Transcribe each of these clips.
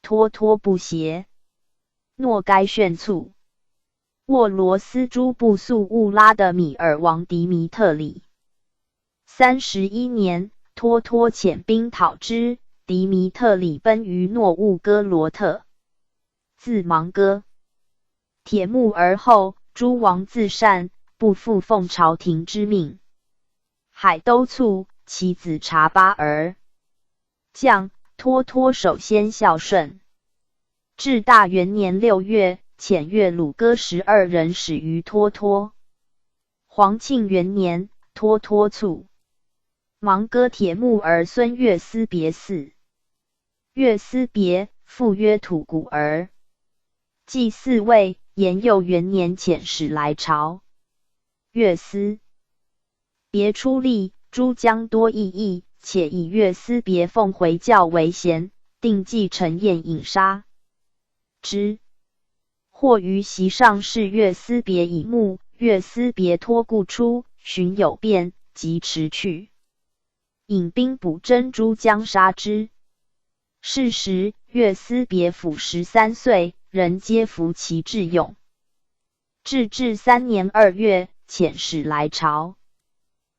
脱脱不协，诺该炫卒。沃罗斯诸部速兀拉的米尔王迪米特里。31年，脱脱遣兵讨之，迪米特里奔于诺乌哥罗特，字芒哥。铁木而后，诸王自善，不复奉朝廷之命。海都卒，其子察巴儿将，脱脱首先孝顺。至大元年6月，遣越鲁哥12人始于脱脱。黄庆元年，脱脱卒。芒哥铁木儿孙越思别嗣。越思别，父曰吐谷儿。继嗣位，延佑元年遣使来朝。越思别出力，诸将多异议，且以越思别奉回教为贤，定计陈宴引杀之。或于席上是越思别以目，越思别托故出，寻有变，即驰去。引兵捕真诸将杀之。是时，越思别甫13岁，人皆服其智勇。至3年2月，遣使来朝。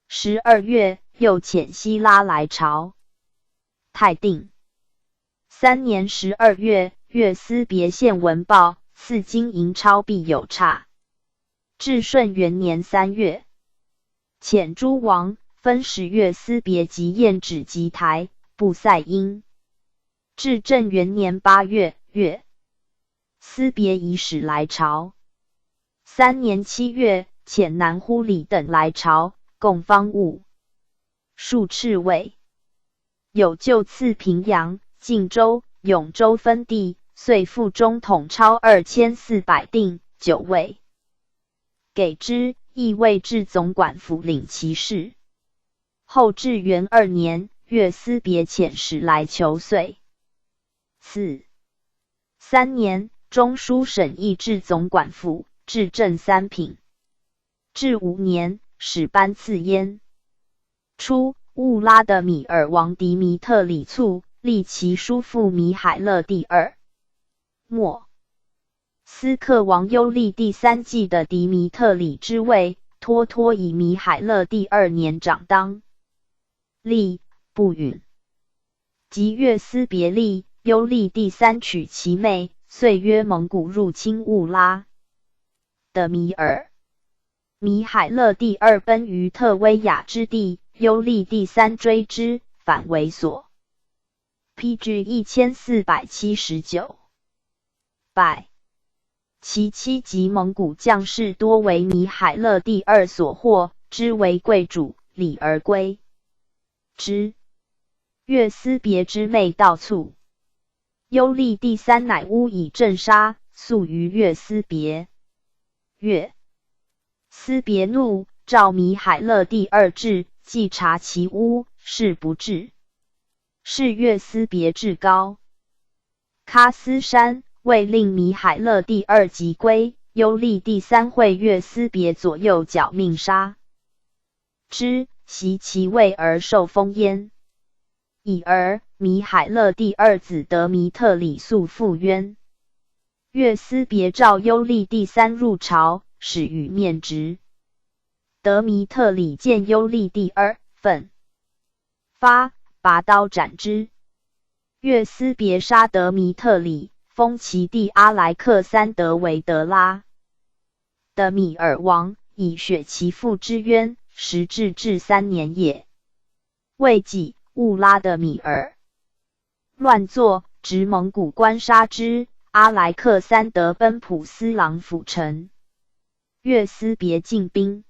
12月，又遣希拉来朝。太定3年12月，越思别献文报，赐金银钞币有差。至顺元年3月，遣诸王分使越思别及燕止及台、布塞因。至正元年8月，越思别以使来朝。3年7月，遣南忽里等来朝，共方物数赤位。有就赐平阳、晋州、永州分地，遂复中统超2400定9位，给之，亦位至总管府领其事。后至元2年，越思别遣使来求遂。3年，中书省议至总管府，至正3品。至5年，使颁赐焉。初，兀拉的米尔王迪米特里卒，立其叔父米海勒第二。末，斯克王优立第3继的迪米特里之位，脱脱以米海勒第2年长当。立，不允。及越思别立，优立第3娶其妹，遂约蒙古入侵兀拉的米尔。米海勒第2奔于特威亚之地，优立第3追之，反为所。PG 1479。败。其妻及蒙古将士多为米海勒第2所获，之为贵主，礼而归之。越思别之妹道卒。优立第3乃诬以镇杀，诉于越思别。越思别怒，召米海勒第2至，既察其诬，事不至。是越思别至高喀斯山，为令米海勒第2即归，优立第3会越思别左右脚命杀之，袭其位而受封焉。已而米海勒第2子德弥特里素复冤。越思别召优立第3入朝，使与面直。德弥特里见优立第2，愤发，拔刀斩之。越思别杀德弥特里，封其弟阿莱克三德为德拉的米尔王，以雪其父之冤，时至3年也。未几，兀拉的米尔乱作，执蒙古官杀之。阿莱克三德奔普斯郎府城，越思别进兵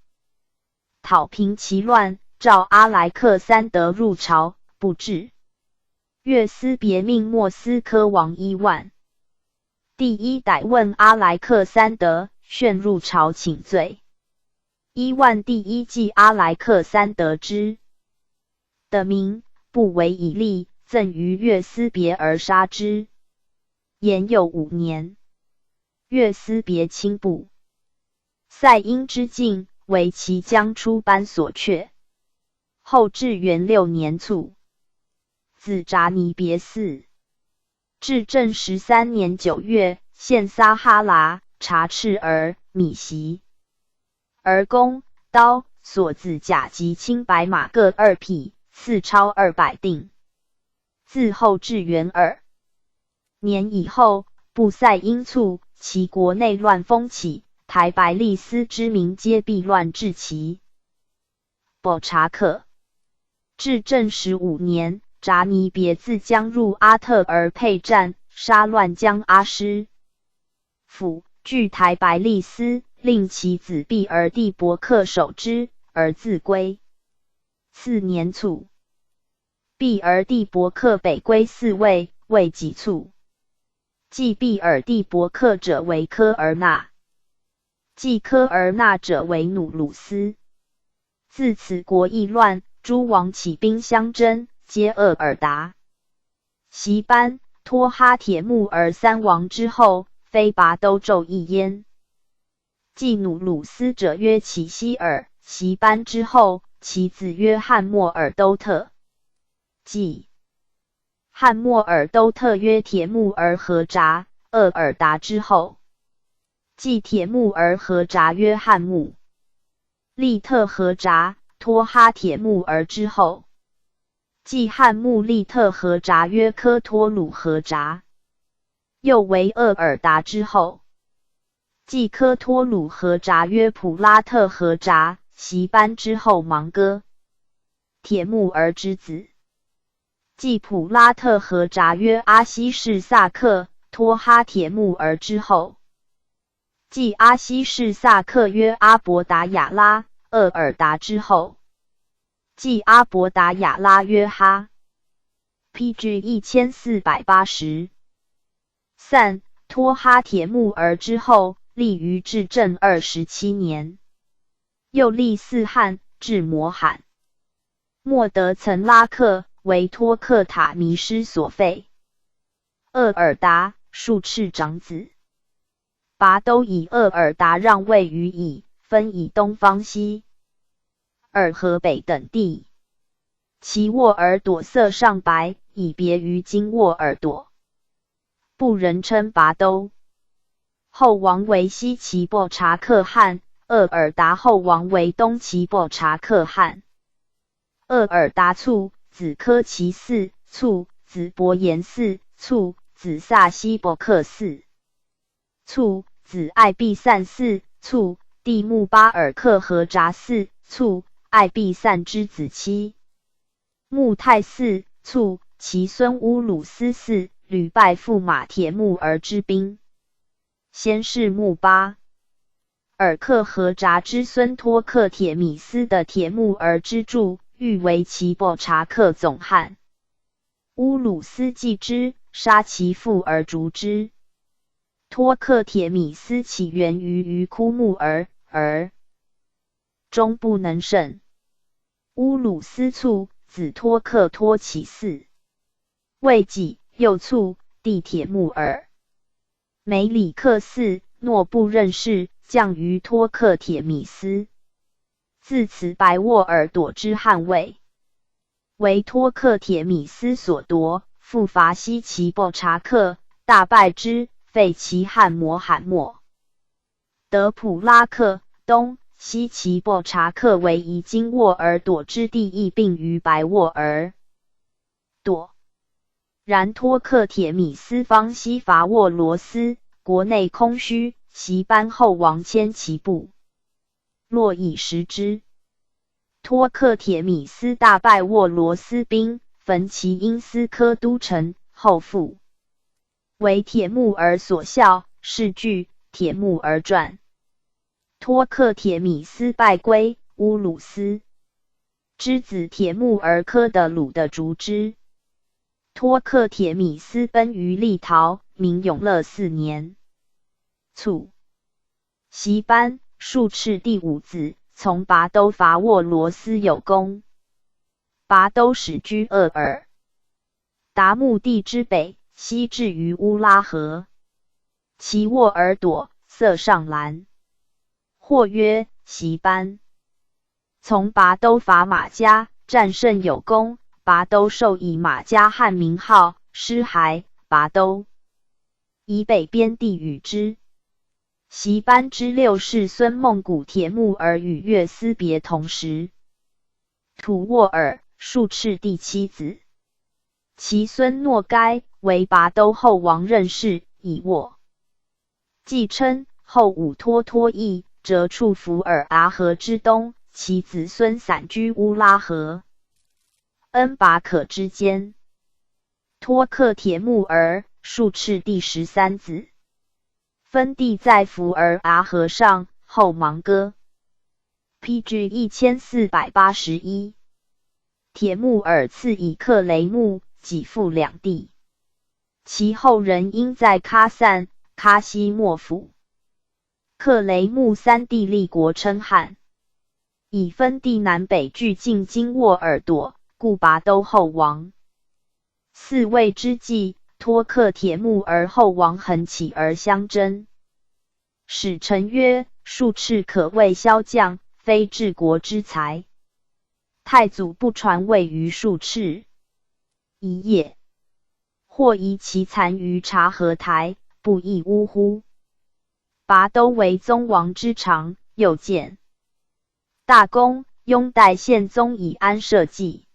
讨平其乱，召阿莱克三德入朝，不至。越思别命莫斯科王伊万第一逮问阿莱克三德，旋入朝请罪。伊万第一记阿莱克三德之的名，不为以利，赠于越思别而杀之。延佑5年，越思别亲部塞因之境，为其将出班所却。后至元6年卒。子札尼别嗣。至正13年9月，献撒哈拉、察赤儿、米席儿弓、刀、锁子甲及青白马各2匹，赐超200锭。自后至元2年以后，布塞因促，其国内乱风起，台白利斯之民皆避乱至其保察克。至正15年，札尼别自将入阿特而配战，杀乱将阿师府，据台白利斯，令其子毕而地伯克守之，而自归。次年卒，毕而地伯克北归4位，为己卒。继毕尔地伯克者为科尔纳，继科尔纳者为努鲁斯。自此国亦乱，诸王起兵相争，皆鄂尔达、席班、托哈铁木儿3王之后，非拔都纣一焉。继努鲁斯者曰齐希尔，席班之后，其子曰汉莫尔都特。继汉莫尔都特曰铁木儿何札，鄂尔达之后，继铁木儿何札曰汉木利特何札，托哈铁木儿之后，继汉木利特何札曰科托鲁何札，又为鄂尔达之后，继科托鲁何札曰普拉特何札，席班之后芒哥铁木儿之子。继普拉特何札曰阿西士萨克，托哈铁木儿之后，继阿西士萨克曰阿伯达雅拉，鄂尔达之后，继阿伯达雅拉约哈。PG 1480。散，托哈铁木儿之后，立于至正27年。又立四汉，至摩罕默德曾拉克，为托克塔弥失所废。鄂尔达，术赤长子。拔都以鄂尔达让位于以，分以东方西尔河北等地。其沃尔朵色上白，以别于今沃尔朵。不人称拔都。后王为西齐布察可汗，鄂尔达后王为东齐布察可汗。鄂尔达卒，子科其嗣，卒，子伯颜嗣，卒，子萨西伯克嗣，卒，子艾必散嗣，卒，弟木巴尔克何札嗣，卒，艾必散之子妻。穆泰嗣，卒，其孙乌鲁斯嗣，屡败驸马铁木儿之兵。先是穆巴尔克何札之孙托克铁米斯的铁木儿之助，欲为其布察克总汗。乌鲁斯继之，杀其父而逐之。托克铁米斯起源于枯木儿，而终不能胜。乌鲁斯卒，子托克托其嗣。为己，又卒，弟铁木儿。梅里克嗣，诺不任事，降于托克铁米斯。自此白沃尔朵之汉位，为托克铁米斯所夺，复伐西齐布察克，大败之，废其汉摩罕默德普拉克。东西齐布察克为以今沃尔朵之地，亦并于白沃尔朵。然托克铁米斯方西伐沃罗斯，国内空虚，席班后王迁其部落以食之。托克铁米斯大败沃罗斯兵，焚其因斯科都城，后复为铁木儿所效，是据铁木儿传。托克铁米斯败归，乌鲁斯之子铁木儿科的鲁的逐之。托克铁米斯奔于立陶，明永乐4年卒。席班，术赤第5子，从拔都伐沃罗斯有功。拔都始居鄂尔达墓地之北，西至于乌拉河。其沃尔朵，色上蓝。或曰席班。从拔都伐马家，战胜有功，拔都授以马家汉名号，师还，拔都，以北边地与之。袭班之六世孙孟古铁木儿与月思别同时。土沃尔，术赤第七子，其孙诺该为拔都后王任氏，以沃继称。后武托托邑，折处伏尔阿河之东，其子孙散居乌拉河、恩拔可之间。托克铁木儿，术赤第13子，分地在伏尔阿河上，后芒哥。PG 1481。铁木儿赐以克雷木，给付两地。其后人因在喀散、喀西莫府。克雷木三地立国称汉，以分地南北俱进经沃尔朵，故拔都后王。嗣位之际，托克铁木儿后王横起而相争。使臣曰：术赤可谓骁将，非治国之才。太祖不传位于术赤，一也。或疑其残于察合台，不亦呜呼！拔都为宗王之长，又见大公拥戴宪宗以安社稷，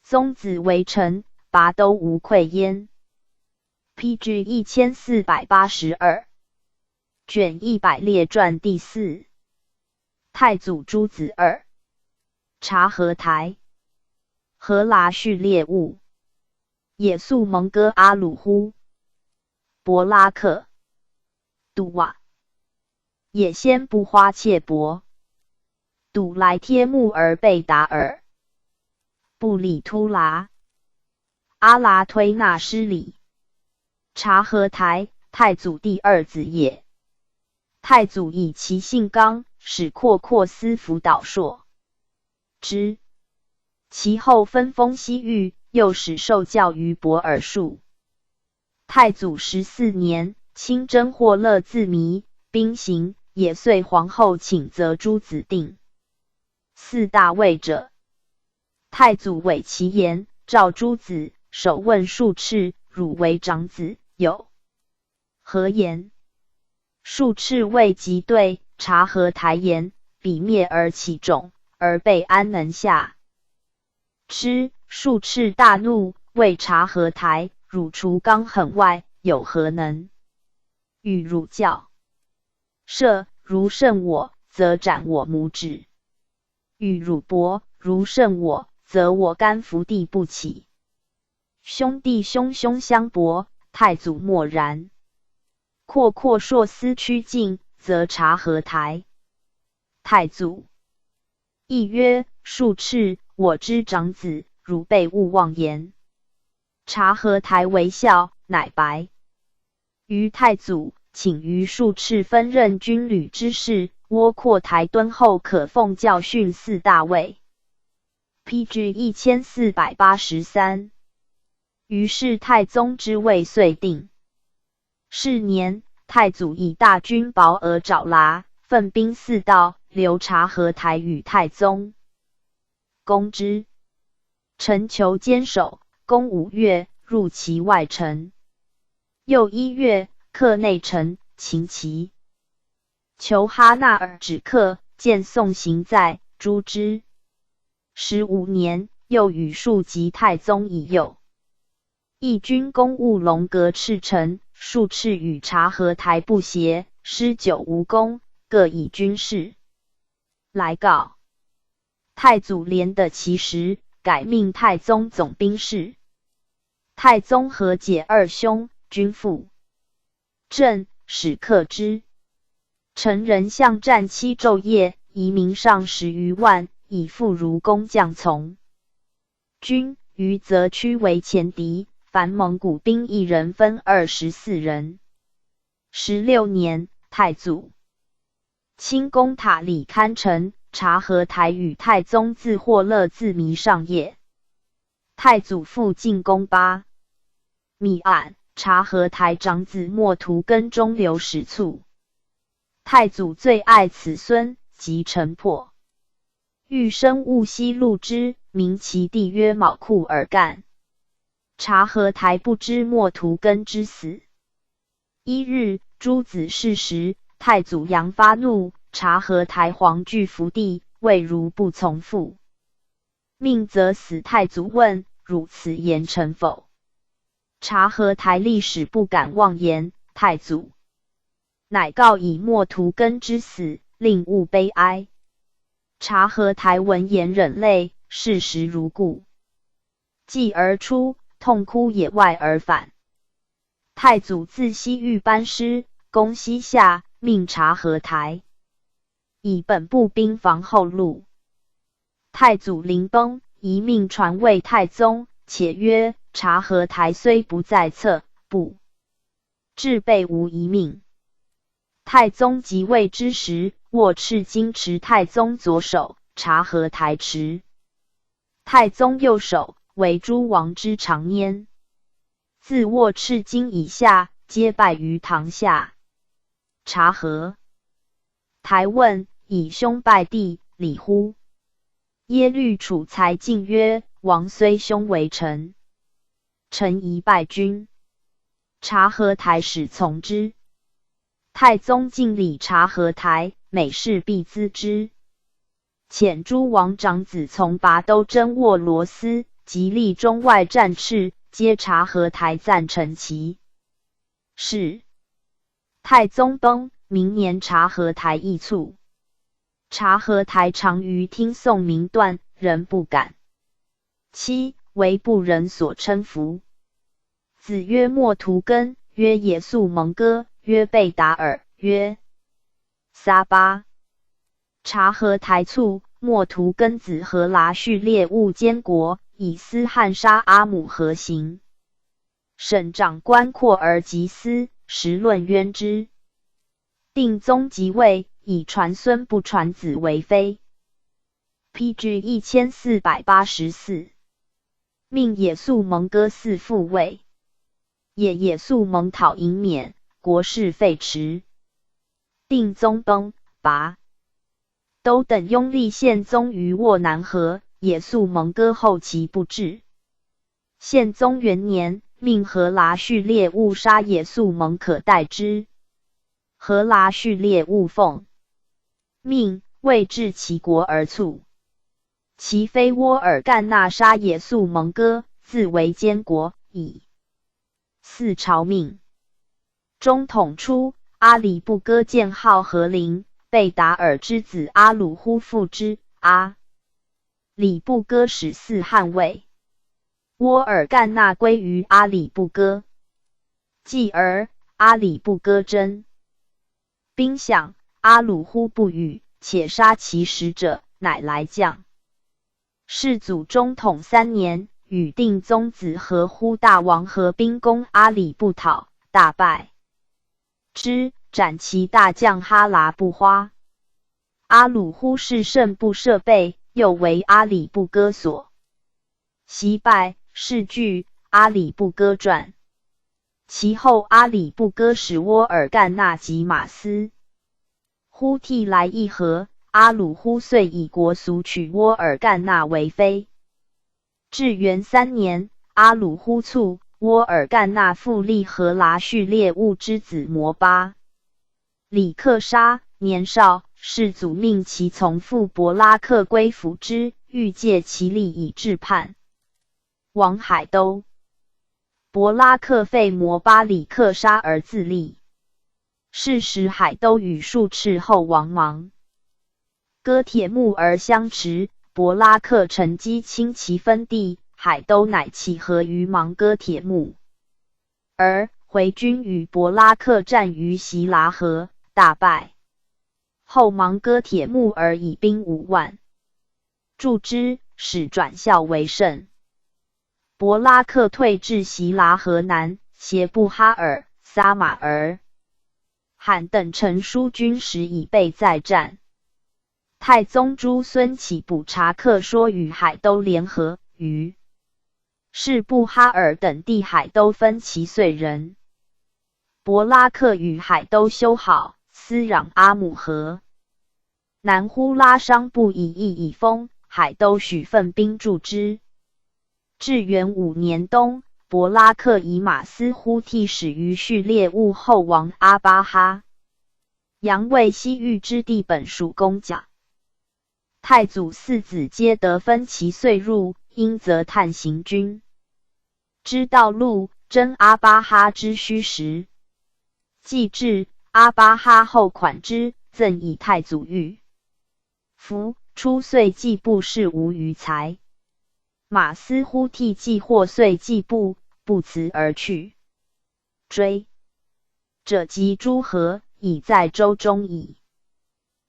宗子为臣，拔都无愧焉。PG 1482。卷100列传第4。太祖诸子2。察合台。荷剌序列物。也速蒙哥阿鲁呼。博拉克。杜瓦。也先不花切帛。笃来贴木儿贝达尔。布里突剌。阿拉推纳失礼。察合台，太祖第二子也。太祖以其性刚，使阔阔司辅导硕之。其后分封西域，又使受教于博尔术。太祖14年，亲征霍勒自弥，兵行，也遂皇后请责诸子定。四大位者，太祖委其言，召诸子，首问术赤：汝为长子，有何言？术赤未及对，察合台言：彼灭而其众，而备安能下？之。术赤大怒，谓察合台：汝除刚狠外，有何能与汝较？射如胜我，则斩我拇指；与汝搏，如胜我，则我肝伏地不起。兄弟兄兄相搏，太祖默然。阔阔硕思趋近，则察合台。太祖亦曰：术赤，我之长子，汝辈勿妄言。察合台为笑，乃白。于太祖请于术赤分任军旅之事，窝阔台敦厚，可奉教训四大位。PG 1483。于是太宗之位遂定。是年，太祖以大军保尔爪剌，奋兵四道，留察合台与太宗。攻之。臣求坚守，攻5月，入其外城。又1月，克内城，擒其。求哈纳尔止克，见宋行在，诛之。15年，又与术及太宗以右。义军攻务龙阁赤城，术赤与察合台不协，失久无功，各以军事来告。太祖怜得其实，改命太宗总兵事。太宗和解二兄，均复朕，使克之。臣人向战期昼夜，移民上10余万，以复如工匠从军于泽区为前敌。凡蒙古兵一人分24人。16年，太祖亲攻塔里堪城，察合台与太宗自霍勒自弥上夜。太祖复进攻巴密案，察合台长子莫图根中流矢卒。太祖最爱此孙，即城破。欲生勿息录之，名其弟曰卯库尔干。察合台不知莫图根之死。一日，诸子事时，太祖杨发怒，察合台黄惧伏地，谓如不从父，命则死。太祖问：汝此言臣否？察合台历史不敢妄言。太祖乃告以莫图根之死，令勿悲哀。察合台闻言忍泪，事实如故。继而出，痛哭野外而返。太祖自西域班师，攻西夏，命察合台以本部兵防后路。太祖临崩，遗命传位太宗，且曰：察合台虽不在侧，不至备无一命。太宗即位之时，握赤金持太宗左手，察合台持太宗右手，为诸王之长焉。自握赤金以下，皆败于堂下。察合台问：以兄拜弟，礼乎？耶律楚材进曰：王虽兄为臣，臣宜拜君。察合台始从之。太宗敬礼察合台，每事必咨之。遣诸王长子从拔都征沃罗斯，及立中外战事，皆察合台赞成其事。太宗崩，明年察合台议卒。察合台常于听讼明断，人不敢。七，为不人所称服。子曰：莫图根，曰也速蒙哥，曰贝达尔，曰撒巴。察合台卒，莫图根子和剌叙列兀监国，以司汉杀阿姆何行。审长官阔而及司，时论冤之。定宗即位，以传孙不传子为妃。PG 1484，命也速蒙哥嗣父位。也速蒙讨迎免，国事废弛。定宗崩，拔都等拥立宪宗于沃南河，也速蒙哥后期不至。宪宗元年，命和剌叙列兀杀也速蒙可代之。和剌叙列兀奉命，未至其国而卒。其妃窝尔干纳杀也速蒙哥，自为监国，以嗣朝命。中统初，阿里不哥建号和陵，贝达尔之子阿鲁忽父之。阿里不哥始嗣汉位，窝尔干纳归于阿里不哥。继而阿里不哥征兵饷，阿鲁忽不与，且杀其使者，乃来降。世祖中统3年，与定宗子和忽大王合兵攻阿里不讨，大败之，斩其大将哈剌不花。阿鲁忽是胜不设备，又为阿里不哥所袭败，是据阿里不哥传。其后阿里不哥使窝尔干纳及马斯忽替来议和，阿鲁忽遂以国俗娶窝尔干纳为妃。至元3年，阿鲁忽卒，窝尔干纳复立和剌叙列兀之子摩巴。里克沙年少，世祖命其从父伯拉克归服之，欲借其力以制叛。王海都。伯拉克废摩巴里克沙而自立。是时海都与数斥后王亡，割铁木而相持。伯拉克乘机侵其分地，海都乃起合于芒割铁木。而回军与伯拉克战于席拉河，大败。后芒割铁木而以兵5万助之，使转校为胜。伯拉克退至席拉河南，胁布哈尔、撒马尔、罕等陈书军时以备再战。太宗朱孙起补察克说与海都联合，于是布哈尔等地海都分其遂人。伯拉克与海都修好，私壤阿姆河。南呼拉商部以义以封，海都许奋兵助之。至元5年冬，伯拉克以马斯忽替始于序列兀后王阿巴哈。阳为西域之地本属公甲。太祖四子皆得分其岁入，因则探行军之道路，征阿巴哈之虚实。既至，阿巴哈后款之，赠以太祖玉服。初岁季布事无余财。马斯忽替既获岁季布，不辞而去。追者及诸河，已在州中矣。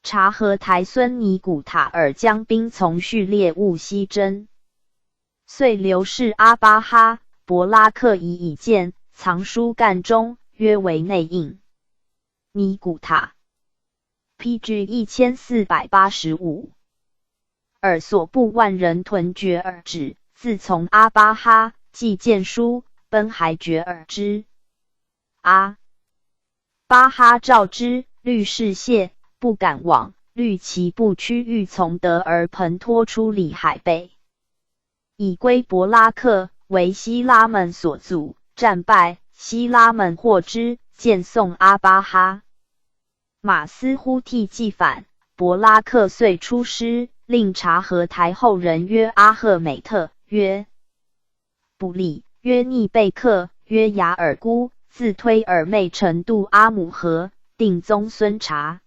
察合台孙尼古塔尔将兵从序列兀西征，遂刘氏阿巴哈、伯拉克以见，藏书干中，约为内应。尼古塔 PG 1485。尔所部万人屯绝尔止，自从阿巴哈，既见书，奔还绝尔之。阿巴哈召之，虑事谢，不敢往，虑其部区域从德而盆托出里海北，以归伯拉克，为希拉们所阻，战败，希拉们获之，见送阿巴哈。马斯忽替既反，伯拉克遂出师，令察合台后人曰阿赫美特，曰不利，曰逆贝克，曰雅尔姑，自推尔妹程度阿姆河，定宗孙察。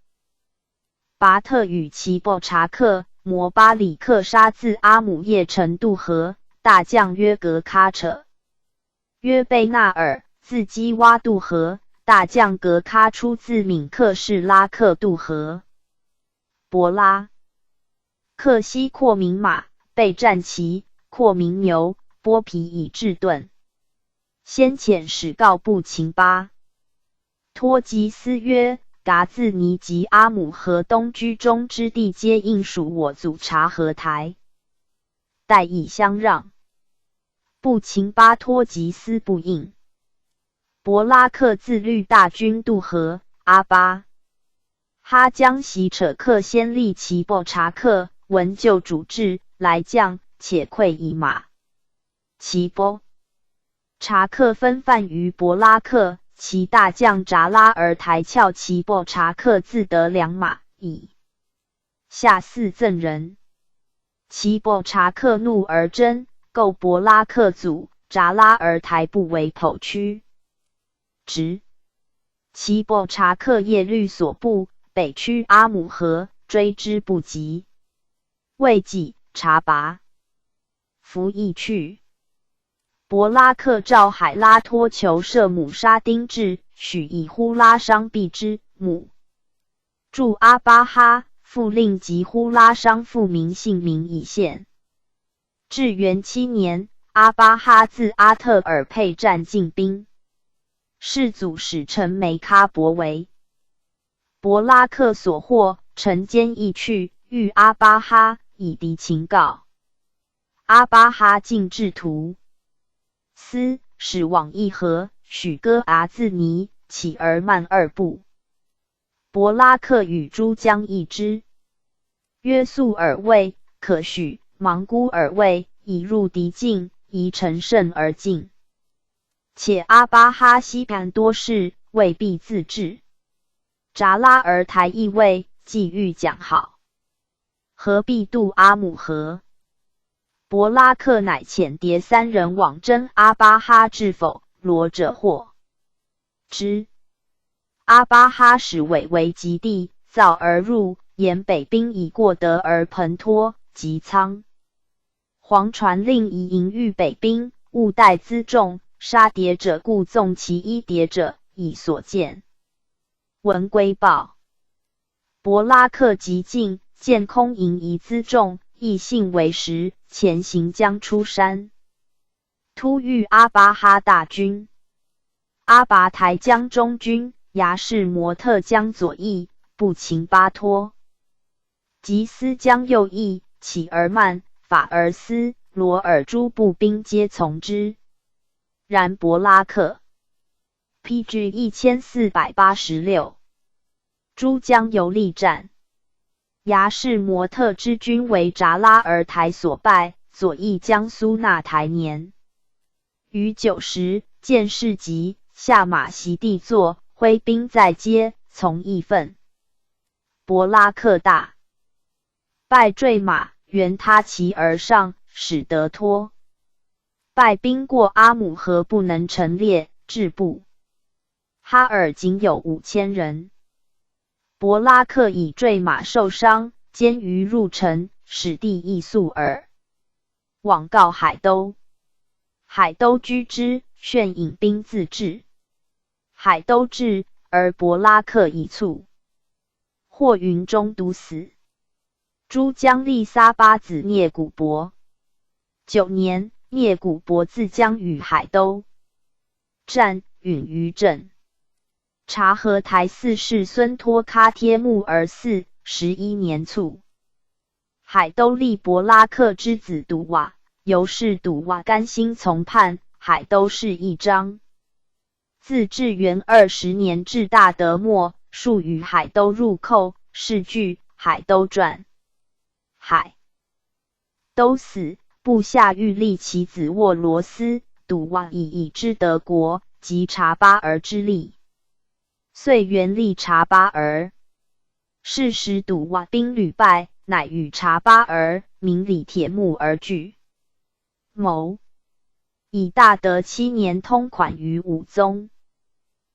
拔特与其伯察克、摩巴里克杀自阿姆叶程度河，大将曰格喀扯，曰贝纳尔，自基洼渡河，大将格喀出自闽克士拉克渡河。伯拉克西扩民马，备战旗，扩民牛，剥皮以制盾。先遣使告布秦巴托吉斯曰：噶自尼及阿姆河东居中之地，皆应属我祖察合台，待以相让。布秦巴托吉斯不应。伯拉克自律大军渡河，阿巴哈将袭扯克先立其伯察克，闻救主至，来将，且溃以马。其伯察克分犯于伯拉克，其大将札拉而台翘其伯察克自得良马，以下四赠人。其伯察克怒而争，构伯拉克阻，札拉而台不为剖区。直其伯察克叶律所部，北驱阿姆河，追之不及。未几，察拔服亦去。伯拉克召海拉托求射母沙丁至，许以呼拉商避之，母助阿巴哈，复令及呼拉商复民姓名以献。至元7年，阿巴哈自阿特尔佩战进兵，世祖使臣梅喀伯为伯拉克所获，臣坚亦去，欲阿巴哈，以敌情告。阿巴哈进至图斯，使往议和，许哥阿自尼，起而慢2步。伯拉克与诸将议之，曰速尔卫，可许；忙孤尔卫，以入敌境，宜乘胜而进。且阿巴哈西盘多事，未必自治。札拉而台亦位，既欲讲好，何必渡阿姆河？伯拉克乃遣迭3人往征阿巴哈，至否，罗者获之。阿巴哈使委为极地，造而入，沿北兵已过德而盆托，及仓。黄传令以营御北兵，勿待辎重，杀谍者故纵其一谍者，以所见。闻归报，伯拉克即进，见空营夷辎重，亦信为实，前行将出山，突遇阿巴哈大军。阿拔台将中军，牙士摩特将左翼，布秦巴托吉斯将右翼，起而慢，法而思，罗尔诸步兵皆从之。然伯拉克 PG 1486诸将游力战，牙士摩特之军为札拉而台所败，左翼将苏纳台年。于9时，见事急，下马席地坐，挥兵在街，从义愤。伯拉克大败，坠马，原他骑而上，使得脱。败兵过阿姆河，不能陈列，至布哈尔仅有5000人。伯拉克以坠马受伤，监于入城，使地亦速耳。往告海都，海都居之，劝引兵自治。海都至，而伯拉克已卒，或云中毒死。诸将利撒巴子聂古伯。9年，聂古伯自将与海都战，陨于阵。察合台四世孙托喀帖木儿嗣，11年卒。海都立伯拉克之子笃瓦，由是笃瓦甘心从叛，海都是一章。自至元20年至大德末，数与海都入寇，是据海都传。海都死，部下欲立其子沃罗斯，笃瓦以之德国，及察巴儿之力。遂原立察巴儿。是时笃瓦兵屡败，乃与察巴儿、明里铁木而拒。谋以大德7年通款于武宗。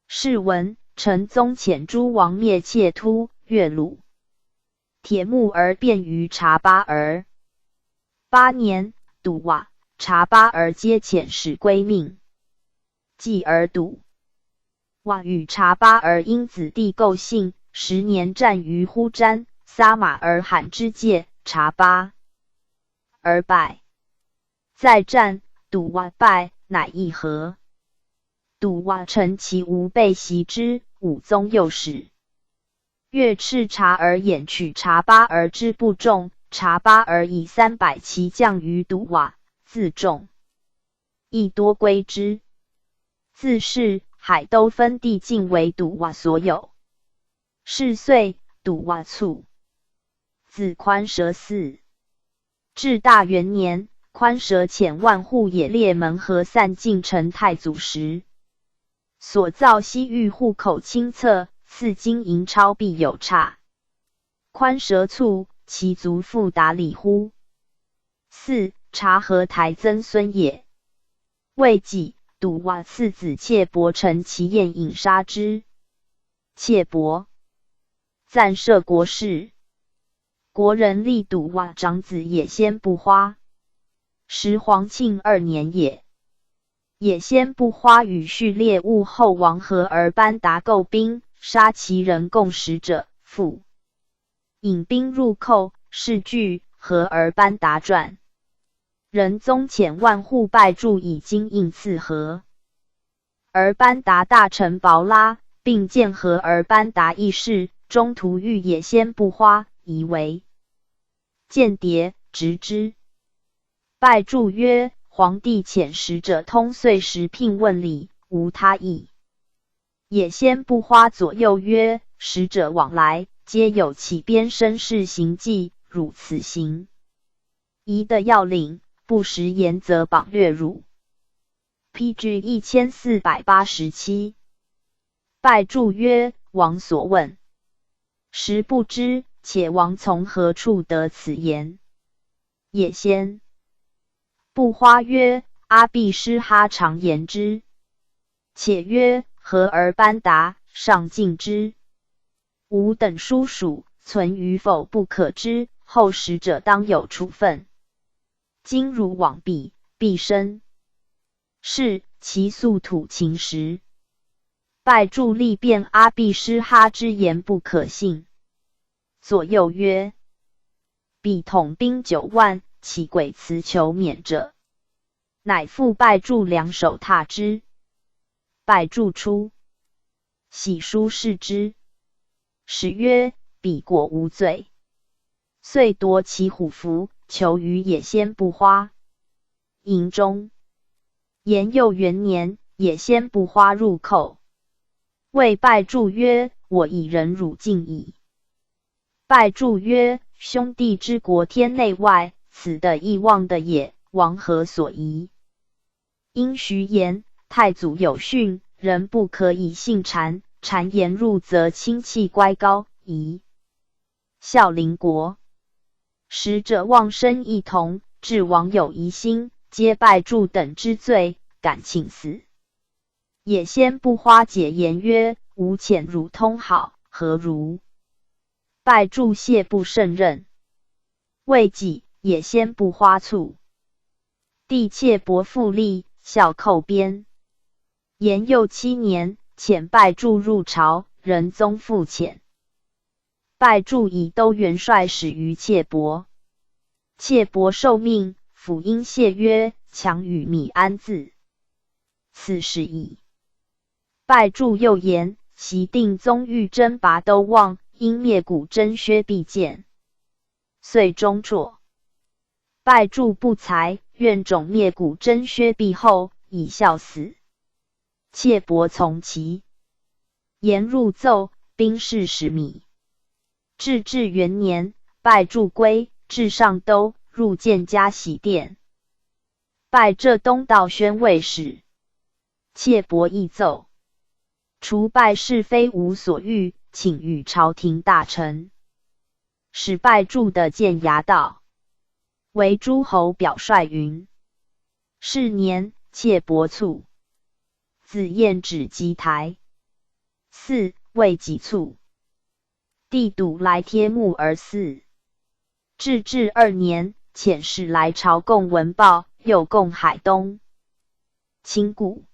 是闻陈宗遣诸王灭窃突，越虏。铁木儿便于察巴儿。8年，笃瓦、察巴儿皆遣使归命。继而笃瓦与察巴儿因子弟构信，10年战于呼詹、撒马尔罕之界，察巴儿败。再战，笃瓦败，乃议和。笃瓦乘其无备袭之，武宗又使越斥察儿掩取察巴儿之部众，察巴儿以300骑将于笃瓦，自重，亦多归之。自是海都分地尽为笃瓦所有。是岁，笃瓦卒。子宽舌嗣。至大元年，宽舌遣万户野猎门和散进城太祖时，所造西域户口清册，赐金银钞必有差。宽舌卒，其族复达里乎？4. 察合台曾孙也。未几，笃瓦次子妾伯乘其宴饮杀之。妾伯暂摄国事。国人立笃瓦长子也先不花。时皇庆2年也。也先不花与序列物后王和而班达构兵，杀其人共10者，复引兵入寇，是据和而班达传。仁宗遣万户拜助以金印赐和而班达大臣薄拉，并见和而班达议事，中途遇也先不花，以为间谍，执之。拜祝曰：皇帝遣使者通岁时聘问礼，无他意。也先不花左右曰：使者往来，皆有起边绅士行迹，汝此行宜的要领，不实言则绑略汝。PG 1487。拜祝曰：王所问，实不知，且王从何处得此言？也先不花曰：阿必施哈常言之。且曰：和而班达，上敬之。吾等书属，存与否不可知，后使者当有处分。今汝往必生。是，其速土秦时。拜祝力辩阿必施哈之言不可信。左右曰：必统兵9万，岂鬼辞求免者？乃复拜祝两手踏之。拜祝出，喜书视之，使曰：彼果无罪。遂夺其虎符，求于也先不花。营中。延佑元年，也先不花入寇。谓拜祝曰：我以人汝敬矣。拜祝曰：兄弟之国天内外，此的义望的也，王何所疑？因徐言太祖有训，人不可以信谗，谗言入则亲戚乖高，宜孝邻国。使者望生一同，致王有疑心，皆拜祝等之罪，敢请死。也先不花解言曰：吾遣汝通好，何如？拜祝谢不胜任。未几，也先不花卒。帝妾伯复立，效寇边。延佑7年，遣拜祝入朝，仁宗复遣。拜祝以都元帅使于妾伯。妾伯受命，辅因谢曰：强与米安自。此时矣。拜祝又言：袭定宗欲征拔都望，因灭古征薛必见。遂中作。拜祝不才，愿种灭古征薛必后，以效死。妾伯从其言入奏，兵士10米。至元年，拜祝归，至上都，入见嘉禧殿。拜浙东道宣慰使。妾伯亦奏。除拜是非无所欲，请与朝廷大臣。使拜祝的谏衙道。为诸侯表率云。是年，妾伯卒。子彦止基台。4. 未己卒。帝笃来贴木而死。至2年，遣使来朝贡文报，又贡海东、清谷。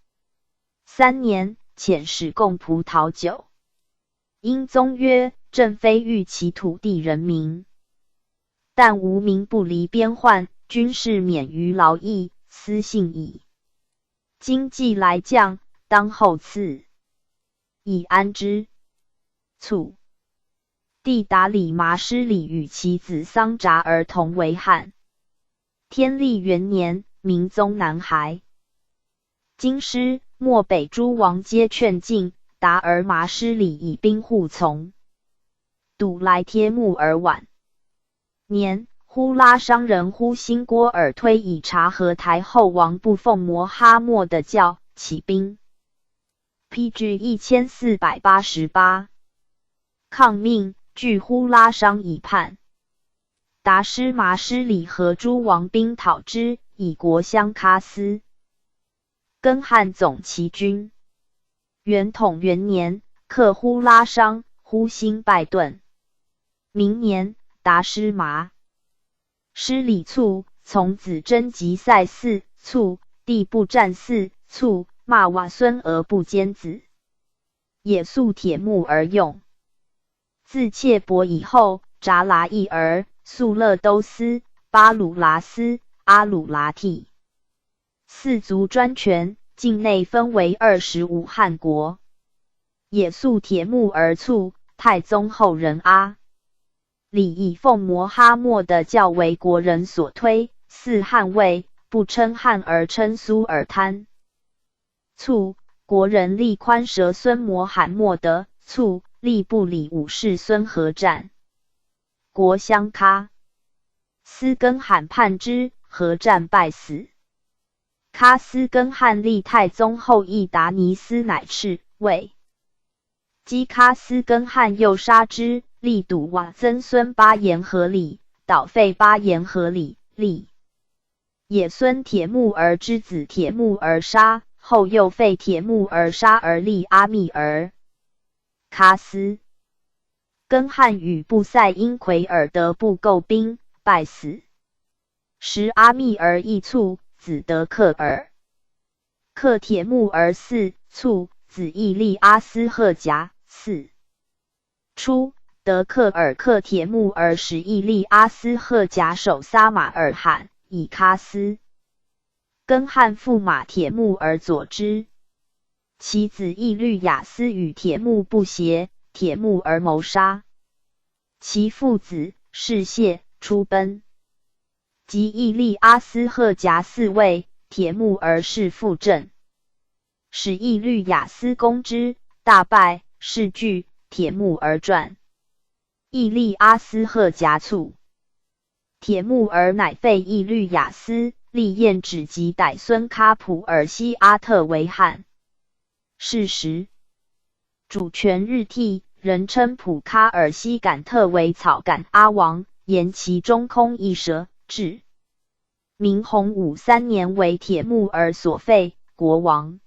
3年，遣使贡葡萄酒。英宗曰：朕非欲其土地人民，但无民不离边患，军士免于劳役，斯幸矣。今既来降，当后赐，以安之。卒。帝达理麻师礼与其子桑札儿同为汉。天历元年，明宗南还。京师、漠北诸王皆劝进，达儿麻师礼以兵护从。笃来贴木而晚。年，呼拉商人呼辛郭尔推以察合台后王不奉摩哈默的教，起兵。PG 1488。抗命，据呼拉商以叛。达师麻师礼和诸王兵讨之，以国相喀斯。更汉总旗军。元统元年，克呼拉商，呼辛败遁。明年，达师麻师礼卒，从子真及赛嗣，卒，帝不战嗣，卒，骂瓦孙而不奸子。也素铁木而用。自妾伯以后，札剌一儿，素勒都司、巴鲁剌司、阿鲁剌替4族专权，境内分为25汗国。也素铁木而卒，太宗后人阿里以奉摩哈默的教为国人所推，祀汉魏，不称汉而称苏尔贪。卒，国人力宽舌孙摩罕默德，卒，力不理武士孙和战。国相喀斯更罕叛之，和战败死。喀斯更罕立太宗后裔达尼斯乃赤，魏。基喀斯更罕又杀之，立笃瓦曾孙巴延合里，倒废巴延合里，立也孙铁木儿之子铁木儿杀，后又废铁木儿杀而立阿密儿。喀斯更罕与布塞因奎尔德部构兵，败死。时阿密儿亦卒，子德克尔。克铁木儿嗣，卒，子亦立阿斯赫甲嗣。初，德克尔克铁木儿使亦立阿斯赫甲守撒马尔罕，以喀斯更罕驸马铁木儿佐之。其子亦律雅斯与铁木不协，铁木儿谋杀。其父子是谢出奔。即亦立阿斯赫甲嗣位，铁木儿是副正。使亦律雅斯攻之，大败，是据铁木儿传。亦立阿斯赫甲卒。铁木儿乃废亦律雅斯，立燕止及逮孙喀普尔西阿特为汗。是时，主权日替，人称普喀尔西敢特为草敢阿王，言其中空一舌，至明洪武3年为铁木儿所废，国王。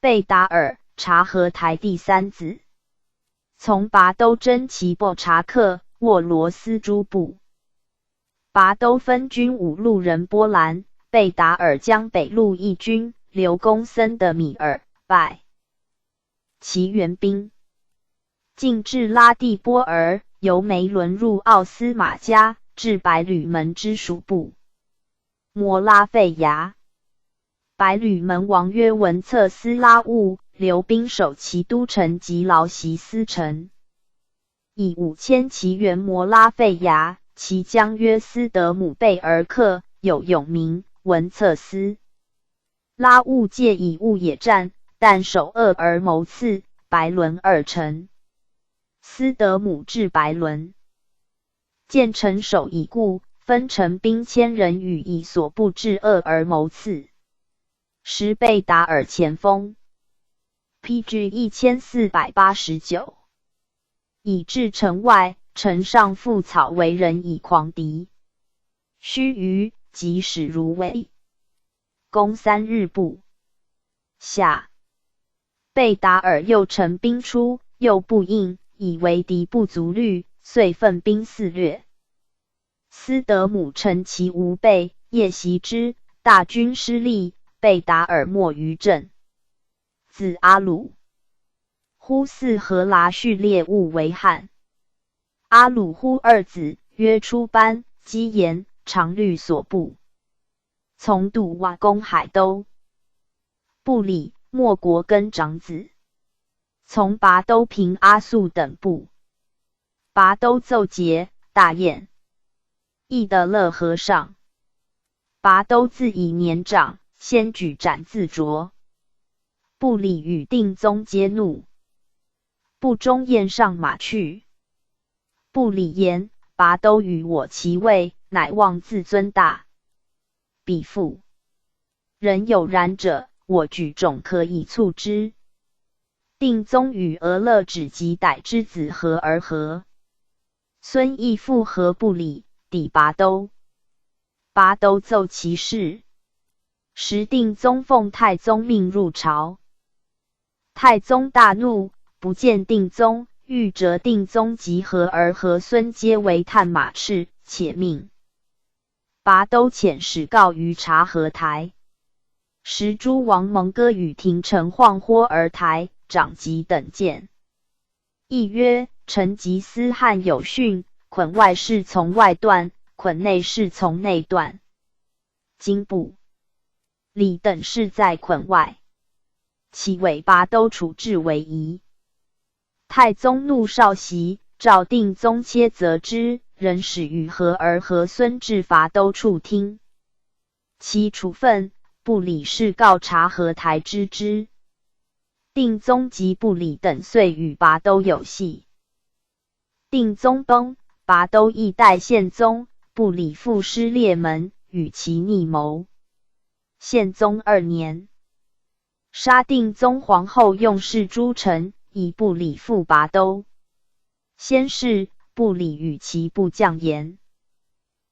贝达尔，察合台第3子，从拔都征其布察克、沃罗斯诸部。拔都分军5路人波兰，贝达尔将北路一军刘公森的米尔拜其援兵，进至拉蒂波尔，由梅伦入奥斯马加，至百吕门之属部摩拉费牙。百吕门王约文策斯拉兀留兵守其都城及劳席斯城，以5000骑援摩拉费牙。其将约斯德姆贝而克，有永明、文策斯拉兀借以误野战，但守恶而谋刺，白伦2城。斯德姆至白伦，见城守已固，分城兵1000人与以所部至恶而谋刺。时贝达尔前锋 ，PG 1489，以至城外。城上覆草为人以狂敌，须臾即使如围，攻3日不下。贝达尔又乘兵出，又不应，以为敌不足虑，遂奋兵肆掠。斯德姆乘其无备，夜袭之，大军失利，贝达尔没于阵。子阿鲁呼嗣和剌续列兀为汗。阿鲁呼2子，约出班、基延、常律所部，从杜瓦攻海都。部里莫国根长子，从拔都平阿速等部。拔都奏节，大宴。义的勒和尚。拔都自以年长，先举斩自擢。部里与定宗皆怒。部中宴上马去。部里言：拔都与我其位，乃妄自尊大。彼父人有然者，我举种可以促之。定宗与俄勒止及逮之子和而和。孙义复合部里，抵拔都。拔都奏其事。时定宗奉太宗命入朝。太宗大怒，不见定宗。欲折定宗及和而和孙皆为探马赤，且命拔都遣使告于察合台。时诸王蒙哥与廷臣晃豁而台，长及等见。亦曰：臣及司汉有训，捆外事从外断，捆内事从内断。今部里等事在捆外，其为拔都处置为宜。太宗怒少袭，诏定宗切责之，人使与和而和孙至伐都处听。其处分，部里事告察合台知之。定宗及部里等遂与拔都有隙。定宗崩，拔都亦代宪宗，部里复失列门，与其逆谋。宪宗2年，杀定宗皇后用事诸臣。以部里复拔都。先是，部里与其部将言：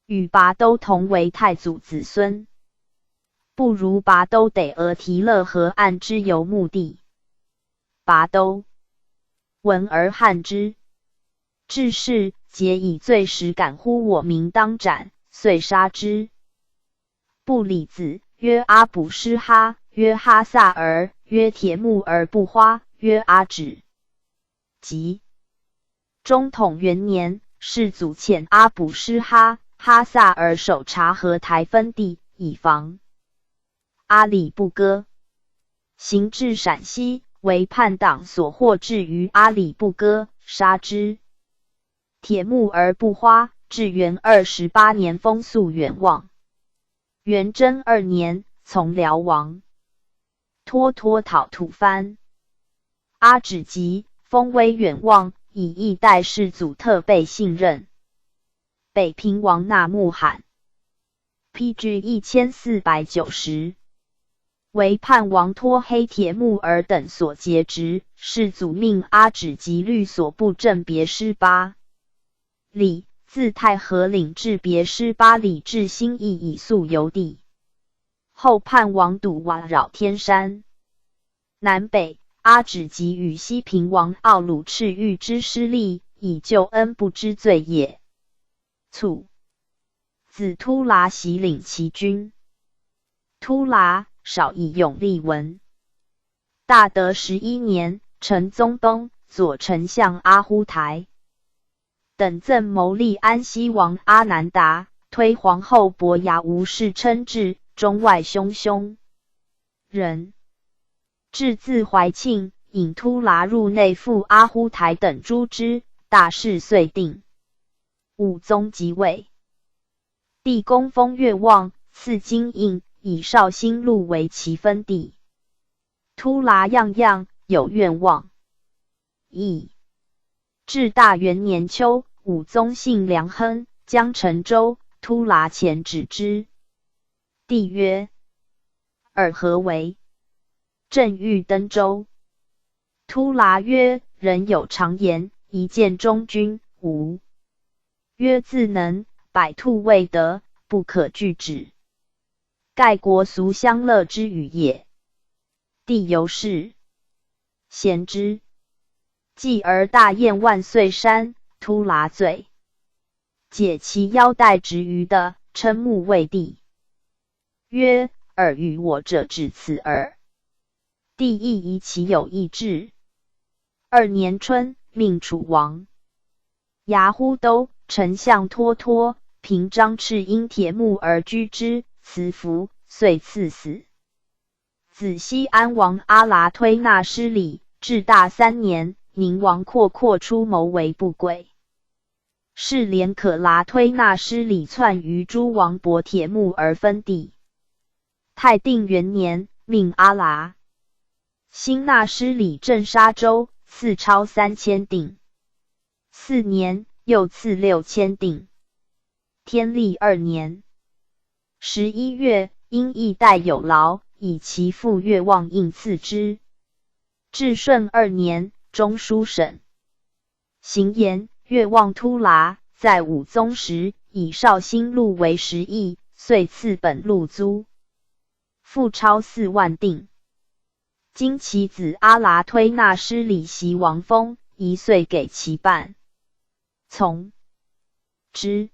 与拔都同为太祖子孙，不如拔都得俄提勒河岸之游牧地。拔都闻而憾之。至是，皆以罪时敢呼我名当斩，遂杀之。部里子曰阿卜施哈，曰哈萨儿，曰铁木儿不花，曰阿止。即中统元年，世祖遣阿卜施哈、哈萨尔守察合台分地，以防阿里不哥。行至陕西，为叛党所获，至于阿里不哥，杀之。铁木儿不花，至元28年封肃远望。元贞2年，从辽王脱讨吐蕃。阿止即封为远望，以义代世祖特备信任。北平王纳木罕 PG 1490，为叛王托黑铁木儿等所劫执，是祖命阿止及律所部正别师巴里，自太和领至别师巴里至新义以宿游地。后叛王笃瓦扰天山南北，阿止即与西平王奥鲁赤玉之失利，以救恩不知罪也。卒，子突剌袭领其军。突剌少以勇立文。大德11年，成宗东左丞相阿忽台等赠谋立安西王阿难达，推皇后伯牙无事称制，中外汹汹人。至自怀庆，引突剌入内附阿忽台等诛之，大事遂定。武宗即位，帝公封越望，赐金印，以绍兴路为其分地。突剌样样有愿望。乙，至大元年秋，武宗幸梁亨，将陈州，突剌前指之。帝曰：尔何为？朕欲登州。突剌曰：人有常言，一见忠君，无曰自能，百兔未得，不可拒止。盖国俗相乐之语也。帝由是贤之。继而大宴万岁山，突剌罪，解其腰带执于的，称目为帝。曰：尔与我者至此耳。帝亦疑其有异志。2年春，命楚王牙忽都丞相脱脱平张赤因铁木而居之，辞服，遂赐死。子西安王阿剌推纳失礼，至大3年，宁王阔出谋为不轨。是连可剌推纳失礼篡于诸王伯铁木而分地。太定元年，命阿剌兴纳失礼镇沙州，赐超3000锭。4年，又赐6000锭。天历2年11月，因义代有劳，以其父越望应赐之。至顺2年，中书省行言越望突剌，在武宗时以绍兴路为10邑，遂赐本路租，复超4万锭。今其子阿剌推纳失礼袭王封，一岁给其半，从之。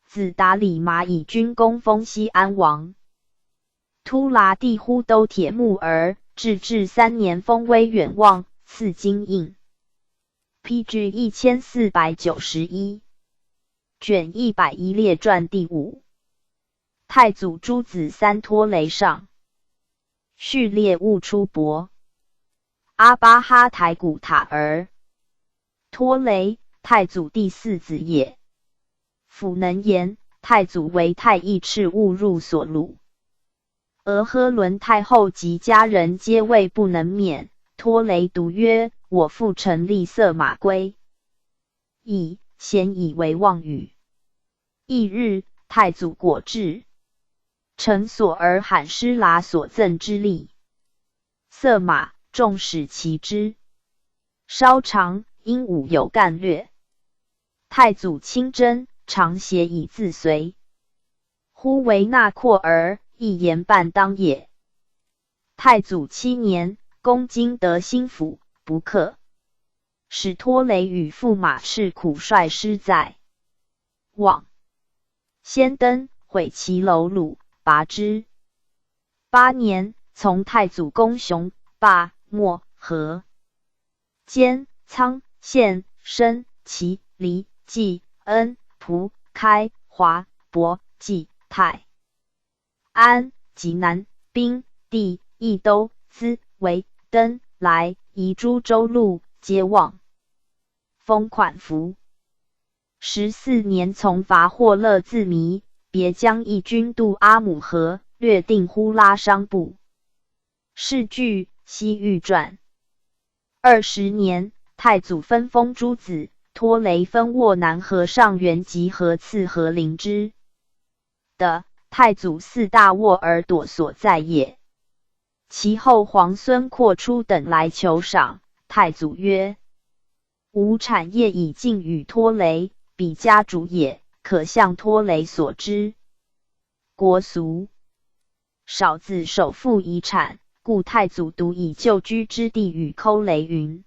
子达里马以军功封西安王。突剌帝忽都铁木儿，至3年，封威远望，赐金印。PG 1491，卷101列传第5。太祖诸子三拖雷上。序列勿出伯。阿巴哈台古塔儿。拖雷，太祖第4子也。辅能言，太祖为太尉敕误入所虏。俄呵伦太后及家人皆谓不能免。拖雷独曰：我父臣立色马归。乙，咸以为妄语。翌日，太祖果至。臣所而罕施剌所赠之礼。色马，众使其之。稍长，因武有干略。太祖亲征，常携以自随。忽为纳阔儿，一言半当也。太祖7年，攻荆得新府，不克。使拖雷与驸马赤苦率师在望，先登，毁其楼橹，拔之。8年，从太祖攻雄、霸、漠、河、坚、苍、县、申、祁、黎、济、恩、蒲、开、华、亳、济、泰、安、济南、兵、地、益都、资、韦、登、来、夷诸州路，皆望。封款服。14年，从伐霍勒自弥，别将义军渡阿姆河，略定呼拉商部。是据西域传。20年，太祖分封诸子，拖雷分握南河上元及河次和灵之的太祖四大沃尔朵所在也。其后皇孙阔出等来求赏，太祖曰：吾产业已尽与托雷，彼家主也，可向托雷所知。国俗少子首富遗产，故太祖独以旧居之地与寇雷云。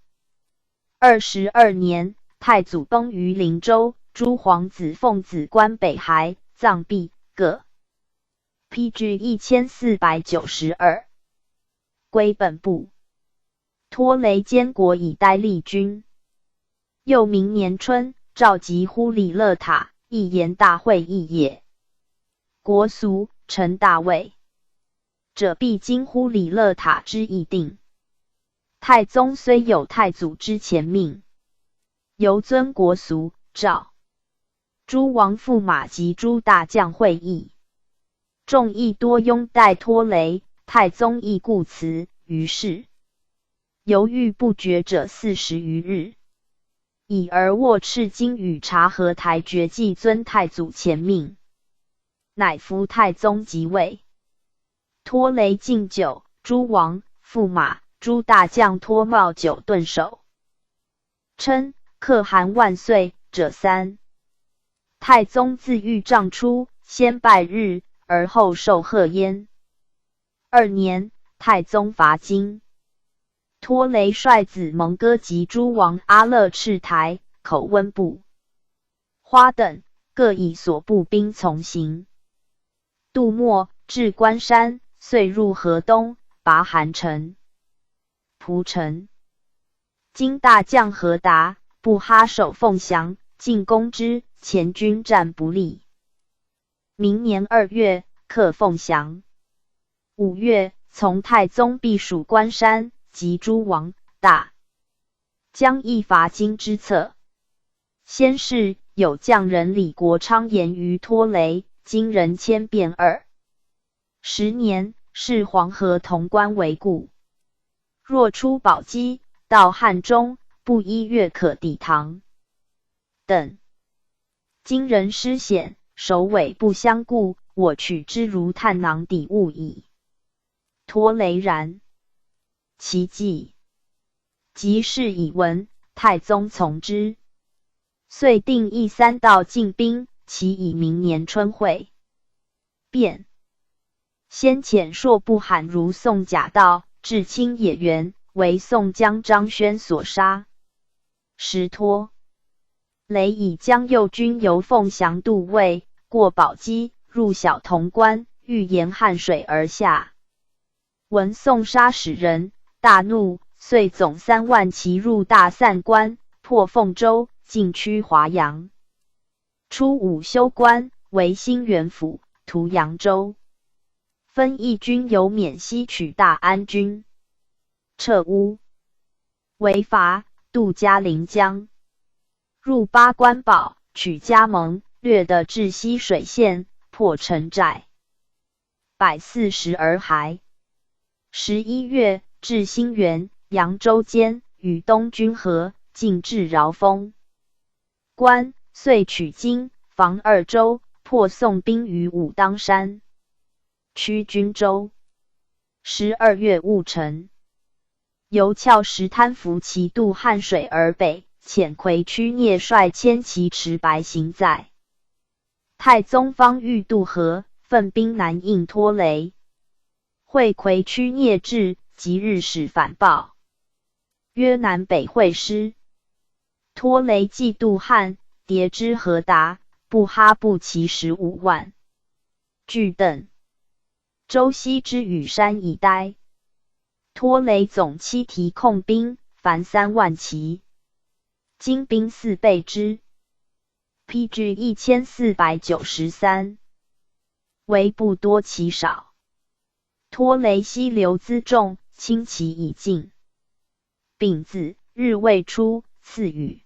22年，太祖崩于灵州，诸皇子奉子观北还，葬毕，各。PG 1492。归本部。托雷监国以待立君。又明年春，召集忽里勒塔，议言大会议也。国俗，臣大位者必经忽里勒塔之议定。太宗虽有太祖之前命，犹遵国俗，召诸王驸马及诸大将会议。众议多拥戴托雷，太宗亦故辞，于是犹豫不决者40余日。以而握敕经与察合台决计遵太祖前命，乃扶太宗即位。托雷敬酒，诸王驸马诸大将脱帽酒顿首，称可汗万岁者三。太宗自御帐出，先拜日，而后受贺焉。2年，太宗伐金。托雷率子蒙哥及诸王阿勒赤台、口温部、花等，各以所部兵从行。渡漠，至关山，遂入河东，拔韩城、蒲城。今大将何达、布哈守凤翔，进攻之，前军战不利。明年2月，克凤翔。5月，从太宗避暑关山及诸王大将议伐金之策。先是，有将人李国昌言于托雷，金人迁变10年，是黄河潼关为固。若出宝鸡，到汉中，不1月可抵唐。等金人失险，首尾不相顾，我取之如探囊底物矣。托雷然。其计即事以闻，太宗从之。遂定议3道进兵，其以明年春会。变。先遣朔部罕如宋贾道，至清野原，为宋江张轩所杀。时托雷以江右军由凤翔渡渭，过宝鸡，入小潼关，欲沿汉水而下。闻宋杀使人，大怒，遂总3万骑入大散关，破凤州，进趋华阳。初武修关，为兴元府，图扬州。分义军由缅西取大安军，撤乌，为伐，渡嘉陵江，入八关堡，取加盟，略得至西水县，破城寨，140而还。11月，至兴元、扬州间，与东军合，进至饶丰关，遂取京，防2州，破宋兵于武当山，趋均州。12月戊辰，由翘石贪伏骑渡汉水而北，遣魁屈聂率千骑持白行在。太宗方欲渡河，奋兵南应托雷。会魁屈聂至，即日使反报，曰南北会师。托雷既渡汉，迭之何达、布哈部骑15万，据等州西之羽山以待。托雷总7提控兵，凡3万骑，精兵4倍之。PG 1493。为不多其少。托雷西流辎重，轻骑已尽。丙子，日未出，次雨。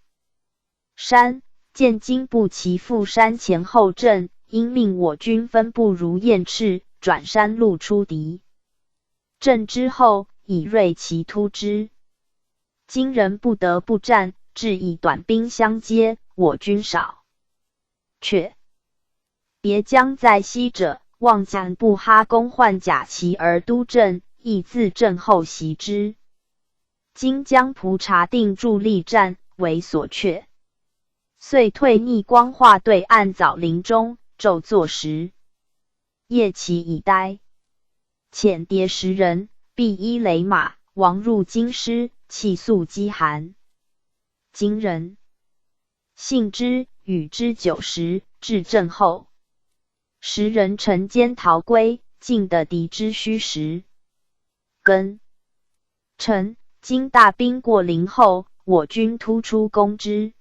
山见金步骑赴山前后阵，因命我军分部如雁翅，转山路出敌。阵之后，以锐骑突之。金人不得不战，至以短兵相接，我军少。却别将在西者，望将布哈公患甲其而督政，亦自镇后袭之。今将蒲察定驻力战，为所却。遂退逆光化对岸枣林中，昼作时。夜其以待。遣谍10人，必依雷马，王入京师，气肃饥寒。今人信之，与之酒食，至镇后。10人乘间逃归，尽得敌之虚实。庚辰，今大兵过临后，我军突出攻之。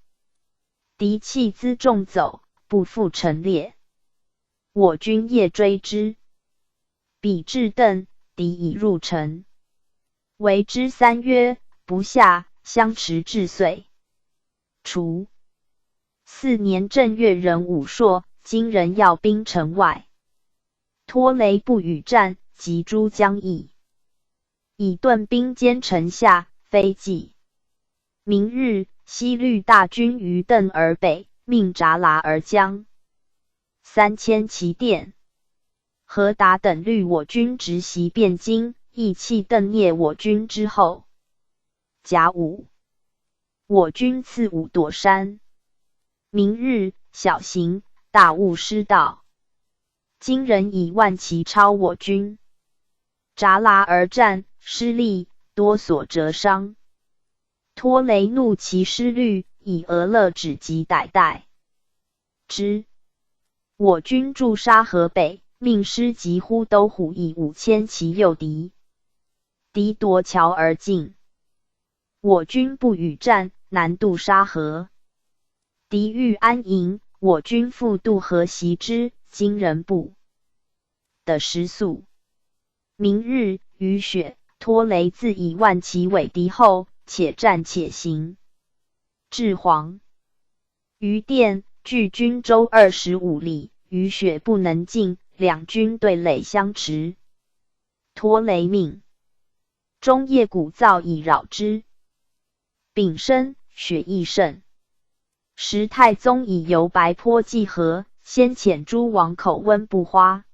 敌弃辎重走，不复陈列。我军夜追之，彼至邓，敌已入城。为之3曰，不下，相持至岁。除4年正月壬午朔，金人要兵城外，拖雷不与战，及诸将邑，以顿兵坚城下，非计。明日，西律大军于邓而北，命札剌而将3000骑电。何达等虑我军直袭汴京，亦弃邓聶我军之后。甲午，我军次午躲山。明日，小行，大雾失道。金人以万骑超我军，札剌而战，失利，多所折伤。拖雷怒其失虑，以俄勒止急逮待之。我军驻沙河北，命师急呼都虎以5000骑诱敌。敌夺桥而进，我军不与战，南渡沙河。敌欲安营，我军复渡河袭之，金人不得食宿。明日，雨雪，拖雷自以万骑委敌后，且战且行。至黄，余电，距军州25里，雨雪不能进，两军对垒相持。拖雷命中夜鼓噪以扰之。丙申，雪亦甚。时太宗以游白坡济河，先遣诸王口温不花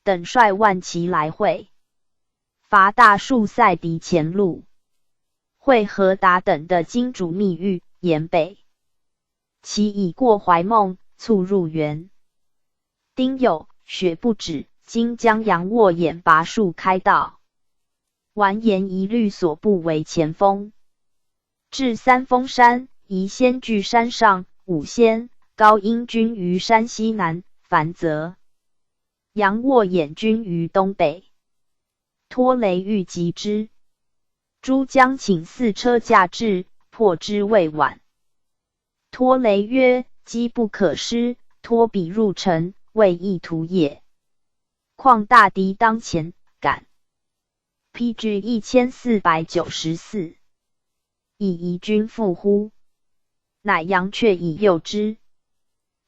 等率万骑来会，伐大数塞敌前路。会何达等的金主密谕，言北。其已过怀梦，促入园。丁酉，雪不止，今将阳卧眼拔树开道。完颜一律所部为前锋。至三峰山，宜先据山上，武先、高英军于山西南，樊泽、阳卧眼军于东北。拖雷欲击之，诸将请4车驾至，破之未晚。拖雷曰：机不可失，拖彼入城，为意图也。况大敌当前，赶。PG 1494。以夷军复乎？乃杨却以诱之。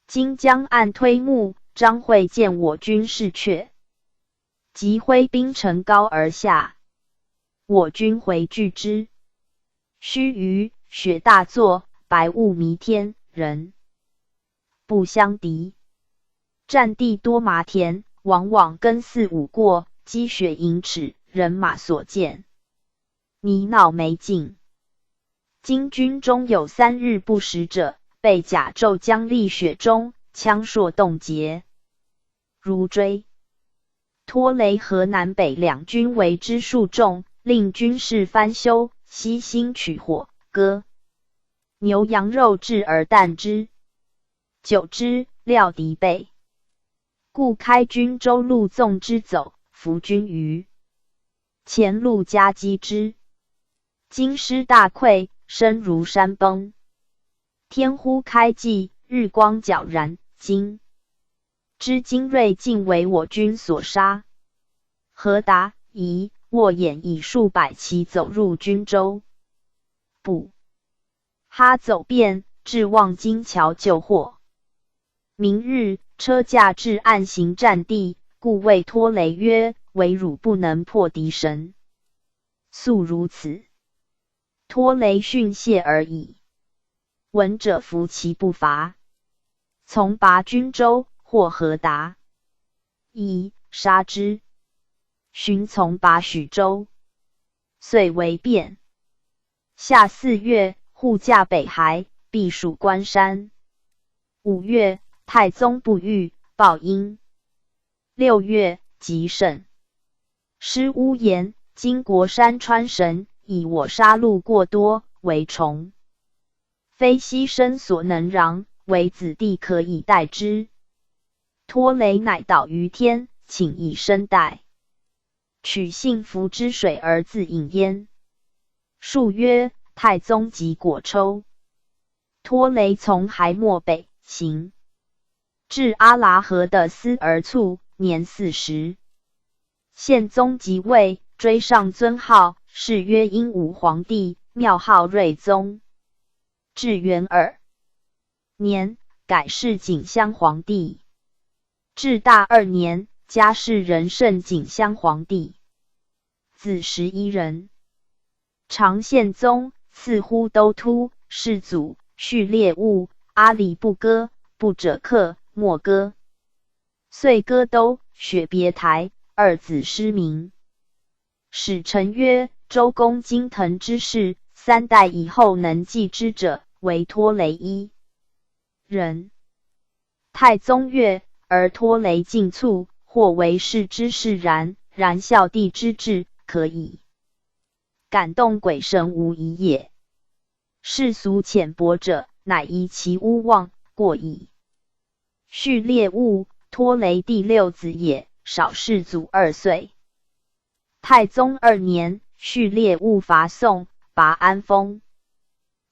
今将暗推木，张会见我军势却，即挥兵乘高而下。我军回拒之。须臾，雪大作，白雾弥天，人不相敌。战地多麻田，往往更4、5过，积雪盈尺，人马所见，泥淖没尽。今军中有3日不食者，被甲胄将立雪中，枪槊冻结，如追。拖雷和南北两军为之数众，令军士翻修，悉心取火，割牛羊肉制而啖之。久之，料敌备，故开军州路纵之走，伏军于前路夹击之。京师大溃，身如山崩。天忽开霁，日光皎然，今之精锐尽为我军所杀。何达、夷、握眼以数百骑走入军州，不哈走遍，至望京桥救祸。明日，车驾至暗行战地，故谓拖雷曰：唯汝不能破敌神。素如此。拖雷训谢而已。闻者服其不伐，从拔军州，或何达。一杀之，寻从拔许州，遂为变。夏4月，护驾北还，避暑关山。5月，太宗不遇，报殷。6月，即省。师乌言，今国山川神以我杀戮过多，为虫，非牺牲所能攘，为子弟可以代之。托雷乃导于天，请以身代，取幸福之水而自饮焉。数曰：太宗即果抽。托雷从还没北行，至阿拉河的思而卒，年40。宪宗即位，追上尊号，谥曰英武皇帝，庙号睿宗。至元2年，改谥景襄皇帝。至大2年，加谥仁圣景襄皇帝。子11人。长宪宗赐呼都督、世祖、序列务、阿里不哥、不者克、莫哥。遂割都、雪别台，二子失明。使臣曰：周公金腾之事，3代以后能继之者，为托雷一人。太宗曰：而托雷尽卒，或为世之事然，然孝弟之志，可以感动鬼神无疑也。世俗浅薄者，乃疑其诬妄，过矣。序列务，托雷第6子也，少世祖2岁。太宗2年，序列务伐宋，拔安丰，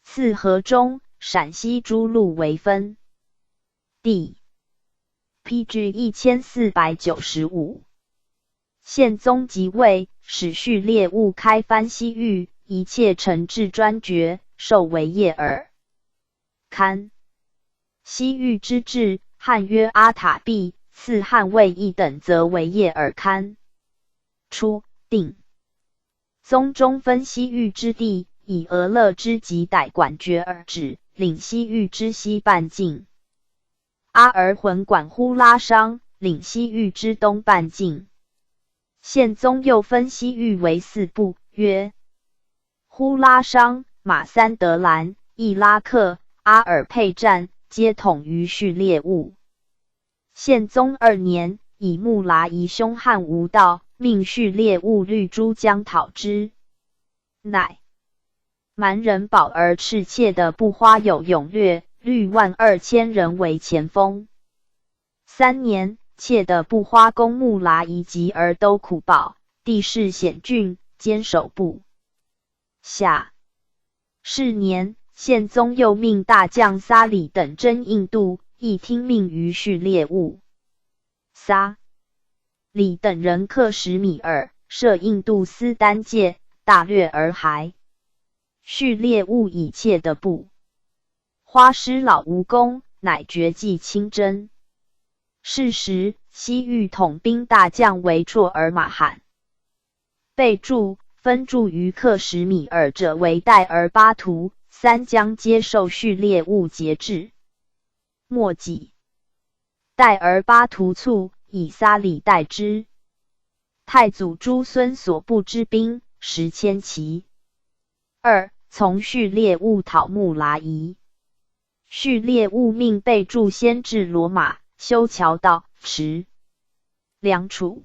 赐河中、陕西诸路为分。第 PG 1495。宪宗即位，使序列务开藩西域，一切惩治专决，授为业耳。堪西域之治，汉曰阿塔弼，赐汉魏一等则为业耳堪。初，定宗中分西域之地，以俄勒之及逮管决而止，领西域之西半境。阿儿浑管呼拉商，领西域之东半境。宪宗又分西域为4部，曰：呼拉商、马三德兰、伊拉克、阿尔佩占，皆统于序列务。宪宗2年，以木剌夷凶悍无道，命序列务率诸将讨之，乃蛮人保而赤切的不花有勇略，率12000人为前锋。3年，切的不花攻木剌夷急而都苦保，地势险峻，坚守不下。是年，宪宗又命大将撒里等征印度，亦听命于序列务。撒里等人克什米尔，设印度斯丹界，大略而还。序列务以切的不花师老无功，乃绝迹亲征。是时，西域统兵大将为绰尔马罕。备注：分驻于克什米尔者为代尔巴图，3将皆受序列务节制。末己，代尔巴图卒，以撒里代之。太祖诸孙所部之兵10千骑。2. 从序列务讨木剌夷。序列务命备注先至罗马，修桥道、池。梁楚。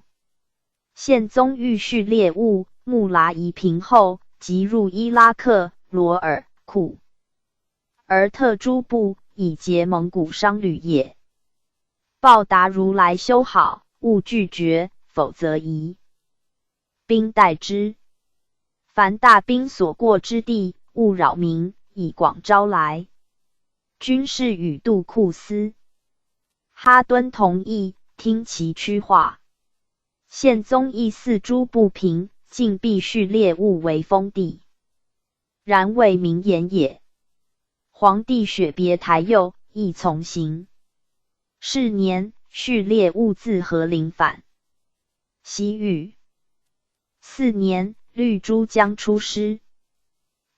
宪宗欲序列务，木剌夷平后，即入伊拉克、罗尔、库而特诸部，以结蒙古商旅也。报答如来修好，勿拒绝，否则夷兵待之。凡大兵所过之地，勿扰民，以广招来。军士与杜库斯、哈敦同意，听其驱话。宪宗亦赐诸部平，尽必序列务为封地，然未明言也。皇帝雪别台右，亦从行。是年，序列务自和陵返。西域。4年，绿珠将出师。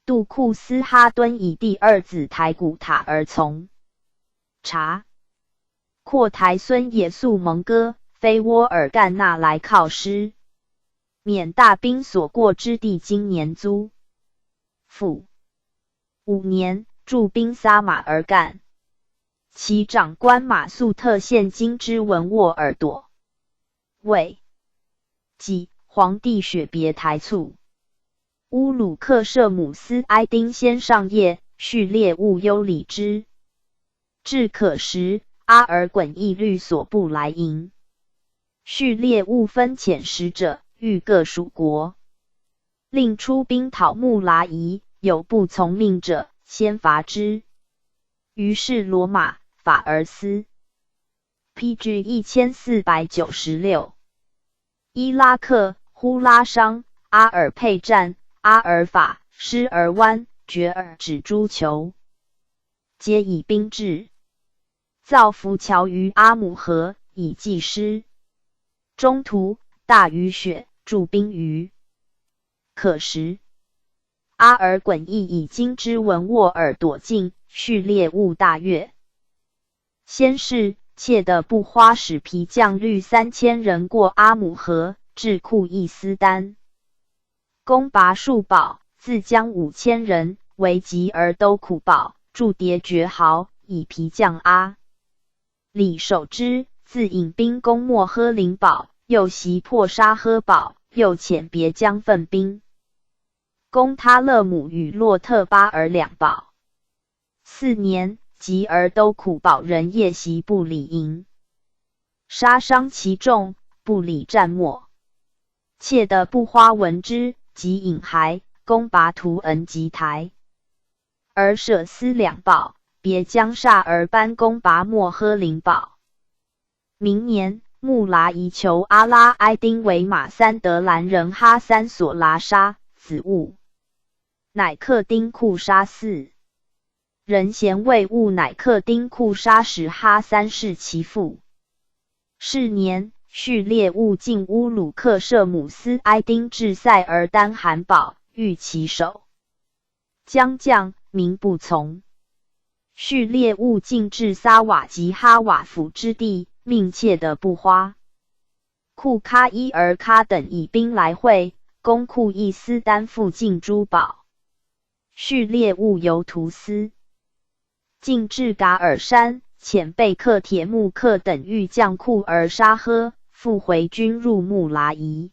杜库斯哈敦以第2子台古塔而从。察阔台孙也速蒙哥，非窝尔干纳来犒师，免大兵所过之地经年租。复5年，驻兵撒马尔干，其长官马速特献金之文沃尔朵，谓即皇帝雪别台卒。乌鲁克舍姆斯埃丁先上夜，序列务优礼之。至可时，阿尔衮亦律所部来迎。序列务分遣使者，谕各属国，令出兵讨木拉夷，有不从命者，先伐之。于是罗马、法尔斯 PG 1496，伊拉克、呼拉商、阿尔佩战、阿尔法、施尔湾、觉尔止诸酋，皆以兵至，造浮桥于阿姆河，以济师。中途大雨雪，驻兵于可时。阿尔衮亦以金之文沃尔朵进，序列务大悦。先是，切的布花使皮将率3000人过阿姆河，至库伊斯丹，攻拔数堡，自将5000人为吉而都苦堡，驻迭绝壕，以皮将阿里守之。自引兵攻莫呵林堡，又袭破沙呵堡，又遣别将奋兵攻他勒姆与洛特巴尔2堡。4年，吉而都苦堡人夜袭布里营，杀伤其众，布里战没。切的布花闻之，即引还，攻拔图恩吉台，而舍斯2堡，别将萨而班攻拔莫呵林堡。明年，穆拉夷求阿拉埃丁为马三德兰人哈三索拉沙，子兀乃克丁库沙4人贤为兀乃克丁库沙使哈三世其父。是年，序列兀进乌鲁克舍姆斯埃丁至塞尔丹汗堡，欲其首。将将，民不从。序列兀进至撒瓦及哈瓦府之地，命切的布花、库喀伊尔喀等以兵来会，攻库伊斯丹附近诸堡。序列兀由图斯进至噶尔山，遣贝克铁木克等欲将库尔沙呵，复回军入木拉夷。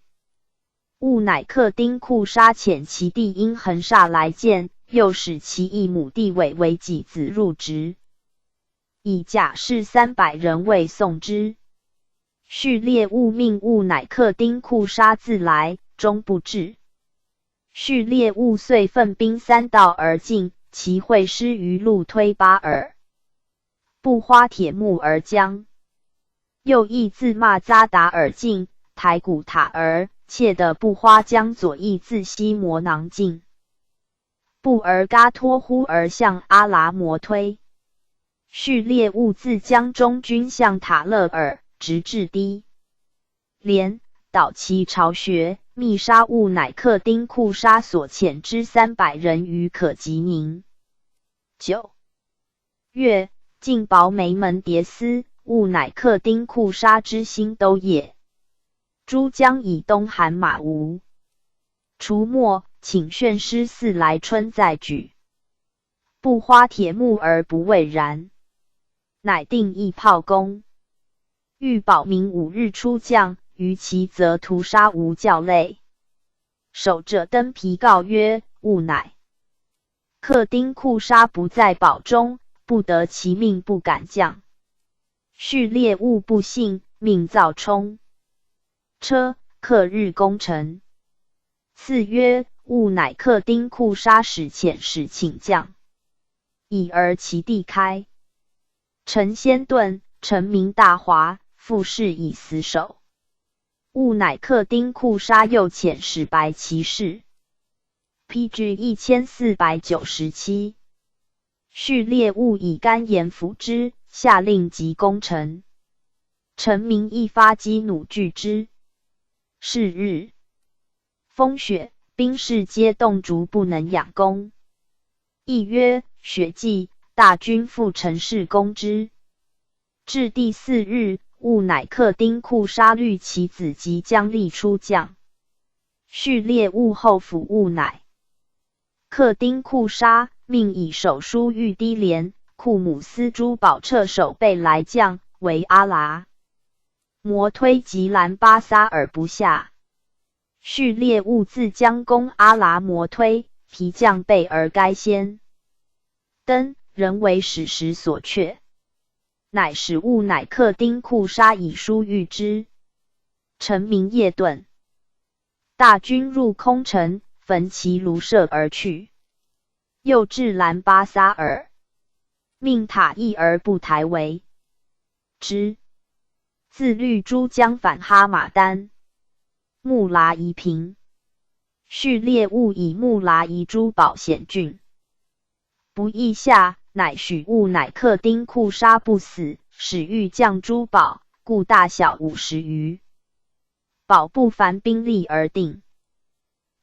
兀乃克丁库沙遣其弟因恒煞来见，又使其义母弟韦为己子入职，以甲士300人为送之。序列兀命兀乃克丁库沙自来，终不至。序列兀遂奋兵3道而进，其会师于路推巴尔，布花铁木而将。又亦自骂扎达尔进，台古塔尔，切的布花将左翼自西摩囊进，布尔嘎托忽而向阿拉摩推。序列兀自将中军向塔勒尔，直至低连，捣其巢穴，密杀兀乃克丁库沙所遣之300人于可吉宁。9月，进保梅门迭斯，兀乃克丁库沙之新都也。诸将以东汗马吴。除末，请宣师4来春再举。不花铁木而不畏然，乃定义炮攻。欲保明5日出将，于其则屠杀无教类。守者登皮告曰：兀乃克丁库沙不在堡中，不得其命，不敢降。序列兀不信，命造冲车，克日攻城。次曰：兀乃克丁库沙使遣使请降，以而其地开。陈先遁，臣民大哗，复事以死守。兀乃克丁库沙又遣使白骑士。PG 1497。序列兀以干言服之，下令急攻城。臣民一发激弩拒之。是日，风雪，兵士皆冻竹，不能仰攻。亦曰：雪霁，大军复城市攻之。至第4日，兀乃克丁库沙律其子及将立出将。序列兀后辅兀乃克丁库沙，命以手书玉低连、库姆斯珠宝掣守备来将，为阿剌摩推及兰巴萨尔不下。序列兀自将攻阿剌摩推，皮将备而该先登，仍为史实所确。乃使兀乃克丁库沙以书谕之。臣明夜遁，大军入空城，焚其庐舍而去。又至兰巴萨尔，命塔邑而不台为之。自律珠将反哈马丹，木剌夷平。序列兀以木剌夷珠宝险峻，不意下，乃许兀乃克丁库沙不死，使欲将珠宝，故大小50余宝不凡兵力而定。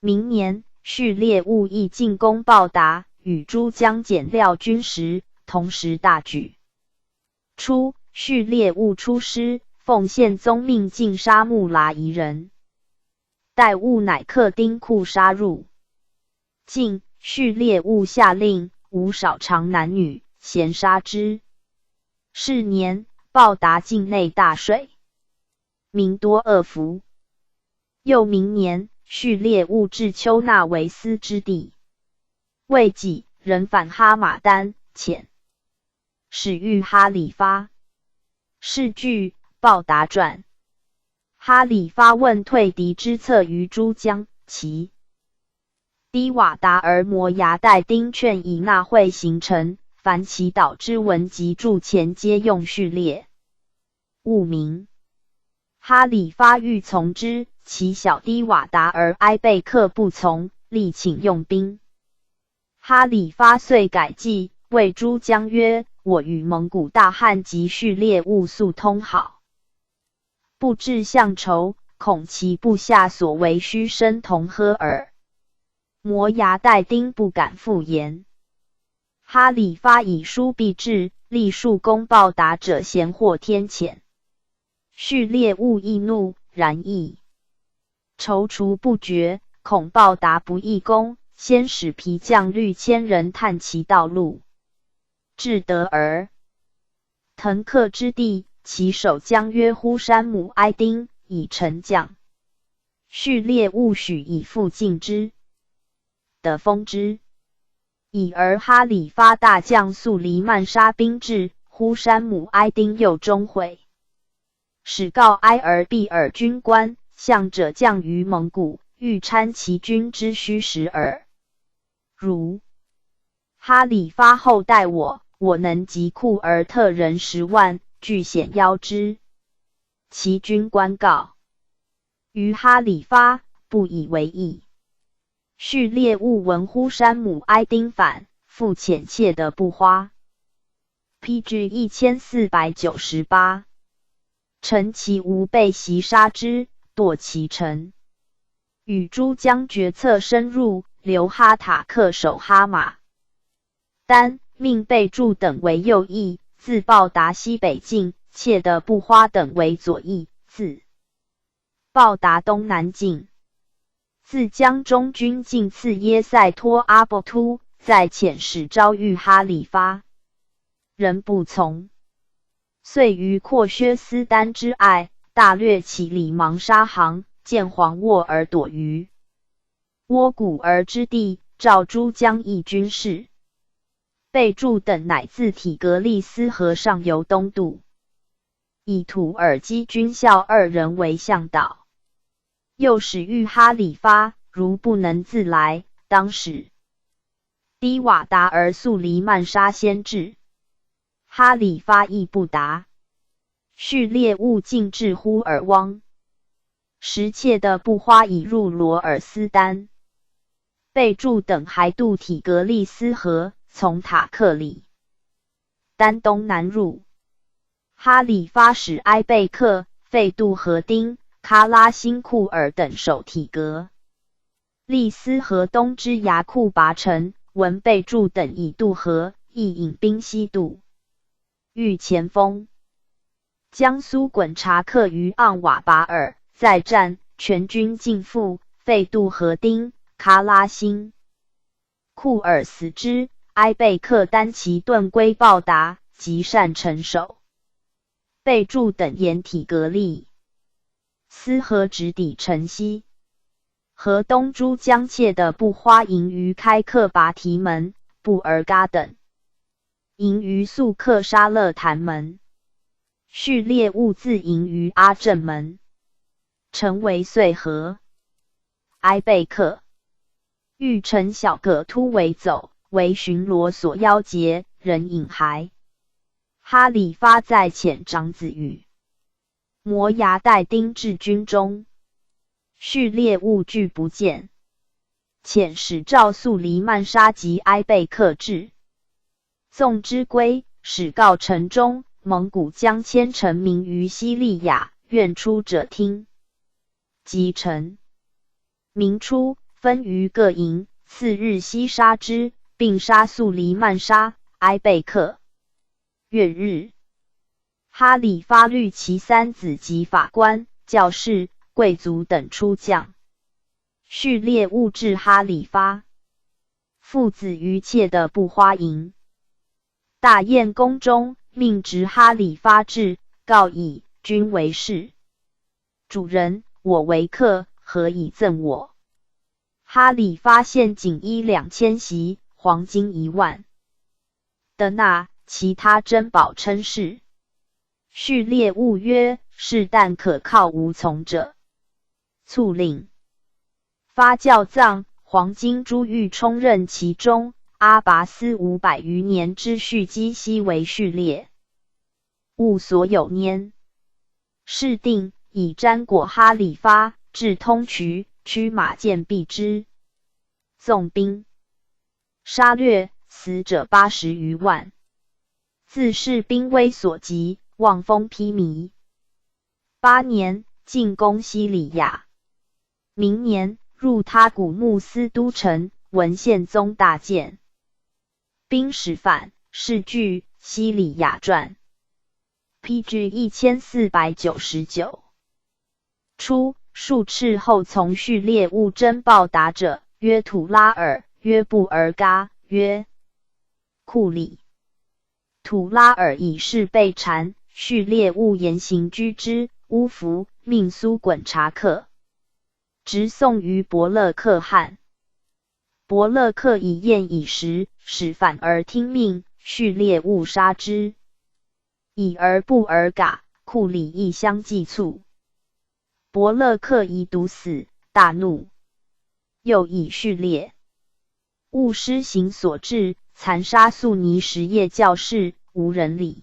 明年，序列兀亦进攻报答，与珠江减料军时，同时大举。初，序列兀出师，奉宪宗命尽杀木剌夷人。待兀乃克丁库沙入晋，序列兀下令无少长男女，咸杀之。是年，报答境内大水，民多恶服。又明年，序列兀至丘那为斯之地。未几，人反哈马丹，遣使谕哈里发。是据报答传。哈里发问退敌之策于珠江，其低瓦达尔摩牙带丁劝以纳会形成，凡其岛之文及筑前皆用序列兀名。哈里发欲从之，其小低瓦达尔埃贝克不从，力请用兵。哈里发遂改计，谓珠江曰：我与蒙古大汉及序列兀素通好，不至相仇，恐其部下所为须生同喝耳。摩牙带丁不敢复言。哈里发以书必至，立数功报答者咸获天谴。序列兀易怒，然亦踌躇不决，恐报答不义功，先使皮将率1000人探其道路，至德尔腾克之地，其首将曰呼山姆埃丁，以臣将。序列兀许以复进之，得封之。已而哈里发大将速离曼沙兵至，呼山姆埃丁又终悔，使告埃尔毕尔军官，向者将于蒙古，欲参其军之虚实耳。如哈里发后待我，我能急库而特人10万，俱显邀之。其军官告于哈里发，不以为意。序列兀闻呼山姆埃丁反，复遣妾的不花。PG 1498。臣其无被袭杀之，堕其城。与珠江决策深入，留哈塔克守哈马丹，命备注等为右翼，自报答西北境；妾的不花等为左翼，自报答东南境。自江中军进次耶塞托阿伯突，在遣使招谕哈里发，人不从，遂于阔薛斯丹之隘，大略其里芒沙行，见黄沃而躲于窝古儿之地，召珠江义军士。备注等乃自体格利斯河上游东渡，以土尔基军校2人为向导。又使谕哈里发，如不能自来，当使低瓦达尔速离曼沙先至。哈里发亦不答。序列兀进至呼尔汪，时妾的不花已入罗尔斯丹。备注等还渡体格利斯河，从塔克里丹东南入。哈里发使埃贝克、费杜和丁、喀拉辛库尔等守体格利斯河东之牙库拔城，闻备注等已渡河，亦引兵西渡，欲前锋。江苏滚察克于盎瓦巴尔，再战，全军尽覆，废杜和丁、喀拉辛。库尔死之，埃贝克单骑盾归报答，极善城守。备注等掩体格力。司河直抵城西。河东诸江切的布花营于开克拔提门、布尔嘎等。营于速克沙勒坛门。序列物自营于阿正门。城为遂河。埃贝克。欲乘小葛突围走，为巡逻所邀劫，人引骸。哈里发在遣长子与摩崖带丁至军中。序列物拒不见。遣使赵速离曼沙及埃贝克至。纵之归，使告城中，蒙古将千臣民于西利亚，愿出者听。即臣民出，分于各营，次日西杀之，并杀速离曼沙、埃贝克。月日，哈里发律其三子及法官、教士、贵族等出将。序列物至哈里发。父子于切的布花营。大宴宫中，命执哈里发至，告以君为士。主人，我为客，何以赠我？哈里发献锦衣2000袭，黄金1万。的那其他珍宝称是。序列物曰：是但可靠无从者。卒令发教葬，黄金珠玉充任其中。阿拔斯500余年之序基悉为序列。物所有拈。是定以瞻果哈里发，至通衢，驱马见避之。纵兵杀掠，死者80余万。自是兵威所及，望风披靡。8年，进攻西里亚。明年，入他古木司都城，闻宪宗大建。兵使反，是据西里亚传。PG 1499。初，数斥后从序列物真报答者，曰土拉尔，曰布尔嘎，曰库里。土拉尔以是被缠，序列物严刑居之，乌服，命苏滚察克。直送于伯勒可汗。伯勒克以宴以食，使反而听命，序列物杀之。以而布尔嘎、库里亦相继卒。伯勒克疑毒死，大怒。又以序列物施行所至，残杀素尼什叶教士，无人理。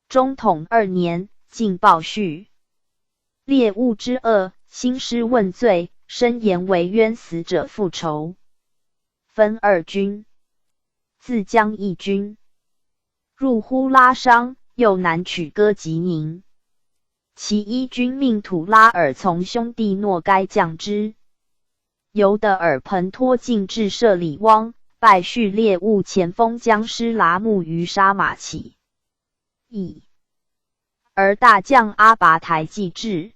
中统2年，进报序列物之恶，兴师问罪，申言为冤死者复仇。分2军。自江一军。入呼拉商，又南取哥吉宁。其一军命土拉尔从兄弟诺该降之。尤德尔彭托进至舍里汪，拜序列物前锋将师剌木于沙马起。而大将阿拔台继至。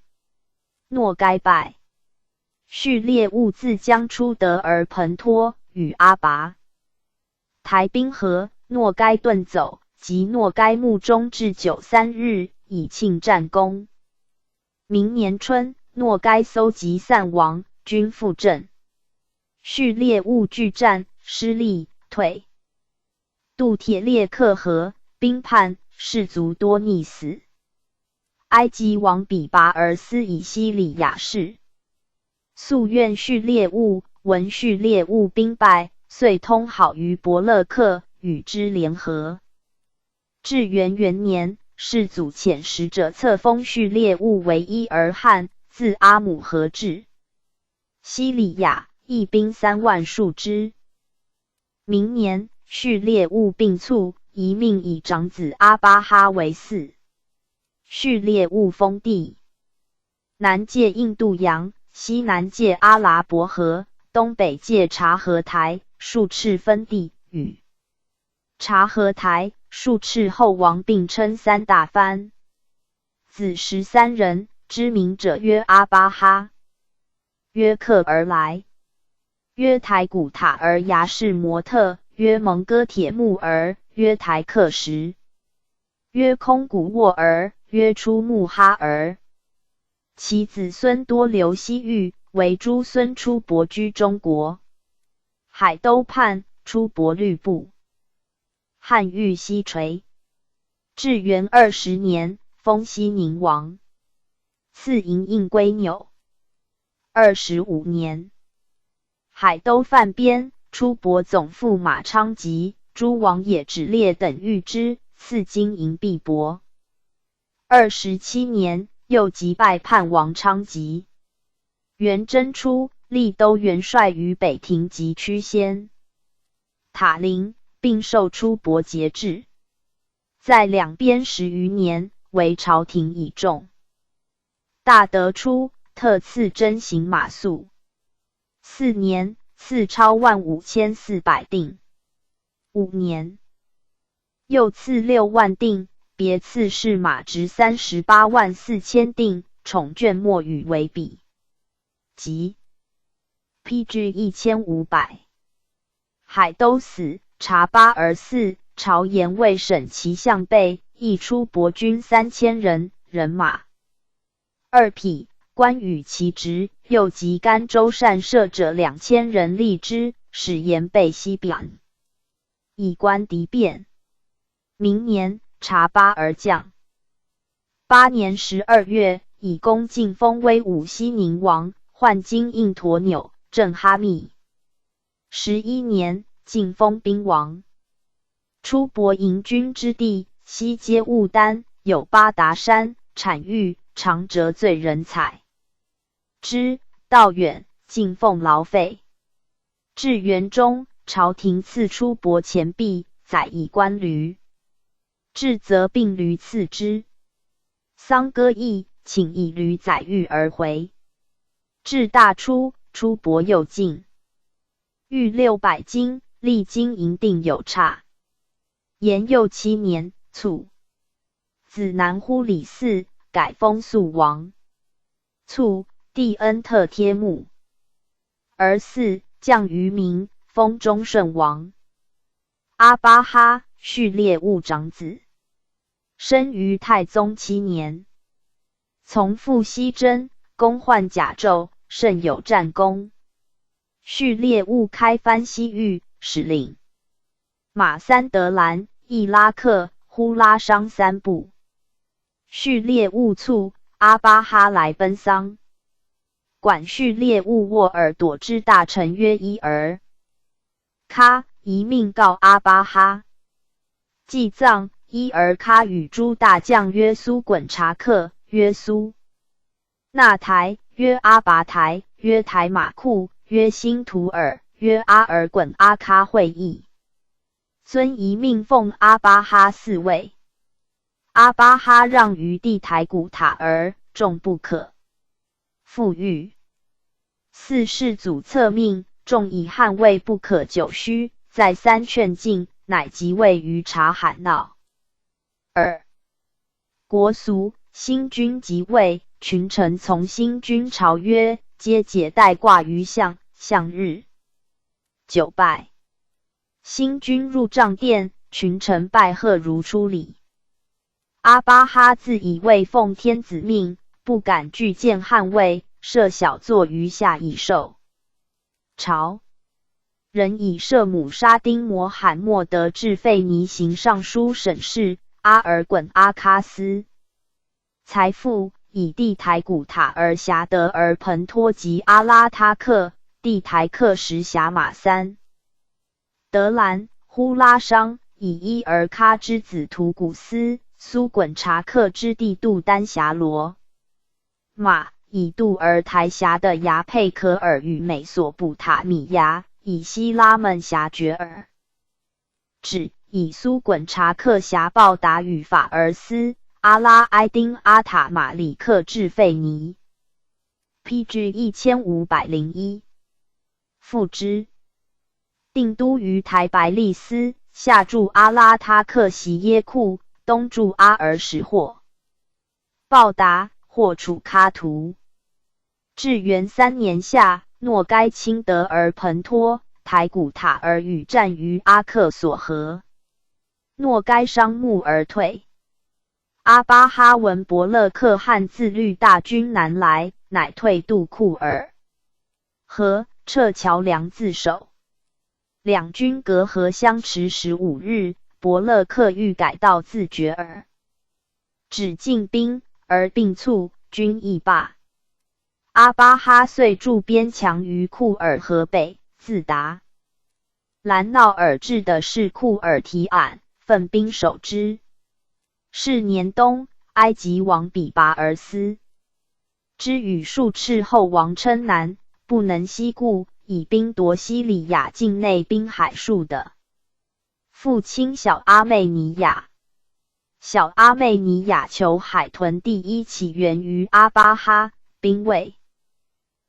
诺该拜。序列物自江出德尔彭托，与阿拔台兵合，诺该遁走，及诺该墓中至93日，以庆战功。明年春，诺该搜集散亡，军复阵。序列物拒战，失利，退。渡铁列克河，兵叛，士卒多溺死。埃及王比拔而思以西里亚事。素愿序列物，闻序列物兵败，遂通好于伯勒克，与之联合。至元年，世祖遣使者册封序列物为伊儿汗，自阿姆河至西里亚，义兵3万数之。明年，序列物病卒，遗命以长子阿巴哈为嗣。序列物封地。南界印度洋，西南界阿拉伯河，东北界察合台，数赤分地，与察合台、数赤后王并称3大藩。子13人，知名者曰阿巴哈，曰克而来，曰台古塔儿牙士摩特，曰蒙哥铁木儿，曰台克什，曰空古沃儿，曰出木哈儿。其子孙多流西域，为诸孙出伯居中国。海都叛，出伯律部。汉欲西垂。至元20年，封西宁王。赐银印归纽。25年，海都犯边，出伯总父马昌吉、诸王也止烈等遇之，赐金银币帛。27年，又击败叛王昌吉。元贞初，立都元帅于北庭及曲先、塔陵，并授出伯节制。在两边10余年，为朝廷倚重。大德初，特赐真行马谡。4年，赐超15400锭。5年，又赐6万锭，别赐士马值384000锭，宠眷莫与为比。即 PG 1500。海都死，察巴而嗣，朝言未审其项备，亦出伯军3000人，人马2匹，官与其职，又及甘州善射者2000人立之，使言备西表，以观敌变。明年，察巴而降。8年12月，以功晋封威武西宁王，换金印驼钮，镇哈密。11年，晋封兵王。出伯营军之地，西接兀丹，有八达山，产玉，常折罪人采之，道远，进奉劳费。至元中，朝廷赐出伯钱币，载以官驴。至则并驴赐之。丧歌邑，请以驴载玉而回。至大初，出伯又进。玉600斤，历经银锭有差。延佑7年，卒。子南忽里嗣，改封肃王。卒，帝恩特贴木。儿嗣，降于民，封中顺王。阿巴哈，序列兀长子。生于太宗7年。从父西征，攻换甲胄，甚有战功。序列兀开藩西域，使领马三德兰、伊拉克、呼拉商3部。序列兀卒，阿巴哈来奔丧。管序列兀沃尔朵之大臣约伊儿。喀一命告阿巴哈。祭葬，伊儿喀与诸大将约苏衮察克、约苏那台、约阿拔台、约台马库、约辛图尔、约阿尔衮阿喀会议。遵一命奉阿巴哈4位。阿巴哈让于地台古塔儿，众不可复御。四世祖册命，众以捍卫不可久虚，再三劝进，乃即位于察罕闹。2. 国俗，新君即位，群臣从新君朝约，皆解带挂于项日。9拜。新君入帐殿，群臣拜贺如出礼。阿巴哈自以为奉天子命，不敢拒谏捍卫，设小坐于下以受。朝人以设姆沙丁摩罕默德至费尼行尚书审事，阿尔衮阿喀斯。财富，以地台古塔尔辖德尔彭托及阿拉他克，地台克什辖马3。德兰、呼拉商，以伊尔喀之子图古斯、苏衮察克之弟杜丹辖罗。马，以杜尔台辖的牙佩可尔与美索不塔米亚，以希拉们辖觉尔。指，以苏衮察克辖鲍达与法尔斯、阿拉埃丁阿塔马里克至费尼。PG 1501。复之。定都于台白利斯，下驻阿拉他克席耶库，东驻阿尔什霍。报答，或处喀图。至元3年夏，诺该亲德而彭托，台古塔而与战于阿克索河。诺该伤木而退。阿巴哈闻伯勒可汗自律大军南来，乃退渡库尔河，撤桥梁自守。两军隔河相持15日，伯勒克欲改道自决耳，只进兵而并促，军亦罢。阿巴哈遂筑边墙于库尔河北，自达兰闹尔至的是库尔提俺，奋兵守之。是年冬，埃及王比拔而思之与数斥后王称南，不能西顾，以兵夺西里亚境内滨海数的。父亲小阿妹尼亚。小阿妹尼亚求海屯第一起源于阿巴哈，兵未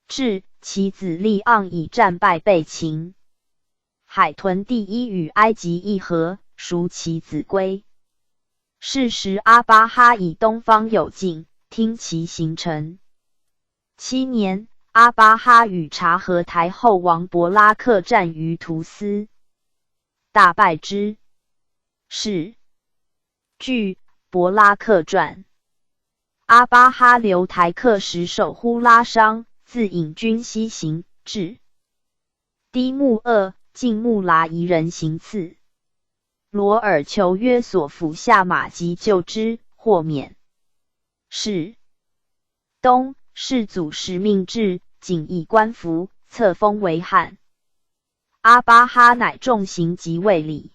至，其子利盎以战败被擒。海屯第一与埃及议和，赎其子归。是时阿巴哈以东方有境，听其行程。7年，阿巴哈与察合台后王伯拉克战于图斯，大败之。是据伯拉克传。阿巴哈留台克时守呼拉商，自引军西行，至低木厄，进木剌夷人行刺。罗尔求约索府下马急救之，获免。是冬，世祖时命至，仅以官服，册封为汉。阿巴哈乃重刑即位礼。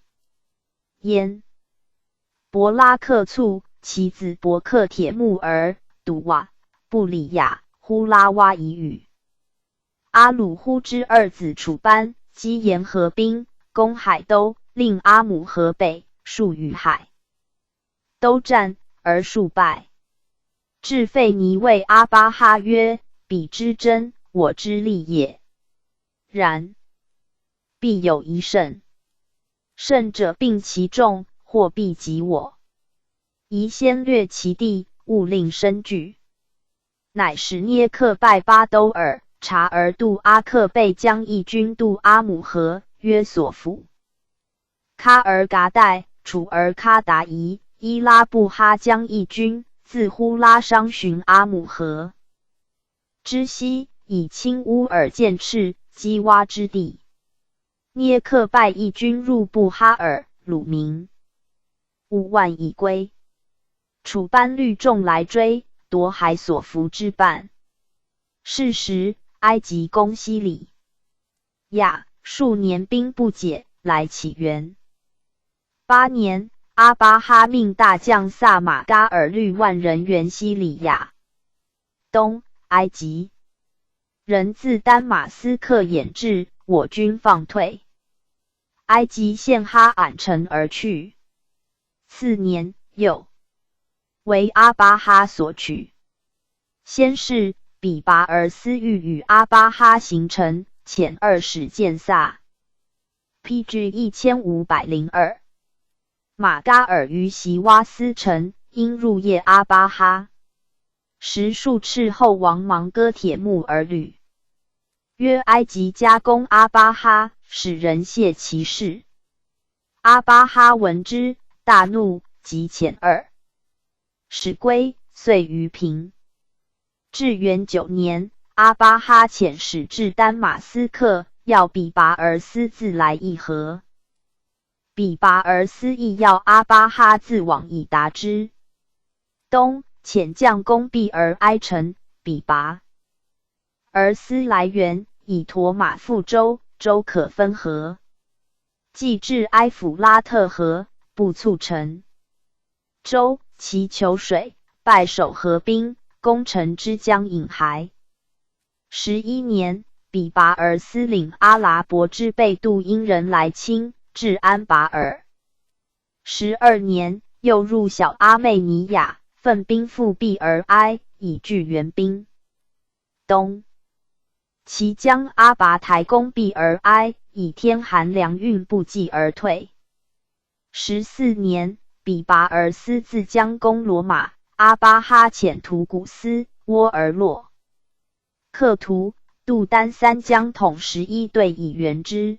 焉伯拉克卒，其子伯克铁木儿、笃瓦、布里亚、呼拉哇夷语。阿鲁呼之二子楚班、基延合兵，攻海都，令阿姆河北，数与海都战，而数败。至费尼谓阿巴哈曰：“彼之真，我之利也。然必有一胜，胜者并其众，或必及我。宜先略其地，勿令生惧。”乃使捏克拜巴都尔，察而渡阿克贝将义军渡阿姆河，约索府。喀尔噶代、楚儿喀达夷、伊拉布哈将义军自呼拉商寻阿姆河之西，以亲乌尔见赤、基洼之地。捏克拜义军入布哈尔、鲁明5万已归。楚班率众来追，夺海所服之半。是时，埃及攻西里亚，数年兵不解，来起援。8年，阿巴哈命大将萨马嘎尔率万人援西里亚。东，埃及人自丹马斯克掩至，我军放退。埃及陷哈俺城而去。4年，又为阿巴哈所取。先是，比拔而思欲与阿巴哈行程，遣2使见萨。PG 1502。马嘎尔于席哇斯城，因入夜阿巴哈。时数斥后王芒哥铁木而旅，曰：“埃及加攻阿巴哈，使人谢其事。”阿巴哈闻之，大怒，即遣2使归，遂于平。至元9年，阿巴哈遣使至丹马斯克，要比拔而思自来议和。比拔而思亦要阿巴哈自往以达之。冬，遣将攻毕而哀城，比拔而思来援，以驮马覆舟，舟可分河。既至埃弗拉特河，不促成舟，其求水，败守河滨，攻城之江引骸。11年，比拔而思领阿拉伯之贝杜因人来侵，至安拔尔。12年，又入小阿妹尼亚，奋兵复毕而哀，以拒援兵。冬，其将阿拔台攻毕而哀，以天寒粮运不济而退。14年，比拔而思自将攻罗马，阿巴哈遣图古斯、窝尔洛克图、杜丹三将统11队以援之。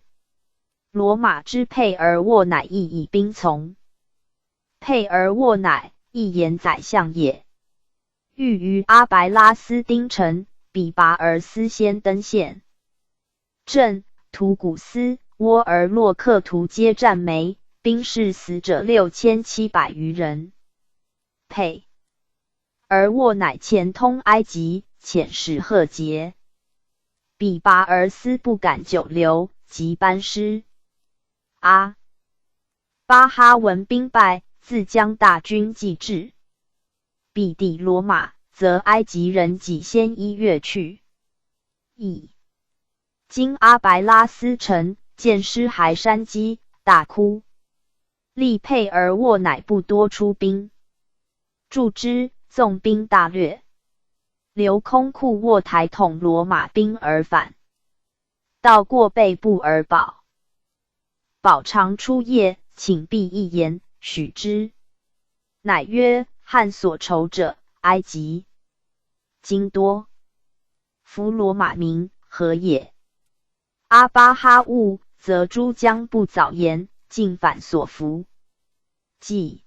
罗马之佩尔沃乃亦以兵从。佩尔沃乃一言宰相也。欲于阿白拉斯丁城，比拔而斯先登县。镇图古斯、窝尔洛克图皆战没，兵士死者6700余人。佩尔沃乃前通埃及，遣使贺节。比拔而斯不敢久留，即班师。阿巴哈闻兵败，自将大军继至。彼抵罗马，则埃及人己先1月去。今阿白拉斯城，见尸骸山积，大哭。利佩尔沃乃不多出兵，助之，纵兵大掠。留空库沃台统罗马兵而返，到过背部而保。保常出夜，请必一言，许之。乃曰：汉所仇者，埃及、今多。夫罗马民何也？阿巴哈悟，则诸将不早言，尽反所服。继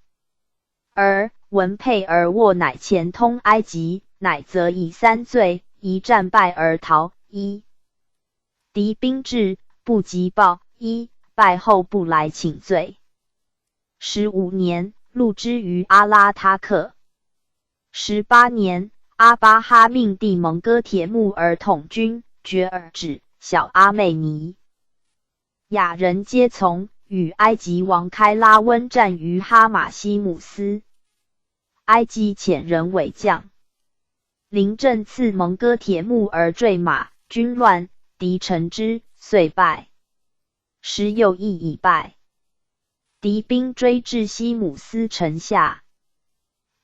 而闻佩尔沃乃前通埃及，乃则以3罪：一战败而逃，一敌兵至，不及报，一败后不来请罪。15年，录之于阿拉他克。18年，阿巴哈命弟蒙哥铁木儿统军，决尔止、小阿妹尼。亚人皆从，与埃及王开拉温战于哈马西姆斯。埃及遣人伪将。临阵刺蒙哥铁木儿坠马，军乱，敌乘之，遂败。时又亦已败。敌兵追至西姆斯城下，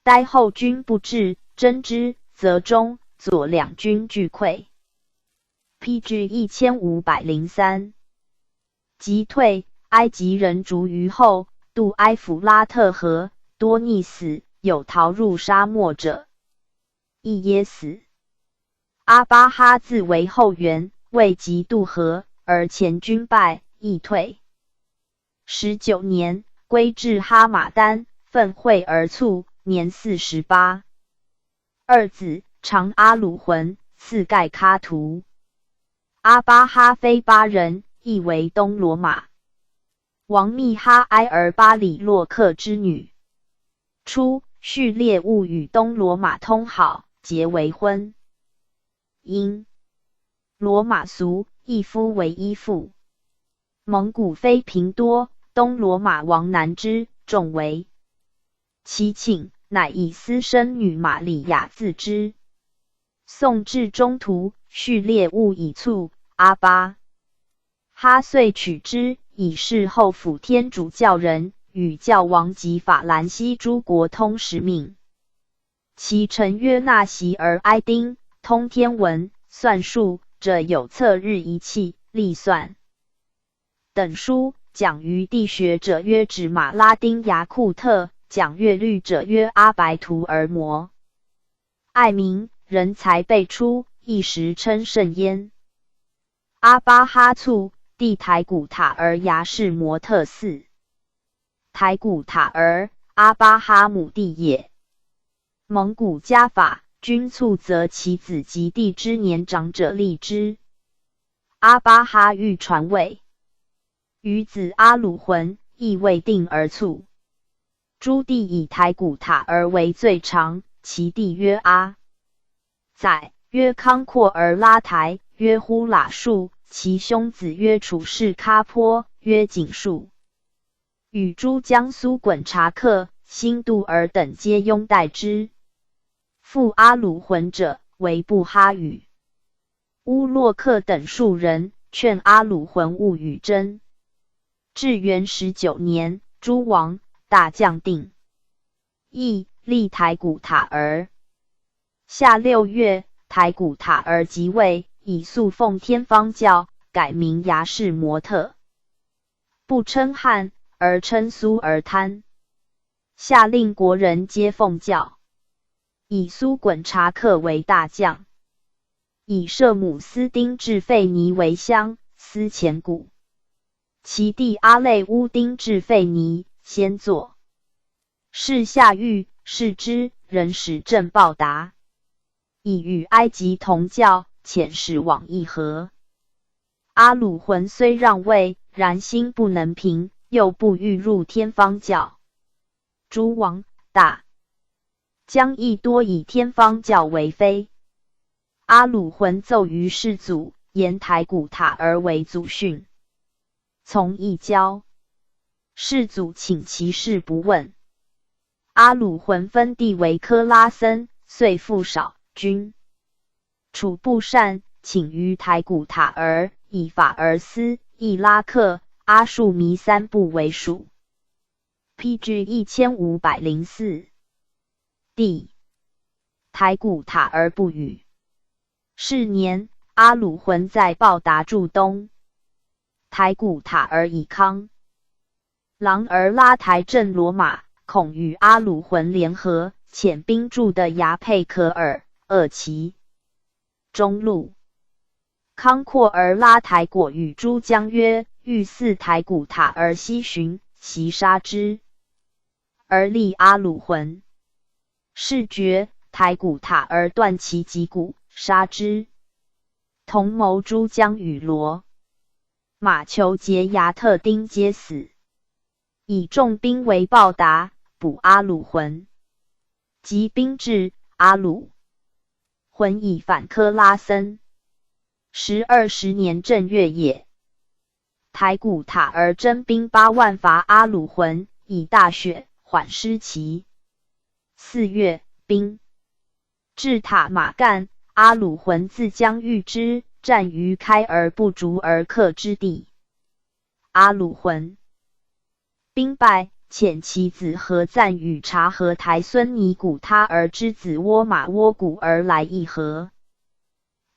待后军不至，争之，则中、左两军俱溃。PG 1503。即退，埃及人逐于后，渡埃弗拉特河，多溺死，有逃入沙漠者，亦噎死。阿巴哈自为后援，未及渡河，而前军败，亦退。19年，归至哈马丹，奋会而卒，年48。二子长阿鲁浑，次盖喀图。阿巴哈非巴人，亦为东罗马王密哈埃尔巴里洛克之女。初，序列物与东罗马通好，结为婚。因罗马俗，一夫为一妇。蒙古妃嫔多，东罗马王难之，重为其请，乃以私生女玛利亚自之。宋至中途，序列物以卒，阿巴哈遂取之，以示后辅天主教人，与教王及法兰西诸国通使命。其臣约纳席而哀丁，通天文、算术者有测日仪器、历算等书，讲于地学者曰指马拉丁雅库特，讲乐律者曰阿白图尔摩。爱民，人才辈出，一时称甚焉。阿巴哈卒，地台古塔儿牙氏摩特嗣。台古塔儿，阿巴哈母弟也。蒙古家法，君卒则其子及弟之年长者立之。阿巴哈欲传位，余子阿鲁浑亦未定而卒。诸弟以台古塔儿为最长，其弟曰阿载，曰康阔而拉台，曰呼喇树，其兄子曰楚士喀坡，曰景树。与诸江苏衮察克、辛杜尔等皆拥戴之。父阿鲁浑者，为布哈语。乌洛克等数人劝阿鲁浑勿与争。至元19年，诸王大将定邑，立台古塔儿。夏6月，台古塔儿即位，以素奉天方教，改名牙氏摩特，不称汉，而称苏尔贪。下令国人皆奉教。以苏衮察克为大将，以舍姆斯丁至费尼为乡司前谷。其弟阿累乌丁至费尼，先作。是下狱，视之，人使朕报答。以与埃及同教，遣使往议和。阿鲁浑虽让位，然心不能平，又不欲入天方教。诸王大将亦多以天方教为非。阿鲁浑奏于世祖，言台古塔尔为祖训，从一交。世祖请其事不问。阿鲁浑分地为科拉森，遂复少军。楚不善，请于台古塔尔，以法尔斯、伊拉克、阿述弥三部为属。PG 1504。地台古塔尔不语。是年，阿鲁浑在报答驻东。台古塔尔以康。狼儿拉台镇罗马，恐与阿鲁浑联合，遣兵驻的牙佩可尔、鄂齐。中路，康阔儿拉台果与诸将曰：欲似台古塔尔西巡，袭杀之。而立阿鲁浑。是觉台古塔尔断其脊骨，杀之。同谋诸将与罗、马求杰牙特丁皆死。以重兵为报答，捕阿鲁浑。及兵至，阿鲁浑以反科拉森。20年正月也，台古塔尔征兵8万伐阿鲁浑，以大雪缓失其。4月，兵至塔马干，阿鲁浑自将遇之，战于开而不逐而克之地。阿鲁浑兵败，遣其子何赞与察合台孙尼古他儿之子窝马窝古而来议和。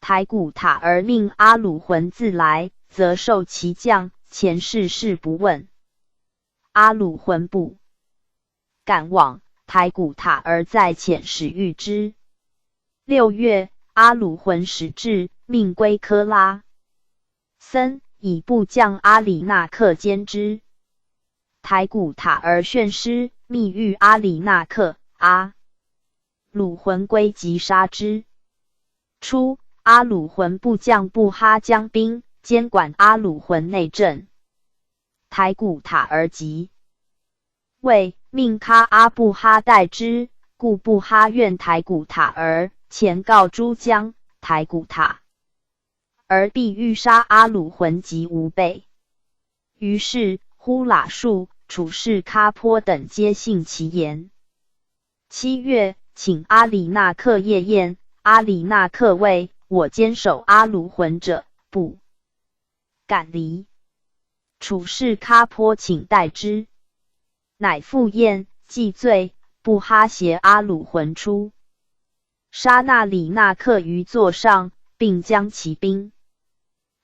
台古塔儿命阿鲁浑自来，则受其将，前事不问。阿鲁浑不敢往，台古塔儿再遣使谕之。6月，阿鲁浑使至，命归科拉森，以部将阿里纳克兼之。台古塔儿训师，密谕阿里纳克，阿鲁浑归即杀之。初，阿鲁浑部将布哈将兵，监管阿鲁浑内政。台古塔儿急，谓命喀阿布哈代之，故布哈愿台古塔儿，前告诸将，台古塔儿必欲杀阿鲁浑及无备。于是呼喇述、处士喀坡等皆信其言。7月，请阿里纳克夜宴，阿里纳克谓：我坚守阿鲁浑者，不敢离。处士喀坡请代之，乃赴宴，既醉，布哈携阿鲁浑出，杀那里纳克于座上，并将其兵。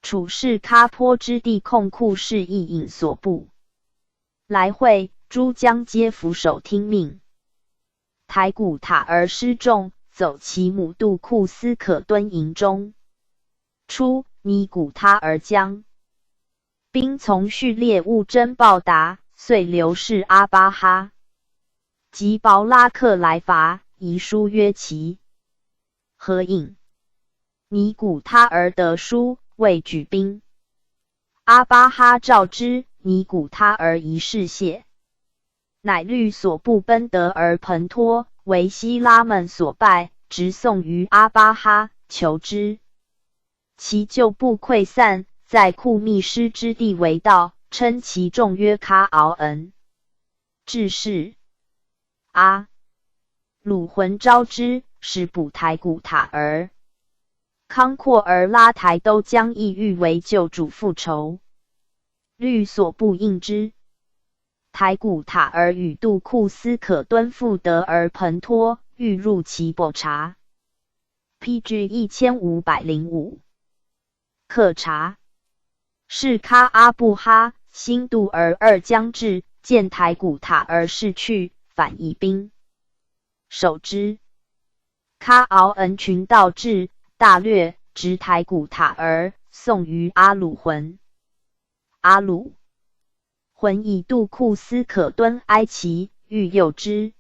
处士喀坡之地控库是一引所部。来会，诸将皆俯首听命。台古塔儿失众，走其母杜库斯可敦营中。初，尼古他儿将兵从序列务征报答，遂流士阿巴哈及薄拉克来伐，遗书约其合引。尼古他儿得书，未举兵。阿巴哈召之，尼古他儿一事谢，乃律所部奔得而盆托，为希拉们所败，直送于阿巴哈，求之。其旧部溃散，在库密师之地为道，称其众曰喀敖恩。至是，阿鲁浑招之，使捕台古塔儿。康阔儿拉台都将意欲为救主复仇，律所部应之。台古塔儿与杜库斯可敦复得而盆托，欲入其伯察。PG 1505。克察。是喀阿布哈、新杜儿二将至，见台古塔儿逝去，反以兵守之。喀敖恩群道至，大略直台古塔儿，送于阿鲁浑。阿鲁浑以杜库斯可敦哀其，欲诱之。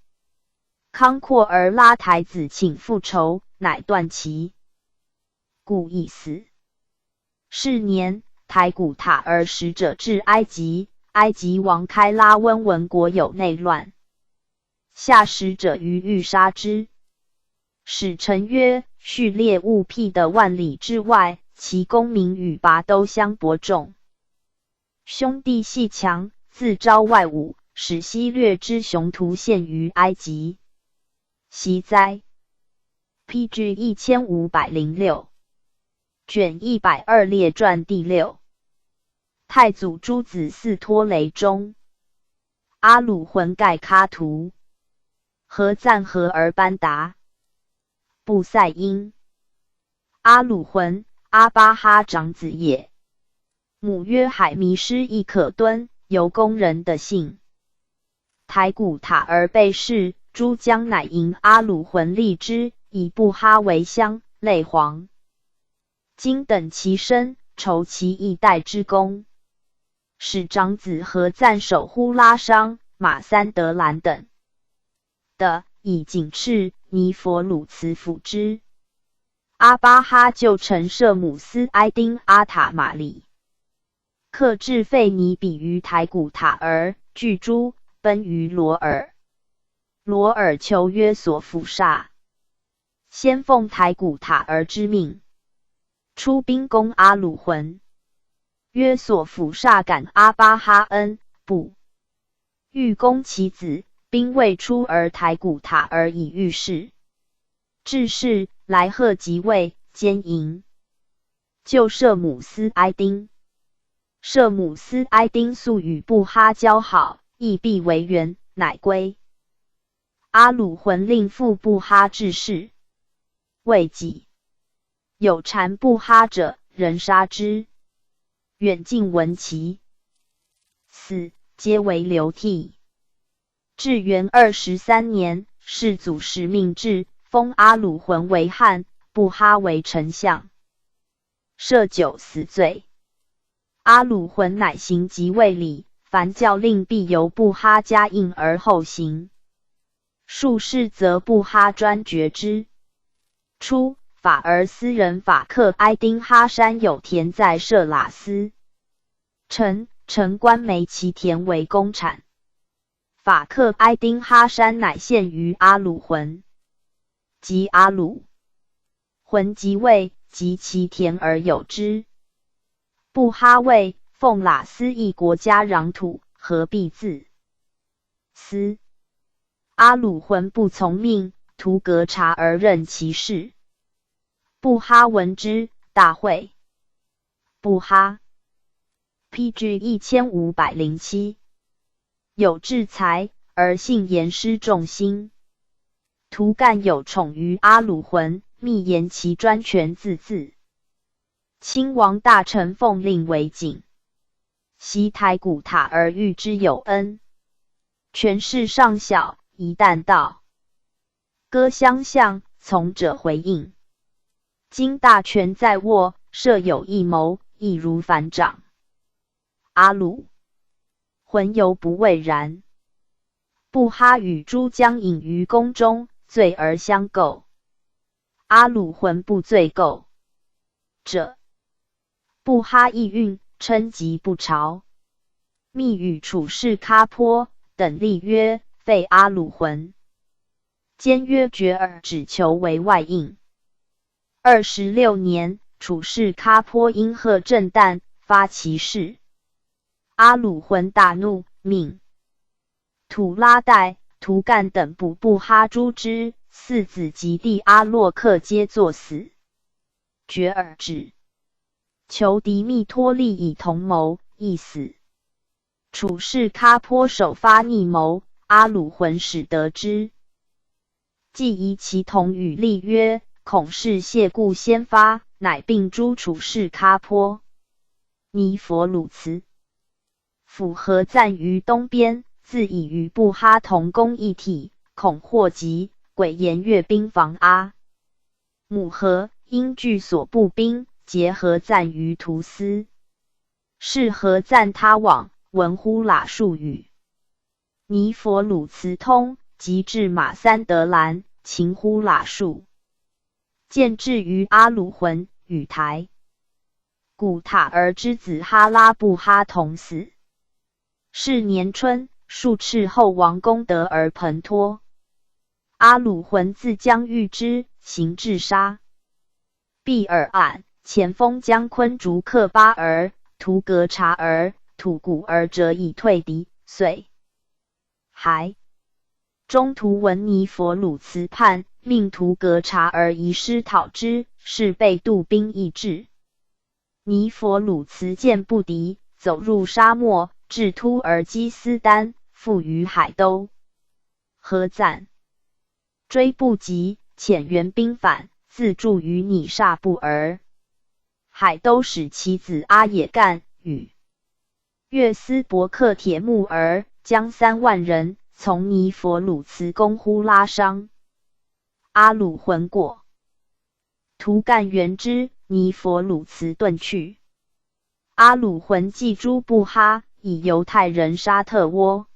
康阔而拉台子请复仇，乃断其故意死。是年，台古塔儿使者至埃及，埃及王开拉温闻国有内乱，下使者于欲杀之。使臣曰：序列务辟的万里之外，其功名与拔都相伯仲。兄弟戏强，自招外侮，使西略之雄图现于埃及。惜哉 ！PG 1506卷120列传第6。太祖诸子嗣托雷中，阿鲁浑盖喀图，何赞和而班达，布塞因。阿鲁浑，阿巴哈长子也。母曰海弥师亦可敦，由工人的姓。台古塔儿被弑，诸将乃迎阿鲁浑立之，以布哈为乡，类皇。今等其身，酬其一代之功。使长子何赞守呼拉商、马三德兰等的，以警斥尼佛鲁茨辅之。阿巴哈就陈舍姆斯埃丁阿塔玛里，克制费尼比于台古塔儿，拒诸，奔于罗尔。罗尔求约索辅杀，先奉台古塔儿之命，出兵攻阿鲁浑。约索辅杀赶阿巴哈恩，不欲攻其子，兵未出而台古塔儿以御事。至是，来贺即位，奸淫。就舍姆斯埃丁。舍姆斯埃丁素与布哈交好，亦必为援，乃归。阿鲁浑令复布哈致仕，未几，有缠布哈者，人杀之。远近闻其死，皆为流涕。至元23年，世祖时命制，封阿鲁浑为汉，布哈为丞相，赦酒死罪。阿鲁浑乃行即位礼，凡教令必由布哈加印而后行。术士则布哈专决之。初，法儿斯人法克埃丁哈山有田在舍拉斯，臣官梅其田为公产。法克埃丁哈山乃献于阿鲁浑。及阿鲁浑即位，及其田而有之。布哈谓奉拉斯一国家壤土，何必自私？阿鲁浑不从命，图格察而任其事。布哈闻之，大会。布哈 PG 1507有志才，而性严师重心。图干有宠于阿鲁浑，密言其专权自治。亲王大臣奉令为警，袭台古塔而遇之有恩。权势尚小，一旦到，歌相向，从者回应。今大权在握，设有一谋，易如反掌。阿鲁浑犹不畏然。布哈与诸将隐于宫中，醉而相构。阿鲁浑不醉构者，布哈亦运，称疾不朝。密与处士喀坡等立约，废阿鲁浑。兼约决而只求为外应。26年，处士喀坡因贺震旦，发其事。阿鲁浑大怒，命土拉代、图干等捕布哈诛之，四子及弟阿洛克皆作死。决而止，求敌密托利以同谋，亦死。处士喀坡首发逆谋，阿鲁浑始得之，既疑其同与立约，恐是谢故先发，乃并诛处士喀坡。尼佛鲁茨辅何赞于东边，自以与布哈同攻一体，恐祸及，诡言阅兵防阿母何因据所部兵，结合赞于图斯。是何赞他往，闻呼喇数语。尼佛鲁茨通，即至马三德兰，秦呼喇数。见至于阿鲁浑，与台古塔儿之子哈拉布哈同死。是年春，数斥后王功德而盆托。阿鲁浑自将遇之，行至杀。毕尔岸，前锋将昆竹克巴儿、图格察儿、吐谷儿者以退敌，遂还。中途闻尼佛鲁茨叛，命图格察儿移师讨之，是被渡兵易至。尼佛鲁茨见不敌，走入沙漠，至突尔基斯丹，附于海兜。何赞追不及，遣援兵反，自驻于拟煞布儿。海兜使其子阿也干与岳斯伯克铁木儿将3万人从尼佛鲁茨攻呼拉商。阿鲁浑过，图干援之，尼佛鲁茨遁去。阿鲁浑继诸布哈，以犹太人沙特窝，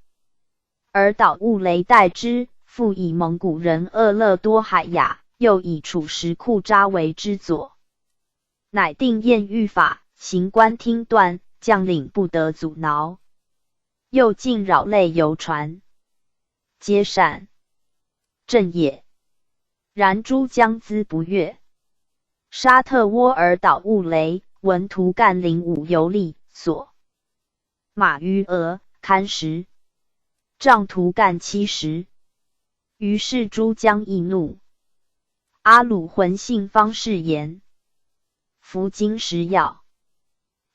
而岛兀雷代之，复以蒙古人厄勒多海雅，又以楚石库扎为之佐。乃定验狱法，刑官听断，将领不得阻挠。又禁扰类游船，皆善正也。然诸将资不悦。沙特窝尔岛兀雷，闻图干领武游历，所马于俄，堪10，杖图干70。于是诸将易怒。阿鲁浑信方士言，服经时要，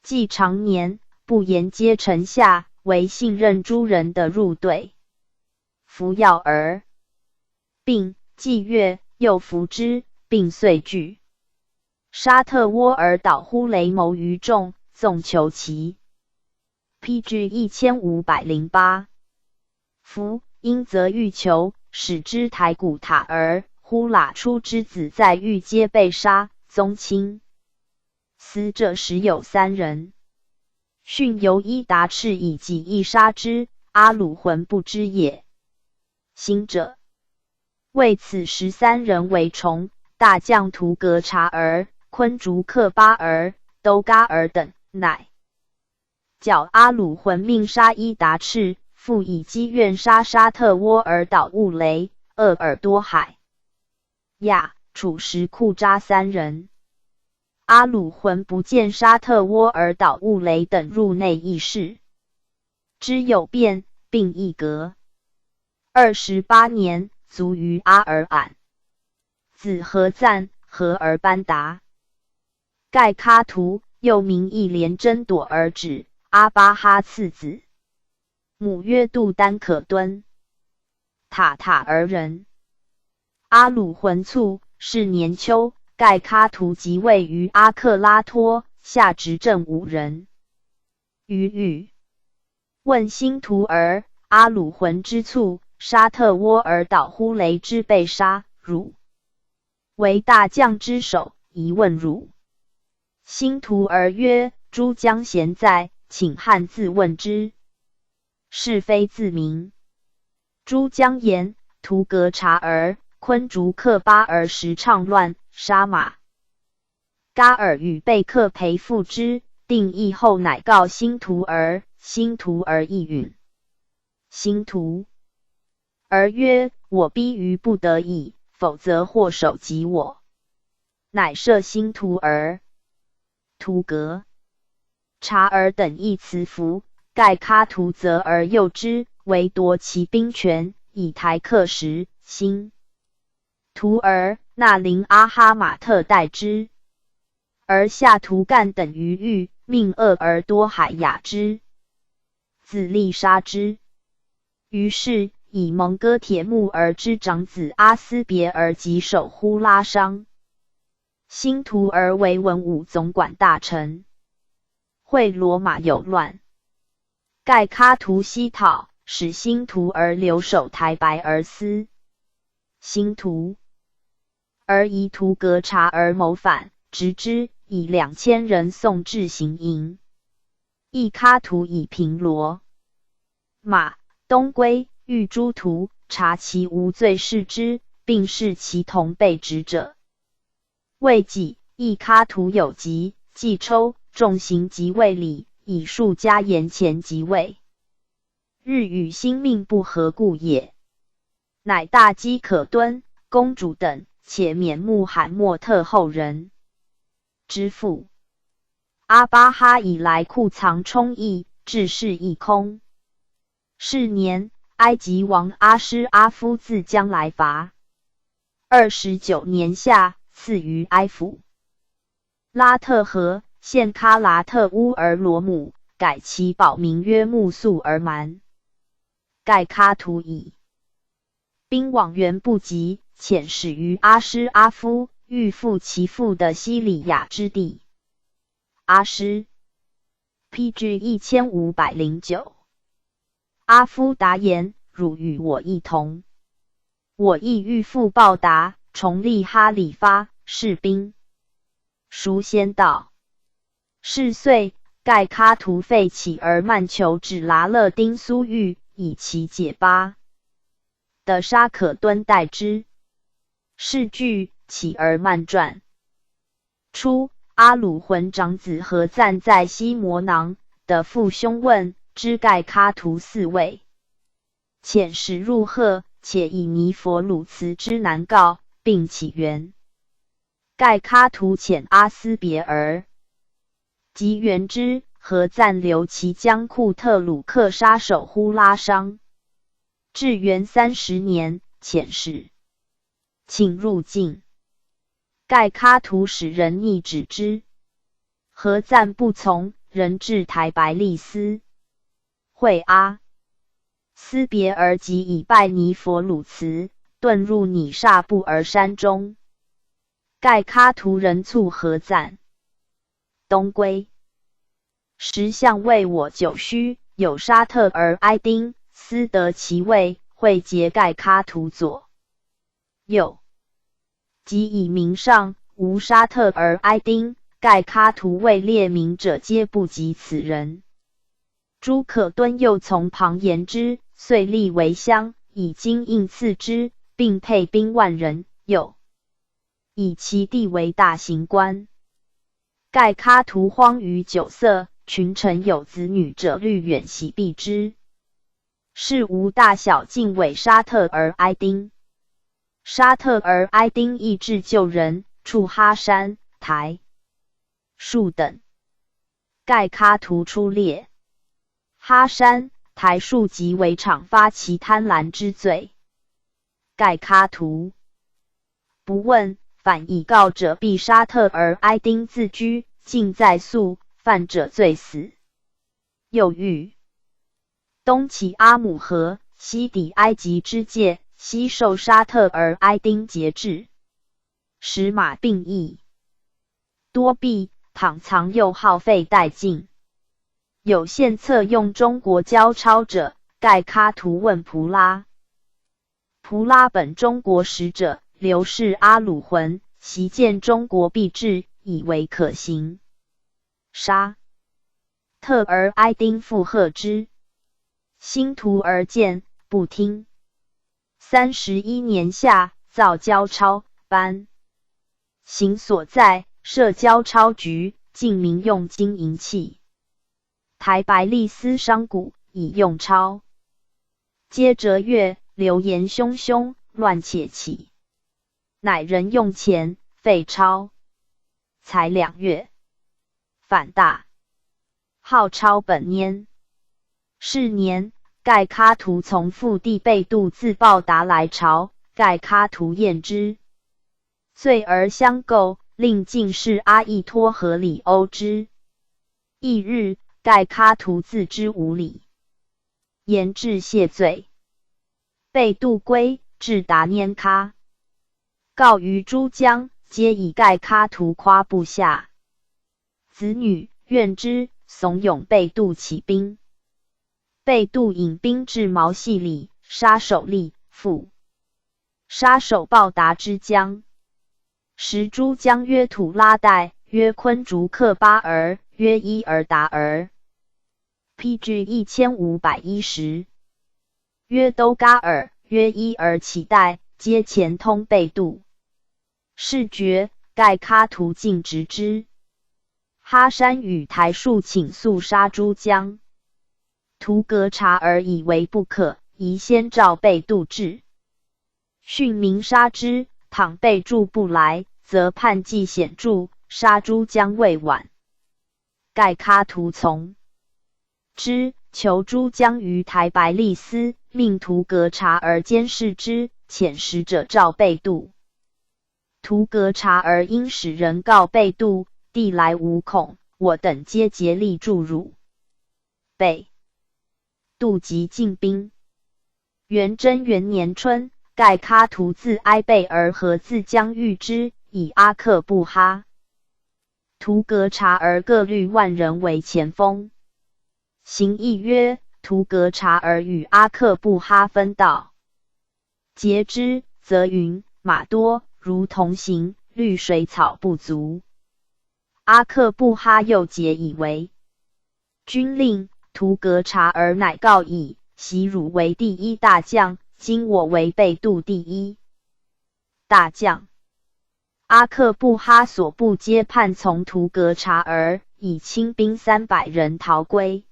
既常年不言皆臣下，唯信任诸人的入队。服要而并，既阅，又服之，并遂惧。沙特窝尔岛呼雷谋于众，纵求其。PG 1508。夫因则欲求，使之台古塔儿、呼喇出之子在狱皆被杀，宗亲。死者时有3人。训由伊达赤以己意杀之，阿鲁浑不知也。行者为此13人为从，大将图格察儿、昆竹克巴儿、都嘎儿等，乃较阿鲁浑命杀伊达赤，复以积怨杀沙特窝尔岛兀雷、鄂尔多海亚、楚石库扎3人。阿鲁浑不见沙特窝尔岛兀雷等入内议事，知有变，并议革。28年，卒于阿尔罕。子何赞、何儿班达。盖喀图，又名义连真朵儿子，阿巴哈次子。母曰杜丹可敦。塔塔儿人。阿鲁浑卒，是年秋，盖喀图即位于阿克拉托，下执政5人。于语问辛图儿，阿鲁浑之卒，沙特窝尔岛呼雷之被杀，汝为大将之首，疑问汝。辛图儿曰：诸将贤在，请汉自问之。是非自明。诸将言：图格察儿、昆竹克巴儿时倡乱，杀马嘎尔与贝克培复之，定义后乃告辛图儿。辛图儿亦允。辛图儿曰：我逼于不得已，否则或手击我。乃赦辛图儿。图格察儿等亦辞服，盖喀图则而诱之，为夺其兵权，以台克什。辛图儿、那林阿哈马特代之，而下图干等于狱，命鄂尔多海雅之，自立杀之。于是以蒙哥铁木儿之长子阿斯别儿及守呼拉商。辛图儿为文武总管大臣。会罗马有乱，盖喀图西讨，使辛图儿留守台白而思。辛图而疑图格察而谋反，执之，以2000人送至行营。亦喀图以平罗马东归，欲诸徒，察其无罪释之，并视其同被执者。未几，亦喀图有疾，既抽重刑即位礼，以数加言前即位。日与心命不合故也。乃大饥可敦、公主等，且免穆罕默特后人之父。阿巴哈以来库藏充溢，致是一空。是年，埃及王阿施阿夫自将来伐。29年夏，赐于埃府。拉特河现喀拉特乌尔罗姆，改其宝名曰木素尔蛮。盖喀图以兵往援不及，遣使于阿施阿夫，欲复其父的西里亚之地。阿施 PG 1509。阿夫答言：汝与我一同，我亦欲复报答，重立哈里发，士兵。孰先到？是岁，盖喀图废起而慢求指拉勒丁苏玉，以其解巴的沙可敦代之。是据起而慢传。初，阿鲁浑长子何赞在西摩囊的父兄问之盖喀图4位，遣使入贺，且以尼佛鲁辞之难告，并起源。盖喀图遣阿斯别儿及援之，何赞留其将库特鲁克杀手呼拉商。至元30年，遣使请入境。盖喀图使人逆止之，何赞不从，人至台白利斯，会阿斯别儿即以拜尼佛鲁辞，遁入拟刹布尔山中。盖喀图人促何赞东归。时相为我久虚，有沙特而埃丁，思得其位，会结盖喀图左右。即以名上，无沙特而埃丁，盖喀图位列名者皆不及此人。诸可敦又从旁言之，遂立为乡，以金印赐之，并配兵10000人，又以其地为大行官。盖喀图荒于酒色，群臣有子女者虑远徙避之。是无大小尽委沙特而埃丁。沙特而埃丁亦至救人，处哈山、台、树等。盖喀图出列。哈山、台树即为场发其贪婪之罪。盖喀图不问，反以告者必沙特而埃丁自居，尽在诉，犯者罪死。又欲东起阿姆河，西抵埃及之界，西受沙特而埃丁节制，使马并役，多弊，倘藏又耗费殆尽。有献策用中国交钞者，盖喀图问蒲拉。蒲拉本中国使者，刘氏阿鲁浑，习见中国必至，以为可行。沙特而埃丁附和之，兴图而见，不听。31年夏，造交钞，颁行所在，设交钞局，禁民用金银器。台白利斯商贾以用钞。接着月，流言汹汹，乱且起。乃人用钱，废钞。才2月，反大，号钞本拈。是年，盖喀图从父弟被度自报答来朝，盖喀图验之，罪而相构，令进士阿逸托合里殴之。翌日，盖喀图自知无礼，言至谢罪，被度归，至达拈喀，告于诸将，皆以盖喀图夸部下子女，怨之，怂恿被度起兵。被度引兵至毛细里，杀守立，复杀守报答之疆。时诸将曰土拉代，曰昆竹克巴儿，曰伊尔达儿。PG 1510。曰都嘎尔，曰伊尔乞代，皆前通被渡。是觉，盖喀图尽直之。哈山与台树请速杀诸将。图格察而以为不可，宜先召被渡至。训民杀之，倘被助不来，则叛计显著，杀诸将未晚。盖喀图从之，求诸将于台白利斯，命图格察而监视之，遣使者召被渡。图格察而因使人告被渡，帝来无恐，我等皆竭力助汝。被渡即进兵。元贞元年春，盖喀图自哀备而合自将御之，以阿克布哈、图格察而各率万人为前锋。行议曰：图格察而与阿克布哈分道，截之，则云马多，如同行，绿水草不足。阿克布哈又结以为军令，图格察而乃告以：昔汝为第一大将，今我为被渡第一大将。阿克布哈所部皆叛从图格察而，以轻兵300人逃归。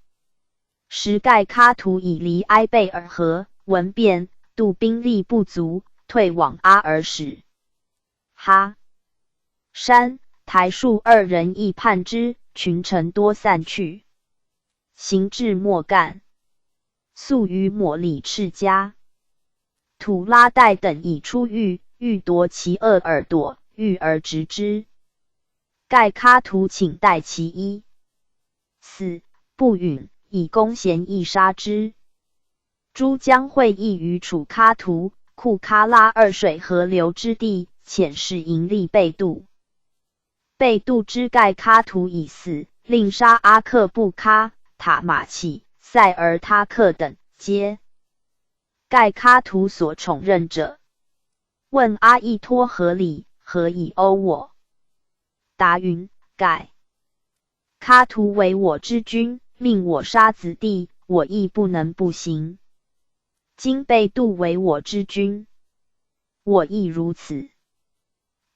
时盖喀图已离埃贝尔河，闻变，渡兵力不足，退往阿尔史。哈山、台树2人亦叛之，群臣多散去。行至末干，素与抹里赤家、土拉代等已出狱，欲夺其2耳朵，欲而执之。盖喀图请代其一，死，不允，以弓弦亦杀之。诸将会议于楚喀图、库喀拉2水河流之地，遣使迎立被渡。被渡之盖喀图已死，令杀阿克布喀、塔马契、塞尔他克等，皆盖喀图所宠任者。问阿逸托何理，何以殴我？答云：盖喀图为我之君，命我杀子弟，我亦不能不行。今被渡为我之君，我亦如此。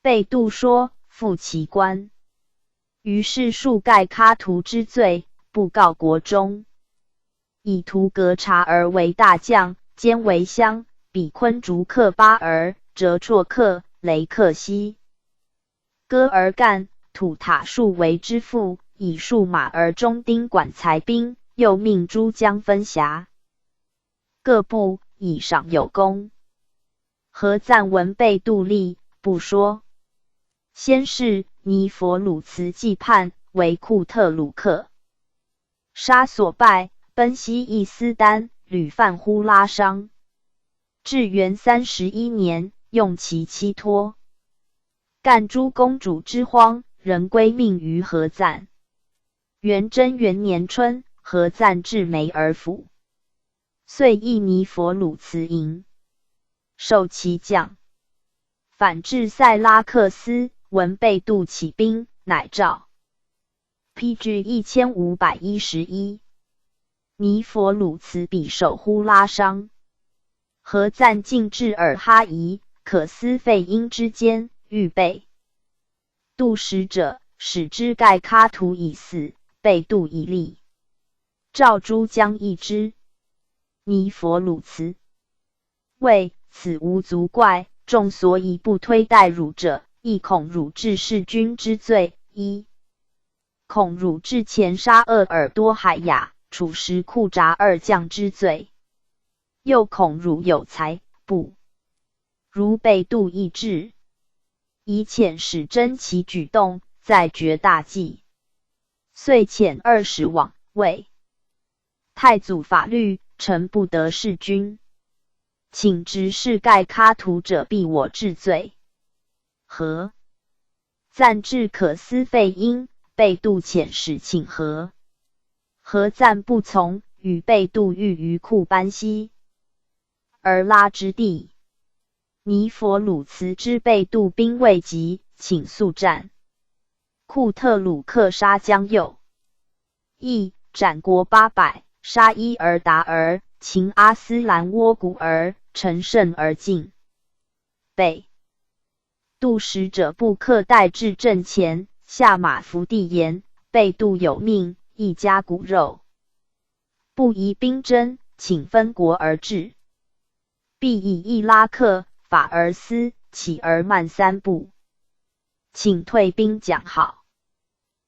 被渡说，复其官。于是数盖喀图之罪，布告国中。以图格察而为大将，兼为乡，比昆竹克巴儿、哲绰克、雷克西、戈而干、土塔树为之父，以数马而中丁管裁兵，又命诸将分辖各部，以赏有功。何赞闻被渡立，不说。先是尼佛鲁茨既叛，为库特鲁克，杀所败，奔西伊斯丹，屡犯呼拉商。至元31年，用其妻托干诸公主之荒，仍归命于何赞。元贞元年春，何赞至梅尔府，遂诣尼佛鲁茨营，授其将。反至塞拉克斯，闻被渡起兵，乃诏。PG 1511。尼佛鲁茨比守呼拉商。何赞进至尔哈夷、可斯费因之间，预备渡使者，使之盖喀图已死，被渡已立。召诸将议之。尼佛鲁茨谓：此无足怪，众所以不推戴汝者，亦恐汝治弑君之罪。一、恐汝治前杀厄尔多海雅、处实库札2将之罪。又恐汝有才，不如被渡易至，以遣使侦其举动，再决大计。遂遣2使往，谓太祖法律，臣不得弑君，请直视盖喀图者，必我治罪。何赞至可斯费因，被渡遣使请和。何赞不从，与被渡遇于库班西而拉之地。尼佛鲁茨之被渡兵未及，请速战。库特鲁克杀将右翼，斩国800，杀伊尔达尔、擒阿斯兰窝古尔，乘胜而进。北杜使者布克带至阵前，下马伏地言：被杜有命，一家骨肉，不宜兵争，请分国而治。必以伊拉克、法而思，起而慢3步，请退兵讲好。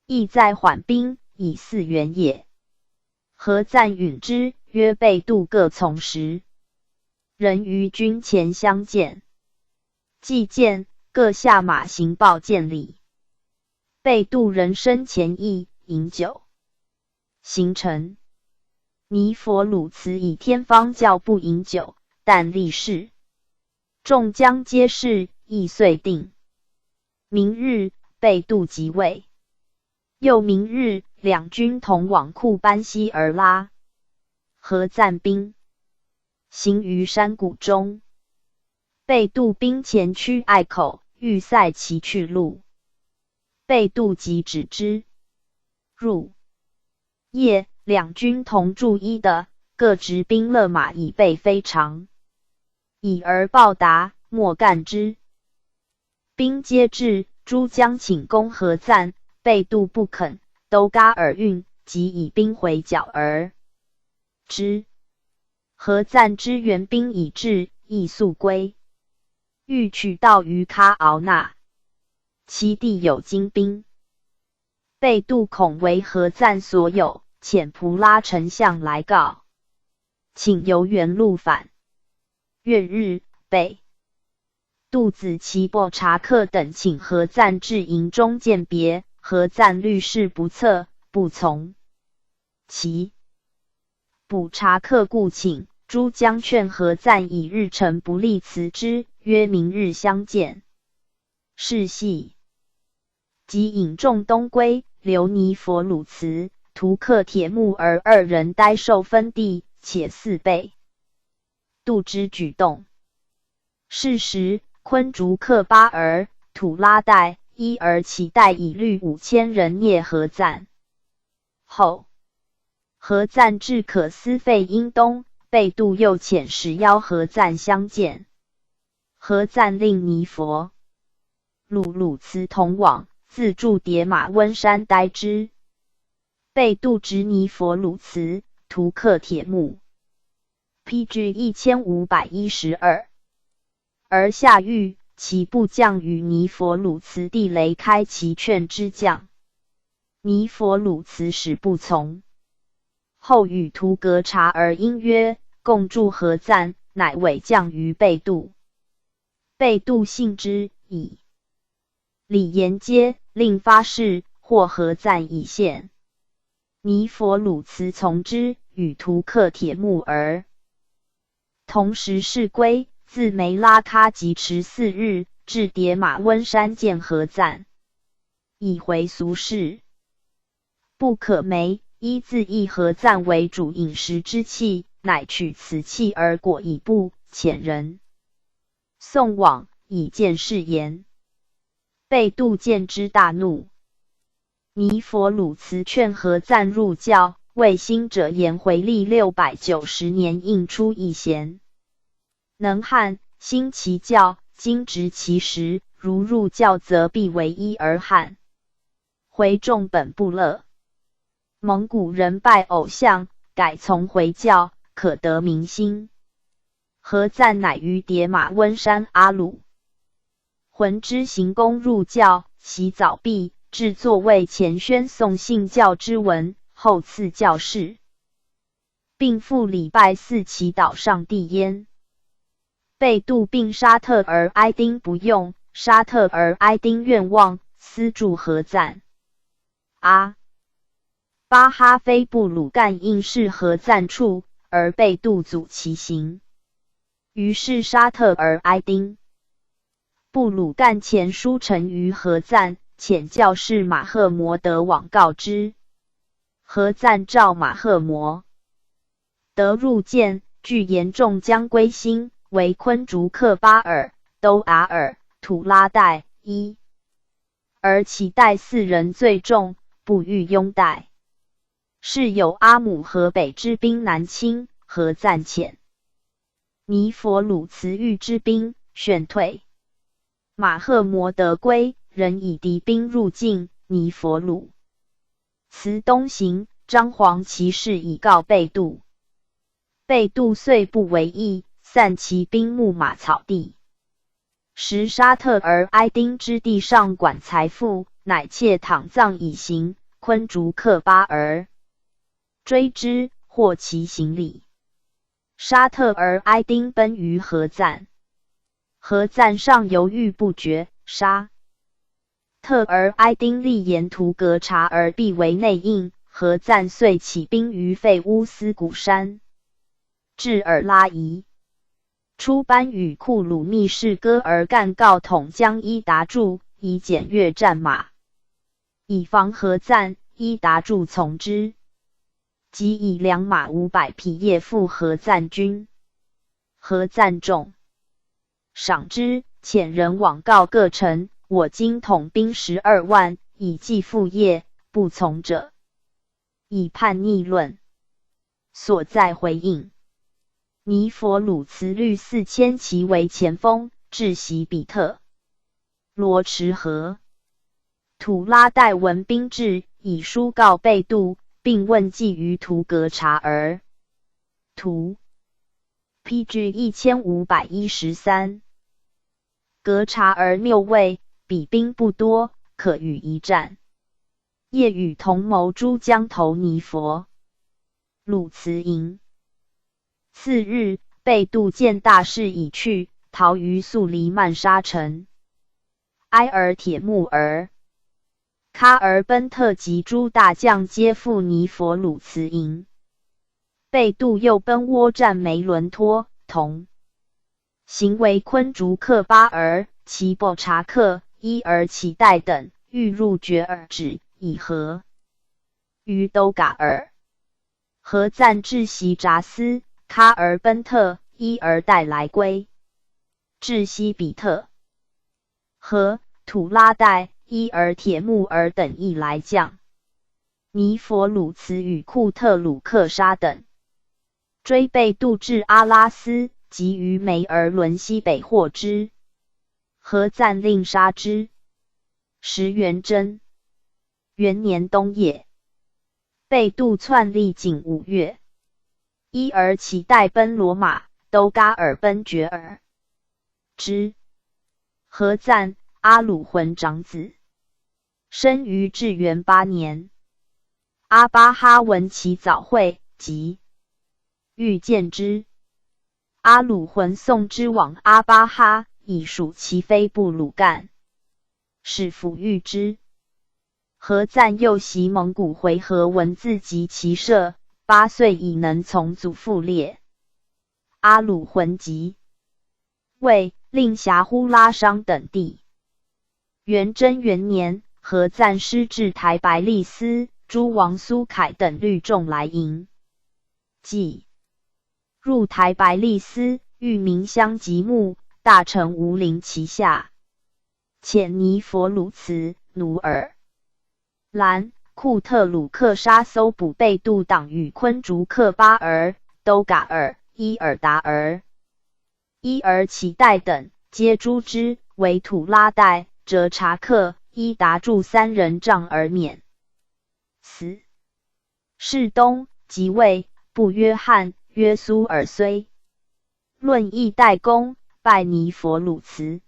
意在缓兵，以嗣援也。何赞允之，曰：被杜各从时，人于军前相见，既见，各下马行报见礼。被杜人生前意，饮酒。行程。尼佛鲁茨以天方教不饮酒，但立誓。众将皆是，亦遂定。明日，被杜即位。又明日，两军同往库班西而拉。何赞兵行于山谷中，被杜兵前驱隘口，欲塞其去路。被杜即止之。入夜，两军同驻一的，各执兵勒马以备非常。以而报答，莫干之。兵皆至，诸将请攻何赞，被杜不肯，都嘎尔运，即以兵回剿而之。何赞之援兵已至，亦速归。欲取道于喀敖那，其地有精兵。被杜恐为何赞所有，遣蒲拉丞相来告，请由原路返。月日，被杜子其伯察克等请何赞至营中饯别，何赞虑事不测，不从。其卜察克故请，诸将劝何赞以日程不利辞之，曰：明日相见。是系。即引众东归，留尼佛鲁茨、图克铁木儿2人待受分地，且4倍。杜之举动。是时，昆竹克巴尔、土拉代、伊尔乞代以律5000人灭何赞。后，何赞至可斯费因东，被杜又遣使邀何赞相见。何赞令尼佛鲁茨同往，自驻迭马温山待之。被杜执尼佛鲁茨、图克铁木。PG 1512。而下狱，其部将与尼佛鲁茨地雷开其劝之将。尼佛鲁茨始不从。后与图格察而因曰：共助何赞，乃委将于被杜。被杜信之，以礼言接，令发誓，或何赞以献。尼佛鲁茨从之，与图克铁木儿同时事归。自梅拉喀即迟4日，至迭马温山见何赞，以回俗事。不可没，依自议何赞为主饮食之器，乃取此器而果以布，遣人送往，以见誓言。被杜见之大怒。尼佛鲁茨劝何赞入教，为兴者言回历690年应出一贤。能汉，兴其教，今执其实，如入教则必为一而汉。回众本不乐。蒙古人拜偶像，改从回教，可得民心。何赞乃于迭马温山阿鲁浑之行宫入教，洗澡毕，至座位前宣诵信教之文，后赐教士，并赴礼拜4祈祷上帝焉。被杜并沙特而埃丁不用，沙特而埃丁愿望，私助何赞。巴哈非布鲁干应是何赞处，而被杜阻其行。于是沙特而埃丁布鲁干前书陈于何赞，遣教士马赫摩德往告之。何赞召马赫摩德入见，具言众将归心，为昆竹克巴尔、都阿尔、土拉代、伊而其代4人最重，不欲拥戴。是有阿姆河北之兵南侵，何赞遣尼佛鲁茨欲之兵旋退。马赫摩德归，仍以敌兵入境尼佛鲁茨东行。张黄骑士以告贝度，贝度遂不为意，散其兵牧马草地。时沙特儿埃丁之地上管财富，乃窃躺葬以行。昆竹克巴儿追之，获其行李。沙特儿埃丁奔于何赞，何赞尚犹豫不决。沙特儿埃丁立言图格察而必为内应。何赞遂起兵于费乌斯谷山，至尔拉夷。出班与库鲁密士戈而干告统将伊达柱，以检阅战马，以防何赞。伊达柱从之，即以良马500匹夜赴何赞军。何赞众赏之，遣人往告各城，我今统兵12万，以继父业，不从者以叛逆论。所在回应。尼佛鲁茨率4000骑为前锋，至袭比特罗池河。土拉代闻兵至，以书告贝度，并问计于图格察儿。图 PG 1513。格察儿谬谓，彼兵不多，可与一战。夜与同谋诸将投尼佛鲁茨营。次日，贝度见大势已去，逃于速离曼沙城。埃尔铁木儿、喀尔奔特及诸大将皆赴尼佛鲁茨营。贝度又奔窝占梅伦托，同行为昆竹克巴儿、齐布查克、伊尔乞代等，欲入觉尔止，以和于都嘎尔。何赞至袭札斯，喀尔奔特、伊尔带来归，至西比特。和土拉代、伊尔铁木儿等亦来将。尼佛鲁茨与库特鲁克沙等追贝度至阿拉斯，及于梅尔伦西北获之。何赞令杀之。时元贞元年冬夜，贝度窜历仅5月。伊尔乞代奔罗马，都嘎尔奔觉尔之。何赞，阿鲁浑长子，生于至元8年。阿巴哈闻其早会，即欲见之。阿鲁浑送之往阿巴哈，以属其非部鲁干，使抚育之。何赞又习蒙古回纥文字及骑射，8岁已能从祖父列。阿鲁浑即位，令辖呼拉商等地。元贞元年，何赞师至台白利斯，诸王苏凯等率众来迎。即入台白利斯，遇民相及木，大臣无陵其下。遣尼佛鲁茨、努尔兰、库特鲁克沙搜捕贝度党与昆竹克巴儿、都嘎尔、伊尔达儿、伊尔乞代等，皆诛之，为土拉代、哲查克、伊达柱3人杖而免。死。世东即位，不约翰，约苏尔虽。论议代公，拜尼佛鲁茨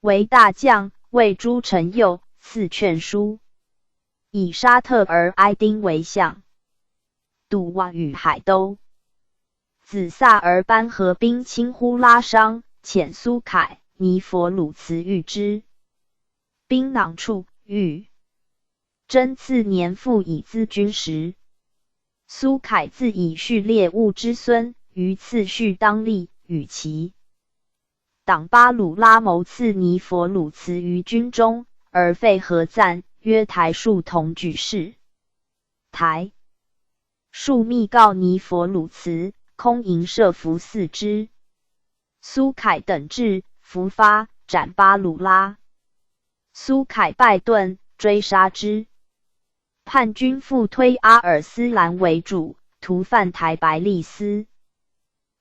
为大将，为诸臣右，赐劝书。以沙特儿埃丁为相。杜瓦与海都。子萨儿班合兵侵呼拉商，遣苏凯、尼佛鲁茨遇之。兵囊处，遇。真次年复以资军时。苏凯自以序列兀之孙，于次序当立，与其党巴鲁拉谋刺尼佛鲁茨于军中，而废何赞，曰台树同举事。台树密告尼佛鲁茨，空营设伏4之。苏凯等至，伏发斩巴鲁拉。苏凯败遁，追杀之。叛军复推阿尔斯兰为主，屠犯台白利斯。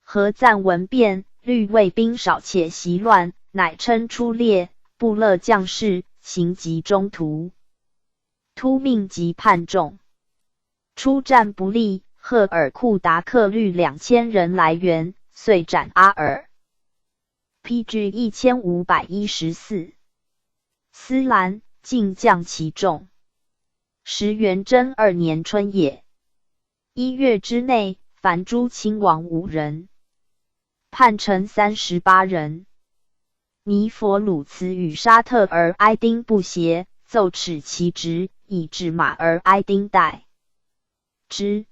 何赞闻变，虑魏兵少且袭乱，乃称出列，部勒将士，行及中途。突命及叛众，出战不利，赫尔库达克率2000人来援，遂斩阿尔。PG 1514。斯兰尽降其众。时元贞2年春也。1月之内，凡诸亲王5人，叛臣38人。尼佛鲁茨与沙特儿埃丁不协，奏斥其职，以致马儿埃丁代之。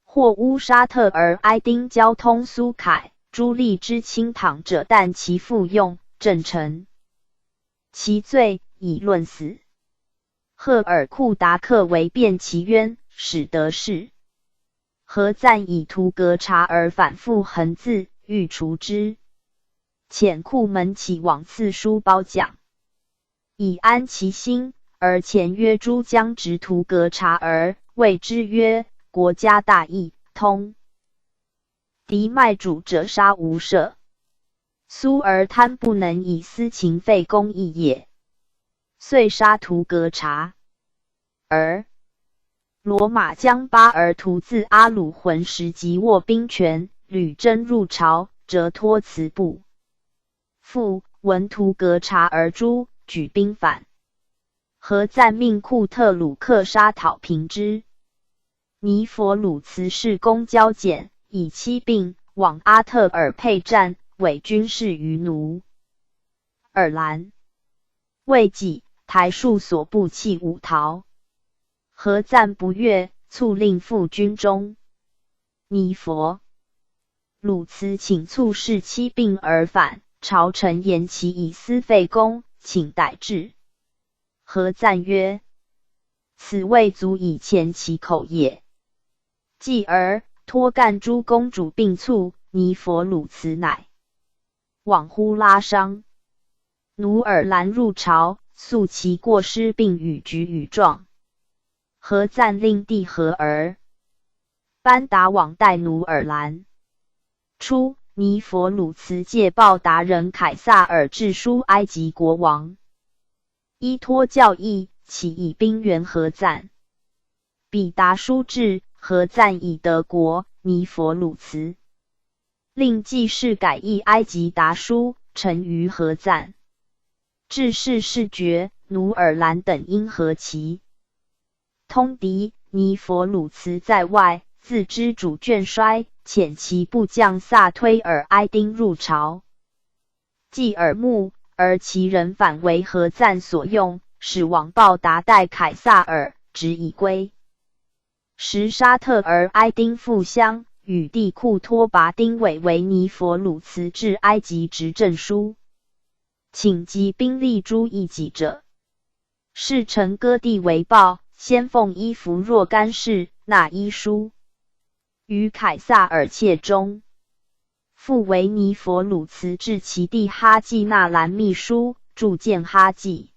或乌沙特儿埃丁交通苏凯，诸利之亲躺者，但其复用，正臣。其罪以论死。赫尔库达克为辩其冤，使得势。何赞以图格察而反复横字，欲除之。遣库门起往赐书褒奖，以安其心，而前约诸将执图格察儿，谓之曰：国家大义，通敌卖主者杀无赦。苏而贪不能以私情废公义也，遂杀图格察儿。罗马将巴尔图自阿鲁浑时即握兵权，屡征入朝，折托辞部。复闻图格察儿诛，举兵反。何赞命库特鲁克杀讨平之。尼佛鲁茨事功交简，以妻病往阿特尔配战，伪军事于奴尔兰。未几，台数所部弃武逃。何赞不悦，促令赴军中。尼佛鲁茨请促使妻病而返，朝臣言其以私废公，请逮至。何赞曰：此未足以前其口也。继而托干诸公主并卒，尼佛鲁茨乃往呼拉商。努尔兰入朝，诉其过失，并与举与状。何赞令弟何儿班达往代努尔兰。初，尼佛鲁茨借报达人凯撒尔致书埃及国王，依托教义，起以兵援何赞。彼达书至，何赞以德国，尼佛鲁茨令记事改译埃及达书，呈于何赞。致仕事决，努尔兰等因何其通敌，尼佛鲁茨在外，自知主眷衰，遣其部将萨推尔埃丁入朝，继耳目，而其人反为何赞所用，使往报达代凯撒尔，直以归。时沙特儿埃丁复乡，与弟库托拔丁韦为尼佛鲁茨至埃及执政书，请集兵力诛异己者。侍臣割地为报，先奉衣服若干事，纳衣书于凯撒尔切中。复为尼佛鲁茨至其弟哈季纳兰秘书，铸见哈季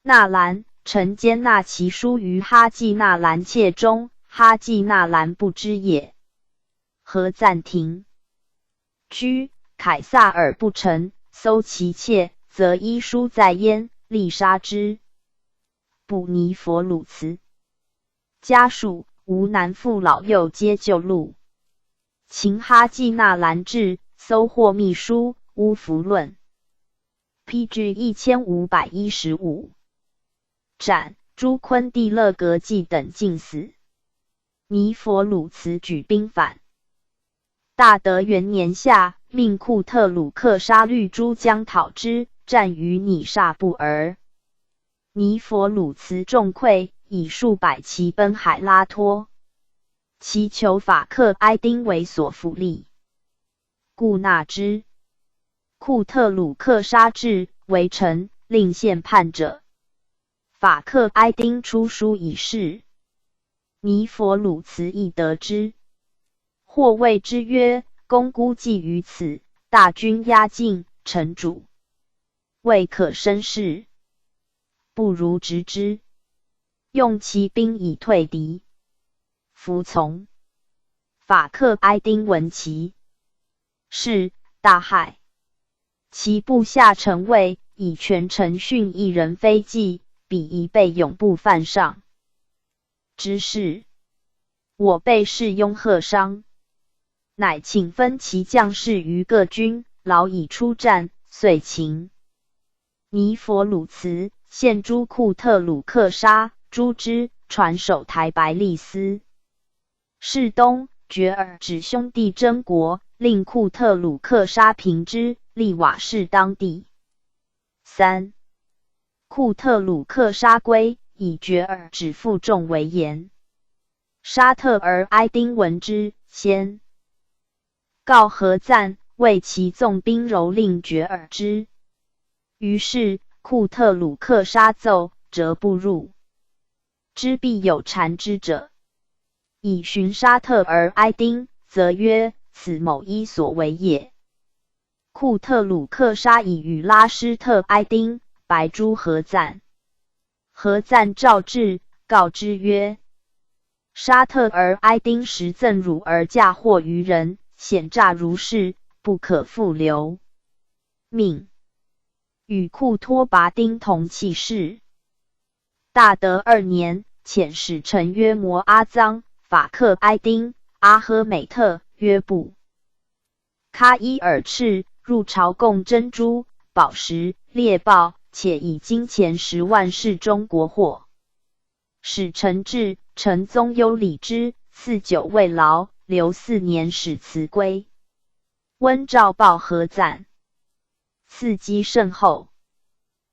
纳兰，臣兼纳其书于哈季纳兰切中，哈季纳兰不知也。何赞庭居，凯撒尔不臣，搜其妾，则依书在焉，立杀之。捕尼佛鲁茨家属无男妇老幼皆救路。秦哈季纳兰至，搜获秘书，乌弗论。PG 1515。斩朱昆蒂勒格季等尽死。尼佛鲁茨举兵反。大德元年夏，命库特鲁克杀绿珠将讨之，战于拟萨布尔。尼佛鲁茨众溃，以数百骑奔海拉托，其求法克埃丁为所俘利，故纳之。库特鲁克杀至，为臣，令献叛者。法克埃丁出书以示，尼佛鲁茨亦得之，或谓之曰：公孤寂于此，大军压境，臣主未可生事。不如执之，用其兵以退敌。服从。法克哀丁闻其事，大骇。其部下臣谓，以全城训一人非计，彼一辈永不犯上之事。我辈是拥贺商，乃请分其将士于各军，劳以出战，遂擒尼佛鲁茨，献诸库特鲁克沙，诛之，传首台白利斯。是东觉尔指兄弟争国，令库特鲁克沙平之，立瓦氏当地。3. 库特鲁克沙归，以觉尔指负重为言。沙特儿哀丁闻之，先告何赞，为其纵兵蹂躏觉尔之。于是库特鲁克沙奏，折不入。知必有缠之者。以寻沙特儿哀丁，则曰：此某一所为也。库特鲁克沙以与拉施特哀丁，白诛何赞。何赞召至，告之曰：沙特儿哀丁实赠汝而嫁祸于人，险诈如是，不可复留。命与库托拔丁同起事。大德2年，遣使臣约摩阿臧、法克哀丁、阿呵美特、约布喀伊尔赤入朝贡珍珠、宝石、猎豹，且以金钱10万是中国货。使臣至，臣宗忧礼之，赐酒慰劳，留4年，使辞归。温诏报何赞，赐积甚厚。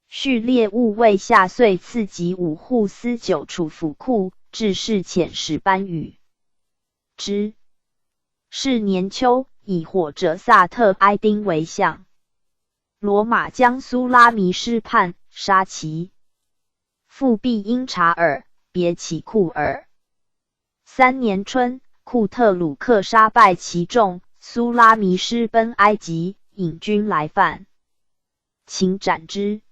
续猎物未下，遂赐及5户司酒储府库，致仕遣使班与之。是年秋，以火者萨特哀丁为相。罗马将苏拉弥师叛，杀其父必因察尔，别其库尔。3年春，库特鲁克沙败其众，苏拉弥师奔埃及，引军来犯，请斩之。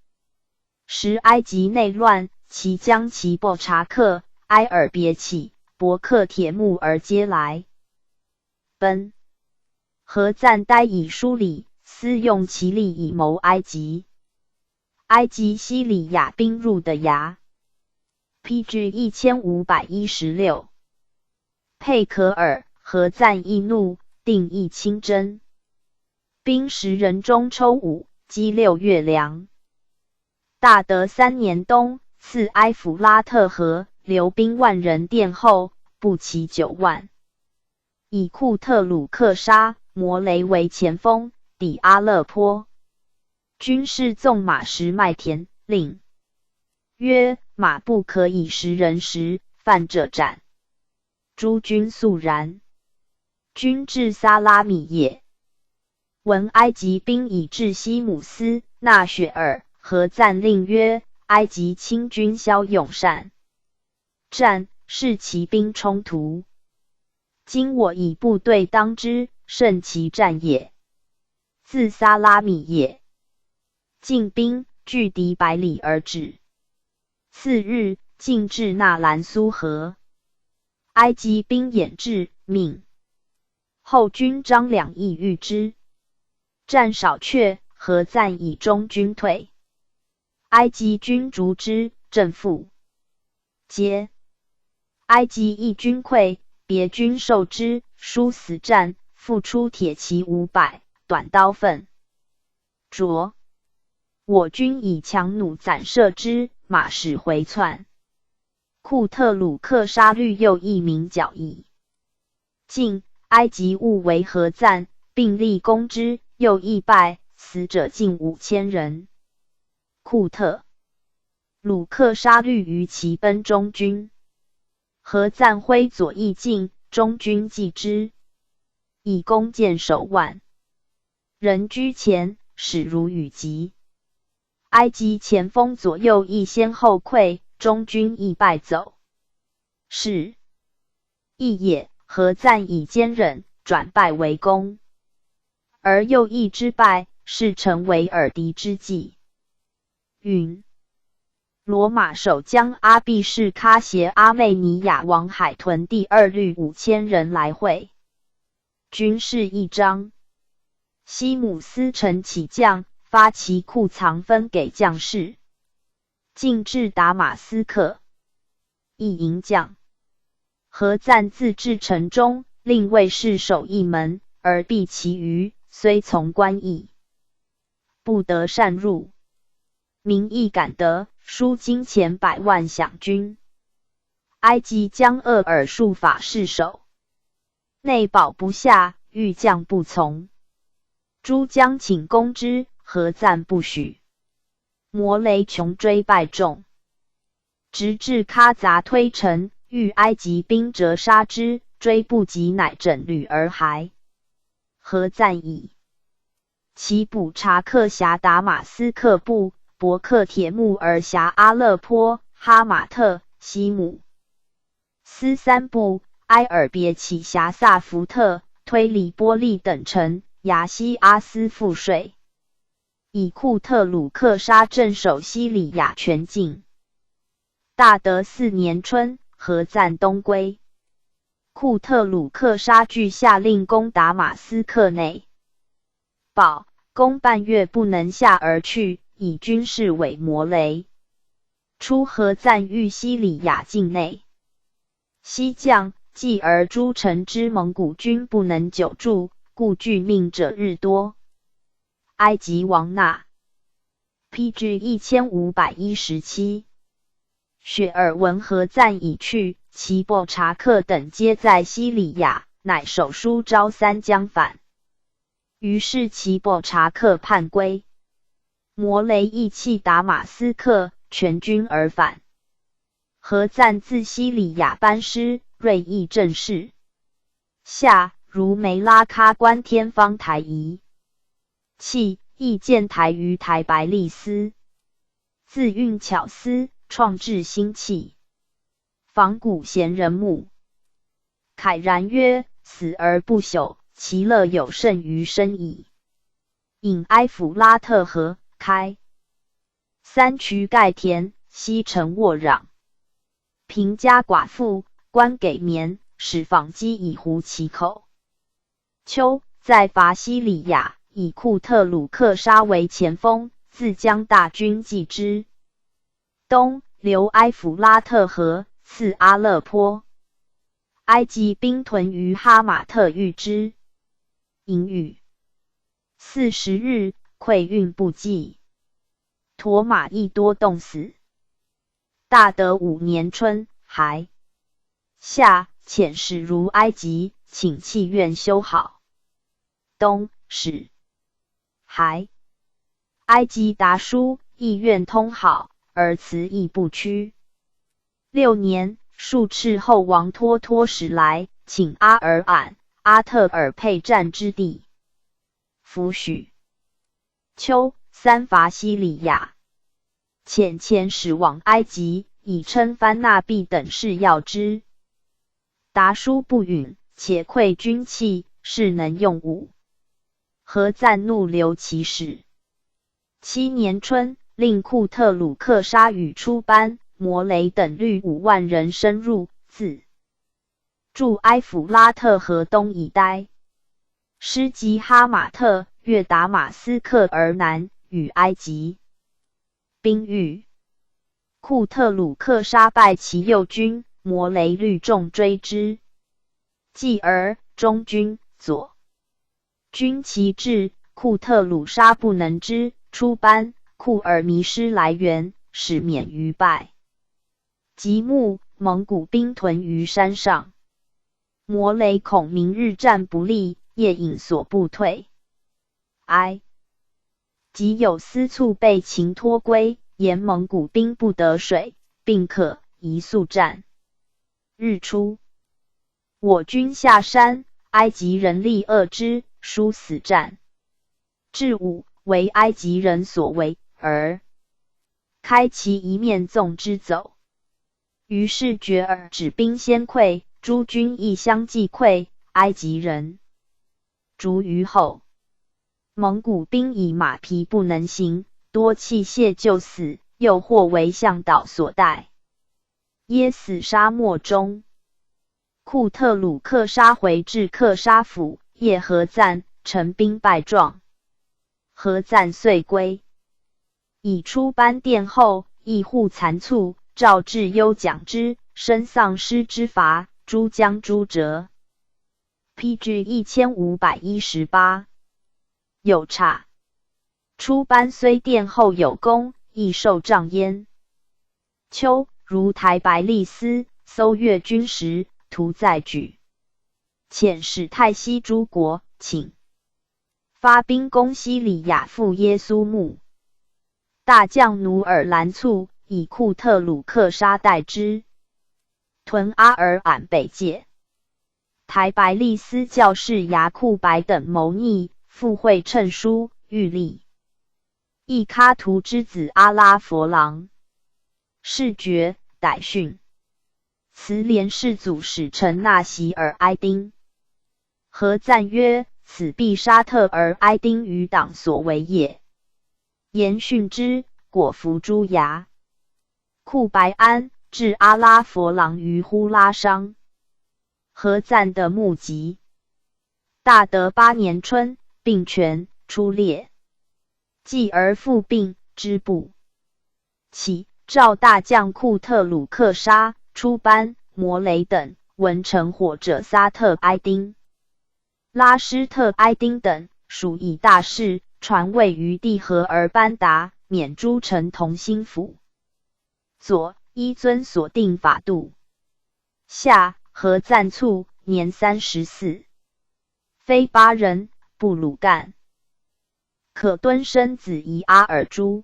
时埃及内乱，其将其布察克、埃尔别起，伯克铁木而皆来奔。何赞呆以疏礼，私用其力以谋埃及。埃及西里亚兵入的牙。PG 1516。佩可尔，何赞易怒，定义亲征。兵10人中抽5，积6月粮。大德3年冬，赐埃弗拉特河，留兵10000人殿后，步骑9万。以库特鲁克沙、摩雷为前锋，抵阿勒颇。军士纵马10麦田，令曰：马不可以10人时，犯者斩。诸军肃然。军至撒拉米也。闻埃及兵已至西姆斯、纳雪尔，何赞令曰：埃及亲军骁勇善战，是其兵冲突。今我以部队当之，胜其战也。自撒拉米也。进兵，拒敌100里而止。次日，进至纳兰苏河。埃及兵掩至，命后军张两翼御之。战少却，何赞以中军退。埃及军逐之，正负皆。埃及一军溃，别军受之，殊死战，复出铁骑500，短刀奋着。我军以强弩斩射之，马使回窜。库特鲁克沙律又一名角翼。晋埃及误为何赞，并立攻之，又亦败，死者近5000人。库特鲁克沙律于其奔中军。何赞挥左翼进，中军继之，以弓箭手腕。人居前，矢如雨疾。埃及前锋左右翼先后溃，中军亦败走。是亦也，何赞以坚忍，转败为功。而右翼之败，是成为耳敌之计。允罗马守将阿必士喀携阿妹尼亚王海屯第二律5000人来会，军事一章。西姆斯城起将，发其库藏分给将士，进至达马斯克，一营将何赞自至城中，令卫士守一门，而避其余，虽从官役，不得擅入。民意感得，输金钱100万饷军。埃及将鄂尔术法释守，内保不下，欲将不从。诸将请攻之，何赞不许。摩雷穷追败众，直至喀杂推城，遇埃及兵折杀之，追不及，乃整旅而还。何赞以其捕察克辖达马斯克部，伯克铁木而辖阿勒颇、哈马特、西姆斯3部，埃尔别起辖萨福特、推里波利等城，亚西阿斯赋税，以库特鲁克沙镇守西里亚全境。大德4年春，何赞东归。库特鲁克沙据下令攻达马斯克内，保攻半月不能下而去，以军事委摩雷。初，何赞遇西里亚境内，西将继而诸城之蒙古军不能久住，故拒命者日多。埃及王纳 PG 1517。雪尔闻何赞已去，其伯察克等皆在西里亚，乃手书召3将反。于是其伯察克叛归。摩雷亦弃达马斯克，全军而返。何赞自西里亚班师，锐意正事。夏，如梅拉喀观天方台夷。契，亦建台于台白利斯。自运巧思，创制新器，仿古贤人墓。慨然曰：死而不朽，其乐有甚于生矣。引埃弗拉特河，开3渠盖田，西城沃壤。贫家寡妇，官给棉，使纺机以糊其口。秋，在伐西里亚，以库特鲁克沙为前锋，自将大军继之。冬，留埃弗拉特河，刺阿勒颇。埃及兵屯于哈马特遇之，引雨。40日，溃运不济，驮马亦多冻死。大德5年春，还。夏，遣使如埃及，请弃院修好。冬，始。还。埃及达书，意愿通好，而辞亦不屈。6年，数斥后王托托使来，请阿尔俺、阿特尔配战之地。弗许。秋，3伐西里亚，遣遣使往埃及，以称番那毕等事要之。达书不允，且馈军器，是能用武。何赞怒留其使。7年春，令库特鲁克沙与出班、摩雷等率5万人深入，自驻埃弗拉特河东以待。师及哈马特，越达马斯克而南，与埃及兵遇。库特鲁克沙败其右军，摩雷率众追之。继而中军左军其至，库特鲁沙不能支，出班、库尔迷失来援，使免于败。即暮，蒙古兵屯于山上。摩雷恐明日战不利，夜引所部退。哀。即有司卒被秦托归，言蒙古兵不得水，并可宜速战。日出，我军下山，埃及人力遏之，殊死战。至午，为埃及人所为，而开其一面纵之走。于是觉尔止兵先溃，诸军亦相继溃，埃及人逐于后。蒙古兵以马匹不能行，多器械就死，又或为向导所带，噎死沙漠中。库特鲁克沙回至克沙府，谒何赞，陈兵败状。何赞遂归。以出班殿后，义护残卒，诏至幽奖之，身丧失之罚，诸将诛折。PG 1518。有差。出班虽殿后有功，亦受杖焉。秋，如台白利斯搜阅军时，图在举。遣使泰西诸国，请发兵攻西里亚父耶稣墓。大将努尔兰促以库特鲁克沙代之，屯阿尔俺北界。台白利斯教士牙库白等谋逆，附会谶书，欲立易喀图之子阿拉佛郎。事决，逮讯。慈连世祖使臣纳席尔哀丁。何赞曰：此必沙特而哀丁余党所为也。言训之，果服诸牙。库白安至阿拉佛郎于呼拉商。何赞的目疾。大德8年春，病全，出列。继而复病，之不起，召大将库特鲁克沙、出班、摩雷等，文成火者撒特埃丁、拉施特埃丁等，属以大事，传位于帝和而班达，免诸臣同心府。左，依遵所定法度。下，何赞卒，年34，非巴人，不鲁干。可敦生子夷阿尔朱。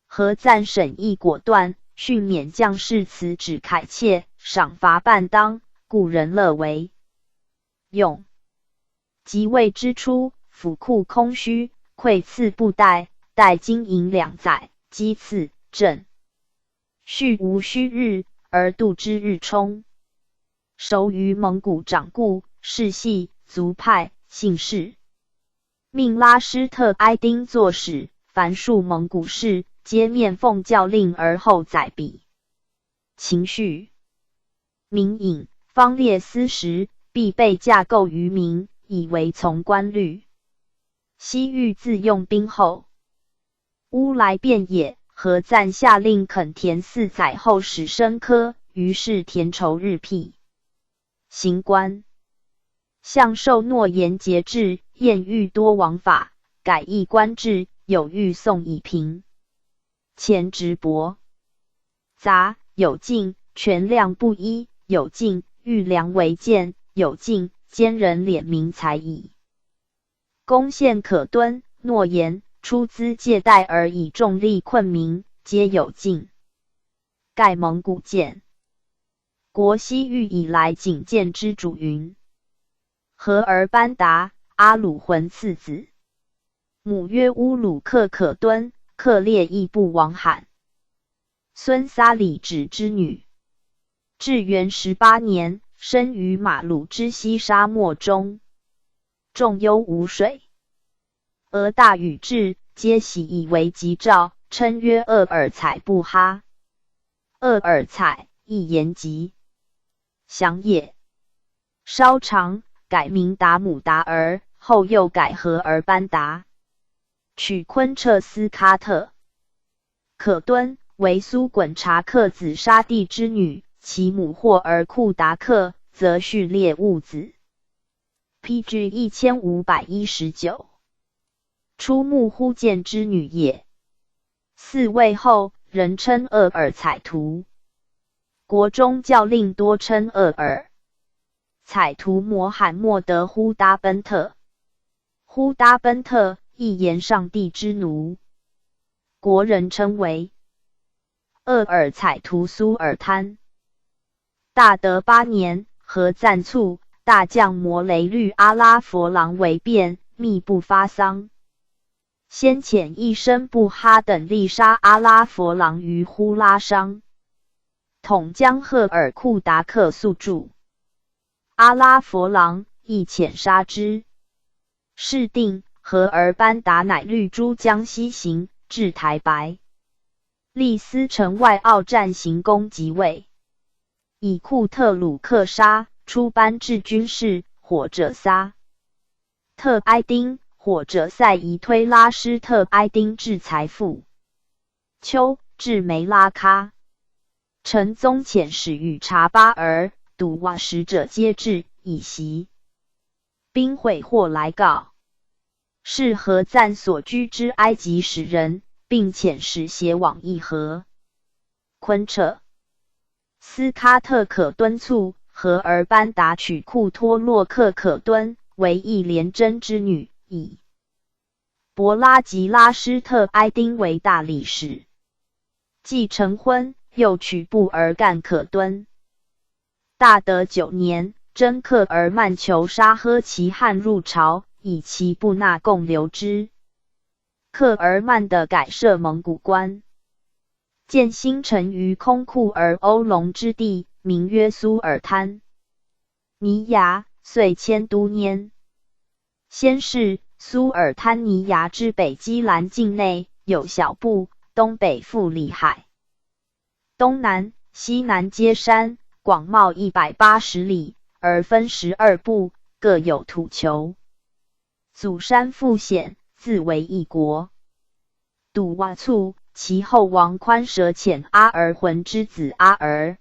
何赞审议果断，训勉将士辞止凯切，赏罚半当，故人乐为用。即位之初，府库空虚，馈赐布袋，带金银2载，积赐正。续无虚日，而度之日冲。熟于蒙古掌故，世系、族派、姓氏。命拉施特埃丁作史，凡数蒙古事，皆面奉教令而后载笔。情绪。民隐，方列私时，必备架构于民，以为从官律。西域自用兵后，乌来便也。何赞下令垦田4载后使生科，于是田畴日辟。行官。向受诺言节制，宴欲多王法，改易官制，有欲送以平。前直薄杂，有进，权量不一，有进，欲量为贱，有进，奸人敛民财矣。攻陷可敦，诺言，出资借贷而以重利困民，皆有进。盖蒙古见。国西域以来仅见之主云。和而班达，阿鲁浑次子，母曰乌鲁克可敦，克烈义部王罕。孙撒里止之女。至元18年，生于马鲁之西沙漠中，众忧无水。俄大禹至，皆喜以为吉兆，称曰鄂尔采布哈。鄂尔采，亦言吉祥也。稍长，改名达姆达儿，后又改和而班达。取昆彻斯喀特。可敦为苏衮察克子沙地之女，其母霍儿库达克，则序列物子。PG 1519。出木忽见之女也。嗣位后，人称鄂尔采图。国中教令多称鄂尔采图摩罕默德呼达奔特。呼达奔特，亦言上帝之奴。国人称为鄂尔采图苏尔滩。大德8年，何赞卒，大将摩雷律阿拉佛郎为变，密不发丧。先遣一生布哈等力杀阿拉佛郎于呼拉商。统将赫尔库达克速助。阿拉佛郎亦遣杀之。事定，和而班达乃律诸江西行，至台白。立斯城外奥战行宫即位，以库特鲁克沙出班至军事，或者撒特埃丁，或者塞宜推拉施特埃丁至财富。秋至梅拉喀。陈宗遣使与察巴尔、笃瓦使者皆至，以袭。兵会或来告，是何赞所居之埃及使人，并遣使携往议和。昆彻。斯喀特可敦促和而班达娶库托洛克可敦为一连真之女，以伯拉吉拉施特埃丁为大力士。既成婚，又娶布尔干可敦。大德9年，真克尔曼求沙呵齐汉入朝，以其布纳贡留之。克尔曼的改设蒙古官，建新城于空库尔欧龙之地，名曰苏尔滩尼牙，遂迁都拈。先是苏尔滩尼牙之北基兰境内有小部，东北附里海，东南、西南皆山，广袤180里，而分12部，各有土丘。祖山复险，自为一国。笃瓦卒，其后王宽舍遣阿儿浑之子阿儿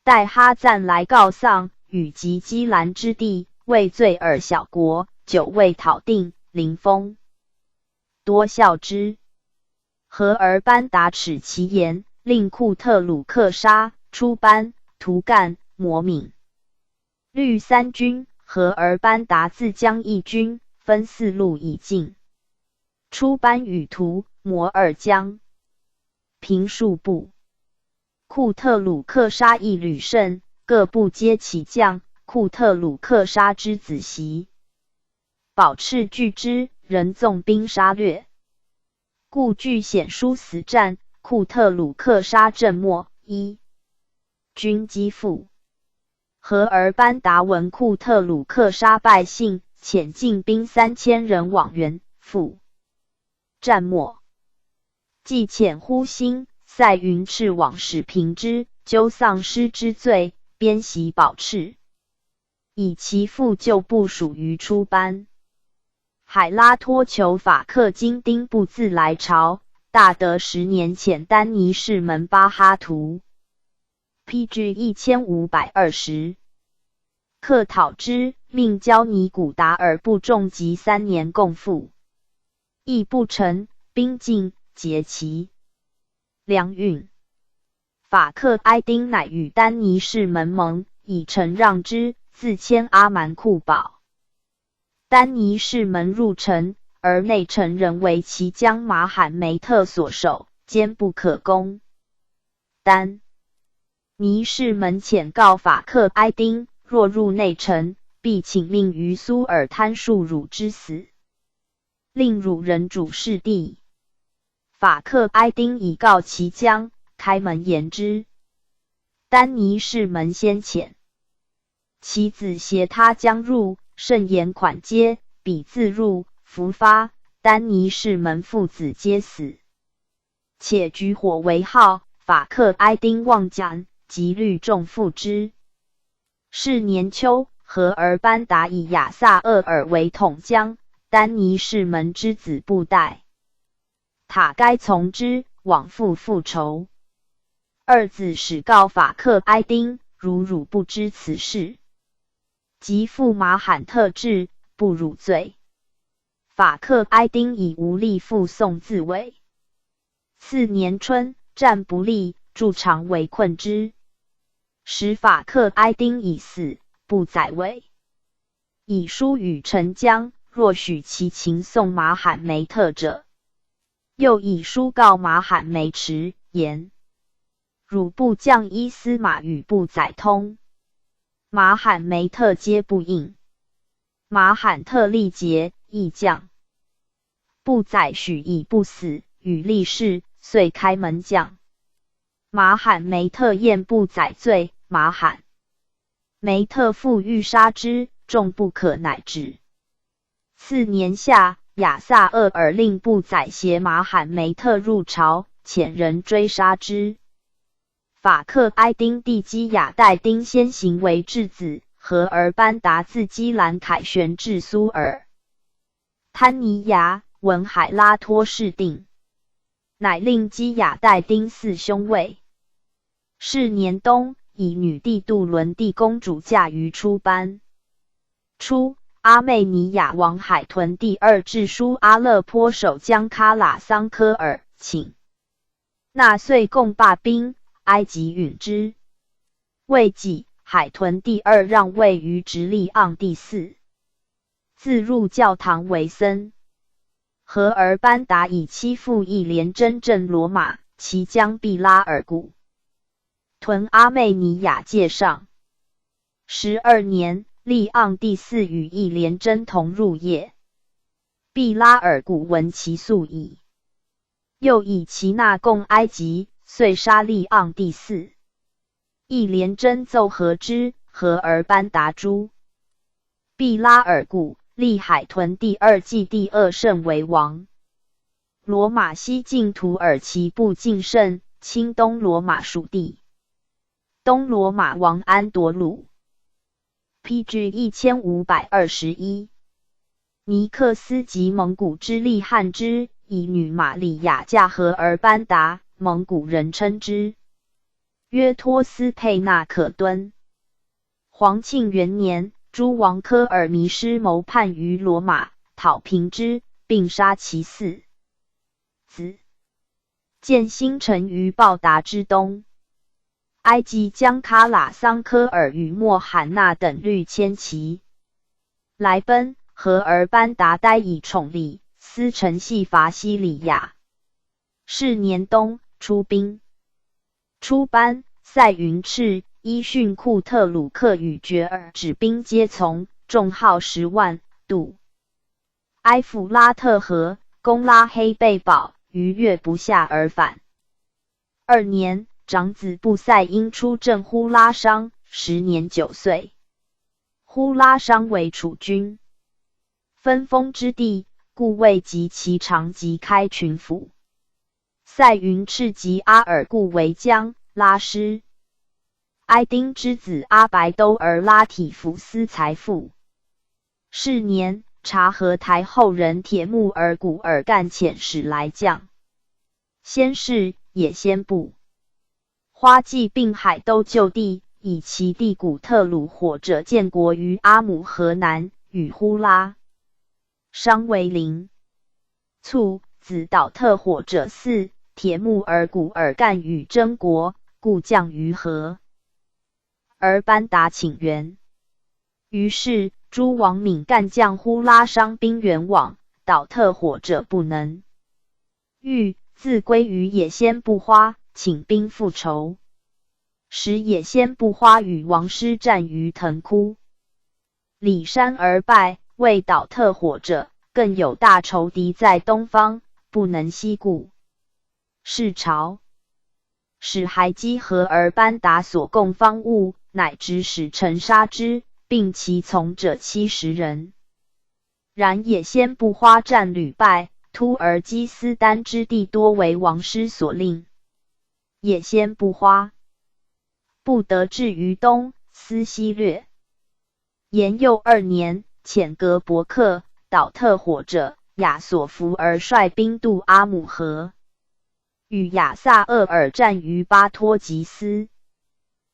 待哈赞来告丧，与及基兰之地，为罪尔小国，久未讨定，临封，多笑之。和而班达耻其言，令库特鲁克沙出班图干摩敏律3军，和而班达自将一军，分4路以进。出班与图摩尔将平数部。库特鲁克沙一旅胜，各部皆起将。库特鲁克沙之子袭保赤拒之，人纵兵杀掠，故据显书死战。库特鲁克沙阵没，军击复。和而班达闻库特鲁克沙败信，遣进兵3000人往援，复战没。既遣呼兴、塞云赤往使平之，纠丧失之罪，鞭袭保赤，以其父旧部属于出班。海拉托求法克金丁不自来朝，大德10年遣丹尼士门巴哈图 PG 1520，克讨之，命交尼古达尔部众及3年共赴，亦不成，兵尽，结齐。梁运。法克埃丁乃与丹尼士门盟，以城让之，自迁阿蛮库堡。丹尼士门入城，而内城人为其将马罕梅特所守，坚不可攻。丹尼士门遣告法克埃丁，若入内城，必请命于苏尔滩恕汝之死，令汝人主事地。法克埃丁以告其将，开门言之。丹尼士门先遣其子携他将入，甚言款皆，彼自入，伏发，丹尼士门父子皆死。且举火为号，法克埃丁望斩，即率众赴之。是年秋，和而班达以亚萨厄尔为统将，丹尼士门之子布代塔该从之，往复复仇。二子使告法克埃丁，如汝不知此事，即赴马罕特至，不汝罪。法克埃丁以无力复送自刎。次年春，战不利，筑长围困之，使法克埃丁已死，不载刎。以书与陈江，若许其情送马罕梅特者，又以书告马罕梅迟，言汝部将伊司马与不载通。马罕梅特皆不应。马罕特力竭，亦将。不载许以不死，与立誓，遂开门将。马罕梅特厌不载罪，马罕梅特复欲杀之，众不可乃止。次年夏，亚萨厄尔令不载携马罕梅特入朝，遣人追杀之。法克埃丁地基亚代丁先行为质子，和而班达自基兰凯旋至苏尔滩尼亚，闻海拉托事定，乃令基亚代丁四兄位。是年冬，以女帝杜伦帝公主嫁于出班。初，阿妹尼亚王海屯第二致书阿勒颇守将喀喇桑科尔，请纳粹共罢兵，埃及允之。未几，海屯第二让位于直隶昂第四，自入教堂为僧。和而班达以欺负义廉征镇罗马，其将毕拉尔谷屯阿妹尼亚界上。12年，立昂第四与义廉征同入夜。毕拉尔谷闻其速矣，又以其纳贡埃及，遂杀立昂第四。义廉征奏和之，和而班达诛。毕拉尔谷立海屯第二季第二圣为王。罗马西境土耳其部晋盛，亲东罗马属地。东罗马王安铎鲁 PG 1521。尼克斯及蒙古之利汉之，以女玛利亚嫁和而班达，蒙古人称之约托斯佩纳可敦。皇庆元年，诸王科尔弥师谋叛于罗马，讨平之，并杀其四子。建新城于鲍达之东。埃及将喀喇桑科尔与莫罕纳等率千骑来奔，和而班达待以宠力，司城系伐西里亚。是年冬，出兵。出班，塞云赤、伊逊库特鲁克与觉尔止兵皆从，众号10万，渡埃弗拉特河，攻拉黑贝堡，逾越不下而返。2年，长子布塞因出镇呼拉商，时年9岁。呼拉商为楚君分封之地，故未及其长即开群府。塞云赤及阿尔固为将拉师。埃丁之子阿白都儿拉体福斯财富。是年，察合台后人铁木儿古尔干遣使来将。先是，也先部花季并海都就地，以其弟古特鲁火者建国于阿姆河南，与呼拉商为邻。卒，子岛特火者嗣，铁木儿古尔干与争国，故降于河。而班达请援。于是，诸王闵干将呼拉商兵援往，岛特火者不能御，自归于野先不花，请兵复仇。使野先不花与王师战于藤窟，里山而败，为岛特火者，更有大仇敌在东方，不能西顾。是朝使还击和而班达所供方物，乃指使臣杀之，并其从者70人。然野先不花战屡败，突而基斯丹之地多为王师所令。野先不花不得志于东，思西略。延佑2年，遣格伯克、岛特火者亚索弗而率兵渡阿姆河，与亚萨厄尔战于巴托吉斯。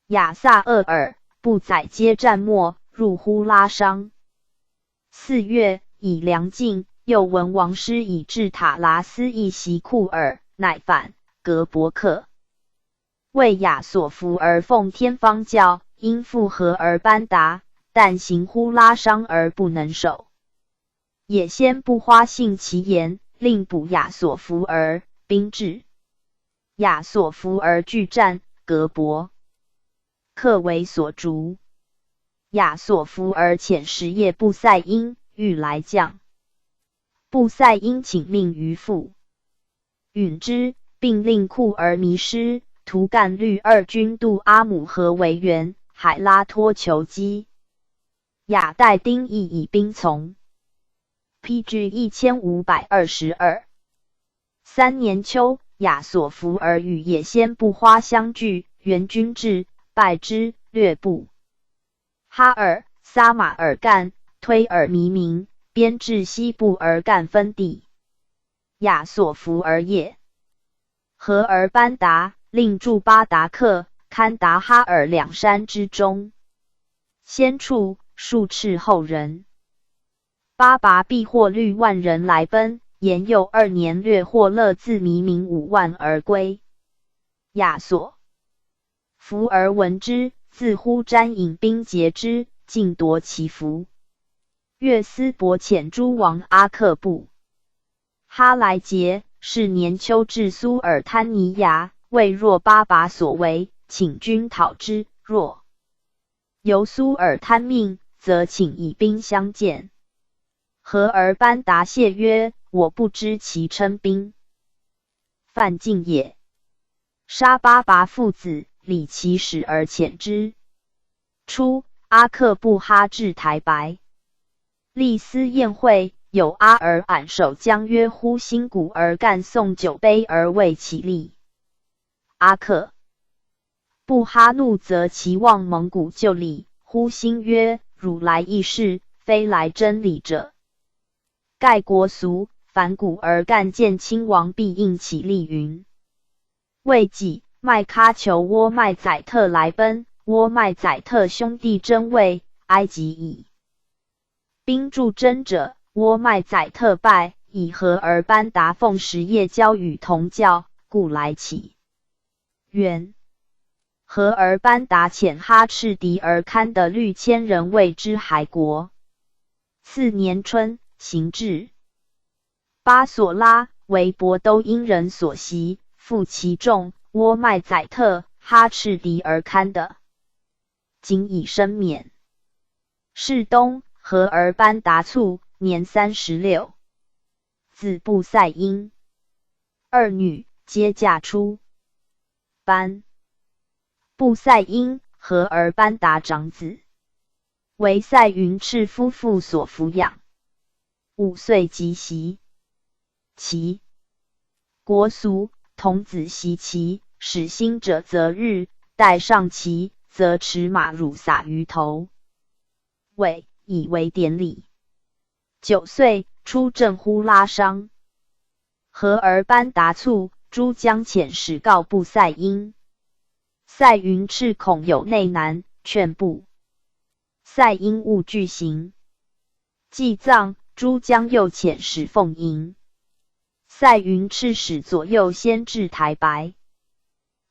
亚萨厄尔不载皆战没，入呼拉商。4月，以粮尽，又闻王师以至塔拉斯一袭库尔，乃反。格伯克为亚索弗而奉天方教，因附和而班达，但行呼拉商而不能守。也先不花信其言，令捕亚索弗而，兵至。亚索弗而拒战，格伯克为所逐。亚索弗而遣使夜布塞因，欲来将。布塞因请命于父，允之，并令库尔弥师、图干律2军渡阿姆河为援，海拉托求击。亚代丁亦以兵从。PG 1522。3年秋，亚索弗尔与野先不花相聚，援军至，败之，略部。哈尔、撒马尔干、推尔弥明，边至西部而干分地。亚索弗尔也。和而班达，令驻巴达克、堪达哈尔两山之中。先处，数斥后人。巴拔必获率万人来奔，延佑2年掠获勒自弥明5万而归。亚索弗而闻之，自呼瞻引兵劫之，尽夺其服。岳斯伯遣诸王阿克布、哈来杰，是年秋至苏尔滩尼亚，为若巴拔所为，请军讨之。若由苏尔滩命，则请以兵相见。和而班达谢曰：我不知其称兵。范进也。杀巴拔父子，理其使而遣之。初，阿克布哈至台白，立司宴会，有阿尔俺守将曰呼辛古而干送酒杯而为其立。阿克布哈怒，则其望蒙古就礼。呼辛曰：汝来议事，非来真理者。盖国俗，反古而干见亲王，必应其立云。未几，麦喀求窝麦宰特来奔，窝麦宰特兄弟真谓埃及矣。兵助真者，窝麦宰特败，以和而班达奉10夜交与同教，故来起源。和而班达遣哈赤敌而堪的律1000人为之海国。次年春，行至巴索拉，为伯都因人所袭，复其众，窝麦宰特、哈赤敌而堪的，仅以身免。是冬，和而班达卒，年36。子布塞因，2女皆嫁出。班布塞因，和而班达长子，为塞云赤夫妇所抚养。5岁即袭。其国俗，童子袭旗，使兴者择日，待上旗，则持马乳撒于头，以为典礼。9岁，出镇呼拉商。和而班达卒，诸将遣使告布塞因。塞云赤恐有内难，劝布塞因勿拒行。祭葬，诸将又遣使奉迎。塞云赤使左右先至台白，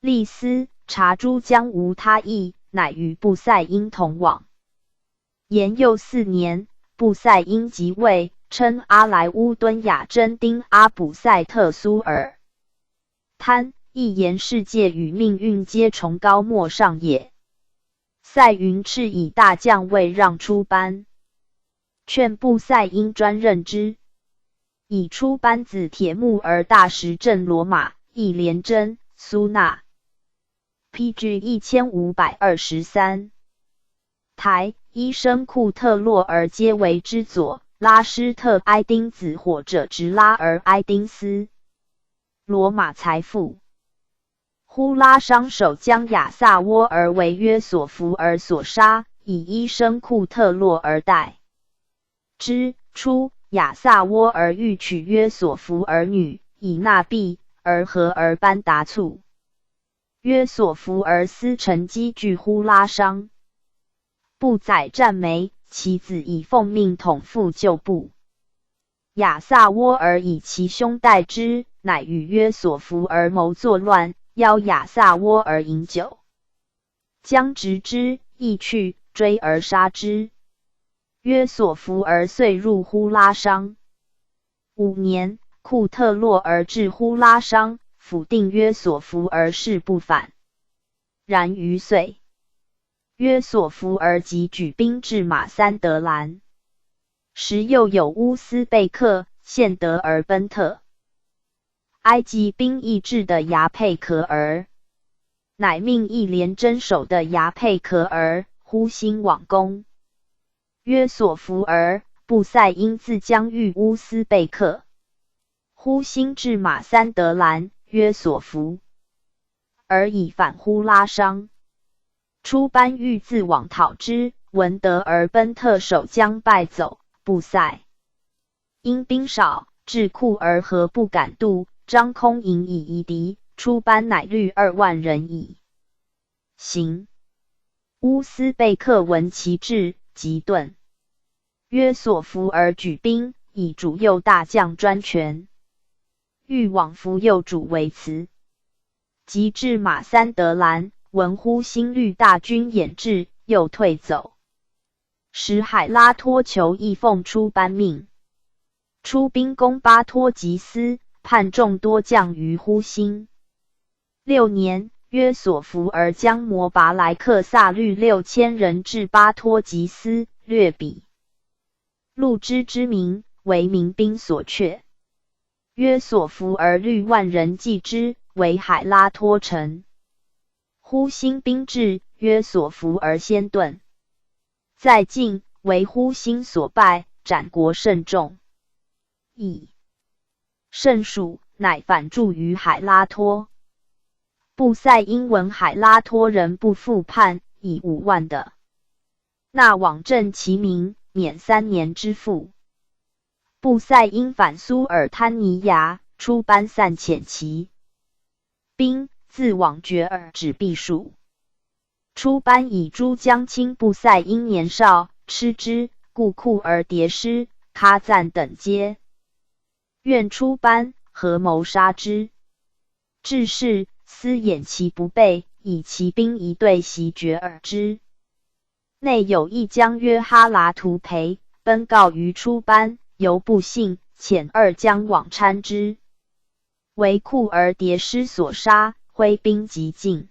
立司察诸将无他意，乃与布塞因同往。延佑4年，布塞因即位，称阿莱乌敦雅真丁阿卜塞特苏尔贪，一言世界与命运皆崇高莫上也。塞云赤以大将位让出班，劝布塞因专任之。以出班子铁木而大石镇罗马，亦连真、苏纳。PG 1523。台医生库特洛而皆为之左，拉施特埃丁子或者直拉而埃丁斯。罗马财富。呼拉商守将亚萨窝而为约索弗而所杀，以医生库特洛而代之。初，亚萨窝而欲娶约索弗儿女，以纳币，而和而班达卒。约索弗儿私乘机拒呼拉商，不宰战梅，其子以奉命统复旧部。亚萨窝儿以其兄代之，乃与约索弗儿谋作乱，邀亚萨窝儿饮酒，将执之，亦去，追而杀之。约索弗儿遂入呼拉商。5年，库特洛而至呼拉商，府定约索弗儿誓不反。然余岁，约索弗儿即举兵至马三德兰。时又有乌斯贝克、现德而奔特。埃及兵役制的牙佩可儿，乃命一连镇守的牙佩可儿呼辛往攻。约索弗儿、布塞因自将遇乌斯贝克。呼辛至马三德兰，约所服，而以反呼拉商。出班欲自往讨之，闻得而奔特守将败走，不塞。因兵少，至库而何不敢渡，张空营以夷敌，出班乃率2万人矣。行。乌斯贝克闻其至，即遁。约所服而举兵，以主右大将专权。欲往扶右主为辞。及至马三德兰，闻呼兴律大军掩至，又退走。时海拉托求义奉出班命，出兵攻巴托吉斯，叛众多将于呼兴。6年，约所服而将摩拔莱克萨律6000人至巴托吉斯，略比。陆之之名，为民兵所却。约所服而率万人继之，为海拉托城。呼兴兵至，约所服而先遁。在晋，为呼兴所败，斩国甚众。以甚属，乃反助于海拉托。布塞因闻海拉托人不复叛，以5万的纳往镇其民，免3年之赋。布塞因反苏尔滩尼牙，出班散遣其兵，自往绝尔止避暑。出班以诸将亲布塞因年少，吃之，故库而迭师、喀赞等皆愿出班，合谋杀之。至是，思掩其不备，以其兵一队袭绝尔之。内有一将约哈拉图培，奔告于出班，犹不信，遣2将往参之，为库而迭师所杀，挥兵即进。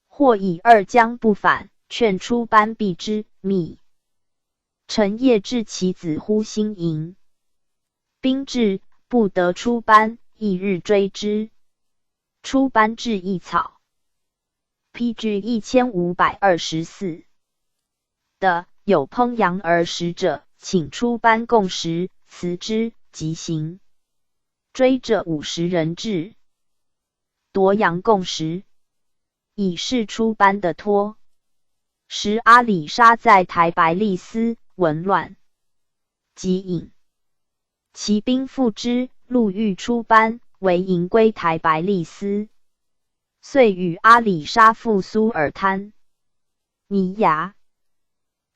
或以2将不反，劝出班避之，密。陈夜至其子呼兴营，兵至，不得出班，翌日追之。出班至一草。PG 1524。的有烹羊而食者，请出班共食，辞之，即行。追者50人至，夺羊共食，以示出班的托。时阿里沙在台白利斯，闻乱，即引其兵复之，路遇出班，为营归台白利斯。遂与阿里沙复苏尔滩尼牙。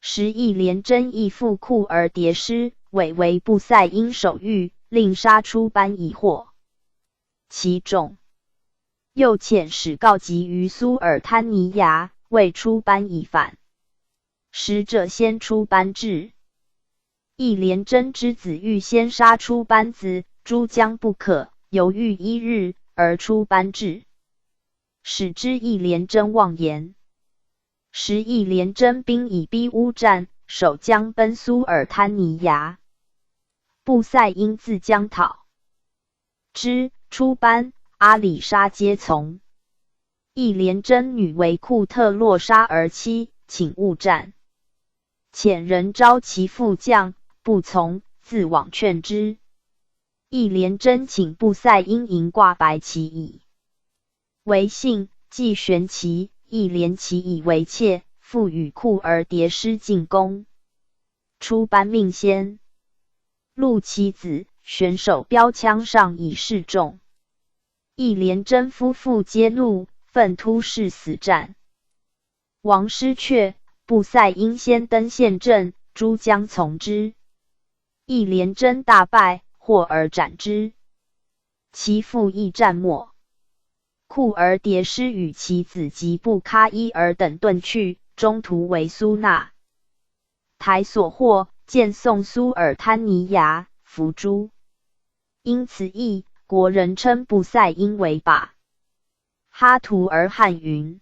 时亦连真亦复库而迭师，委为布塞因守御，令杀出班以获其众。又遣使告急于苏尔滩尼牙，谓出班已反。使者先出班至。亦连真之子欲先杀出班子，诸将不可，犹豫1日，而出班至。使之亦连真妄言。时亦连真兵以逼乌战，守将奔苏尔滩尼牙。布塞因自将讨之，出班、阿里沙皆从。亦连真女为库特洛沙而妻，请勿战。遣人招其副将，不从，自往劝之。亦连真请布塞因营挂白旗以为信，既悬旗，亦连其以为妾，复与库而迭师进攻。出班命先录其子，悬手标枪上以示众。亦连真夫妇皆怒，奋突誓死战。王失却，布塞因先登陷阵，诸将从之。亦连真大败，获而斩之。其父亦战没。库而迭师与其子及布喀伊尔等遁去，中途为苏纳台所获，见送苏尔滩尼牙，伏诛。因此役，国人称布塞因为把哈图尔汗云。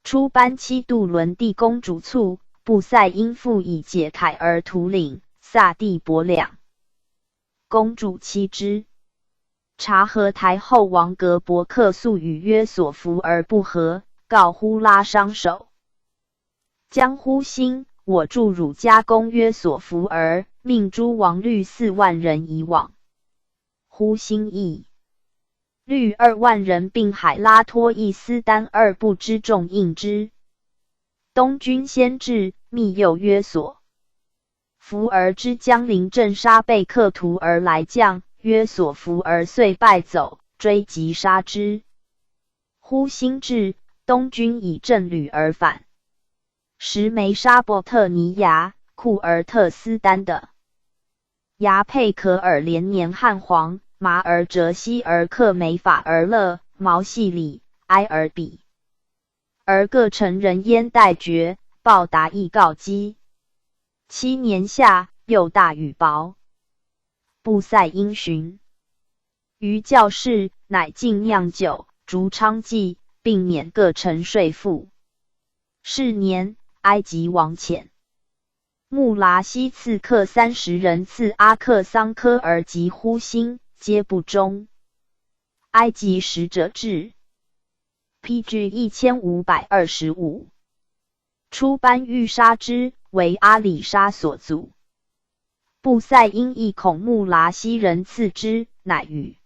出班妻杜伦地公主卒，布塞因复以解凯而图领萨地伯两公主妻之。察合台后王格伯克素与约所服而不和，告呼拉商守。将呼兴，我助汝家公约所服而命诸王律4万人以往。呼兴议率2万人，并海拉托伊斯丹2部之众应之。东军先至，密诱约索。伏而之将临阵杀贝克图而来将，约索伏而遂败走，追击杀之。忽兴至，东军以阵旅而返。时梅沙伯特尼亚、库尔特斯丹的牙佩可尔连年汉皇，麻而哲西而克梅法而勒，毛细里、埃而比。而各城人焉待决，报答亦告击。7年夏，又大雨雹。布塞因寻于教士，乃尽酿酒，逐娼妓，并免各城税赋。是年，埃及王遣穆拉西刺客30人，刺阿克桑科而及呼辛，皆不忠。埃及使者至。PG 1525。出班欲杀之，为阿里沙所阻。布塞因亦恐穆拉西人刺之，乃与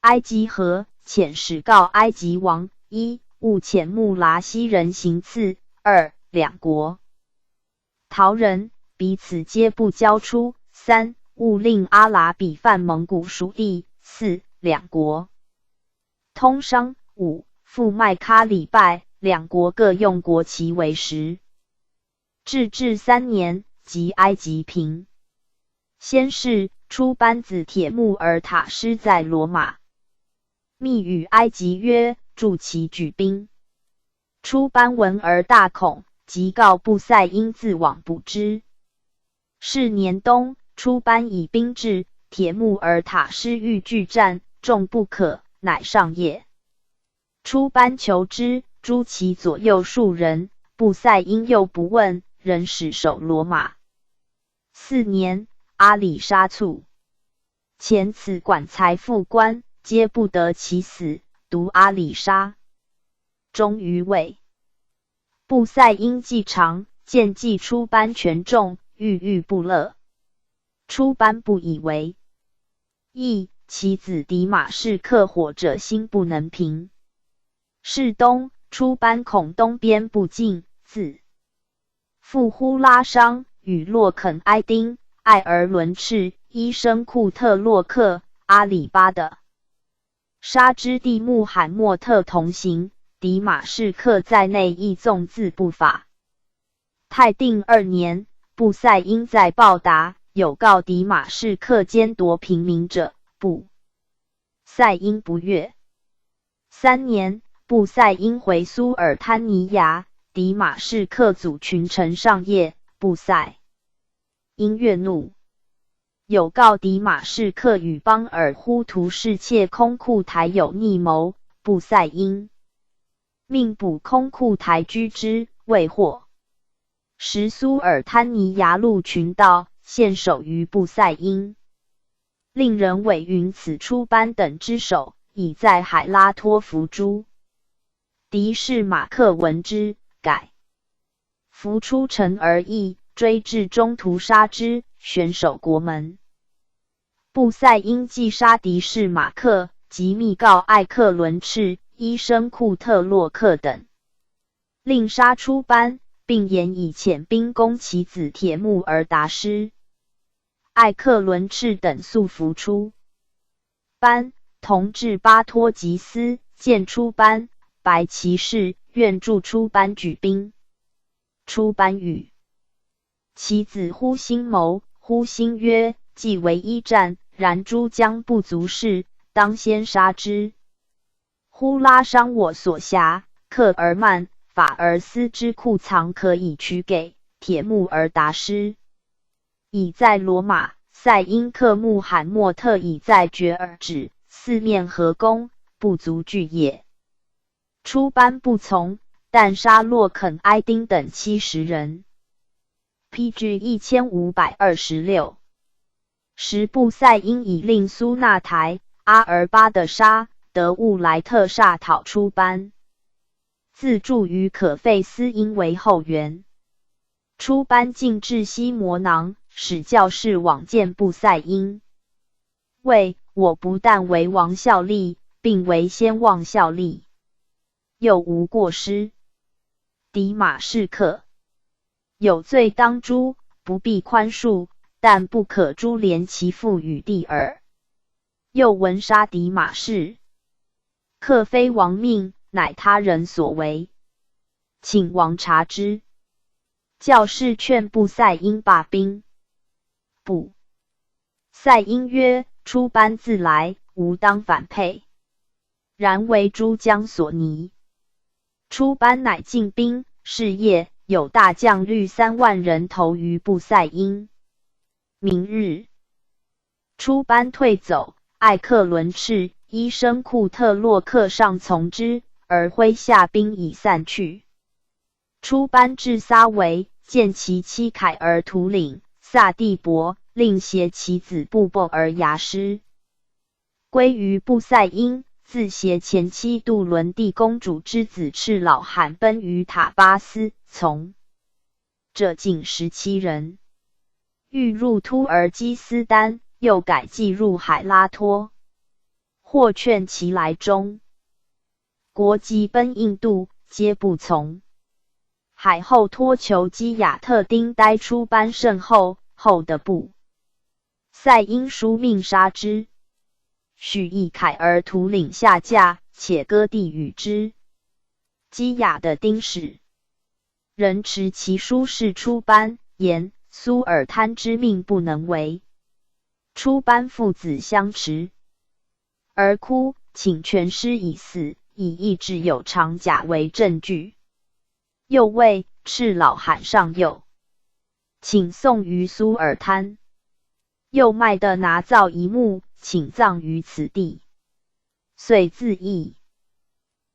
埃及和，遣使告埃及王：一、勿遣穆拉西人行刺；二、两国逃人彼此皆不交出；三、勿令阿拉比犯蒙古属地；四、两国通商；五、复麦卡礼拜，两国各用国旗为食。至3年，即埃及平。先是，出班子铁木尔塔师在罗马，密与埃及约，助其举兵。出班闻而大恐，即告布塞因自往捕之。是年冬，出班以兵至，铁木尔塔师欲拒战，众不可，乃上夜。出班求之，诛其左右数人，布塞因又不问，仍使守罗马。4年，阿里沙卒，前此管财富官，皆不得其死，独阿里沙终于位。布塞因既长，见计出班权重，郁不乐。出班不以为意，其子迪马士克火者心不能平。是冬，出班恐东边不进，自复呼拉商，与洛肯埃丁、艾尔伦赤、伊生库特洛克、阿里巴的沙之地穆罕默特同行，迪马士克在内亦纵自不法。泰定2年，布塞因在报答，有告迪马士克奸夺平民者，布塞因不悦。3年，布塞因回苏尔坦尼亚，迪马士克组群臣上夜，布塞因悦怒，有告迪马士克与邦尔忽图士窃空库台有逆谋，布塞因命捕空库台居之，未获。时苏尔坦尼亚路群盗，献首于布塞因，令人委云此出班等之首，已在海拉托伏诛。敌士马克闻之，改伏出城而役，追至中途杀之，悬守国门。布塞因既杀敌士马克，即密告艾克伦赤、伊生库特洛克等，令杀出班，并言以遣兵攻其子铁木尔达师。艾克伦赤等速伏出班，同至巴托吉斯，见出班，白骑士，愿助出班举兵。出班与其子呼辛谋，呼辛曰：既为一战，然诸将不足视，当先杀之。呼拉伤我所辖，克而慢，法而思之库藏可以取给铁木尔达师。已在罗马，塞因克穆罕默特已在决而止，四面合攻，不足惧也。出班不从，但杀洛肯埃丁等70人。PG 1526。时布塞因已令苏纳台、阿尔巴的沙、德乌莱特煞讨出班，自驻于可费斯因为后援。出班进至西摩囊，使教士往见布塞因，谓：我不但为王效力，并为先望效力，又无过失。迪马士克有罪当诛，不必宽恕，但不可株连其父与弟耳。又闻杀迪马士克非王命，乃他人所为，请王察之。教士劝布塞因罢兵，布塞因曰：出班自来，吾当反沛。然为诸将所拟。出班乃进兵，是夜有大将率3万人投于布塞因。明日，出班退走，艾克伦赤、伊生库特洛克上从之，而麾下兵已散去。出班至撒维，见其妻凯儿图领萨蒂伯，令携其子布伯而牙师，归于布塞因。自携前妻杜伦蒂公主之子赤老罕奔于塔巴斯，从者仅17人。欲入突尔基斯丹，又改计入海拉托，或劝其来中。国即奔印度，皆不从。海后托求基亚特丁呆出班甚后，后的布塞因书命杀之。许以凯儿图领下驾，且割地与之。基亚的丁使人持其书事出班，言苏尔贪之命不能为。出班父子相持，而哭，请全师以死，以意志有长甲为证据。又谓赤老罕上右，请送于苏尔贪。又卖的拿造一墓，请葬于此地，遂自缢。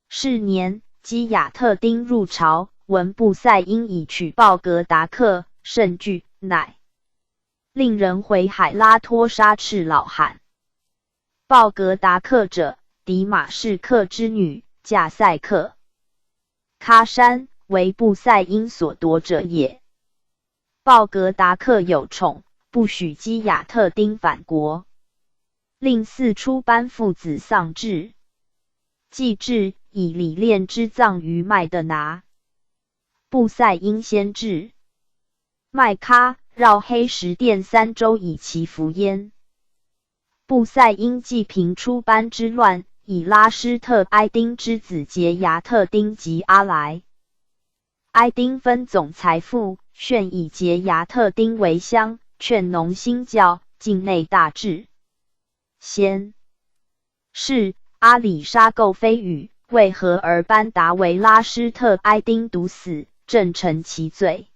是年，基亚特丁入朝，闻布塞因已取鲍格达克，甚惧，乃令人回海拉托杀赤老罕。鲍格达克者，迪马士克之女，嫁塞克喀山，为布塞因所夺者也。鲍格达克有宠，不许基亚特丁返国，令4出班父子丧志。既至，以礼炼之葬于麦德拿。布塞因先至麦喀，绕黑石殿3周以祈福焉。布塞因既平出班之乱，以拉施特埃丁之子杰牙特丁及阿来。埃丁分总财富，炫以杰牙特丁为乡，劝农兴教，境内大治。先是阿里沙构非语，为何而班达为拉施特埃丁毒死，正陈其罪。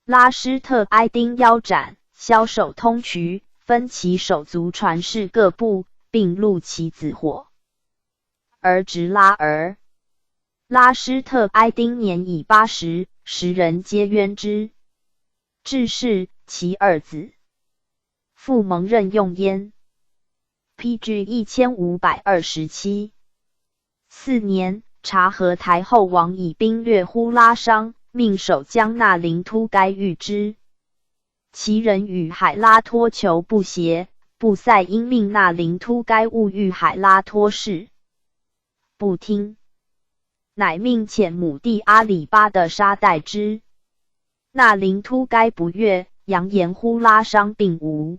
拉施特埃丁腰斩，枭首通衢，分其手足传世各部，并戮其子火，而执拉儿。拉施特埃丁年已80，时人皆冤之。至是，其2子复蒙任用焉。PG 1527。4年，察合台后王以兵掠呼拉商，命守将那林突该遇之。其人与海拉托求不协，布塞因命那林突该勿遇海拉托事，不听，乃命遣母弟阿里巴的沙代之。那林突该不悦，扬言呼拉商并无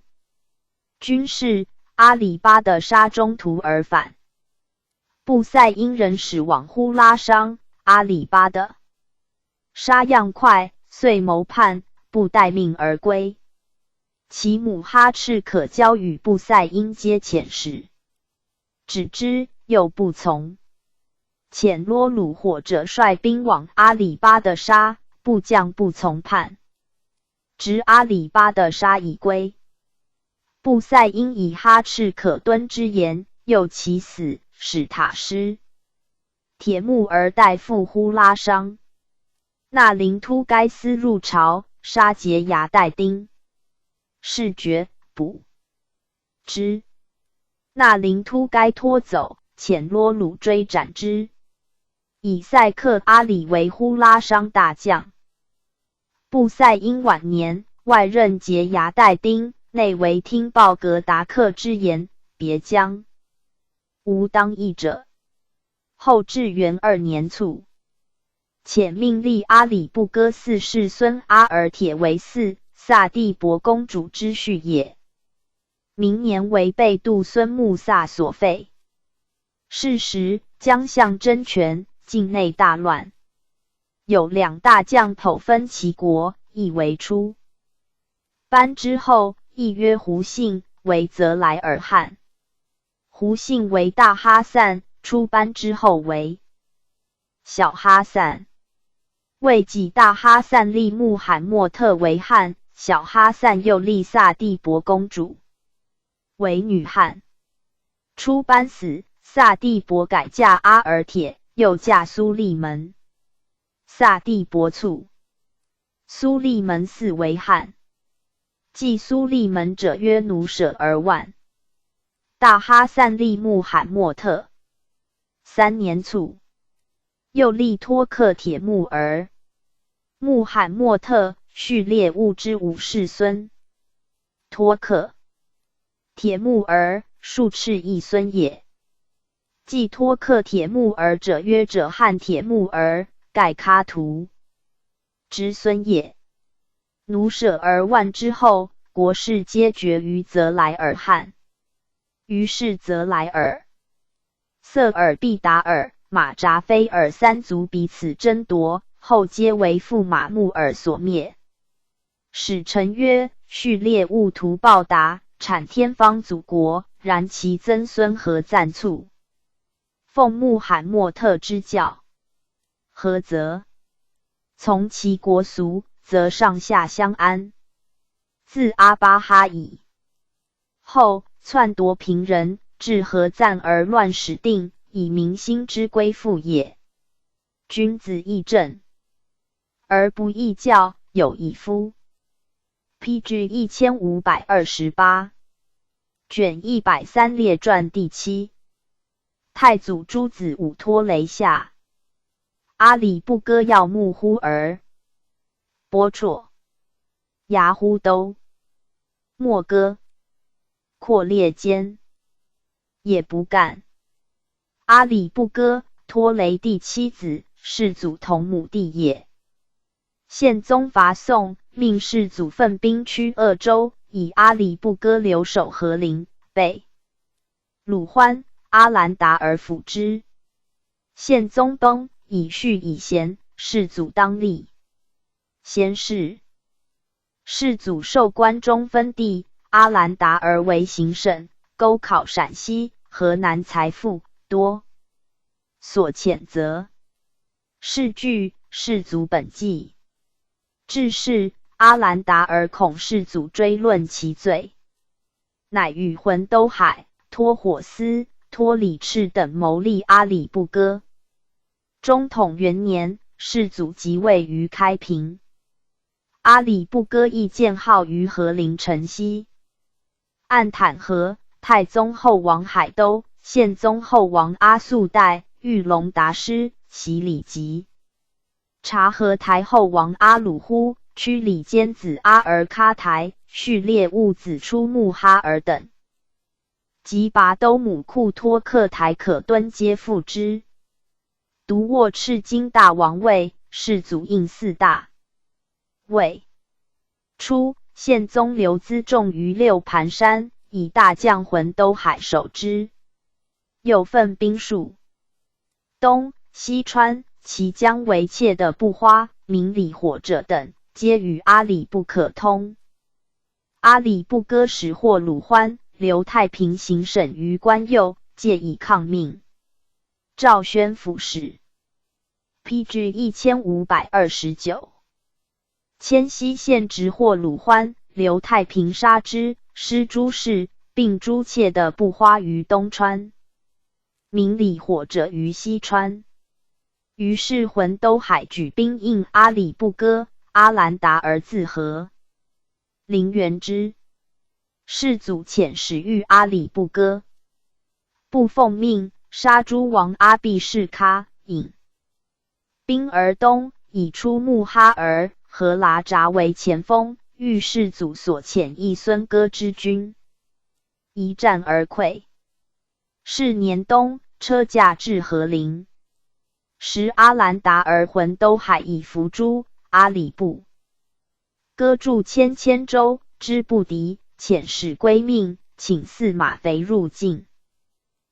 军事，阿里巴的沙中途而返。布塞因人使往呼拉商，阿里巴的沙样快，遂谋叛，不待命而归。其母哈赤可交与布塞因皆遣使，止之，又不从。遣罗鲁或者率兵往阿里巴的沙，部将不从叛，执阿里巴的沙已归。布塞因以哈赤可敦之言，诱其死，使塔师铁木而代复呼拉商。那林突该司入朝，杀劫牙代丁，是决，捕之。那林突该拖走，遣罗鲁追斩之。以塞克阿里为呼拉商大将。布塞因晚年，外任节牙代丁，内为听鲍格达克之言，别将无当议者。后至元2年卒，且命立阿里不哥嗣世孙阿尔铁为嗣，萨帝伯公主之婿也。明年为被杜孙穆萨所废。是时，江相争权，境内大乱，有2大将剖分其国，一为出班之后，一曰胡信，为泽莱尔汗。胡信为大哈散，出班之后为小哈散。为己大哈散立穆罕默特为汗，小哈散又立萨帝伯公主为女汗。出班死，萨帝伯改嫁阿尔铁，又嫁苏利门。萨帝伯卒，苏利门嗣为汗。继苏利门者曰努舍尔万。大哈散立穆罕默特3年卒，又立托克铁木儿。穆罕默特序列兀之5世孙。托克铁木儿数赤一孙也。继托克铁木儿者曰者汉铁木儿，盖喀图之孙也。努舍尔万之后，国事皆决于泽莱尔汗。于是泽莱尔、瑟尔必达尔、马扎菲尔3族彼此争夺，后皆为驸马木尔所灭。使臣曰：序列兀图报答，产天方祖国，然其曾孙何赞促？奉穆罕默特之教，何则？从其国俗，则上下相安。自阿巴哈矣。后篡夺平人，至何赞而乱始定，以民心之归附也。君子义正，而不义教，有矣夫。PG 1528卷103列传第7。太祖诸子武托雷下，阿里不哥要木忽儿，波绰、牙忽都、莫哥、阔列坚，也不干。阿里不哥，托雷第7子，世祖同母弟也。宪宗伐宋，命世祖奋兵驱鄂州，以阿里不哥留守和陵、北鲁欢、阿兰达而辅之。宪宗崩，以序以贤，世祖当立。先是，世祖授关中分地，阿兰达而为行省，沟考陕西、河南财富多，所谴责。是据世祖本纪。至是，阿兰达尔恐世祖追论其罪，乃与浑都海、托火司、托里赤等谋立阿里不哥。中统元年，世祖即位于开平。阿里不哥亦建号于和陵城西。按坦和，太宗后王海都、宪宗后王阿速代、玉龙达师、其礼吉。察合台后王阿鲁忽、屈里坚子阿尔喀台、序列兀子出木哈尔等，及拔都母库托克台可敦皆附之。独握赤金大王位，世祖应4大位。初，宪宗留辎重于六盘山，以大将浑都海守之。又分兵数东西川，其将为妾的不花、明里火者等，皆与阿里不可通。阿里不哥使获鲁欢、留太平行省于关右，借以抗命。赵宣抚使。PG 1529。迁西县直获鲁欢、留太平杀之，失诸氏，并诸妾的不花于东川，明里火者于西川。于是浑都海举兵应阿里不哥、阿兰达而自和。陵元之。世祖遣使谕阿里不哥，不奉命，杀诸王阿必士喀，引兵而东，以出木哈儿、和剌札为前锋，遇世祖所遣一孙哥之军，一战而溃。是年冬，车驾至和陵。时阿兰达儿浑都海以伏诛，阿里不哥驻千州，之不敌，遣使归命，请驷马肥入境。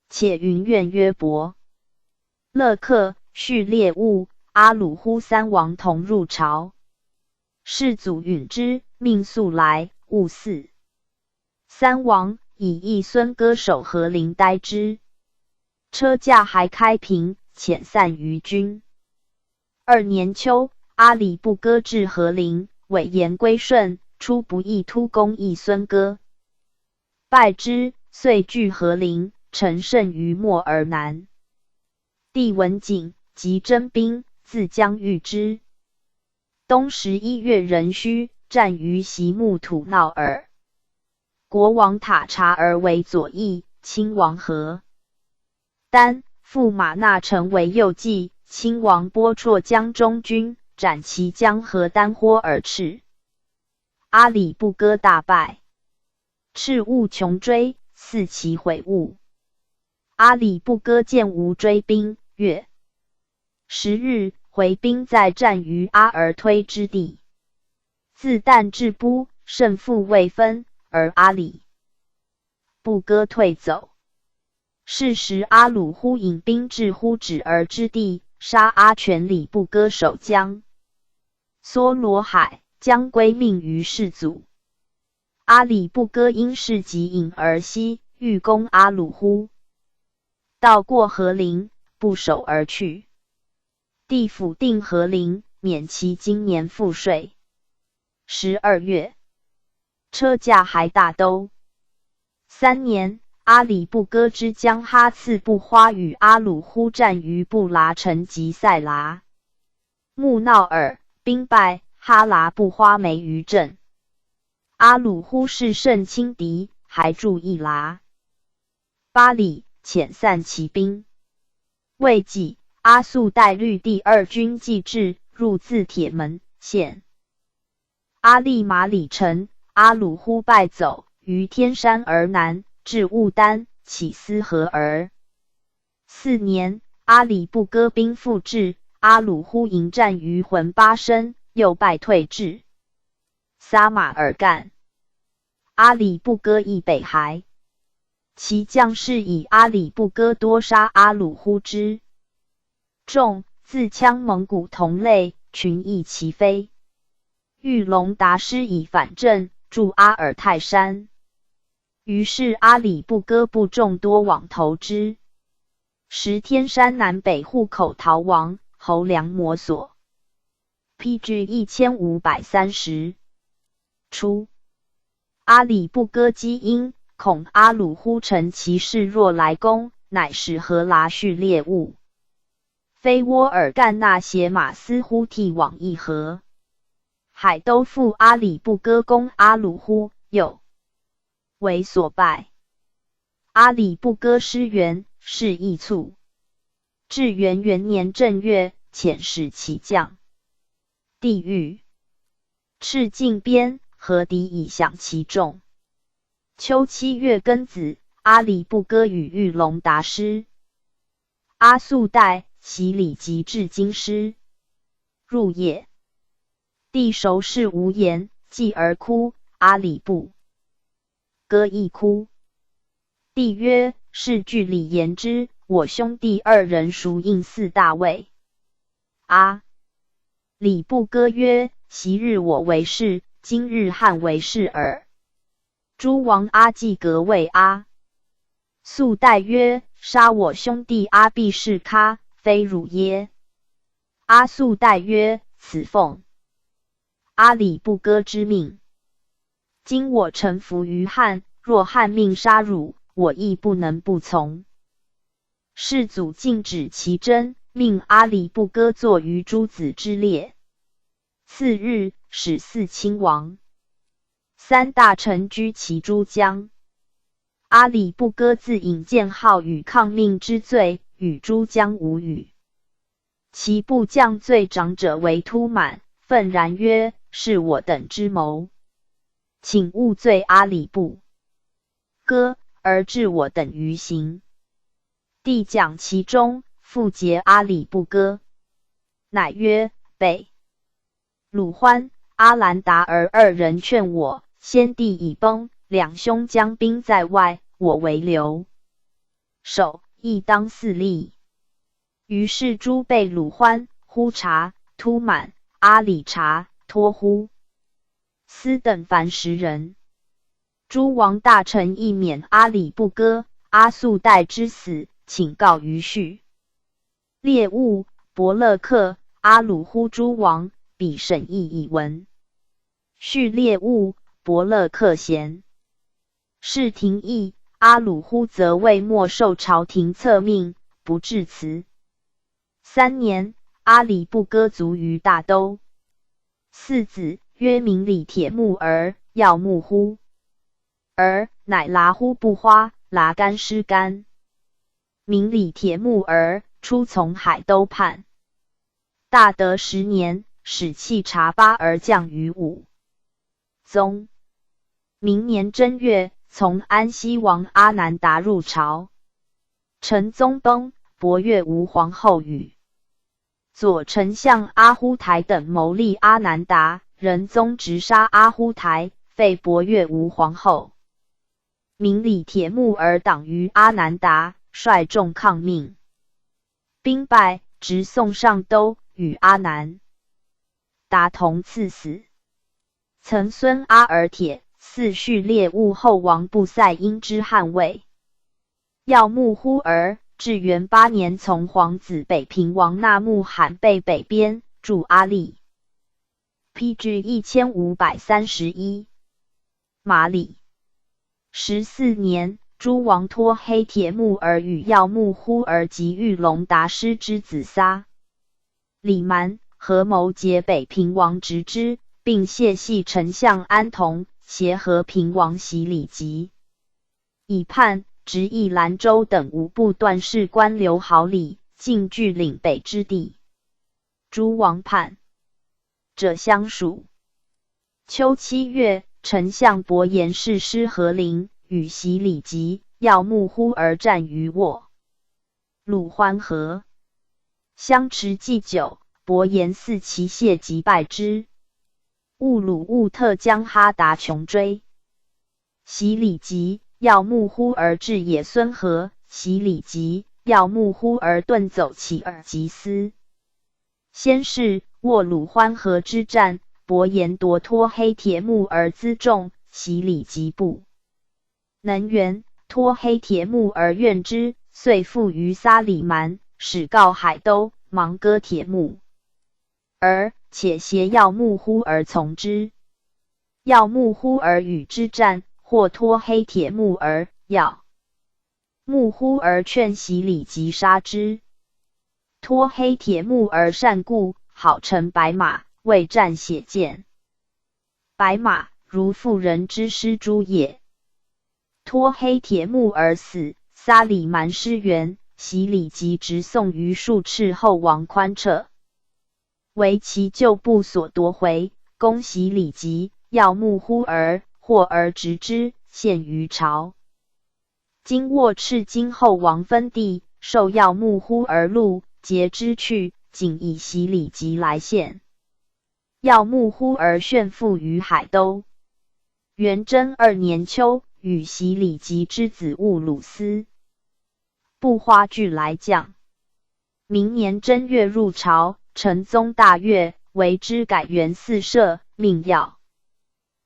且云愿约伯勒克续猎物，阿鲁呼三王同入朝。世祖允之，命速来，勿嗣。三王以一孙歌守和陵待之。车驾还开平，遣散于军。2年秋，阿里不哥至和陵，委言归顺，初不意突攻一孙歌，败之，遂据和陵，乘胜于莫而南。帝闻景，即征兵，自将御之。冬11月壬戌，战于席木土闹尔。国王塔察儿为左翼，亲王和丹、驸马纳成为右骑，亲王波绰将中军，斩其将和丹豁而斥。阿里不哥大败，斥勿穷追，肆其毁物。阿里不哥见无追兵，曰10日，回兵再战于阿尔推之地。自旦至都，胜负未分，而阿里不哥退走。是时阿鲁呼引兵至呼止儿之地，杀阿全里不哥守将梭罗海，将归命于世祖。阿里不哥因事急引而西，欲攻阿鲁呼，到过和陵，不守而去。帝甫定和陵，免其今年赋税。12月，车驾还大都。3年，阿里不哥之将哈次不花与阿鲁呼战于布拉城及塞拉。木闹尔，兵败，哈拉不花没于阵。阿鲁呼是甚轻敌，还驻一拉。巴里，遣散其兵。未几，阿速带律第2军继至，入自铁门县。阿利马里城，阿鲁呼败走，于天山而南，至兀丹，起思和儿。4年，阿里不哥兵复至，阿鲁呼迎战于浑巴生，又败退至撒马尔干。阿里不哥亦北还，其将士以阿里不哥多杀阿鲁呼之众，自羌蒙古同类，群亦齐飞。玉龙达师以反正，驻阿尔泰山。于是阿里不哥部众多往投之。时天山南北户口逃亡，侯良摩所。PG 1530。初，阿里不哥积因，恐阿鲁呼乘其势若来攻，乃使和剌续猎物。非窝尔干那邪马斯忽替往议和。海都复阿里不哥攻阿鲁呼，又为所败。阿里不哥失援，是益促。至元年正月，遣使其将帝狱赤进边，和敌以降其众。秋7月庚子，阿里不哥与玉龙达师、阿速带其礼及至京师。入夜，帝熟视无言，继而哭。阿里不哥亦哭。帝曰：是据礼言之，我兄弟2人孰应4大位？阿里不哥曰：昔日我为士，今日汉为士耳。诸王阿济格为阿速带曰：杀我兄弟阿必是咖，非汝耶？阿速带曰：此奉阿里不哥之命。今我臣服于汉，若汉命杀汝，我亦不能不从。世祖禁止其征，命阿里不哥坐于诸子之列。次日，使4亲王、3大臣居其诸将。阿里不哥自引荐号与抗命之罪，与诸将无语。其部将最长者为突满，愤然曰：是我等之谋，请勿罪阿里不哥，而治我等于刑。帝讲其中，复诘阿里不歌，乃曰：北鲁欢、阿兰达尔二人劝我，先帝已崩，两兄将兵在外，我为留守，亦当四立。于是诸备鲁欢、呼察、突满、阿里察、托呼斯等凡10人。诸王大臣亦免阿里不歌、阿速代之死，请告于绪。列务、伯勒克、阿鲁呼诸王，彼审议以闻。叙列务、伯勒克贤，事廷议，阿鲁呼则未没受朝廷册命，不致辞。3年，阿里不歌卒于大都。4子曰明里铁木儿，耀木呼儿，乃剌呼不花，剌干失干。明里铁木儿出从海都叛。大德10年，使弃察巴而降于武宗。明年正月，从安西王阿难达入朝。成宗崩，伯越吴皇后与左丞相阿忽台等谋立阿难达，仁宗直杀阿忽台，废伯越吴皇后。明里铁木儿党于阿难达，率众抗命，兵败，直送上都，与阿难达同赐死。曾孙阿尔铁，嗣序列务后王不塞因之汉位。耀木呼儿，至元8年，从皇子北平王那木罕被北边，驻阿利。PG 1531。马里14年，诸王托黑铁木儿与耀木呼儿及玉龙达师之子撒里蛮合谋劫北平王直之，并谢系丞相安童，协和平王袭里吉，以叛，直邑兰州等5部段事官刘好礼，尽据领北之地。诸王叛者相属。秋7月，丞相伯颜誓师和陵，与袭里吉、耀木呼儿战于沃鲁欢河，相持既久，伯颜嗣其谢即败之。兀鲁兀特将哈达穷追，袭里吉、耀木呼儿至野孙河，袭里吉、耀木呼儿遁走其尔吉斯。先是沃鲁欢河之战，伯颜夺托黑铁木儿辎重，袭里吉不能援，托黑铁木儿怨之，遂附于撒里蛮，使告海都，芒割铁木儿，且挟耀木呼儿从之。耀木呼儿与之战，获托黑铁木儿，耀木呼儿劝袭里吉杀之。托黑铁木儿善故，好乘白马，为战血溅。白马如妇人之尸诸也。托黑铁木儿死，撒里蛮失援，袭里吉直送于数赤后王宽彻，为其旧部所夺回，攻袭里吉、耀木呼儿，获而执之，献于朝。今沃赤今后王分地，受耀木呼儿禄，节之去，仅以袭里吉来献。耀木呼儿炫富于海都。元贞2年秋，与袭里吉之子兀鲁斯不花俱来降。明年正月入朝，成宗大悦，为之改元4社，命耀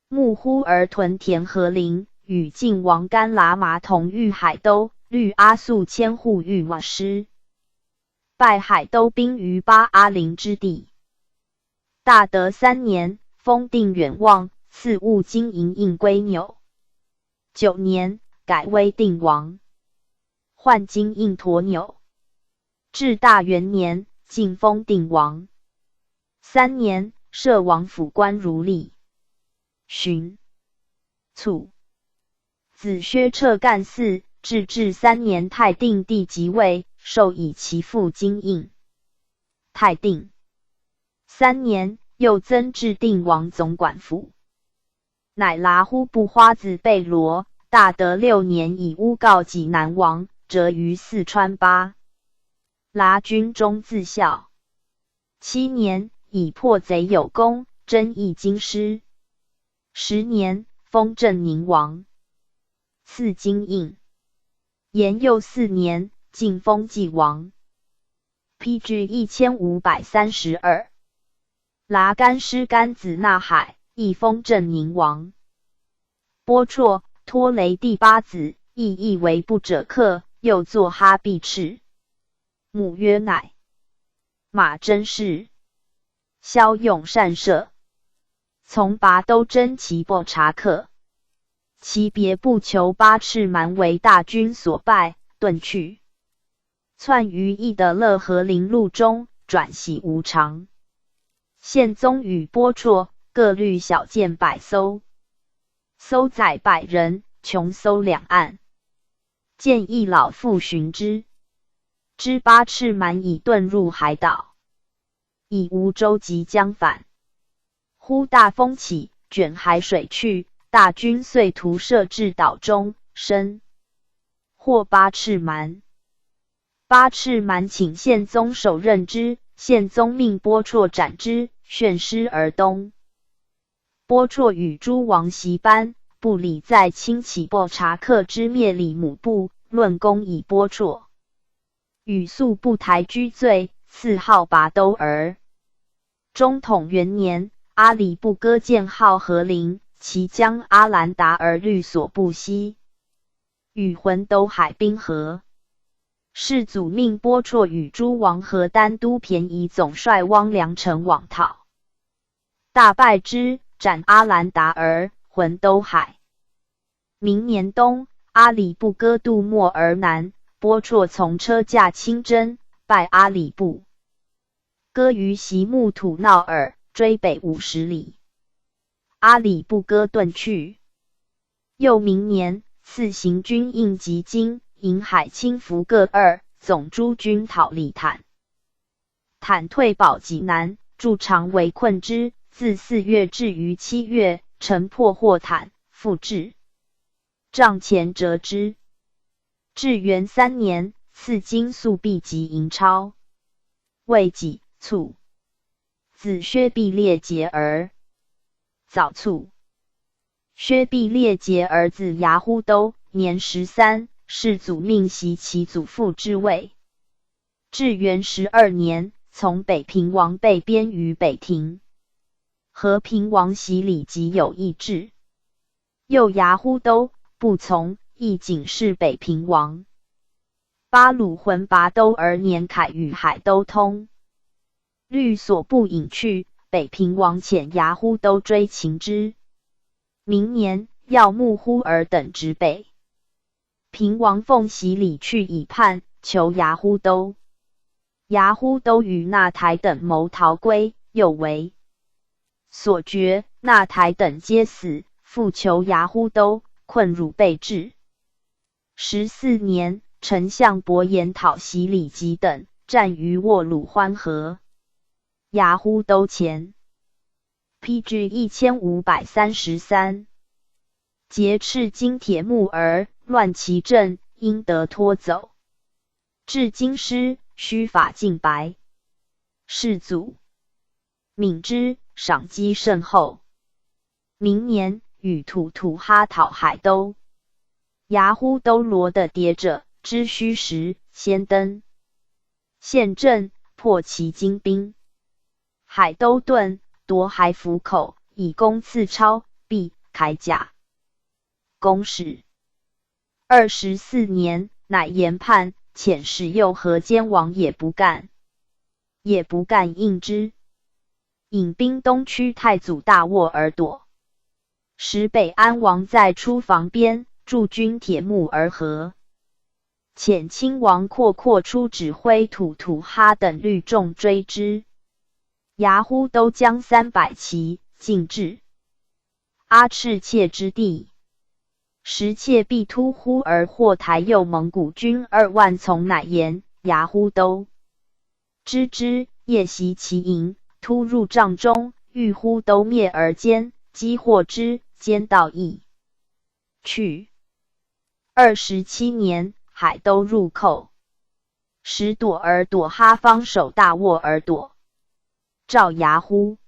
木呼儿屯田和陵，与晋王干喇嘛同御海都，律阿速千户御瓦师，拜海都兵于巴阿陵之地。大德3年，封定远望，赐务金银印归纽。9年，改威定王，换金印驮纽。至大元年，晋封定王。3年，设王府官如例。旬卒，子薛彻干嗣，至3年，太定帝即位，授以其父金印。太定3年，又增至定王总管府。乃剌呼不花子贝罗。大德6年，以诬告济南王，折于四川巴剌军中自校。7年，以破贼有功，征议京师。10年，封镇宁王，赐金印。延佑4年，晋封济王。PG 1532。剌干师干子纳海，亦封镇宁王。波绰，托雷第8子，亦为不者客，又作哈必赤。母曰乃。马真氏。骁勇善射。从拔都征其不察客。其别不求八赤蛮为大军所败，遁去。窜于义的乐和陵路中，转徙无常。宪宗与波绰各律小舰100艘，搜载100人，穷搜两岸。见一老妇寻之，知八赤蛮已遁入海岛，以梧州即将返。忽大风起，卷海水去，大军遂徒射至岛中，生获八赤蛮。八赤蛮请宪宗手刃之，宪宗命波绰斩之，旋师而东。波绰与诸王习班，不理在清起不察客之灭里母部，论功以波绰。与宿不台居罪，赐号拔都儿。中统元年，阿里不哥建号和陵，其将阿兰达儿律所不惜，与浑都海滨河。世祖命波绰与诸王和丹都便宜总帅汪良城往讨，大败之，斩阿兰达儿，浑都海。明年冬，阿里不哥渡漠而南，波绰从车驾亲征，败阿里不哥于席木土闹尔，追北50里。阿里不哥遁去。又明年，赐行军印及金、银海轻服各2，总诸军讨利坦。坦退保济南，驻常围困之，自4月至于7月，城破获坦，复至帐前折之。至元3年，赐金粟币及银钞。未己卒，子薛毕列节儿。早卒。薛毕列节儿子牙忽都，年13，世祖命袭其祖父之位。至元12年，从北平王被编于北庭。和平王袭礼即有意志，又牙忽都不从，亦仅是北平王。巴鲁浑拔都儿年凯与海都通，律所不引去，北平王遣牙忽都追擒之。明年，要穆忽儿等直北。平王奉袭礼去以叛，求牙忽都。牙忽都与纳台等谋逃归，又为所绝，纳台等皆死，复求牙忽都，困辱备至。14年，丞相伯颜讨袭礼吉等，战于沃鲁欢河。牙忽都前。PG 1533。劫赤金铁木儿，乱其政，应得脱走。至京师，须法尽白。世祖敏之，赏积甚厚。明年，与吐哈讨海都。牙忽都罗的谍者，知虚实，先登。宪政，破其精兵。海都遁，夺海府口，以攻赐超、毕、铠甲。公使。24年，乃言叛，遣使诱河间王也不干，应之。引兵东驱太祖大沃而躲。时北安王在出防边，驻军铁木而合。遣亲王阔出指挥吐哈等律众追之。牙忽都将300骑进至阿赤切之地。时切必突忽而获台右蒙古军2万从，乃言牙忽都知之，夜袭其营，突入帐中，欲忽都灭而歼，击获之，歼道义去。27年，海都入寇，使朵儿朵哈方守大沃尔朵，赵牙呼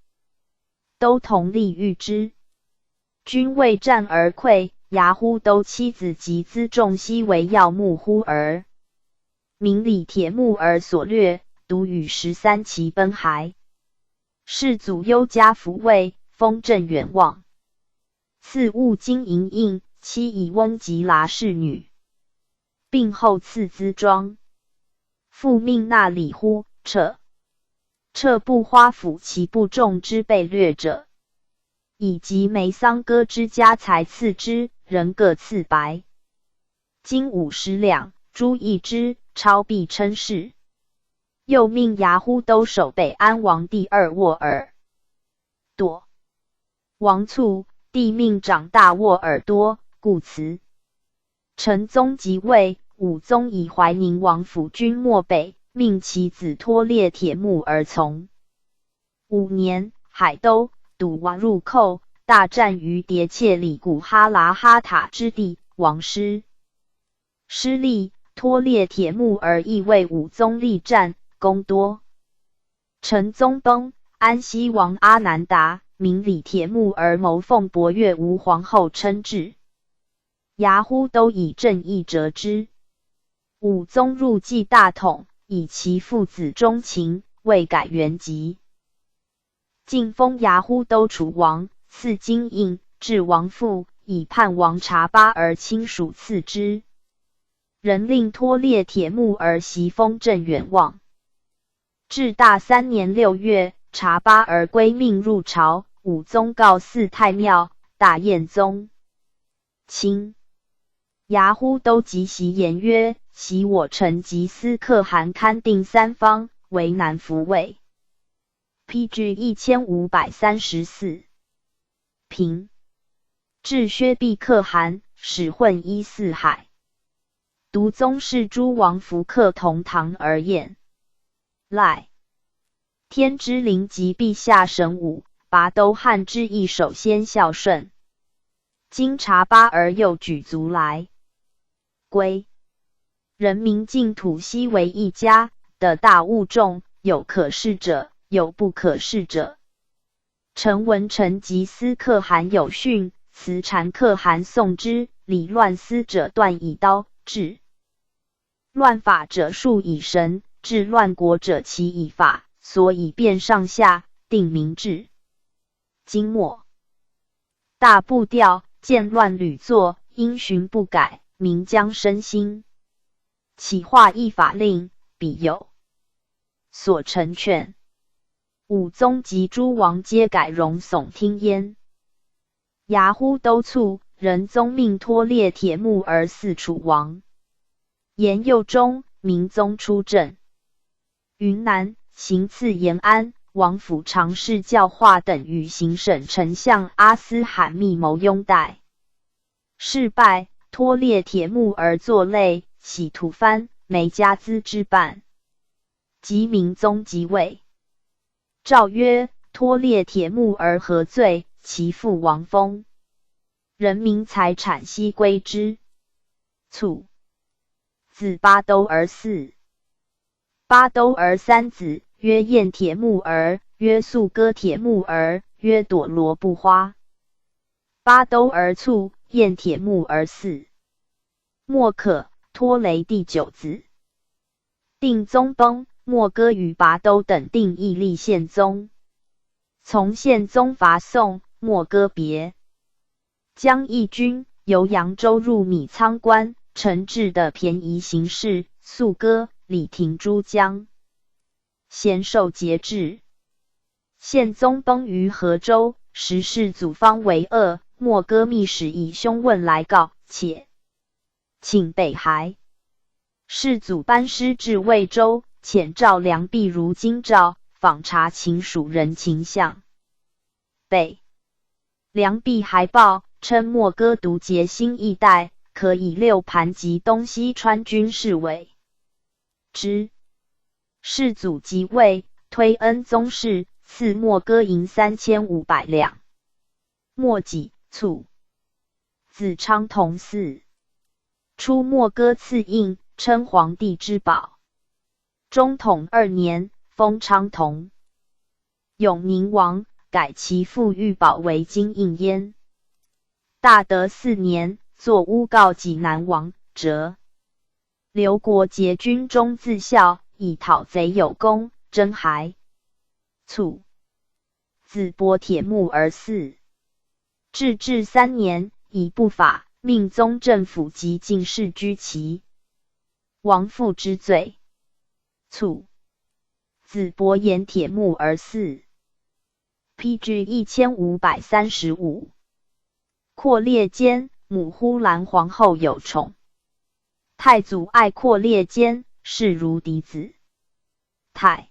都同力御之，军未战而溃。牙呼都妻子及辎重悉为要目呼儿，明里铁木儿所掠，独与13骑奔还。世祖忧加服位，封镇远望，赐物金银印，妻以翁吉剌侍女，病后赐辎装。复命纳里呼撤部花府其部众之被掠者，以及梅桑哥之家财赐之，人各赐白金50两，诸一之，超必称是。又命牙呼都守北安王第2沃尔朵。王卒，帝命长大沃尔多，故辞。成宗即位，武宗以怀宁王辅军漠北，命其子托列铁木而从。5年，海都堵王入寇，大战于迭切里古哈拉哈塔之地，王失利。托列铁木儿亦为武宗力战，功多。成宗崩，安西王阿难达、明里铁木儿谋奉伯岳吴皇后称制，牙呼都以正义折之。武宗入继大统，以其父子忠勤，未改原籍。晋封牙呼都楚王，赐金印，至王父，以叛王察巴而亲属赐之。人令托列铁木儿袭封镇远望。至大3年6月，察巴儿归命入朝，武宗告祀太庙，大宴宗亲。牙呼都即袭言曰：袭我臣及司可汗勘定3方，为难服位。PG 1534。平。至薛毕可汗，使混依四海。独宗室诸王福客同堂而宴。赖天之灵及陛下神武，拔都汉之役首先孝顺。今察巴而又举族来归，人民净土悉为一家，的大物众，有可视者，有不可视者。臣闻臣及司可汗有训，辞禅可汗送之，理乱思者断以刀，治乱法者术以神，治乱国者齐以法，所以变上下，定民治。今末大步调，见乱屡作，因循不改，民将身心。启化一法令，彼有所成劝。武宗及诸王皆改容耸听焉。牙呼都卒，仁宗命托列铁木儿嗣楚王。延佑中，明宗出镇云南，行刺延安，王府常侍教化等与行省丞相阿斯罕密谋拥戴。事败，托列铁木儿作累，喜吐蕃、梅加兹之半。及明宗即位，诏曰：托列铁木儿何罪？其父王封，人民财产悉归之。卒，子巴都儿嗣。巴都儿3子，曰燕铁木儿，曰素歌铁木儿，曰朵罗布花。巴都儿卒，燕铁木儿嗣。莫可，托雷第9子。定宗崩，莫哥与拔都等定义立宪宗。从宪宗伐宋，莫哥别。将义军由扬州入米仓关，陈志的便宜行事，肃歌、李廷珠将先受节制。宪宗崩于河州，时世祖方为恶，莫哥密使以兄问来告，且请北还。世祖班师至魏州，遣赵良弼如京兆，访查秦蜀人情象。北良弼还报，称莫哥独结新一代，可以6盘及东西川军事委之。世祖即位，推恩宗室，赐莫哥银3500两。末己卒，子昌同嗣。出没割赐印，称皇帝之宝。中统2年，封昌同。永宁王改其父玉宝为金印焉。大德4年，作诬告济南王，折。刘国节军中自效，以讨贼有功，征还。卒。子伯铁木而嗣。至3年，以不法，命宗正府及进士居其。王父之罪。卒。子伯言铁木而嗣。PG 1535。阔烈间，母呼兰皇后有宠。太祖爱阔烈间，视如嫡子。太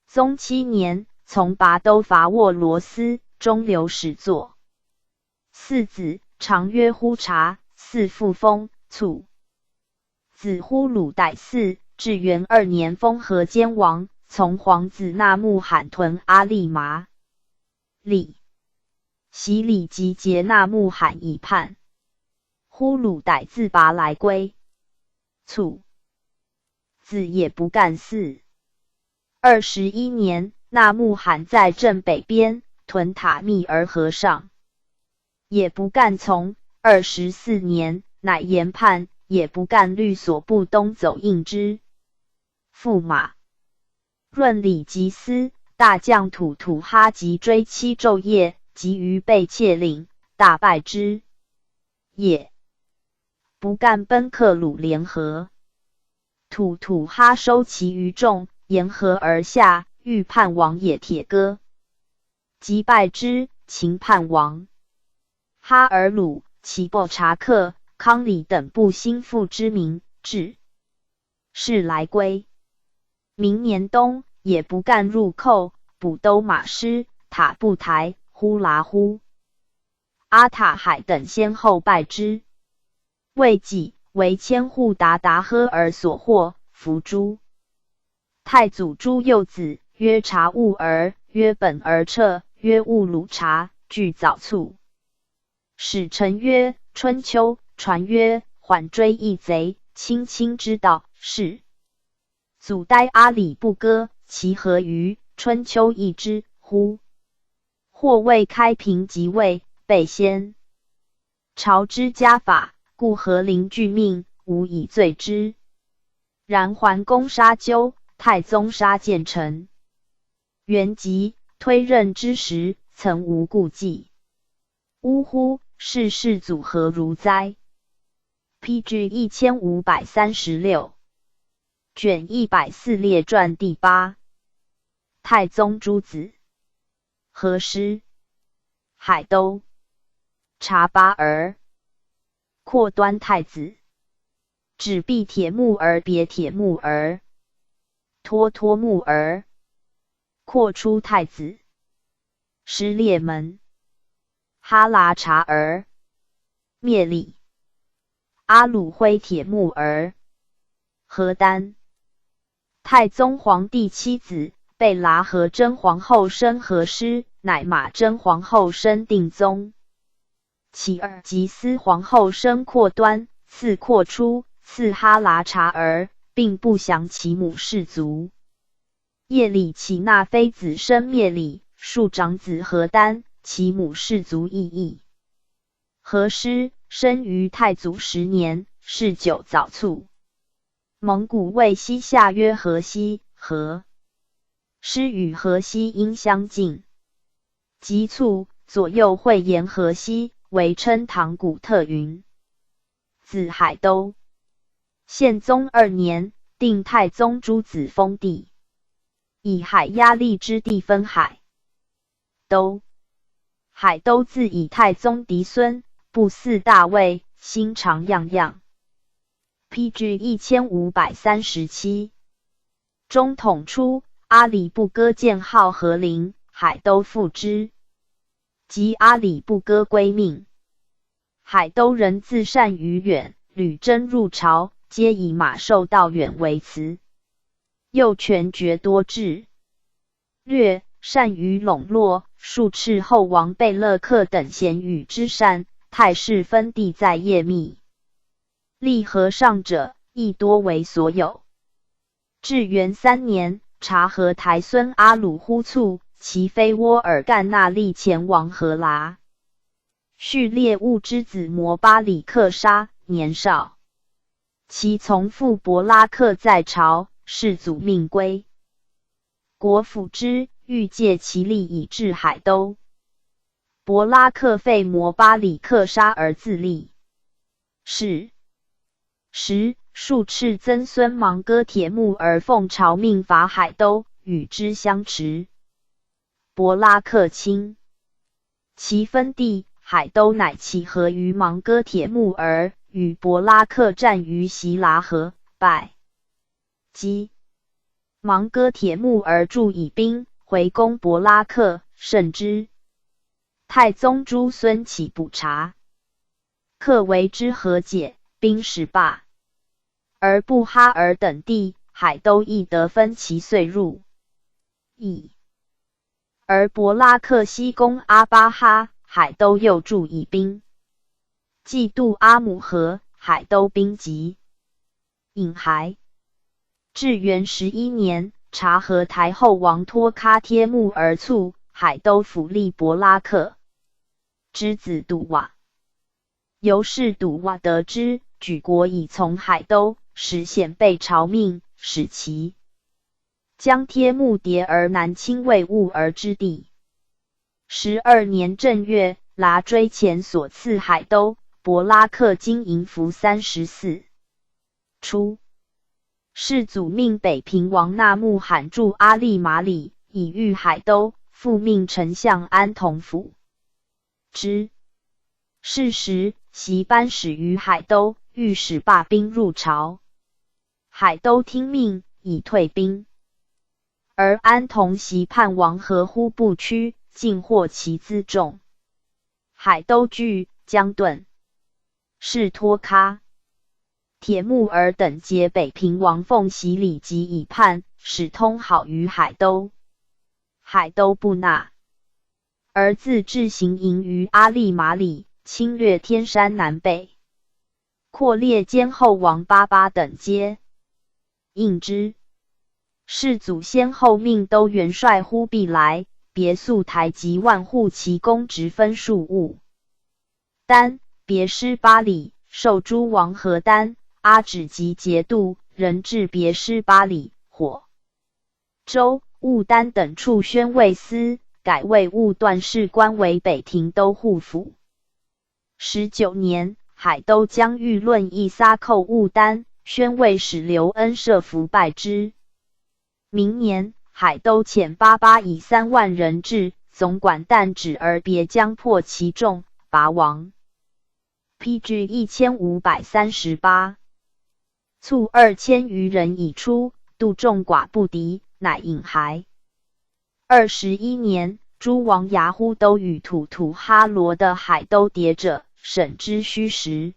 宗7年，从拔都伐沃罗斯，中流始作。4子，常曰呼察，嗣复封，卒。子呼鲁代嗣，至元2年封河间王，从皇子纳木罕屯阿利麻。李袭礼集结纳木罕以叛。呼鲁代自拔来归。卒。子也不干嗣。21年，纳木罕在镇北边，屯塔密尔河上。也不干从。24年，乃言叛，也不干律所部东走应之。驸马润里吉斯大将吐吐哈吉追妻昼夜，及于被窃领，大败之。也不干奔克鲁联合。吐吐哈收其余众，沿河而下，欲叛王也铁戈，击败之，擒叛王。哈尔鲁、齐布察克、康里等部心腹之民，至。是来归。明年冬，也不干入寇，补都马师、塔布台、呼拉呼、阿塔海等先后败之。未几，为千户达达呵尔所获，伏诛。太祖诛幼子，曰察兀儿，曰本儿彻，曰兀鲁察，具早卒。使臣曰：春秋。传曰：缓追一贼，轻轻之道，是。祖呆阿里不歌，其何于春秋易之乎？或未开平即位，备先朝之家法，故和邻具命，无以罪之。然桓公杀纠，太宗杀建成。元吉推任之时，曾无顾忌。呜呼！世事祖何如哉？PG 1536。卷104列传第8。太宗诸子。何师。海都。察巴儿。阔端太子。止避铁木儿别铁木儿。脱脱木儿。阔出太子。失列门。哈拉察儿。灭礼。阿鲁辉铁木儿。何丹。太宗皇帝妻子，贝剌和真皇后生何师，乃马真皇后生定宗。其二吉思皇后生阔端，次阔出，次哈拉察儿，并不详其母氏族。夜里其纳妃子生灭礼，庶长子何丹，其母氏族异异。何师生于太祖10年，谥9早卒。蒙古谓西夏曰河西，河师与河西因相近，及卒，左右会言河西，为称唐古特云。子海都。宪宗2年，定太宗诸子封地，以海压力之地分海都。海都自以太宗嫡孙，不嗣大位，心常样样。PG 1537。中统初，阿里不哥建号和陵，海都复之，及阿里不哥归命。海都人自善于远，屡征入朝，皆以马受道远为辞。又权爵多智，略善于笼络，数斥后王贝勒克等贤与之善，太师分地在业密。立河上者亦多为所有。至元3年，察合台孙阿鲁忽卒，其妃窝尔干那立前王和剌。序列兀之子摩巴里克沙，年少。其从父伯拉克在朝，世祖命归。国辅之，欲借其力以治海都。伯拉克废摩巴里克沙而自立。是时，数斥曾孙芒哥铁木儿奉朝命伐海都，与之相持。伯拉克亲，其分地海都乃起合于芒哥铁木儿，与伯拉克战于席拉河，败。击芒哥铁木儿助以兵回攻伯拉克，胜之。太宗诸孙起捕察，克为之和解，兵使罢。而布哈尔等地，海都亦得分其遂入邑。而伯拉克西攻阿巴哈，海都又助以兵。既渡阿姆河，海都兵急，引海。至元11年，察合台后王托喀帖木儿卒，海都辅立伯拉克之子笃瓦。由是笃瓦得知，举国已从海都，使显被朝命，使其将帖木迭而南侵魏兀儿之地。12年正月，剌追前所赐海都，伯拉克金银服34。初，世祖命北平王纳木罕驻阿利马里，以御海都，复命丞相安同辅之。是时，习班使于海都，欲使罢兵入朝。海都听命，以退兵。而安同袭叛王合乎不屈，尽获其辎重。海都惧，将遁。是托喀铁木儿等结北平王奉袭礼及以叛，使通好于海都。海都不纳，而自置行营于阿利马里，侵略天山南北。阔列监后王巴巴等皆应之。世祖先后命都元帅忽必来、别宿台及万户其公职分数务。丹、别师巴里，授诸王和丹、阿止及节度，人至别师巴里、火州、务丹等处宣慰司，改为务段事官，为北庭都护府。19年，海都将欲论议撒寇务丹，宣慰使刘恩设伏败之。明年，海都遣巴巴以3万人至，总管但止而别将破其众，拔亡。PG 1538，卒2000余人已出，度众寡不敌，乃引还。21年，诸王牙忽都与吐吐哈罗的海都谍者，审之虚实，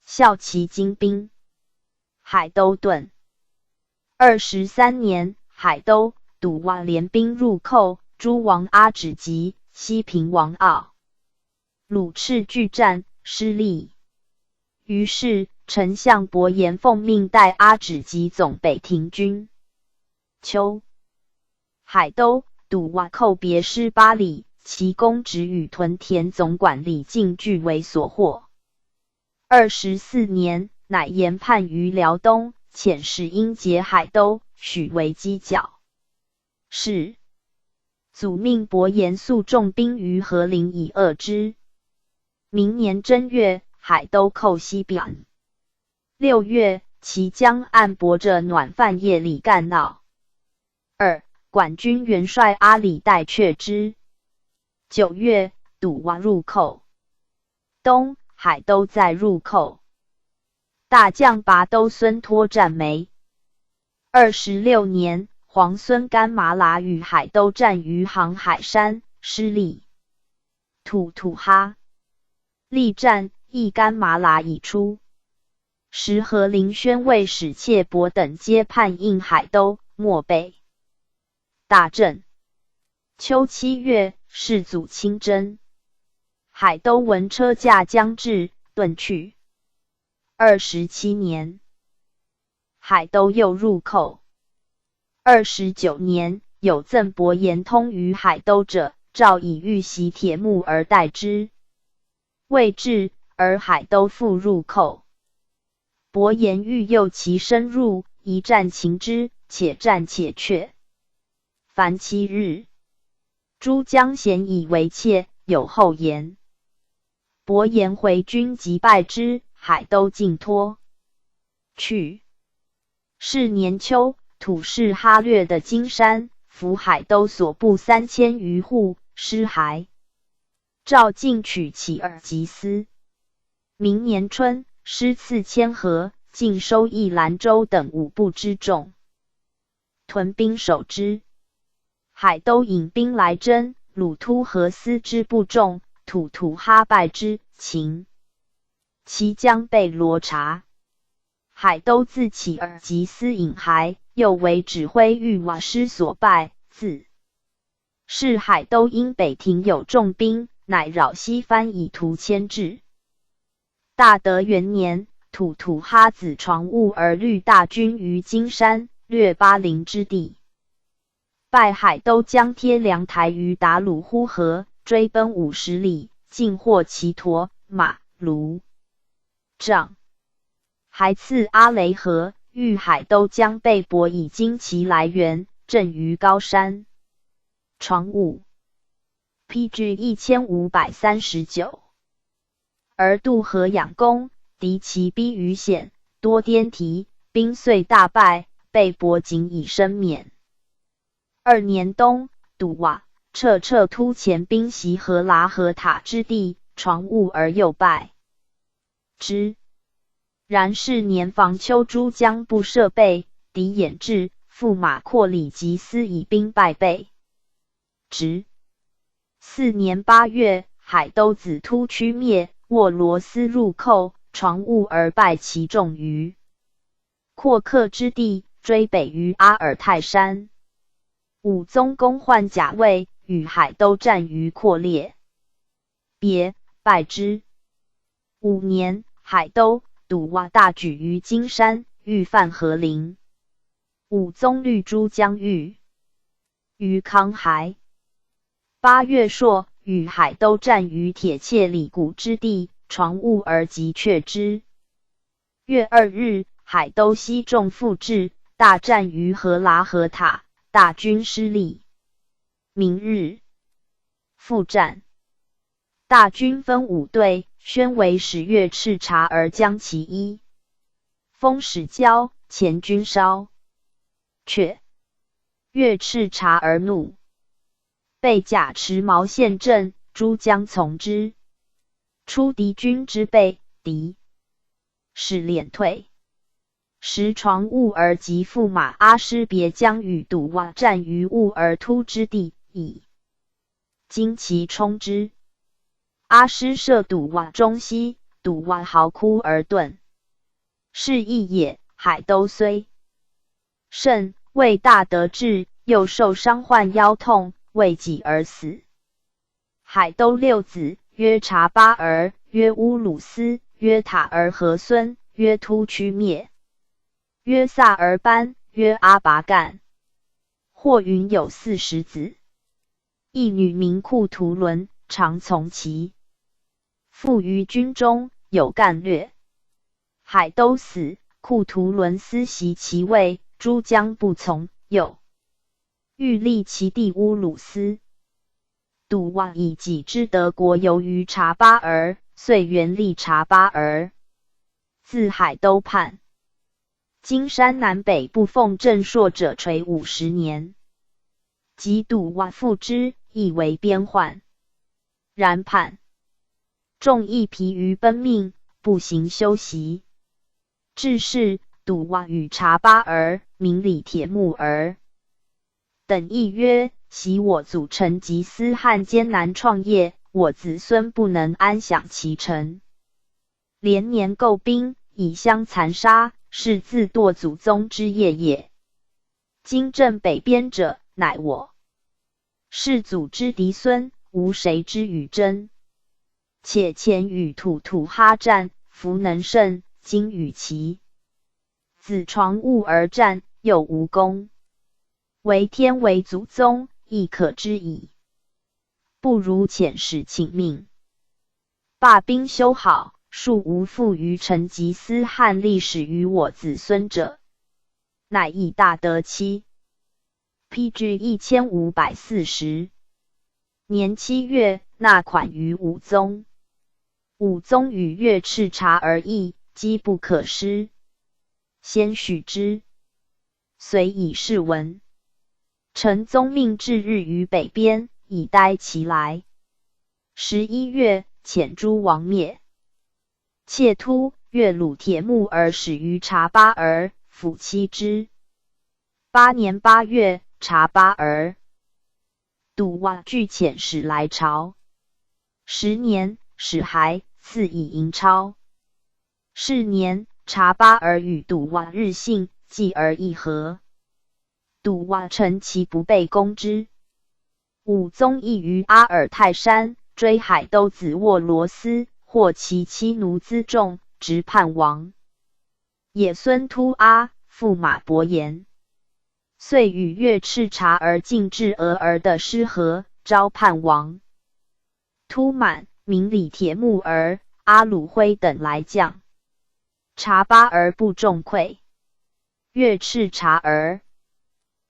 效其精兵。海都遁。23年，海都、笃瓦联兵入寇，诸王阿止及西平王奥鲁赤拒战，失利。于是，丞相伯颜奉命带阿止及总北庭军。秋，海都、笃瓦寇别师巴里，其公职与屯田总管李靖俱为所获。24年，乃延叛于辽东，遣使因结海都，许为犄角。是祖命伯颜速重兵于河陵以遏之。明年正月，海都寇西边。6月，其将按伯着暖饭夜里干闹。2. 管军元帅阿里代却之。9月，笃瓦入寇。冬，海都再入寇。大将拔都孙托战没。26年，皇孙干麻剌与海都战于航海山，失利。吐吐哈力战，亦干麻剌已出。时和林宣慰使妾伯等皆叛应海都，莫被。大震。秋7月，世祖亲征。海都闻车驾将至，遁去。27年，海都又入寇。29年，有赠伯颜通于海都者，诏以玉玺铁木而代之。未至，而海都复入寇。伯颜欲诱其深入，一战擒之，且战且却。凡7日，诸将咸以为怯，有后言。伯颜回军即败之，海都尽脱。去。是年秋，土士哈略的金山，俘海都所部3000余户，尸骸。诏进取其尔吉斯。明年春，师赐千河，尽收益兰州等5部之众，屯兵守之。海都引兵来征，鲁突和斯之部众，吐吐哈败之，擒。其将被罗察。海都自起尔吉斯引骸，又为指挥御瓦师所败，自是海都因北庭有重兵，乃扰西番以图牵制。大德元年，吐吐哈子床兀而率大军于金山，略巴陵之地。败海都将贴粮台于达鲁呼河，追奔50里，尽获其驼、马、卢、帐。还刺阿雷河，遇海都将被伯以精其来源，阵于高山。床兀 PG 1539。而渡河养功，敌其逼于险，多颠蹄，兵遂大败，被伯仅以身免。2年冬，堵瓦彻突前兵袭荷拉河塔之地，床兀而又败之。然是年防秋诸将不设备，敌掩至，驸马阔里吉斯以兵败备之。4年8月，海都子突驱灭，沃罗斯入寇，床兀而败其众于阔克之地，追北于阿尔泰山。武宗公换甲位，与海都战于阔列，别，败之。5年，海都、堵瓦大举于金山，欲犯和陵。武宗虑诸将欲于康海。8月朔，与海都战于铁切里谷之地，床兀而急却之。月2日，海都西众复至，大战于荷拉河塔，大军失利。明日，复战。大军分5队，宣为10月赤察而将其一。封使交，前军稍却。月赤察而怒，被甲持毛县阵，诸将从之。出敌军之备，敌使敛退。时床兀而及驸马阿师别将与堵瓦战于兀而突之地，以旌旗冲之。阿师射堵瓦中西，堵瓦嚎哭而遁。是亦也，海都虽胜，未大得志，又受伤患腰痛，为己而死。海都6子，曰察巴儿，曰乌鲁斯，曰塔儿和孙，曰突驱灭，曰萨儿班，曰阿拔干。或云有40子。一女名库图伦，常从其父于军中，有干略。海都死，库图伦私袭其位，诸将不从，又欲立其弟乌鲁斯。堵瓦以己之德国游于察巴儿，遂原立察巴儿。自海都叛。金山南北部奉正朔者垂50年。及堵瓦复之，亦为边患。然叛众亦疲于奔命，不行休息。至是，堵瓦与察巴儿、明里铁木儿等议曰：昔我祖成吉思汗艰难创业，我子孙不能安享其成。连年购兵，以相残杀，是自堕祖宗之业也。今镇北边者，乃我世祖之嫡孙，无谁之与争。且前与吐吐哈战，弗能胜，今与其子床误而战，又无功。为天为祖宗，亦可知矣。不如遣使请命，罢兵修好，庶无负于成吉思汗历史于我子孙者，乃以大得期。PG 1540年7月，纳款于武宗。武宗与月赤察而议，机不可失，先许之。遂以示文。成宗命至日于北边，以待其来。11月，遣诸王灭。窃突，越虏铁木儿始于察巴儿，抚妻之。8年8月，察巴儿笃瓦具遣使来朝。10年，使还，赐以银钞。是年，察巴儿与笃瓦日信，继而议和。笃瓦乘其不备攻之。武宗亦于阿尔泰山追海都子沃罗斯，获其妻奴辎重，直叛王。也孙突阿，驸马伯颜，遂与月赤察而进至俄儿的失和，招叛王。突满、明里铁木儿、阿鲁辉等来将，察巴儿不重溃。月赤察儿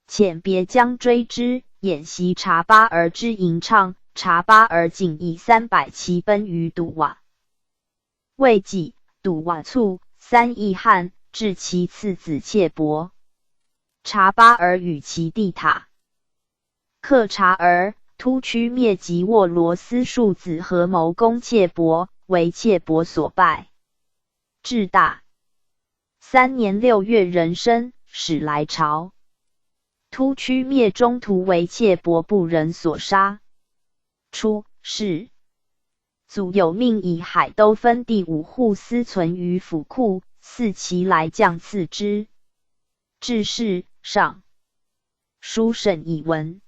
遣别将追之，演习察巴儿之吟唱，察巴儿仅以300骑奔于笃瓦。未几，笃瓦卒，3邑汉，至其次子妾伯。察巴儿与其弟塔克察儿、突屈灭及沃罗斯庶子合谋攻妾伯，为妾伯所败。至大3年6月壬申，使来朝。突屈灭中途为妾伯部人所杀。初，是祖有命以海都分第5户司存于府库，赐其来将赐之。至是上书审以闻。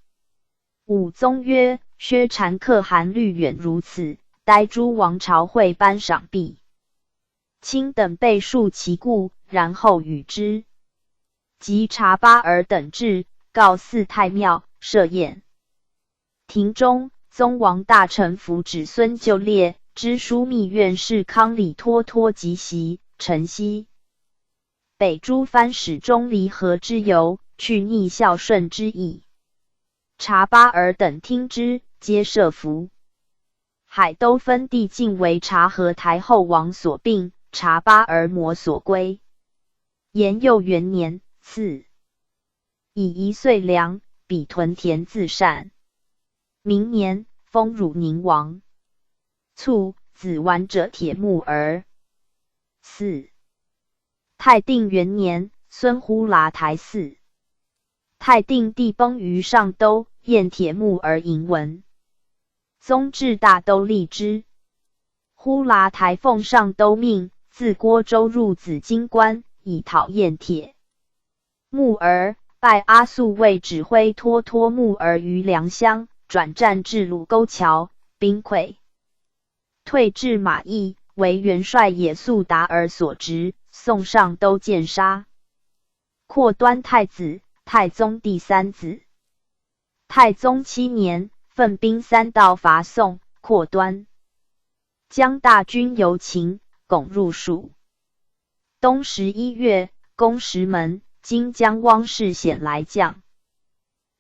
武宗曰：薛禅可汗虑远如此，待诸王朝会颁赏毕，卿等备述其故，然后与之。及察巴儿等至，告祀太庙，设宴。庭中，宗王大臣府子孙就列，知枢密院士康里脱脱即席，陈希北诸藩使中离合之由，去逆孝顺之意。察巴儿等听之，皆设服。海都分地竟为察合台后王所并，察巴儿魔所归。延佑元年，赐以1岁粮，比屯田自善。明年，封汝宁王。卒，子完者铁木儿。4. 太定元年，孙呼剌台嗣。太定帝崩于上都，宴铁木儿迎闻。宗至大都立之。呼剌台奉上都命，自郭州入紫金关，以讨燕铁木儿，拜阿速卫指挥脱脱木儿于良乡，转战至鲁沟桥，兵溃，退至马邑，为元帅也速达儿所执，送上都见杀。扩端太子，太宗第3子。太宗7年，奋兵3道伐宋，扩端将大军由秦，拱入蜀。冬11月，攻石门，今将汪士显来将。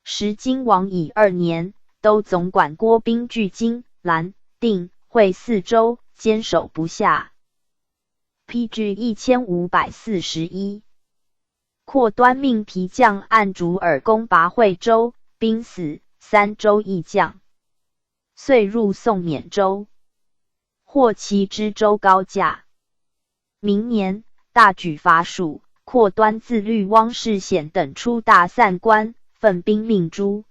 时金王以2年，都总管郭兵据金、兰、定、会4州，坚守不下。PG 1541扩端命皮将按竹耳攻拔惠州，兵死，3州亦将。遂入宋沔州，获其知州高价。明年，大举伐蜀，扩端自律汪士显等出大散关，奋兵命诛。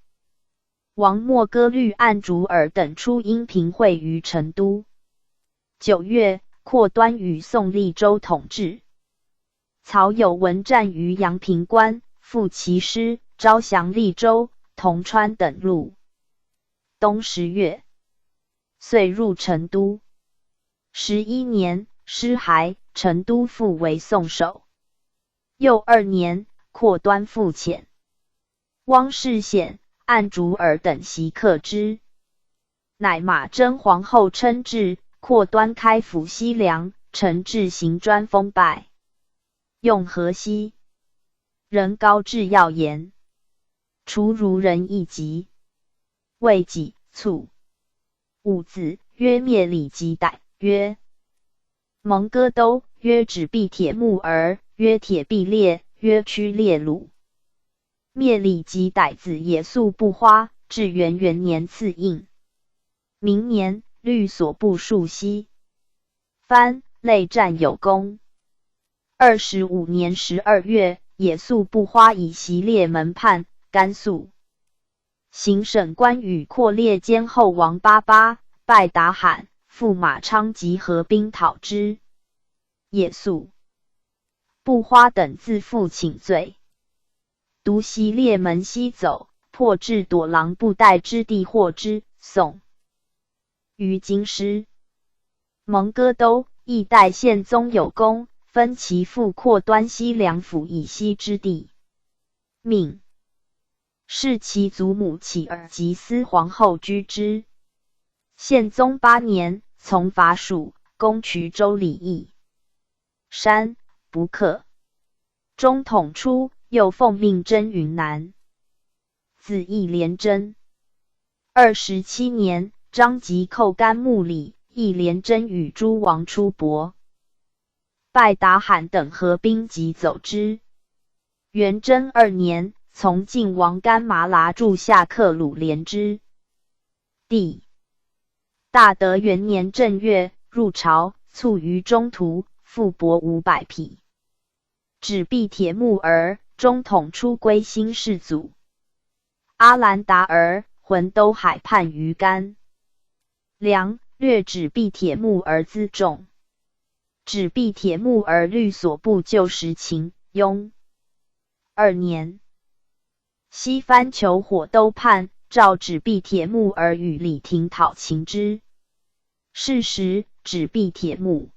王莫哥律按竹耳等出阴平会于成都。9月，扩端与宋利州统治。曹有文战于阳平关，复其师，招降利州、铜川等路。冬10月，遂入成都。11年，师还，成都府为宋守。又2年，扩端复遣。汪世显、按竹儿等袭克之，乃马真皇后称制，扩端开府西凉，承制行专封拜，用河西人高至要言，除如人一级，未己卒。5子，曰灭里及逮，曰蒙哥都，曰止壁铁木儿，曰铁壁列，曰屈列鲁。灭里及逮子也宿不花，至元元年赐印。明年，律所部数西。藩类战有功。25年12月，也宿不花以袭列门叛，甘肃行省官与阔列监后王巴巴、拜达罕、驸马昌吉合兵讨之。也宿不花等自负请罪，独袭列门西走，破至朵郎布袋之地获之。宋于京师。蒙哥都亦代宪宗有功，分其父扩端西凉府以西之地，命是其祖母启儿及司皇后居之。宪宗8年，从法属，攻衢州李义山，不克。中统初，又奉命征云南，子义廉贞。27年，张吉寇甘木里，义廉贞与诸王出搏，拜达罕等合兵即走之。元贞2年，从晋王干麻剌驻下克虏连之。帝大德元年正月，入朝，卒于中途，复帛500匹。止壁铁木儿，中统初归新世祖。阿兰达儿，浑都海畔于甘凉，略止壁铁木儿辎重。止壁铁木儿律所部旧时秦雍2年，西番求火都叛，召止壁铁木儿与李廷讨秦之。是时，止壁铁木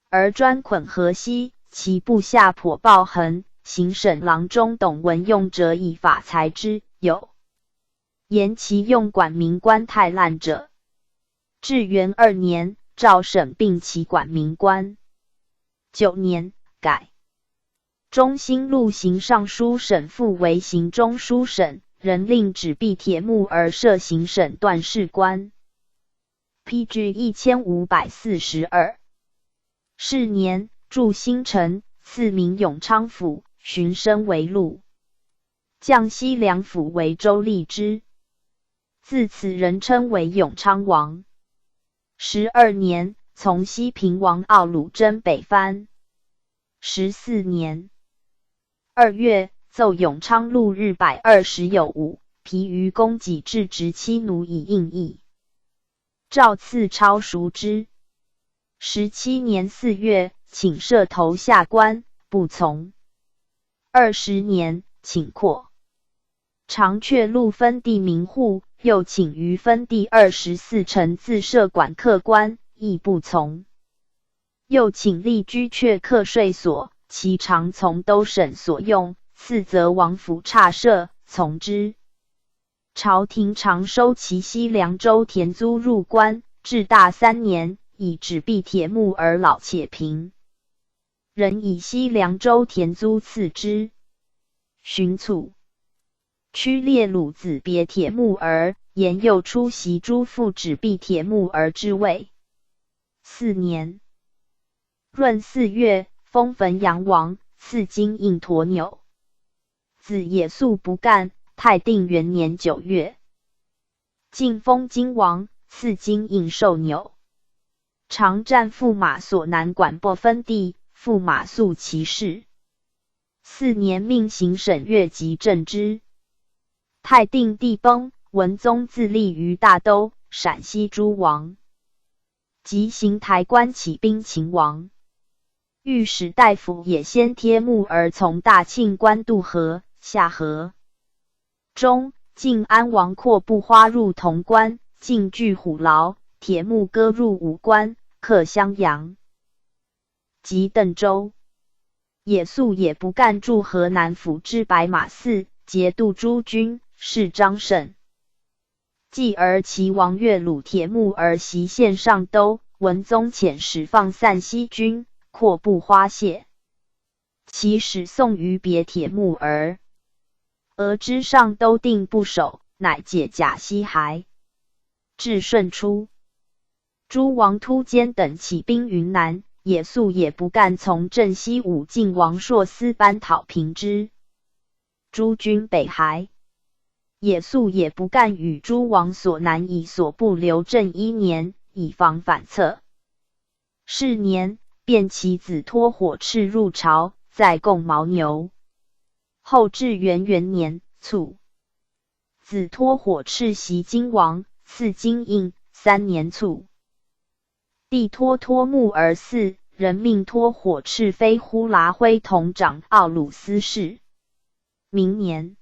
儿专捆河西，其部下颇暴横，行省郎中董文用者以法裁之，有言其用管民官太滥者。至元2年，诏省并其管民官。9年，改中兴路行尚书省复为行中书省，仍令止壁铁木儿设行省段事官。PG 1542。是年，筑新城，赐名永昌府，巡升为路，降西凉府为州吏之。自此人称为永昌王。12年，从西平王奥鲁征北藩。14年2月，奏永昌路日120有5，疲于供给至职妻奴以应役，诏赐抄赎之。17年4月，请设头下官，不从。20年，请扩长阙路分地民户，又请于分地24城自设管客官，亦不从。又请立居阙课税所，其常从都省所用，次则王府差设，从之。朝廷常收其西凉州田租入关，至大3年，以止壁铁木儿老且贫，仍以西凉州田租赐之。寻卒，屈列鲁子别铁木儿，言又出袭诸父止壁铁木儿之位。4年闰4月，封汾阳王，赐金印驼钮。子也宿不干，太定元年9月，晋封金王，赐金印绶钮。常战驸马所南管拨分地，驸马肃其事。4年，命行省越级镇之。太定帝崩，文宗自立于大都，陕西诸王即行台官起兵秦王。御史大夫也先贴木儿从大庆官渡河，下河中，晋安王阔不花入潼关，进据虎牢，铁木割入武关，克襄阳。及邓州。也肃也不干驻河南府之白马寺，节度诸军，是张胜。继而齐王越虏铁木儿袭县上都，文宗遣使放散西军，阔步花谢。其使送于别铁木儿，俄之上都定不守，乃解甲西还。至顺初，诸王突坚等起兵云南，也肃也不干从镇西武进王硕思班讨平之。诸军北还，也肃也不干与诸王所难以所不留镇1年，以防反侧。是年，便其子托火赤入朝，在贡牦牛。后至元年卒，子托火赤袭荆王，赐金印，3年卒。弟托木儿嗣，人命托火赤非呼剌徽同长奥鲁司事。明年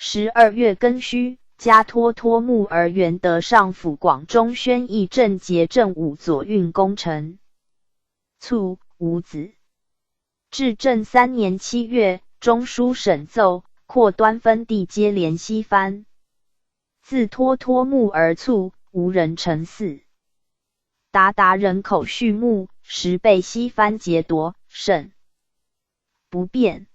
12月庚戌，加托木儿元德上府广中宣义镇节政武左运功臣。卒，无子。至正3年7月，中书省奏，扩端分地接连西藩。自托木儿卒，无人承嗣。鞑人口畜牧，时被西藩劫夺，甚不便。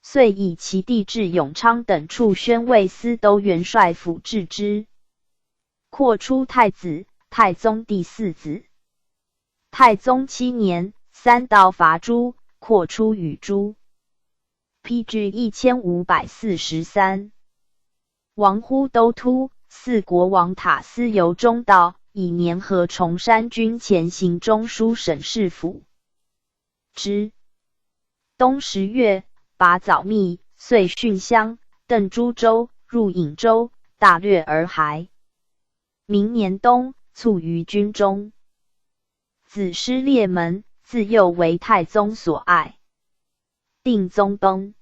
遂以其弟至永昌等处宣慰司都元帅府治之。扩出太子，太宗第4子。太宗7年，3道伐诸，扩出与诸。PG 1543。王忽都督，嗣国王塔斯由中道，以年和崇山军前行中书省事府。之冬10月，拔枣密，遂训襄、邓诸州，入颍州，大略而还。明年冬，卒于军中。子失列门，自幼为太宗所爱。定宗崩，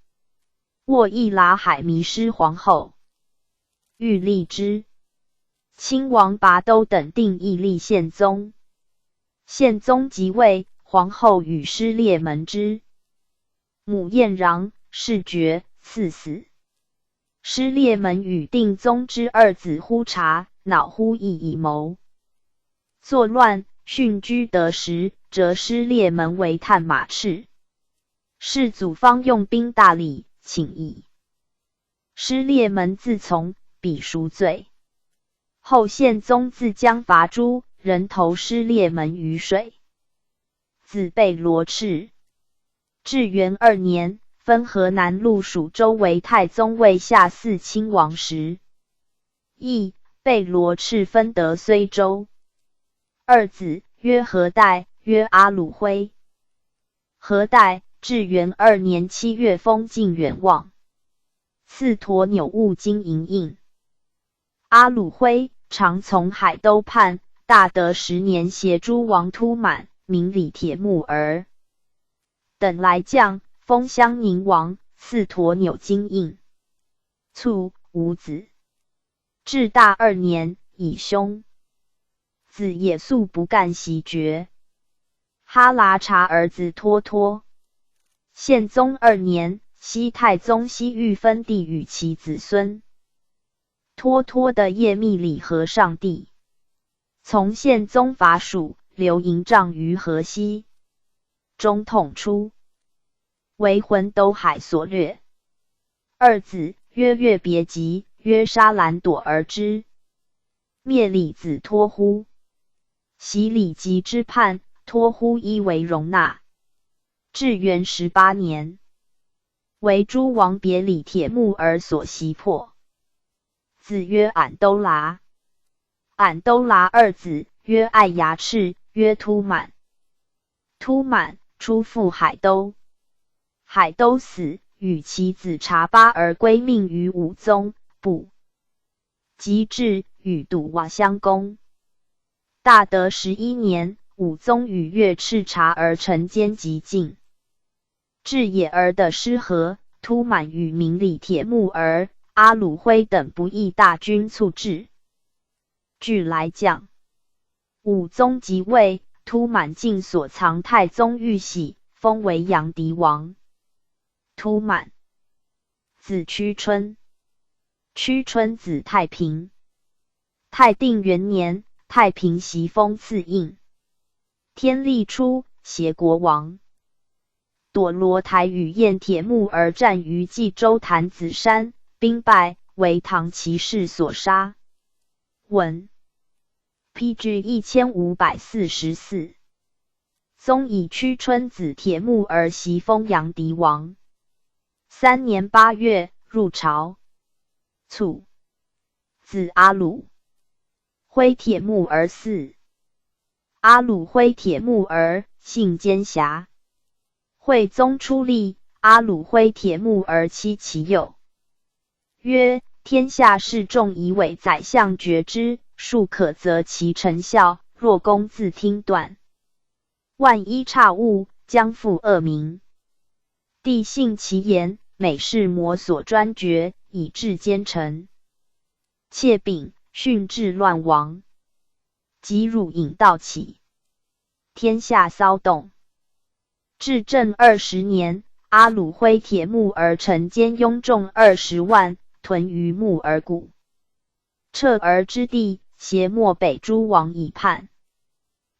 沃亦剌海迷失皇后，欲立之。亲王拔都等定亦立宪宗。宪宗即位，皇后与失列门之母晏穰，弑绝，赐死。失列门与定宗之2子忽察，恼忽意以谋，作乱，训居得时，折失列门为探马赤。世祖方用兵大礼，请议。失列门自从，彼赎罪。后宪宗自将伐诸，人投失列门于水。子被罗赤。至元2年，分河南路蜀州为太宗位下4亲王时，亦被罗赤分得睢州。2子，曰何代，曰阿鲁辉。何代至元2年7月封晋远望，赐驮纽物金银印。阿鲁辉常从海都叛，大德10年协诸王突满，明里铁木儿等来将，封襄宁王，赐驮纽金印。卒，无子。至大2年，以兄子也肃不干袭爵。哈剌察儿子托。宪宗2年，西太宗西域分地与其子孙。托的叶密里和上帝，从宪宗伐蜀，留营帐于河西。中统初，为浑都海所掠。2子，曰越别吉，曰沙兰朵而之。灭李子托乎，袭李吉之叛，托乎一为容纳。至元18年，为诸王别李铁木儿所袭破。子曰俺都剌。俺都剌2子，曰爱牙赤，曰突满。突满出赴海都。海都死，与其子察巴而归命于武宗，不及至，与笃瓦相攻。大德11年，武宗与越赤察而臣奸极尽。至野儿的失和，突满与明里铁木儿、阿鲁辉等不义大军促至。据来将，武宗即位，突满境所藏太宗玉玺，封为阳狄王。突满，字屈春，屈春子太平。太定元年，太平袭封赐印。天历初，挟国王。朵罗台与燕铁木儿战于冀州潭子山，兵败，为唐骑士所杀。文 PG 1544。宗以屈春子铁木儿袭封阳狄王。3年8月，入朝。卒。子阿鲁辉铁木儿嗣。阿鲁辉铁木儿，姓奸侠。惠宗初立，阿鲁辉铁木儿妻其幼，曰：天下士众以为宰相决之，庶可择其成效，若公自听断，万一差误，将负恶名。帝信其言，每事魔所专决，以致奸臣。窃秉训治乱亡，及汝引道起，天下骚动。至正20年，阿鲁辉铁木儿乘奸拥众20万，屯于木儿谷。彻儿之地，挟漠北诸王以叛。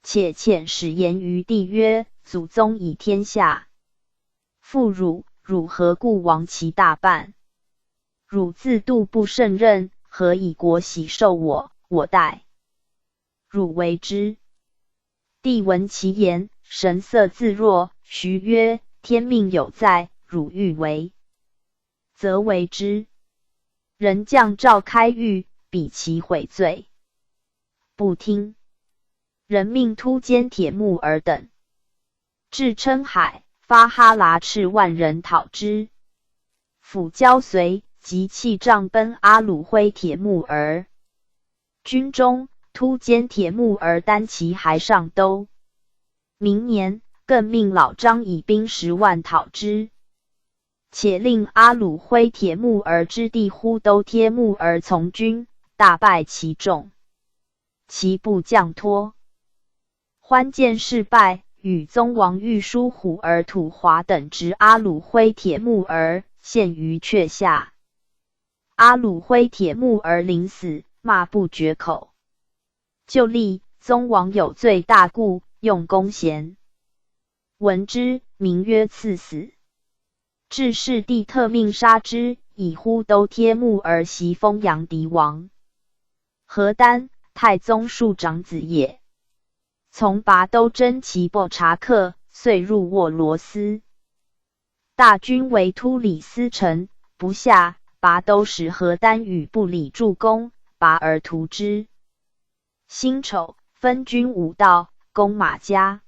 且遣使言于帝曰：祖宗以天下复汝，汝何故亡其大半？汝自度不胜任，何以国喜受我？我待汝为之。帝闻其言，神色自若。徐曰：天命有在，汝欲为，则为之。人将召开狱，比其悔罪，不听。人命突歼铁木儿等，至琛海，发哈喇赤万人讨之。辅交随及弃帐奔阿鲁辉铁木儿。军中突歼铁木儿单骑还上都。明年，更命老张以兵10万讨之，且令阿鲁辉铁木儿之弟呼都贴木儿从军，大败其众，其部将脱。欢见事败，与宗王御书虎儿土华等执阿鲁辉铁木儿，陷于阙下。阿鲁辉铁木儿临死，骂不绝口。就立宗王有罪大故，用弓弦。闻之，名曰赐死。至世帝特命杀之，以呼都贴木儿袭封阳狄王。何丹，太宗庶长子也。从拔都征其布察克，遂入沃罗斯。大军为突里斯城，不下，拔都使何丹与部里助攻，拔而屠之。辛丑，分军5道，攻马家。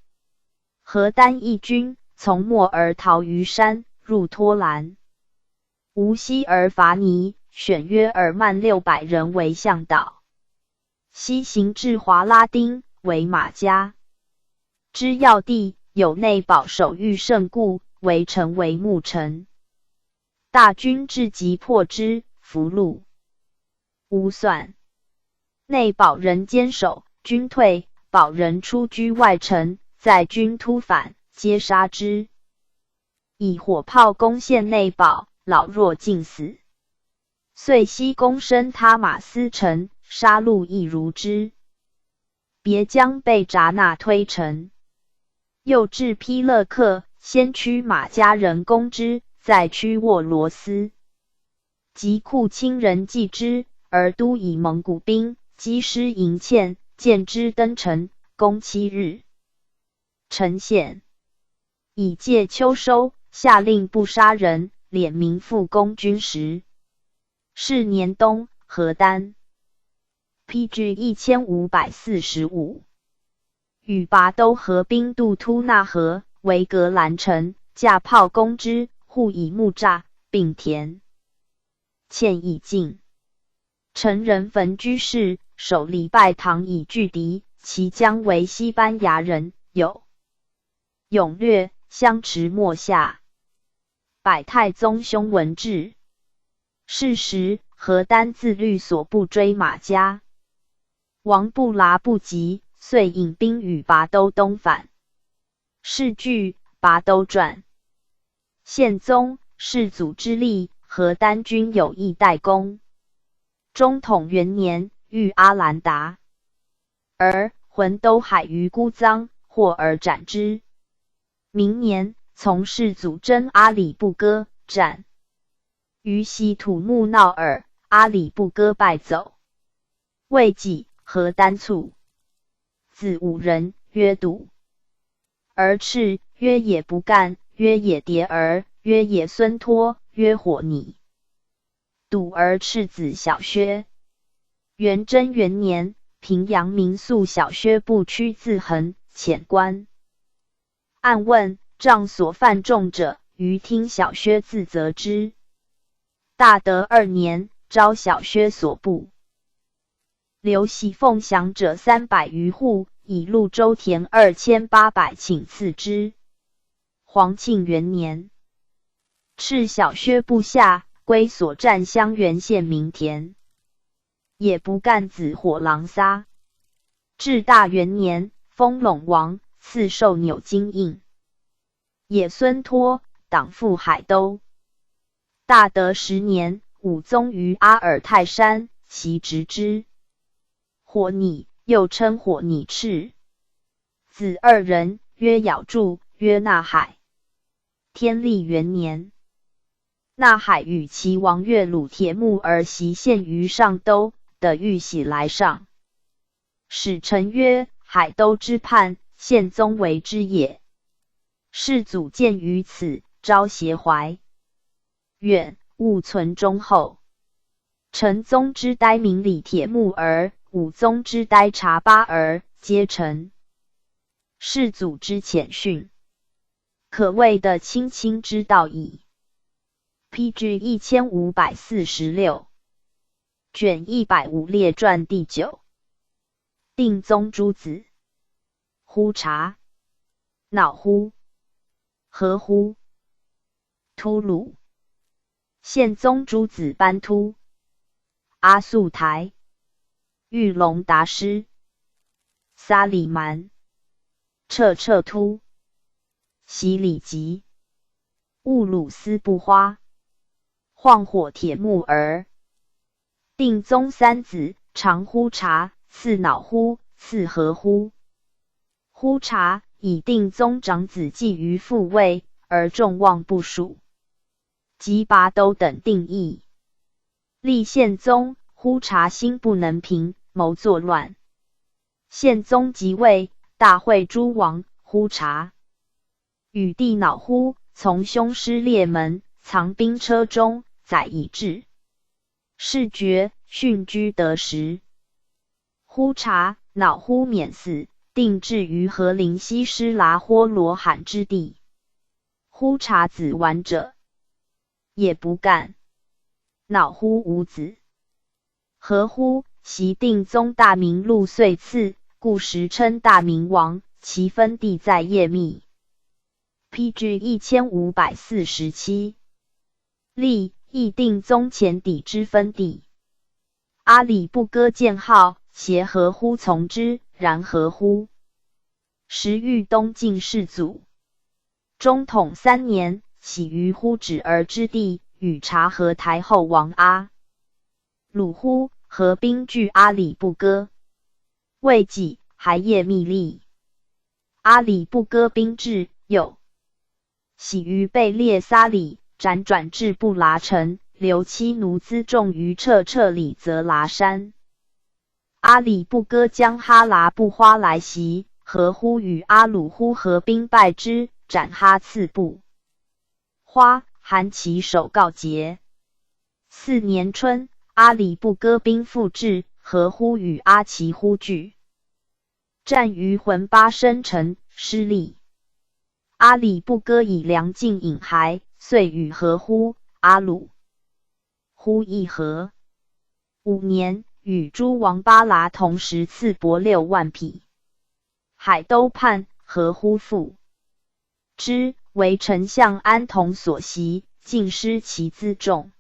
何丹义军从莫而逃于山，入托兰。无锡而伐尼，选约尔曼600人为向导。西行至华拉丁，为马家。之要地，有内堡守御胜固，围城为牧城。大军至即破之，俘虏。无算。内堡人坚守，军退，堡人出居外城。在军突反，皆杀之。以火炮攻陷内堡，老弱尽死。遂西攻深他马斯城，杀戮亦如之。别将被札那推城。又至丕勒克，先驱马家人攻之，再驱沃罗斯。及库卿人继之，而都以蒙古兵击师营堑，见之登城，攻7日。陈显以戒秋收，下令不杀人，敛民复攻军时。是年冬，何丹 PG 1545与拔都合兵渡突那河，围格兰城，架炮攻之，户以木栅，并填。堑已尽，陈人焚居室，守礼拜堂以拒敌，其将为西班牙人，有勇略，相持莫下。百太宗兄闻至，是时何丹自律所部追马家。王布剌不及，遂引兵与拔都东返。是据《拔都传》。宪宗世祖之力，何丹君有意代功。中统元年，遇阿兰达，而浑都海于孤臧，获而斩之。明年，从世祖征阿里不哥，战于西土木闹耳，阿里不哥败走。未几，何丹卒，子五人，曰笃。而赤，曰也不干，曰也迭儿，曰也孙托，曰火拟。笃而赤子小薛。元贞元年，平阳民宿小薛不屈自横，遣官按问，杖所犯重者，余听小薛自责之。大德2年，招小薛所部。刘喜凤降者300余户，以潞州田2800顷赐之。皇庆元年，赤小薛部下，归所占襄垣县民田。也不干子火狼撒。至大元年，封陇王，赐授纽金印。也孙托，党赴海都。大德10年，武宗于阿尔泰山，其执之。火拟，又称火拟赤。子2人，曰咬柱，曰纳海。天历元年，纳海与其王越虏铁木儿袭陷于上都，的玉玺来上。使臣曰：海都之叛，宪宗为之也。世祖见于此，昭协怀。远，勿存忠厚。成宗之呆明里铁木儿，武宗之呆察巴儿，皆臣。世祖之遣训，可谓的亲亲之道矣。PG 1546。卷150列传第9。定宗诸子。呼查、恼呼、何呼、突鲁。宪宗诸子班突、阿速台、玉龙达师、撒里蛮、彻彻突、洗里吉、兀鲁斯不花、晃火铁木儿。定宗3子，长呼查，次恼呼，次何呼。呼查以定宗长子继于父位，而众望不属。及拔都等定义。立宪宗，呼查心不能平，谋作乱。宪宗即位，大会诸王，呼查与弟恼呼，从兄师列门，藏兵车中，载以至。是爵，训居得时。呼查、恼呼免死，定置于和林西施拉豁罗罕之地。呼查子完者，也不干。恼呼无子。何呼，袭定宗大明禄岁次，故时称大明王，其分地在叶密。PG 1547。立义定宗前邸之分地。阿里不哥见号，携何呼从之，然何呼时遇东晋世祖。中统3年，起于呼止儿之地，与察合台后王阿鲁呼合兵拒阿里不哥。未几，还叶密立。阿里不哥兵至，又起于贝列撒里，辗转至布拉城，留妻奴辎重于彻彻里泽拉山。阿里不哥将哈拉布花来袭，何呼与阿鲁呼合兵败之，斩哈刺部。花含其首告捷。4年春，阿里不哥兵复至，何呼与阿奇呼聚，战于浑巴生城，失利。阿里不哥以粮尽引还，遂与何呼、阿鲁呼议和。5年，与诸王巴剌同时赐帛6万匹。海都叛，何呼复之，为丞相安童所袭，尽失其辎重。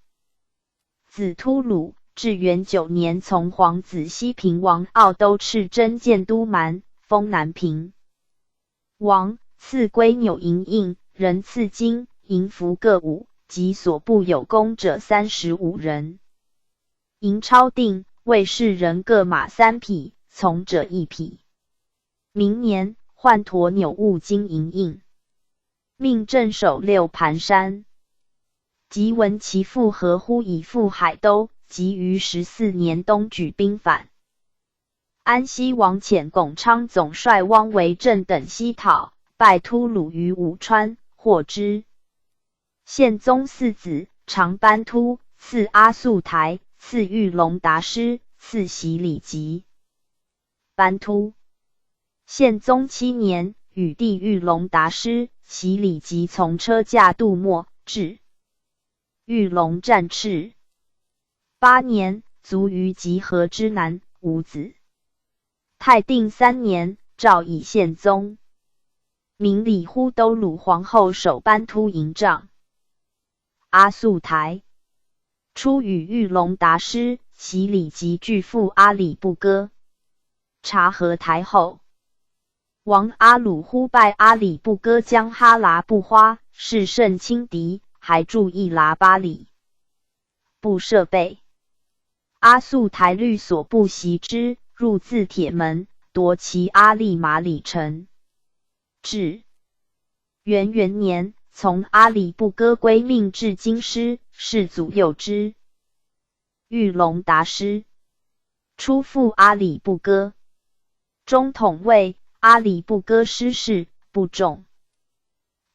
子突鲁至元9年，从皇子西平王奥都赤征建都蛮，封南平王，赐归纽银印，人赐金银符各5，及所部有功者35人。银钞定，卫士人各马3匹，从者1匹。明年，换驮纽物金银印，命镇守6盘山。即闻其父合乎以赴海都，即于14年冬举兵反。安西王遣巩昌总率汪维正等西讨，败突虏于武川，获之。宪宗4子，长班突，赐阿速台，赐玉龙达师，赐袭礼级。班突，宪宗7年，与弟玉龙达师、袭礼级从车驾渡没，至。玉龙战赤。8年，卒于集合之南，无子。太定3年，诏以宪宗。明礼忽都鲁皇后守班突营帐。阿速台初与玉龙达师、袭礼及拒父阿里不哥。察合台后，王阿鲁忽拜阿里不哥将哈剌布花，是甚轻敌，还驻一剌巴里。不设备。阿速台律所部袭之，入自铁门，夺其阿利马里城。至元元年，从阿里不哥归命至京师，世祖佑之。玉龙达师初附阿里不哥，中统尉阿里不哥师事不重，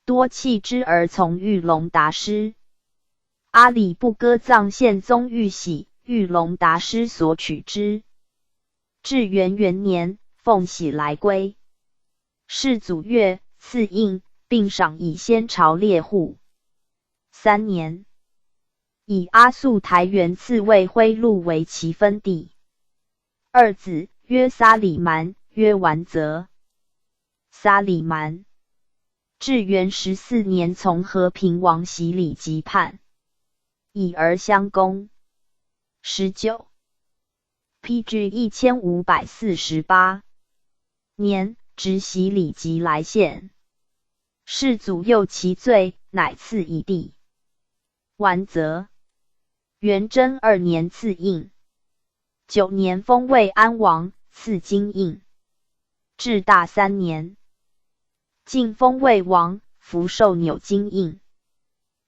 多弃之而从玉龙达师。阿里不哥葬宪宗玉玺，玉龙达师所取之。至元元年，奉玺来归。世祖月，赐印，并赏以先朝猎户。3年，以阿速台原赐魏徽禄为其分地。2子，曰撒里蛮，曰完泽。撒里蛮至元14年，从和平王袭礼即叛，以而相攻。19 PG 1548年，执袭礼即来献。世祖佑其罪，乃赐以地。完泽元贞2年赐印。9年封魏安王，赐金印。至大3年，晋封魏王，福寿纽金印。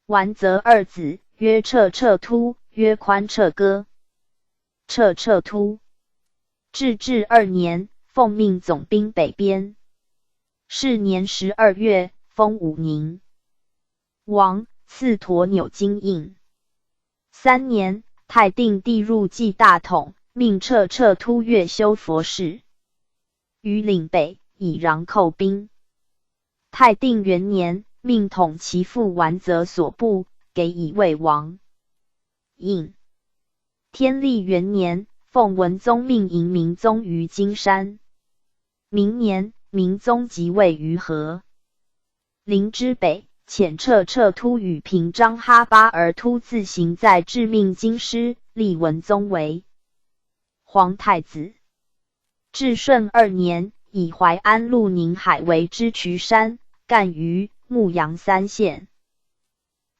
完泽2子，曰彻彻突，曰宽彻哥。彻彻突至2年，奉命总兵北边。是年12月，封武宁王，赐驮纽金印。3年，太定帝入继大统，命彻彻突越修佛事，于岭北以攘寇兵。太定元年，命统其父完泽所部，给以魏王。印。天历元年，奉文宗命迎明宗于金山。明年，明宗即位于和。陵之北，遣彻彻突与平章哈巴尔突自行在致命京师，立文宗为皇太子。至顺2年，以淮安路宁海为之渠山，干于牧阳3县，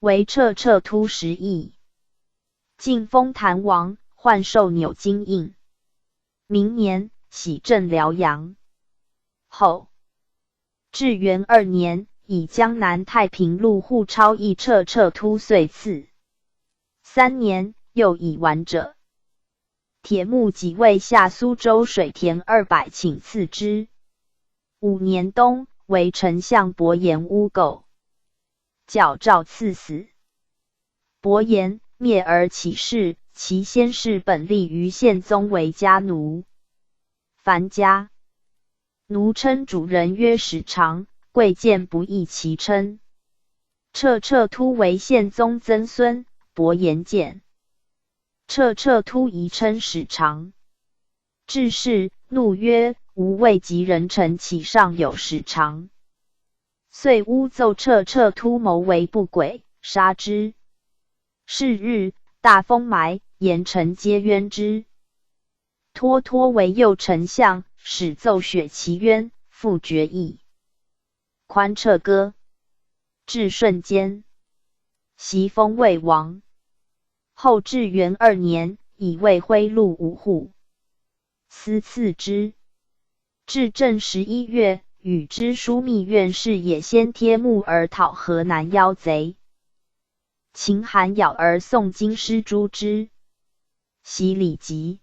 为彻彻突10邑。晋封谭王，换授纽金印。明年，徙镇辽阳。后至元2年，以江南太平路户超议彻彻突遂赐。3年，又以完者。铁木己为下苏州水田200顷赐之。5年冬，为丞相伯颜诬垢，矫诏赐死。伯颜灭而起事，其先世本立于宪宗为家奴。樊家奴称主人曰史长，贵贱不异其称。彻彻突为宪宗曾孙，伯颜见。彻彻突宜称史长。至是，怒曰：吾未及人臣岂上有史长？遂诬奏彻彻突谋为不轨，杀之。是日，大风霾，言臣皆冤之。脱脱为右丞相，始奏雪其冤，复决议。宽彻歌至顺间，袭封魏王。后至元2年，以魏徽禄5户，司赐之。至正11月，与之枢密院事也先贴木而讨河南妖贼。秦韩咬而送京师诛之。袭李吉。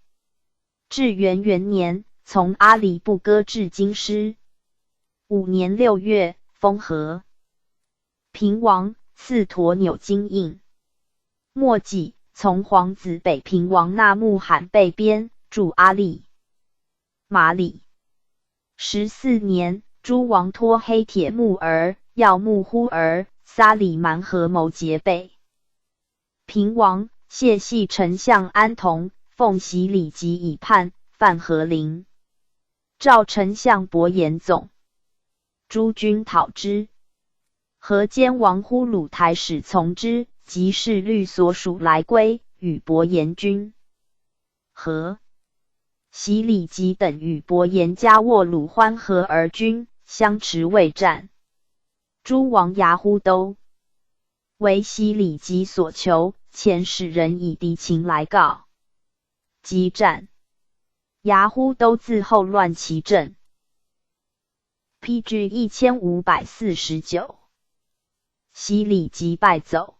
至元元年，从阿里不割至京师。5年6月，封和平王，赐驮纽金印。末季，从皇子北平王纳木罕被边，驻阿里。马里。14年，诸王托黑铁木儿、耀木忽儿、撒里蛮合谋结北。平王谢系丞相安童，奉袭李吉以叛，犯和陵。召丞相伯颜总。诸军讨之。河间王呼鲁台使从之，即是律所属来归，与伯颜军。和袭李吉等与伯颜加握鲁欢河而军，相持未战。诸王牙呼都。为袭李吉所求，遣使人以敌情来告。激战。牙呼都自后乱其阵。PG 1549。袭李吉败走。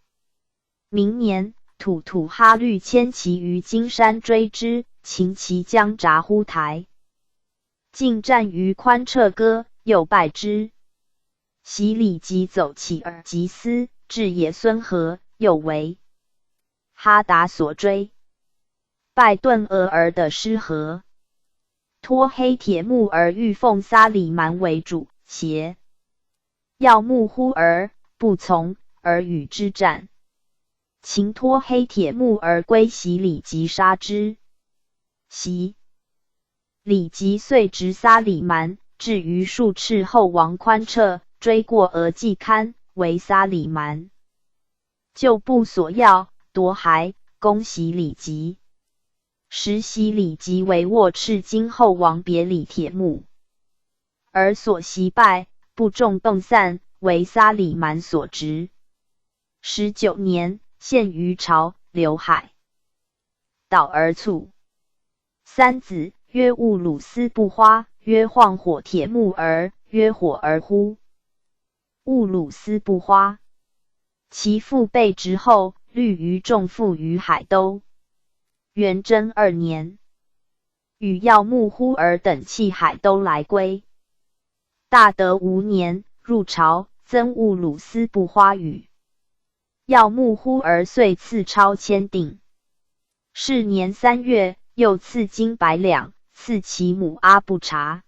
明年，吐吐哈律牵骑于金山追之，秦骑将札呼台。进战于宽彻歌，又败之。袭李吉走起而急思，至野孙河，又为哈达所追，败顿俄而得失河。托黑铁木儿欲奉撒里蛮为主，邪耀木忽儿不从，而与之战。秦托黑铁木儿归袭李吉杀之。袭李吉遂执撒里蛮，至于数赤后王宽彻，追过俄季堪，为撒里蛮。就部所要，夺骸，攻袭李吉。时袭李吉为握赤金后王别里铁木，而所袭败，部众迸散，为撒里蛮所执。19年，献于朝，刘海。岛而卒。三子，曰兀鲁斯不花，曰晃火铁木儿，曰火儿乎。兀鲁斯不花。其父被执后，虑于众父于海都。元贞2年，与耀木忽儿等弃海都来归。大德5年，入朝，增兀鲁斯不花语。耀木忽儿遂赐超千锭。是年3月，又赐金100两，赐其母阿不察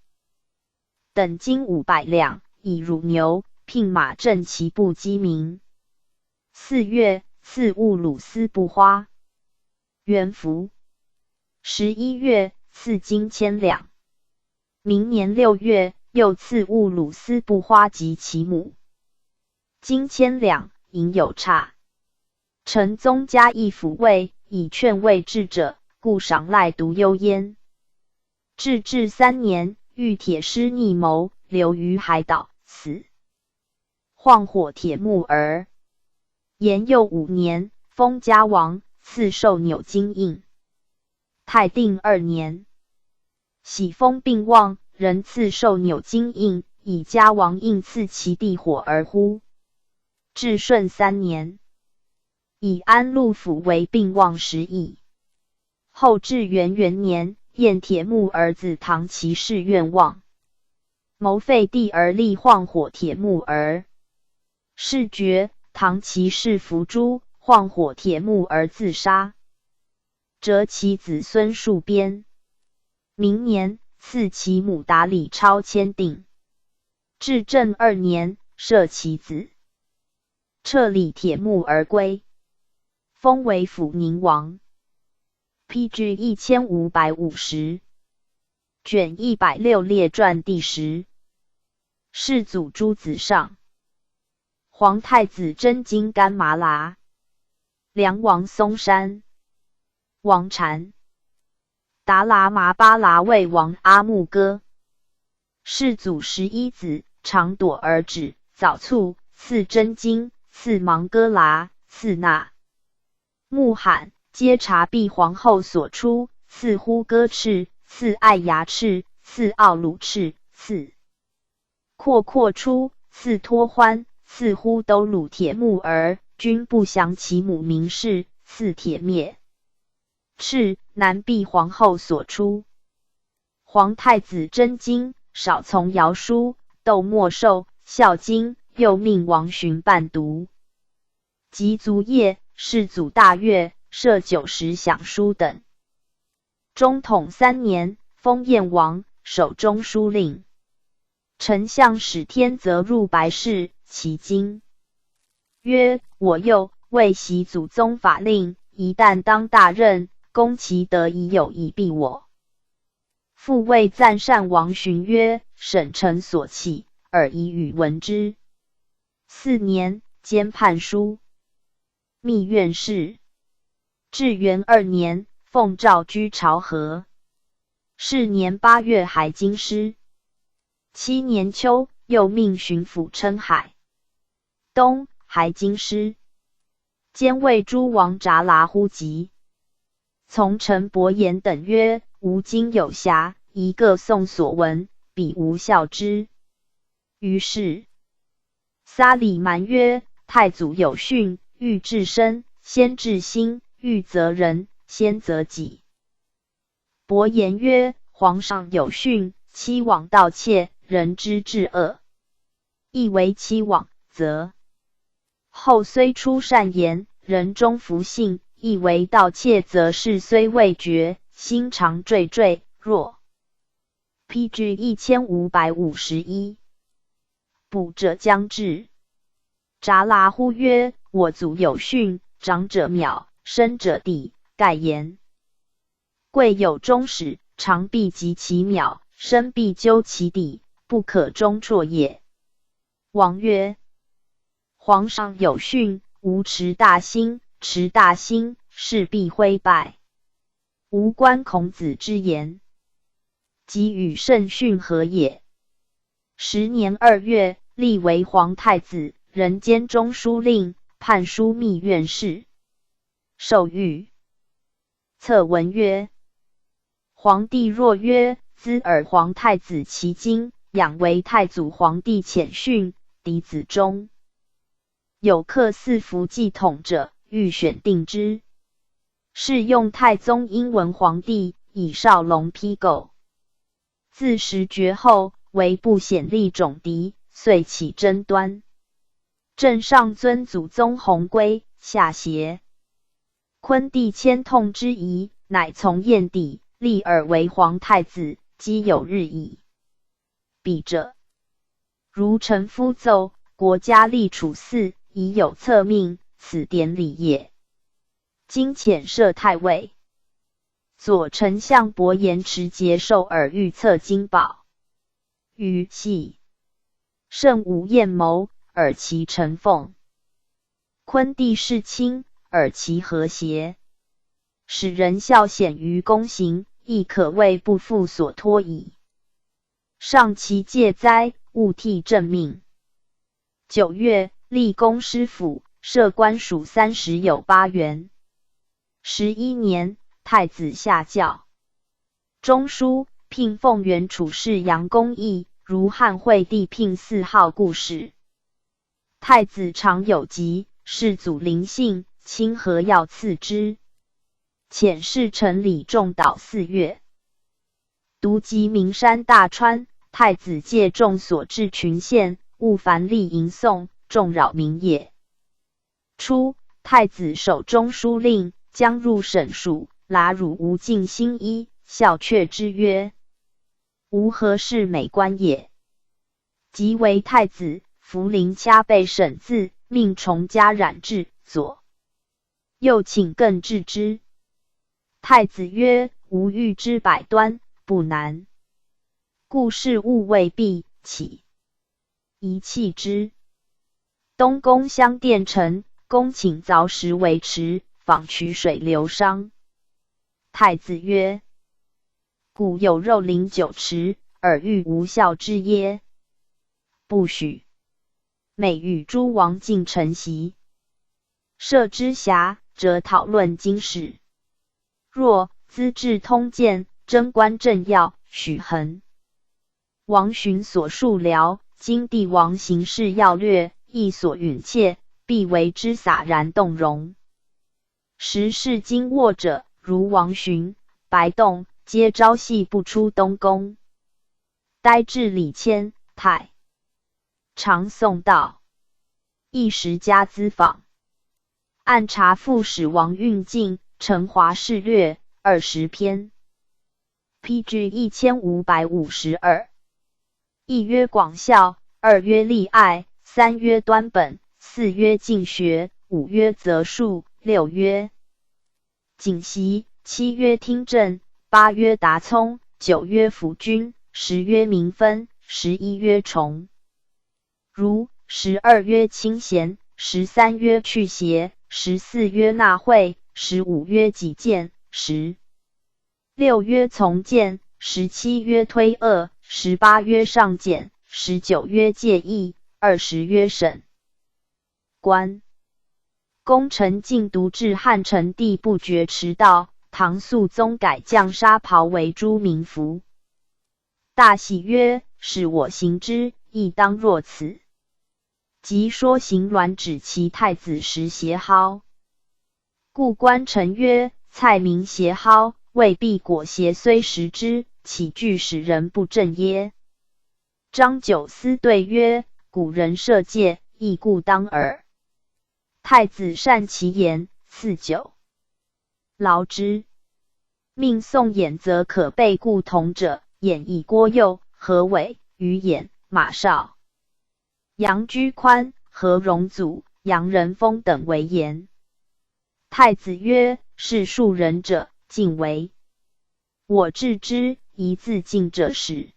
等金500两，以乳牛，聘马镇其部鸡鸣。4月，赐兀鲁斯不花元服。11月，赐金1000两。明年6月，又赐兀鲁斯不花及其母金1000两，银有差。成宗加议抚慰，以劝慰智者，故赏赖独优焉。至3年，遇铁狮逆谋，流于海岛，死。晃火铁木儿。延佑5年，封嘉王，赐授纽金印。太定2年，喜封病忘，仍赐授纽金印，以嘉王印赐其弟火儿乎。至顺3年，以安陆府为病忘10邑。后至元元年，燕铁木儿子唐骑士愿望，谋废帝而立晃火铁木儿。是爵，唐骑士伏诛，晃火铁木儿自杀。折其子孙戍边。明年，赐其母达里超千锭。至正2年，赦其子，撤李铁木而归，封为抚宁王。PG 1550。卷160列传第10。世祖诸子上。皇太子真金干麻剌。梁王嵩山。王禅。达喇嘛巴剌卫王阿木哥。世祖11子，常朵而止，早卒，次真经，次芒哥剌，次那木罕，皆察必皇后所出，次呼哥赤，次爱牙赤，次奥鲁赤，次阔阔出，次托欢，次呼都鲁铁木儿，均不详其母名氏，次铁灭赤，南必皇后所出。皇太子真经，少从尧书，窦莫寿，孝经，又命王询伴读。及卒业，世祖大悦，设90享书等。中统3年，封燕王，守中书令。丞相史天则入白室，其经曰：我幼，未习祖宗法令，一旦当大任，攻其德已有以避我。复谓赞善王询曰：审臣所弃，尔以与闻之。4年，兼判书、秘院事。至元2年，奉诏居朝河。是年8月，海京师。7年秋，又命巡抚称海东、海京师。兼谓诸王札剌乎疾。从臣伯言等曰：吾今有暇，宜各诵所闻，彼无效之。于是撒里蛮曰：太祖有训，欲治身，先治心；欲责人，先责己。伯言曰：皇上有训，欺罔盗窃，人之至恶，亦为欺罔，则后虽出善言，人终弗信；亦为盗窃，则事虽未决，心常惴惴。若 PG 1551，卜者将至。札剌乎曰：我祖有训，长者渺，深者地，盖言。贵有终始，长必及其渺，深必究其底，不可终辍也。王曰：皇上有训，吾持大心，持大心，势必灰败。吾观孔子之言，即与圣训合也。10年2月，立为皇太子，人兼中书令，判书秘院事。授谕策文曰：皇帝若曰兹尔皇太子其经，仰为太祖皇帝遣训，嫡子中有刻4符记统者，欲选定之。是用太宗英文皇帝，以少龙批构。自时绝后，为不显立种嫡，遂起争端。朕上尊祖宗弘规，下挟昆帝迁痛之仪，乃从燕帝，立尔为皇太子，积有日矣。笔者如臣夫奏，国家立处嗣，已有册命，此典礼也。今遣设太尉。左丞相伯言持节受尔御册金宝。于系圣无厌谋，尔其臣奉。昆帝世亲，尔其和谐。使人孝显于公行，亦可谓不负所托矣。上其戒哉，勿替朕命。9月，立公师府，设官署30有8员。11年，太子下轿。中书聘奉原处事杨公义，如汉惠帝聘4号故事。太子常有疾，世祖临幸，亲和要赐之。遣侍臣李仲导4月。独及名山大川，太子借众所至群县，勿凡立迎送，众扰民也。初，太子守中书令，将入省署，剌辱无尽新衣，笑诮之曰：吾何事美官也？即为太子，福临掐背审字，命重加染制，左右请更治之。太子曰：吾欲知百端，不难。故事务未毕，起宜弃之。东宫相殿臣，公请凿石为池，访取水流觞。太子曰：古有肉林酒池，尔欲无效之耶？不许。每与诸王进陈席，设之暇，则讨论经史。若资治通鉴、贞观政要、许衡、王询所述辽、今帝王行事要略，亦所允切，必为之洒然动容。时世经握者，如王询、白栋，皆朝夕不出东宫。呆至李谦、太常送道，一时加资访。按察副使王运进《成华事略》20篇 ，pg 1552。一曰广孝，二曰立爱，三曰端本，四曰进学，五曰择术，六曰谨习，七曰听政，八曰达聪，九曰辅君，十曰明分，11曰崇。如12曰清闲，13曰去邪，14曰纳贿，15曰己见，16曰从谏，17曰推恶，18曰上谏，19曰戒义，20曰审官。功臣尽独至汉成帝不觉迟到，唐肃宗改降纱袍为诸民服，大喜曰：使我行之，亦当若此。即说行鸾指其太子时携蒿，故官臣曰：蔡明携蒿，未必果携虽食之，岂惧使人不正耶？张九思对曰：古人设戒，亦故当耳。太子善其言，赐酒劳之。命宋衍则可备故同者，衍以郭佑、何伟、于衍、马绍、杨居宽、何荣祖、杨仁丰等为言。太子曰：是庶人者，尽为我治之，一自尽者是。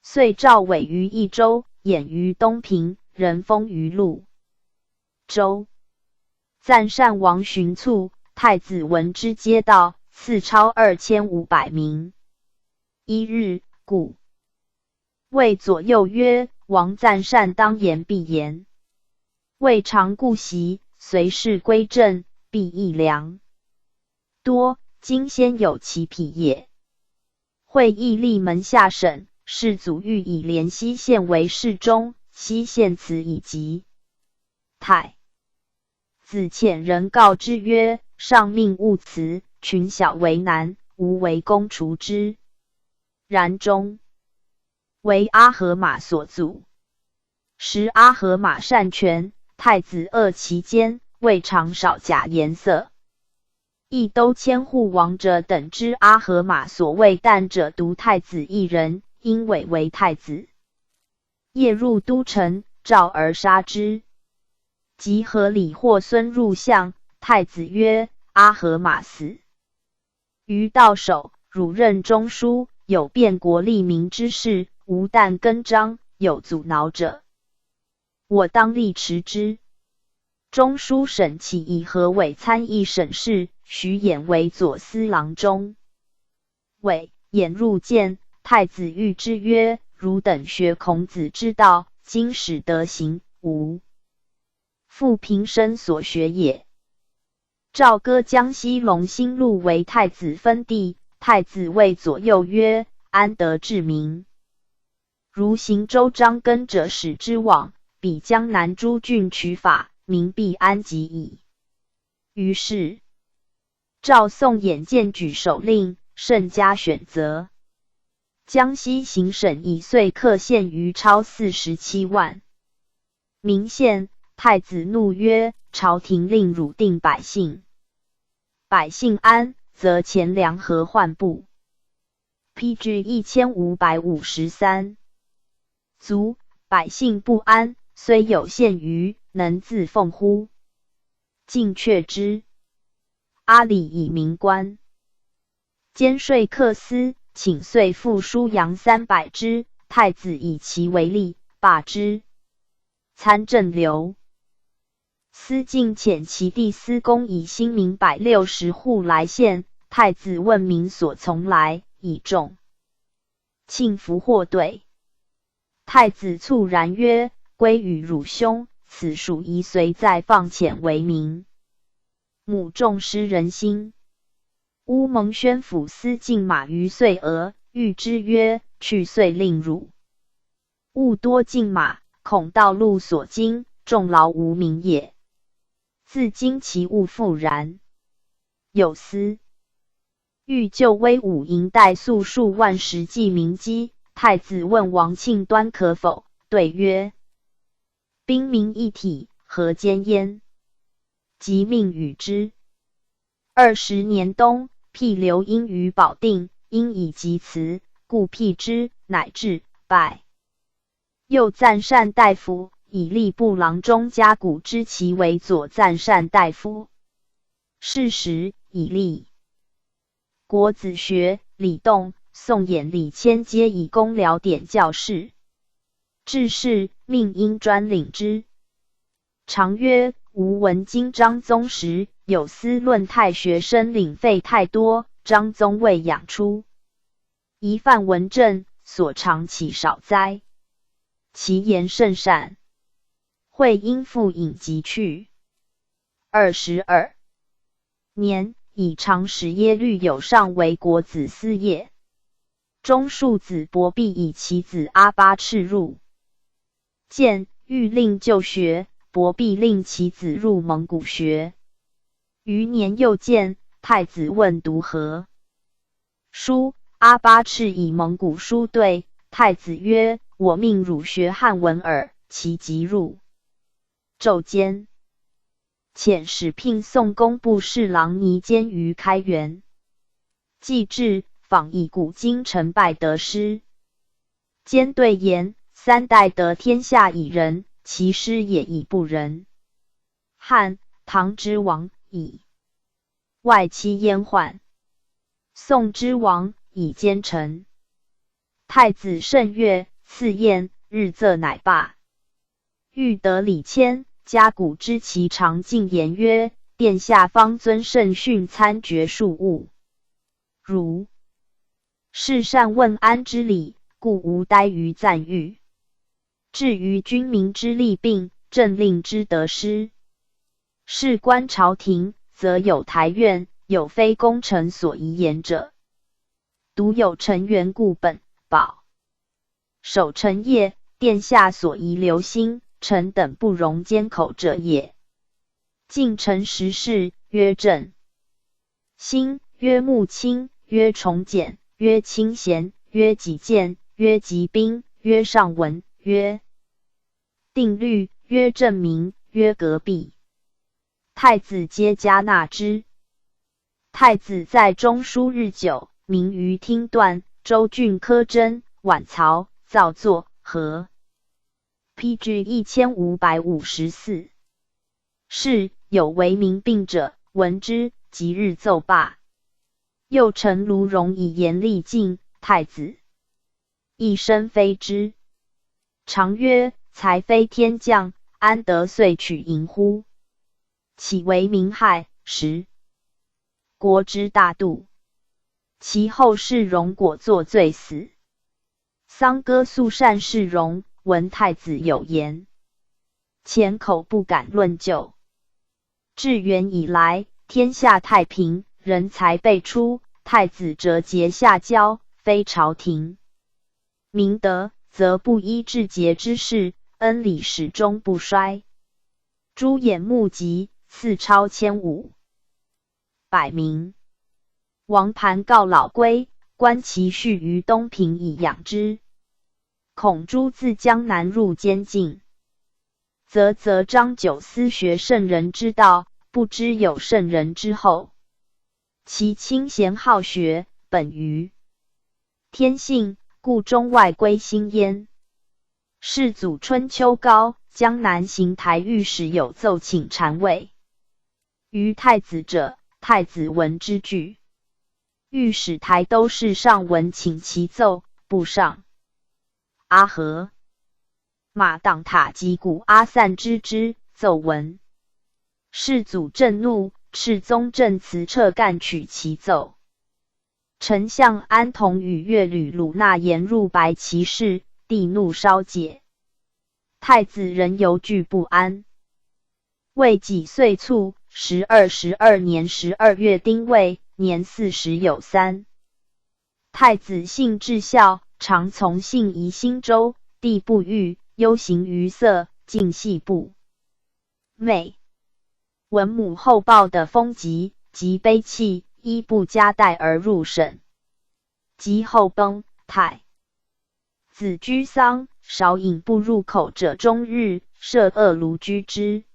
遂召伟于益州，衍于东平，仁丰于潞州。赞善王寻卒，太子闻之，皆到，赐超2500名。一日，故谓左右曰：王赞善当言必言。未尝顾袭，随事归正，必益良多，今先有其匹也。会议立门下省，世祖欲以连西县为侍中，西县辞以疾。太子遣人告之曰：上命勿辞，群小为难，吾为公除之。然终为阿合马所阻。时阿合马善权，太子恶其间，未尝少假颜色。益都千户王者等知阿合马所谓但者独太子一人，因委为太子。夜入都城，召而杀之。及合李或孙入相，太子曰：阿合马死。于道守，汝任中书，有变国利民之事，无但更张，有阻挠者，我当力持之。中书省起以何伟参议省事，许衍为左司郎中。伟衍入见，太子谕之曰：汝等学孔子之道，今始得行，吾复平生所学也。诏割江西龙兴路为太子分地，太子谓左右曰：安得治民？如行州张根者使之往，比江南诸郡取法，民必安吉矣。于是赵宋衍荐举首令，甚加选择。江西行省以岁客县余超47万。明县，太子怒曰：朝廷令汝定百姓，百姓安，则钱粮何患不？pg 1553。卒，百姓不安，虽有县余，能自奉乎？尽却之。阿里以民官，兼说客司，请岁赋书羊300只，太子以其为例，罢之。参政刘司敬遣其弟司公以新民160户来献，太子问民所从来，以众庆福获对。太子猝然曰：归与汝兄，此属宜随在放遣为名。母重失人心。乌蒙宣抚司进马于岁娥，谕之曰：去岁令汝勿多进马，恐道路所经，众劳无名也。自今其物复然。有司欲就威武营带粟数万石计民机，太子问王庆端可否，对曰：兵民一体，何间焉？即命与之。20年冬，辟刘英于保定，因以疾辞，故辟之，乃至拜。又赞善大夫，以吏部郎中加古之其为左赞善大夫。是时，以吏国子学、李栋、宋衍、李谦皆以公僚典教士。致仕，命因专领之。常曰：吾闻今章宗时，有司论太学生领费太多，章宗未养出。疑犯文正，所长岂少哉？其言甚善。会因复引疾去。22年，以长史耶律有上为国子司业。中庶子伯弼以其子阿巴赤入见，欲令就学，伯弼令其子入蒙古学。余年又见，太子问读何书，阿巴赤以蒙古书对，太子曰：我命汝学汉文耳，其即入骤间。遣使聘宋工部侍郎倪坚于开元。既至，访以古今成败得失。坚对言：三代得天下以仁，其师也以不仁。汉、唐之亡，以外戚淹患；宋之亡，以奸臣。太子甚悦，赐宴，日仄乃罢。欲得李谦、加古之其常进言曰：殿下方尊圣训参决庶务，如是善问安之礼，故无怠于赞誉。至于君民之利病，政令之得失，事关朝廷，则有台院，有非功臣所宜言者。独有臣缘故本保守臣业，殿下所宜留心，臣等不容缄口者也。晋臣时事，曰正兴，曰穆清，曰崇简，曰清贤，曰己见，曰吉兵，曰尚文，曰定律，曰正明，曰革弊。太子皆加纳之。太子在中书日久，名于听断，周郡苛征，晚曹，造作，和。PG 1554。是有为民病者，闻之，即日奏罢。右丞卢荣以严厉进太子，一生非之。常曰：才非天降，安得遂取盈乎？岂为民害，时国之大度。其后世荣果作罪死。丧歌肃善世荣，闻太子有言，前口不敢论就。至元以来，天下太平，人才辈出，太子折节下交，非朝廷明德，则不依治节之事，恩礼始终不衰。朱衍目疾，赐超1500名。王盘告老归，观其婿于东平以养之。恐诸自江南入监禁，则张九思学圣人之道，不知有圣人之后。其清贤好学，本于天性，故中外归心焉。世祖春秋高，江南行台御史有奏请禅位于太子者，太子闻之惧。御史台都事上文请其奏，不上。阿和、马党塔及古阿散之奏闻。世祖震怒，敕宗正辞撤干取其奏。丞相安童与乐旅鲁纳言入白骑士，帝怒稍解。太子仍犹惧不安。未几岁卒，12年12月丁未，年40有3。太子姓至孝，常从信宜兴州，帝不遇，忧形于色，尽系不寐。闻母后报的风疾，极悲泣，衣不加带而入省。及后崩，太子居丧，少饮不入口者终日，设恶炉居之。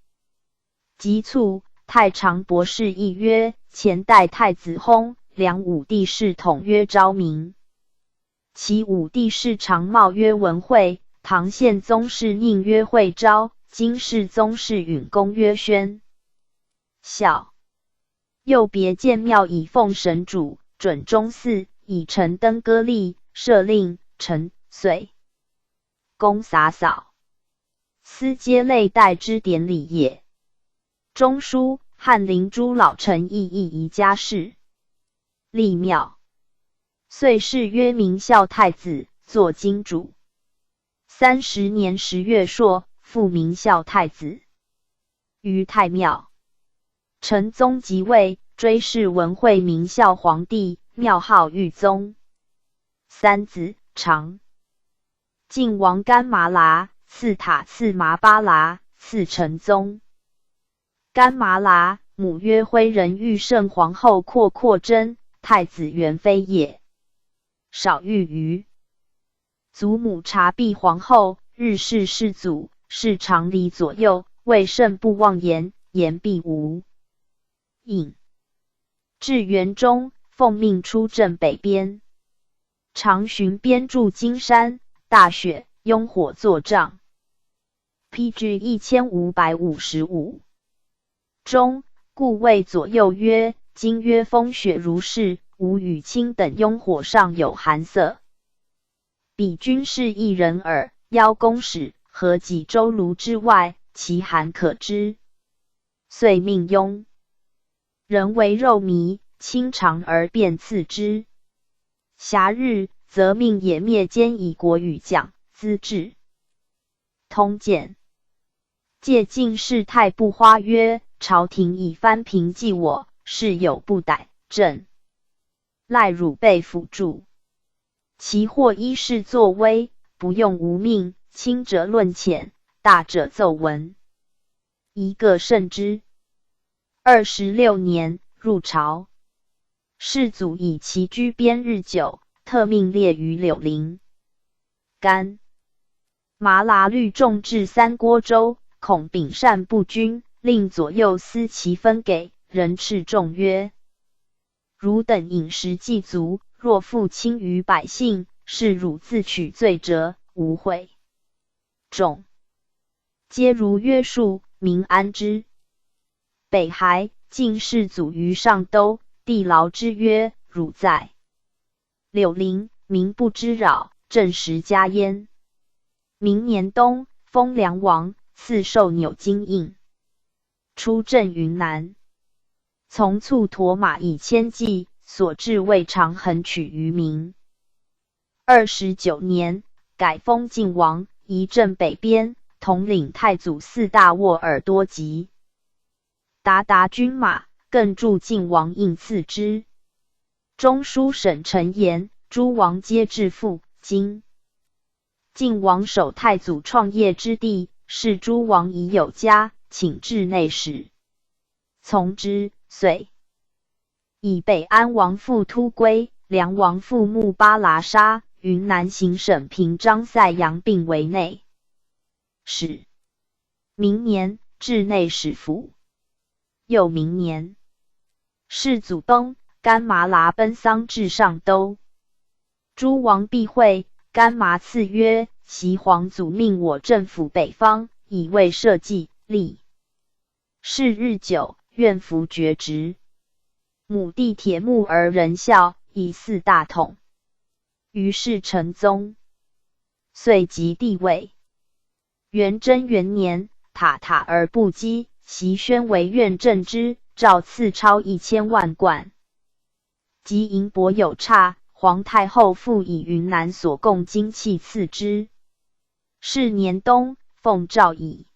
及卒，太常博士议曰：前代太子薨，梁武帝谥统曰昭明。其武帝谥长茂曰文惠，唐宪宗谥宁曰惠昭，今世宗谥允公曰宣孝。又别建庙以奉神主，准中祀，以陈登歌吏，设令、陈、岁、公洒扫，司皆类待之典礼也。中书翰林诸老臣议宜家事，立庙，遂谥曰明孝太子，作金主。30年10月朔，复明孝太子。于太庙，成宗即位，追谥文惠明孝皇帝，庙号裕宗。三子长晋王干麻剌，次塔次麻巴剌，次成宗。干麻剌，母曰徽仁玉圣皇后阔真，太子元妃也。少育于祖母察必皇后，日侍世祖，事常离左右，未甚不妄言，言必无应。至元中，奉命出镇北边，常巡边驻金山，大雪，拥火作帐。PG 1555。中，故谓左右曰：今曰风雪如是，吾与卿等拥火上有寒色。彼军士一人耳，邀公使何几周炉之外，其寒可知。遂命拥人为肉糜，清尝而便赐之。暇日，则命也灭奸以国语讲资治。通鉴借晋士太不花曰：朝廷以藩平济我，事有不逮，朕赖汝辈辅助。其或依事作威，不用无命，轻者论浅，大者奏闻，一个慎之。26年，入朝。世祖以其居边日久，特命列于柳陵。干麻剌虑众至三郭州，恐秉善不均，令左右司其分给，人斥众曰：汝等饮食既足，若复轻于百姓，是汝自取罪折，无悔。众皆如约束，民安之。北还，晋世祖于上都，帝劳之曰：汝在柳陵，民不知扰，朕实加焉。明年冬，封梁王，赐授纽金印。出镇云南，从簇驮马以千骑，所至未尝横取于民。29年，改封晋王，移镇北边，统领太祖4大沃尔多籍。鞑军马，更助晋王印赐之。中书省臣言，诸王皆致富，今晋王守太祖创业之地，是诸王已有家，请至内史，从之。遂以北安王父突归，梁王父木巴剌沙，云南行省平章塞阳并为内史。明年，至内史府。又明年，世祖崩，干麻剌奔丧至上都。诸王避讳，干麻赐曰：袭皇祖命我镇抚北方，以为社稷，立是日久，愿服爵职。母弟铁木而仁孝，以4大统。于是成宗，遂即帝位。元贞元年，塔而不击，袭宣为院正之，诏赐钞1000万贯。及银帛有差，皇太后复以云南所贡金器赐之。是年冬，奉诏以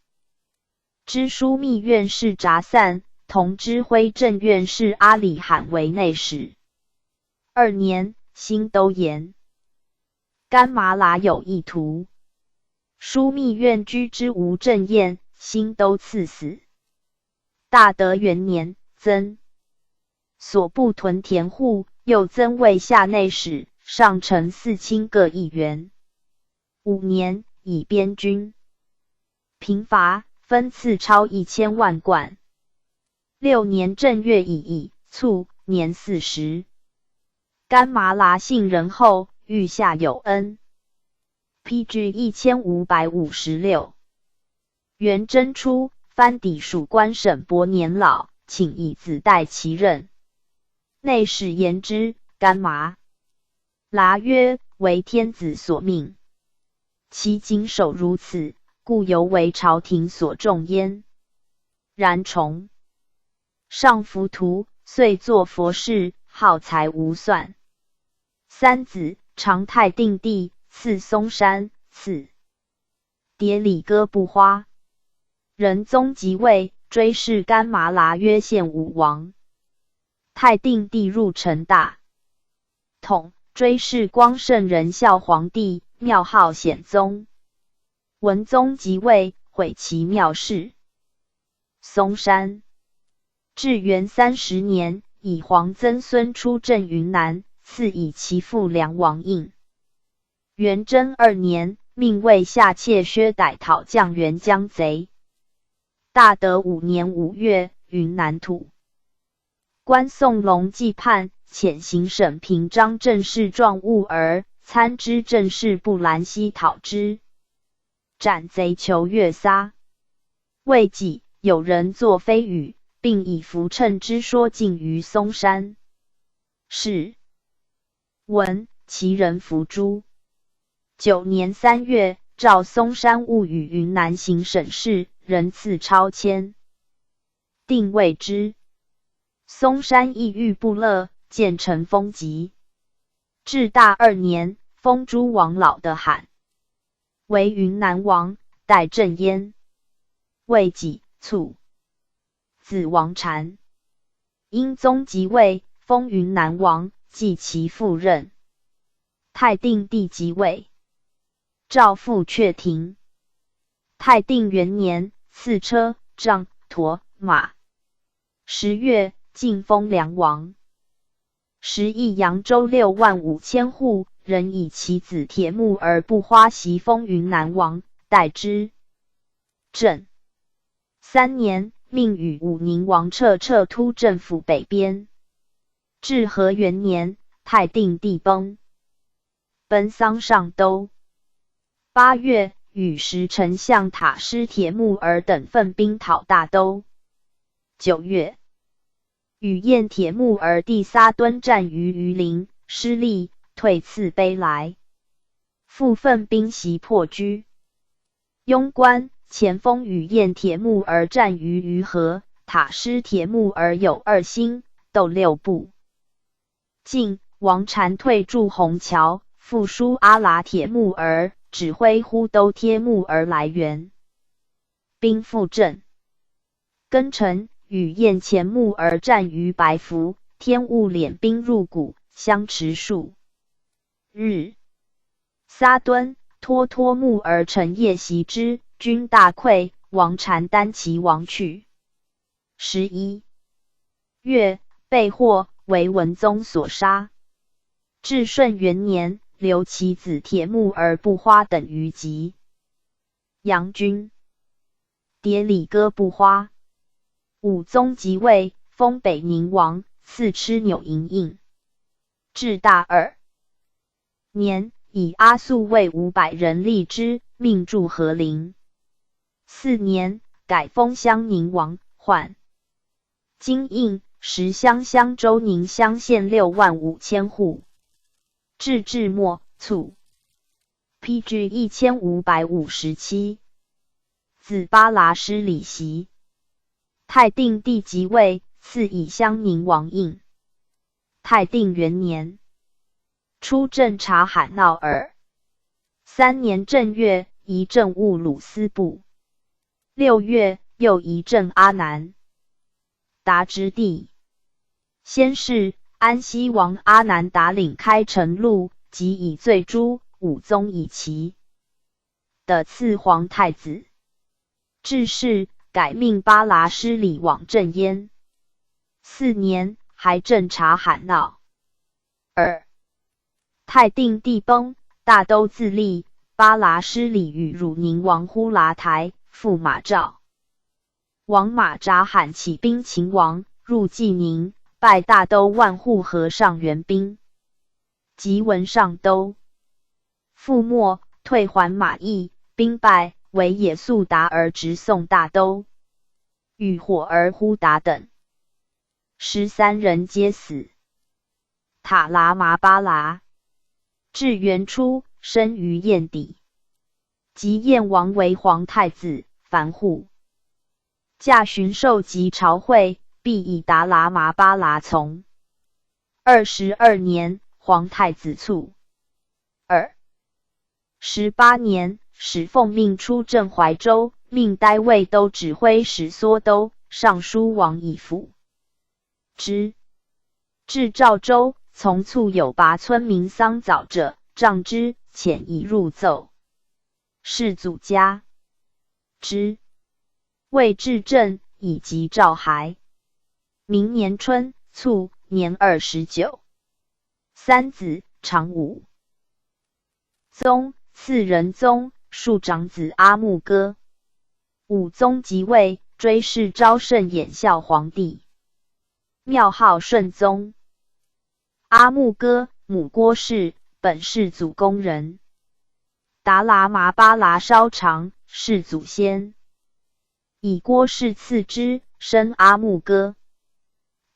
知枢密院事札散、同知徽正院事阿里罕为内史。2年，新都盐干麻剌有意图，枢密院居之吴正彦，新都赐死。大德元年，增所部屯田户，又增为下内史，上承4卿各1员。5年，以边军平伐，分赐超1000万贯。6年正月乙卒，年40。干麻剌性仁厚，遇下有恩。PG 1556。元贞初，藩邸属官省伯年老，请以子代其任。内史言之，干麻剌曰：“为天子所命，其谨守如此，故犹为朝廷所重焉。然崇尚浮屠，遂作佛事，耗财无算。3子，常泰定帝，赐嵩山，赐迭里哥布花。仁宗即位，追谥干麻剌曰献武王。泰定帝入成大统，追谥光圣仁孝皇帝，庙号显宗。文宗即位，毁其庙室。嵩山。至元30年，以皇曾孙出镇云南，赐以其父梁王印。元贞2年，命为下妾薛逮讨将元江贼。大德5年5月，云南土官宋龙祭判，遣行省平章政事状物儿，参知政事部兰西讨之，斩贼求月撒。未几，有人作飞羽，并以符称之说尽于嵩山。是闻其人伏诛。9年3月，诏嵩山务与云南行省事，人赐超签，定位之。嵩山意欲不乐，建成封疾。至大2年，封诸王老的罕为云南王，代镇焉。未几，卒。子王禅。英宗即位，封云南王，继其父任。泰定帝即位，诏复阙庭。泰定元年，赐车、杖、驼、马。10月，晋封梁王。时邑扬州65000户，人以其子铁木儿不花袭封云南王，代之。正3年，命与武宁王彻突政府北边。至和元年，泰定帝崩，奔丧上都。8月，与时丞相塔师铁木儿等奋兵讨大都。9月，与燕铁木儿弟撒敦战于榆林，失利，退次卑来。复奋兵袭破居。庸关，前锋与燕铁木儿战于鱼河，塔师铁木儿有2星，斗6步。晋王禅退驻虹桥，复书阿剌铁木儿，指挥呼都帖木儿来援。兵复镇。庚辰，与燕前木儿战于白符，天雾敛兵入谷，相持数日。撒敦、脱木儿乘夜袭之，军大溃，王禅单骑亡去。11月，被获，为文宗所杀。至顺元年，留其子铁木儿不花等于籍。杨军。迭里哥不花。武宗即位，封北宁王，赐蚩纽银印。至大2年，以阿速卫500人立之，命驻和陵。4年，改封襄宁王，换今印10乡襄州宁乡县65000户。至末，卒。PG 1557。子巴剌失礼袭。泰定帝即位，赐以襄宁王印。太定元年，出镇察罕耨尔。3年正月，移镇兀鲁司部。6月，又移镇阿南达之地。先是，安西王阿难达领开城路，即以罪诛武宗以其的次皇太子。至是，改命巴剌失礼往镇焉。4年，还镇察罕耨尔。太定帝崩，大都自立，巴剌失礼与汝宁王呼剌台驸马赵王马扎罕起兵秦王，入济宁，拜大都万户和尚元兵，即文上都。覆没，退还马邑，兵败，为也速达而直送大都，遇火而呼达等13人皆死。塔拉麻巴剌至元初，生于燕底，即燕王为皇太子，凡户驾巡狩及朝会，必以达拉麻巴剌从。22年，皇太子卒。18年，使奉命出镇怀州，命呆卫都指挥使缩都、尚书王以辅之。至赵州，从促有拔村民丧早者，杖之，遣以入奏。世祖嘉之，未至镇，以及诏骸。明年春，卒，年29。三子，长武宗，次仁宗，庶长子阿木哥。武宗即位，追谥昭圣衍孝皇帝，庙号顺宗。阿木哥，母郭氏，本是祖公人。达拉麻巴剌稍长，是祖先。以郭氏次之，生阿木哥。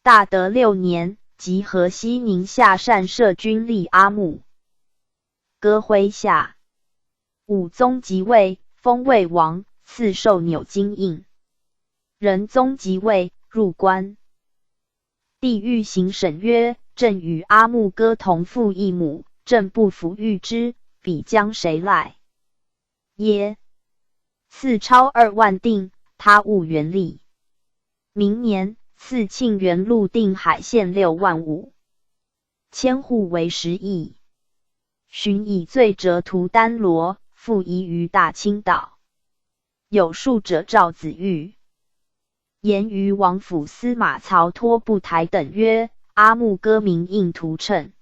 大德6年，即河西宁夏善摄军立阿木哥麾下。武宗即位，封魏王，赐授纽金印。仁宗即位，入关。帝欲行审曰：朕与阿木哥同父异母，朕不服御之，彼将谁赖？耶？赐超2万锭，他勿原立。明年，赐庆元路定海县6万5千户为10邑。寻以罪折图丹罗，复移于大清岛。有数者赵子玉言于王府司马曹托不台等曰：阿木哥名应屠谶，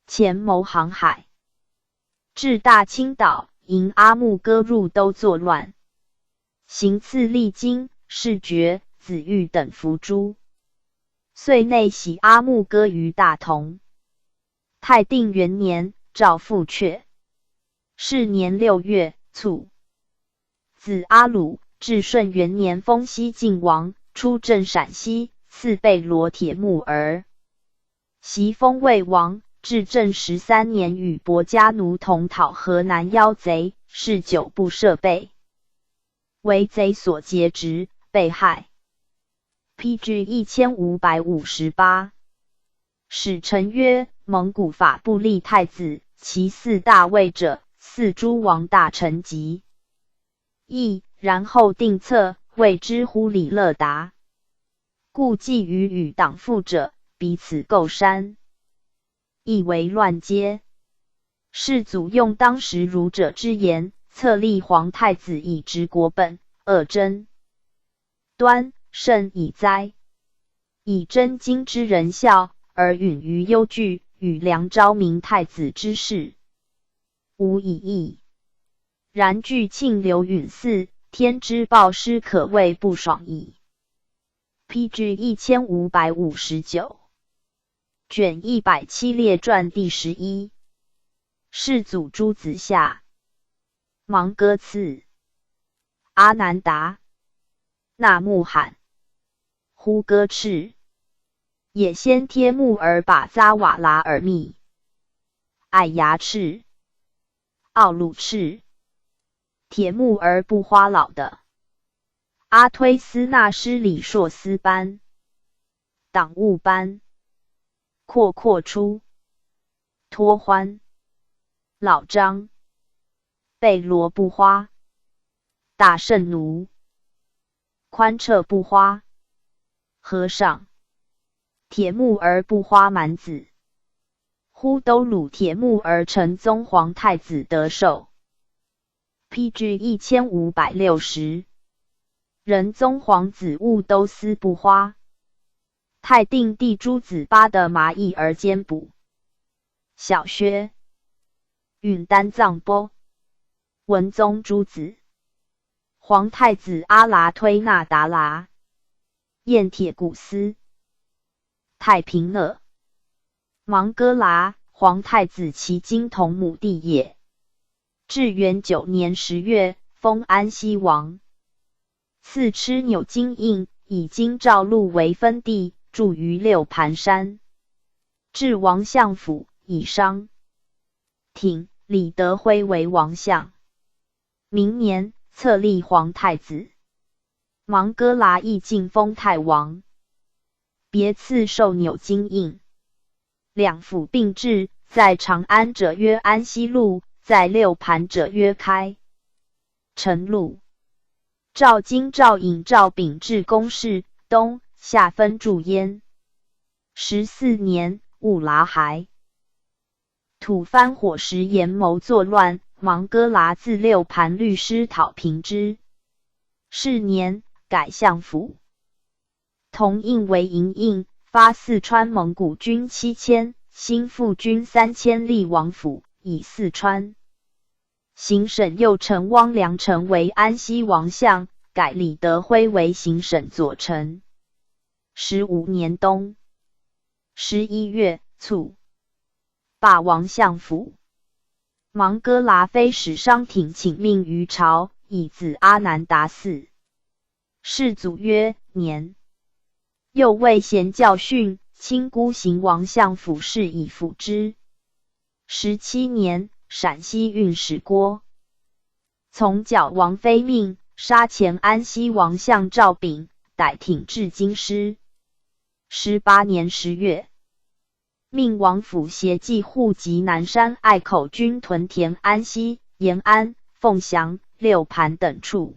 前谋航海，至大清岛，迎阿木哥入都作乱，行刺历经，士爵、子玉等伏诛。遂内徙阿木哥于大同。太定元年，诏复阙。是年6月，卒。子阿鲁，至顺元年封西晋王，出镇陕西，赐贝罗铁木儿。袭封魏王，至正13年，与伯家奴同讨河南妖贼，是9部设备，为贼所劫执，被害。PG 1558。使臣曰：蒙古法部立太子，其4大位者，4诸王大臣及议，然后定策，谓之乎李乐达。故既于与党附者，彼此构山，亦为乱阶。世祖用当时儒者之言，册立皇太子以执国本，恶真端甚以哉。以真经之人孝，而允于忧惧，与梁昭明太子之事，无以异。然据庆留允嗣，天之暴失，可谓不爽矣。PG 1559。卷107列传第11。世祖诸子夏，芒哥次，阿难达，那木罕，呼哥赤，也先贴木儿把扎瓦拉尔密，爱牙赤，奥鲁赤，铁木儿不花老的，阿推斯那失里硕斯班，党务班，阔出，托欢，老张，贝罗布花，大圣奴，宽彻布花，和尚，铁木儿布花蛮子，呼都鲁铁木儿成宗皇太子得寿。PG 1560，仁宗皇子务都司布花，太定帝诸子八的麻衣儿兼补。小薛，允丹藏波，文宗诸子，皇太子阿拉推那达拉，燕铁古斯，太平乐，芒哥剌，皇太子其金同母弟也。至元9年10月，封安西王，赐蚩纽金印，以京兆路为分地，住于六盘山。至王相府，以商挺李德辉为王相。明年，册立皇太子。芒哥剌亦晋封太王，别赐授纽金印。两府并置，在长安者曰安西路，在六盘者曰开城路。赵京赵颖赵秉至公事，东下分驻焉。14年，兀剌亥，吐蕃火石延谋作乱，芒哥剌自六盘律师讨平之。是年，改相府。同印为营印，发四川蒙古军7000，新复军3000立王府，以四川。行省右丞汪良臣为安西王相，改李德辉为行省左丞。15年冬11月卒，罢王相府。芒哥剌妃使商挺请命于朝，以子阿难达嗣。世祖曰：年。又为贤教训，亲孤行王相府事以辅之。17年，陕西运使郭从剿王妃命，杀前安西王相赵秉，逮挺至京师。18年10月，命王府协骑护及南山隘口军屯田安西、延安、凤翔、六盘等处。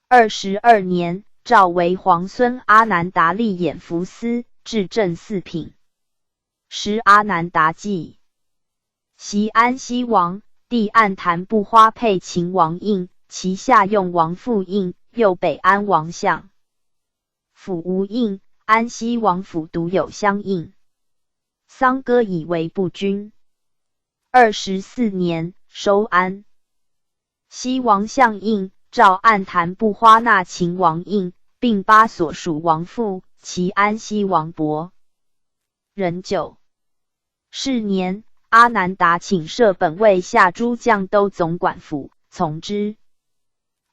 22年，诏为皇孙阿难达立衍伏司，至正四品。时阿难达继袭安西王，帝按坛布花配秦王印，其下用王父印，右北安王相府无印，安西王府独有相印。桑哥以为不均。24年，收安西王相印，诏按坛布花纳秦王印，并八所属王父，其安西王伯。壬9，是年，阿难达请设本卫下诸将都总管府，从之。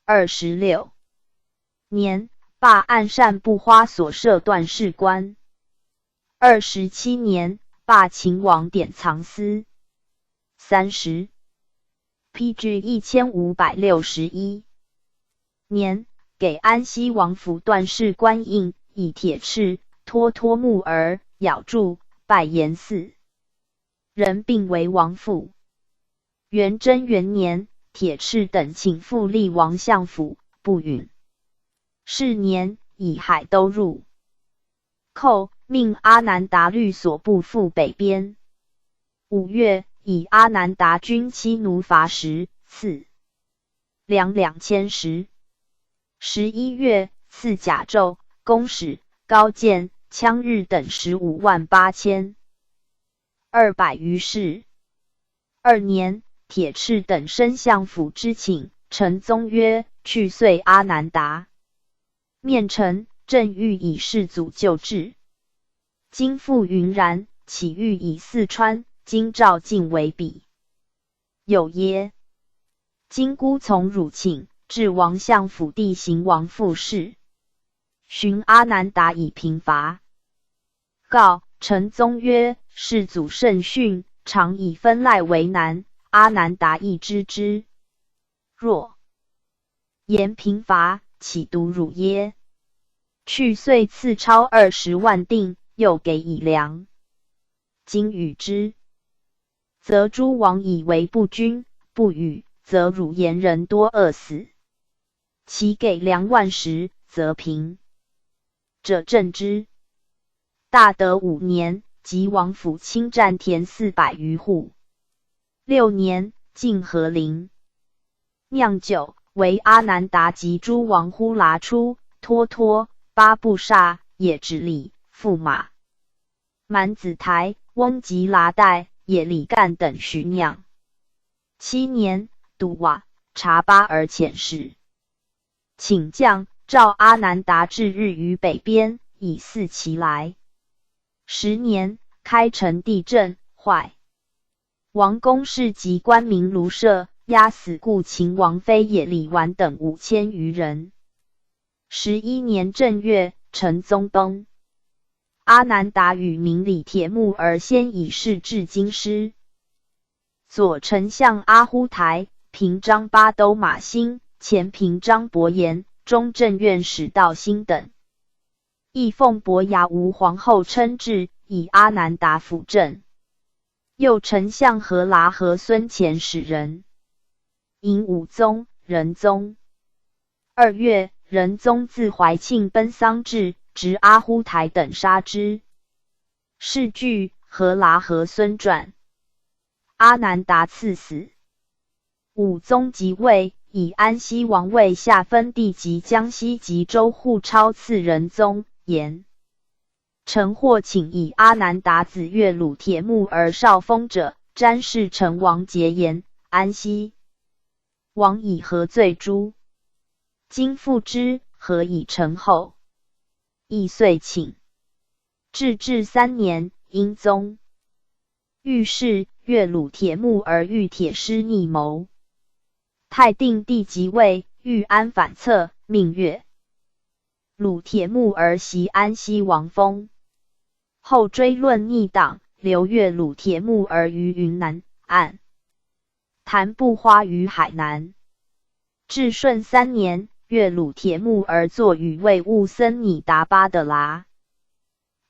26年，罢按善布花所设段事官。27年，罢秦王典藏司。30 PG 1561年，给安西王府段事官印，以铁翅、托木儿、咬柱、拜严寺。人并为王父。元贞元年，铁翅等请复立王相府，不允。是年，以海都入寇，命阿难达律所部赴北边。5月，以阿难达军妻奴伐时，赐粮2000石。11月，赐甲胄、弓矢、高剑、枪日等158000。200余士。2年，铁翅等升相府之请，成宗曰：去岁阿难达。面臣正欲以世祖救治，今复云然，岂欲以四川、京兆晋为比？有耶？今孤从汝请，至王相府地行王父事，寻阿难达以平伐。告成宗曰：世祖甚训，常以分赖为难，阿难达亦知之。若言平伐，岂独汝耶？去岁赐超20万锭，又给以粮。今与之，则诸王以为不均；不与，则汝言人多饿死。其给粮万石，则平者正之。大德5年，即王府侵占田400余户。6年，进和陵，酿酒，为阿难达及诸王呼啦出、脱脱、八部刹、也直里、驸马、满子台、翁吉剌代、也里干等巡酿。7年，都瓦、察巴尔遣使，请将召阿难达至日于北边，以祀其来。10年，开城地震，坏王宫室及官民庐舍，压死故秦王妃也里丸等5000余人。11年正月，成宗崩。阿难达与明里铁木儿先以事至京师。左丞相阿忽台、平章巴都马兴、前平章伯颜、中正院使道兴等，亦奉伯牙吴皇后称制，以阿难达辅政。右丞相和剌和孙前使人。寅武宗、仁宗。2月，仁宗自怀庆奔丧至，执阿忽台等杀之。是据和剌和孙传。阿难达赐死。武宗即位，以安西王位下分地及江西及州户超赐仁宗。言臣或请以阿难达子月鲁铁木儿少封者，詹事成王节言，安西王以何罪诛？今复之，何以成后？亦遂请。至3年，英宗御史月鲁铁木儿欲铁师逆谋。太定帝即位，欲安反侧，命月鲁铁木儿袭安西王封。后追论逆党，留月鲁铁木儿于云南，按谭布花于海南。至顺3年，月鲁铁木儿作与卫务僧拟达巴的剌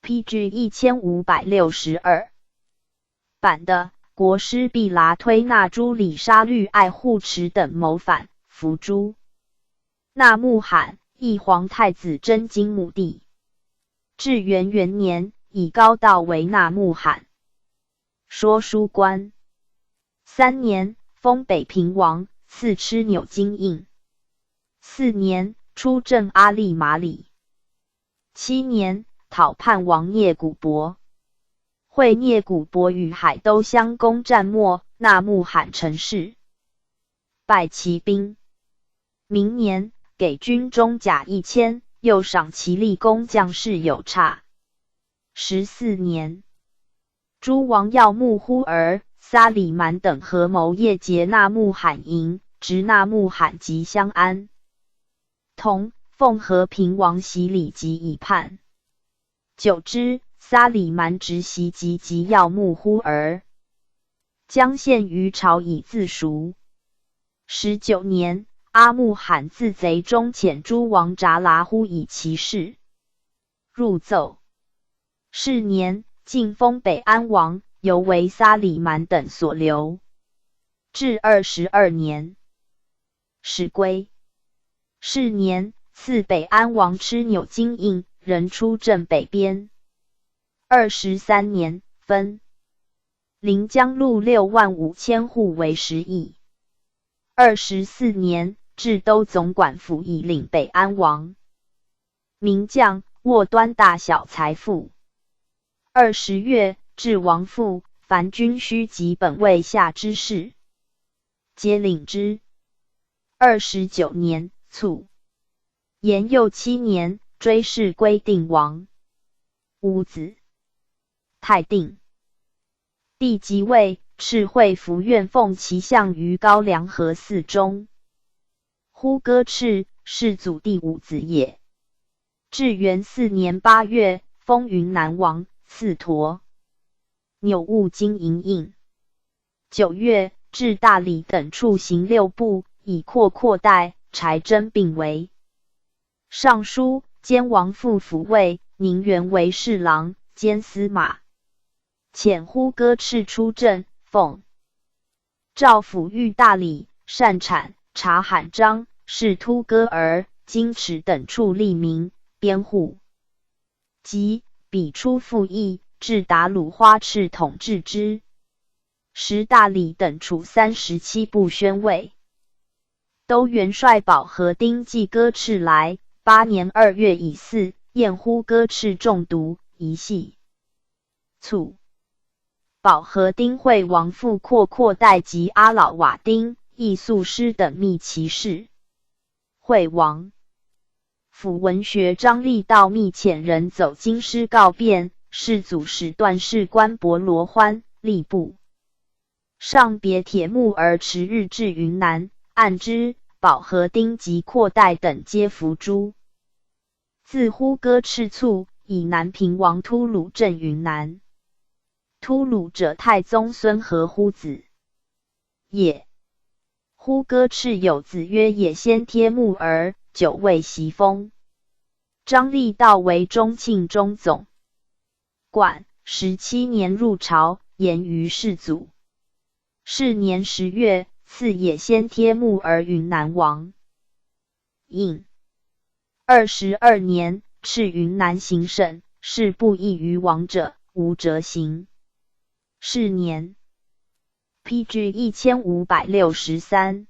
PG 1562版的国师毕剌推纳诸里沙律爱护持等谋反，伏诛。纳木罕，义皇太子真金母弟。至元年，以高道为纳木罕，说书官。3年，封北平王，赐蚩纽金印。4年，出镇阿利马里。7年，讨叛王聂古伯。会聂古伯与海都相攻战没，纳木罕成事，败其兵。明年，给军中甲1000，又赏其立功将士有差。14年，诸王耀木忽儿、撒里蛮等合谋夜劫纳木罕营，执纳木罕及相安。同奉和平王袭礼及以叛。久之，撒里蛮直袭及耀木忽儿，将献于朝以自赎。19年，阿木罕自贼中遣诸王札剌忽以其事，入奏。是年，晋封北安王，犹为撒里蛮等所留。至22年，始归。是年，赐北安王蚩纽金印，人出镇北边。23年，分临江路65000户为10邑。24年，至都总管府以领北安王。名将，握端大小财富。20月，至王父，凡军需及本位下之事，皆领之。29年，卒。延佑7年，追谥归定王。无子。太定帝即位，敕会服院奉其相于高梁河寺中。忽歌敕，是祖第5子也。至元4年8月，封云南王，赐陀纽物金银印。9月，至大理等处行6部，以扩代，柴真并为尚书，兼王父辅卫，宁元为侍郎，兼司马。遣呼歌赤出镇，奉赵府御大理、善产、察罕章、是突歌儿、金池等处吏民编户，即彼出复议，至达鲁花赤统治之。时大理等处37部宣慰。都元帅保和丁寄歌赤来，8年2月乙巳，验呼歌赤中毒，遗系。卒。保和丁会王父阔代及阿老瓦丁、易素师等密其事。会王府文学张力道密遣人走京师告变，世祖使段氏官博罗欢、吏部上别铁木儿迟日至云南，按之。保和丁及阔代等皆伏诛。自呼歌赤卒，以南平王突鲁镇云南。突鲁者太宗孙和乎子也。呼歌赤有子曰也先贴木儿，久未袭封。张力道为中庆中总管，17年入朝，言于世祖。是年10月，赐也先贴木儿云南王。应22年，敕云南行省，是不异于王者，无折行。是年 ，PG 1563。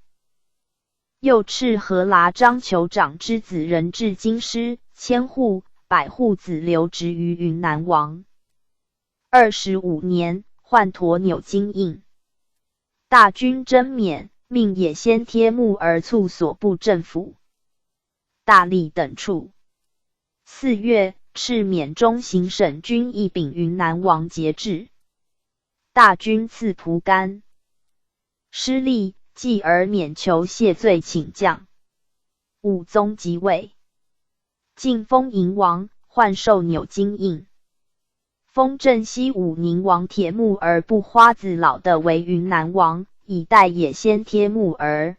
又敕和剌章酋长之子人至京师，1000户，100户子留职于云南王。25年，换陀纽京印。大军征缅，命也先贴木儿促所部政府、大理等处。4月，敕缅中行省军议禀云南王节制。大军赐蒲甘。失利，继而免囚谢罪请降。武宗即位，晋封营王，换授纽京印。封镇西武宁王铁木儿不花子老的为云南王，以代也先贴木儿。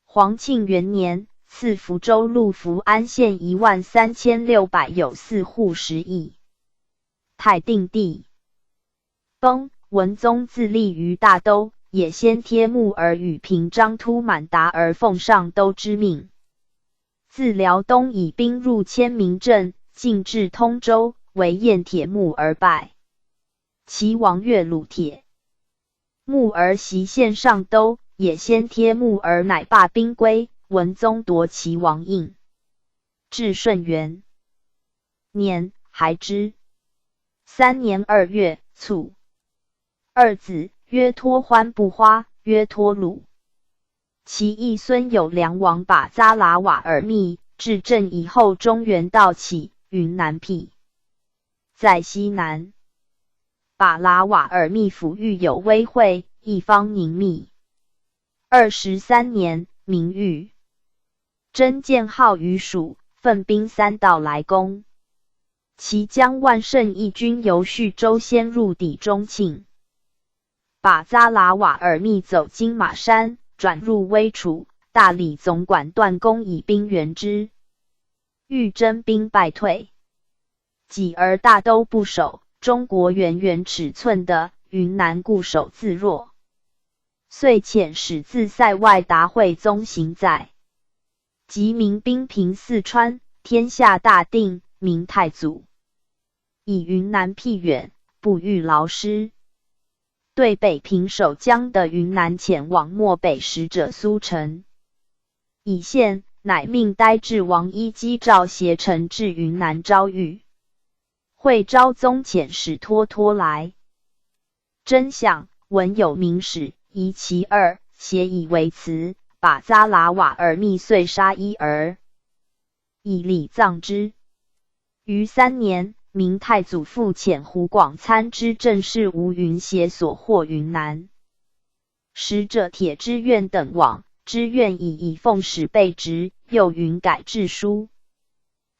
皇庆元年，赐福州陆福安县13600有4户10邑。太定帝崩，文宗自立于大都，也先贴木儿与平章突满达而奉上都之命。自辽东以兵入千明镇，进至通州，为燕铁木儿败。齐王越鲁铁木儿袭县上都，也先贴木儿乃罢兵归，文宗夺齐王印。至顺元年，还之。3年2月，卒。二子曰托欢不花，曰托鲁。其一孙有良王把扎拉瓦尔密，至镇以后，中原道起，云南僻。在西南。把拉瓦尔密府域有威惠，一方宁密。23年，名誉真建号于蜀，奋兵3道来攻。其将万胜义军由叙州先入抵中庆。把扎拉瓦尔密走金马山，转入威楚，大理总管段公以兵援之，欲征兵败退。己而大都不守，中国圆尺寸的云南固守自若，遂遣使自塞外达惠宗行在。即民兵平四川，天下大定，明太祖以云南僻远，不欲劳师。对北平守江的云南遣往漠北使者苏成，以献，乃命呆滞王一击诏携臣至云南招谕。会昭宗遣使托来，真相闻有明史，夷其二，写以为辞，把扎拉瓦尔密遂杀一儿，以礼葬之。于3年，明太祖复遣湖广参知政事吴云协所获云南。使者铁之院等往，之院以奉使备职，又云改制书，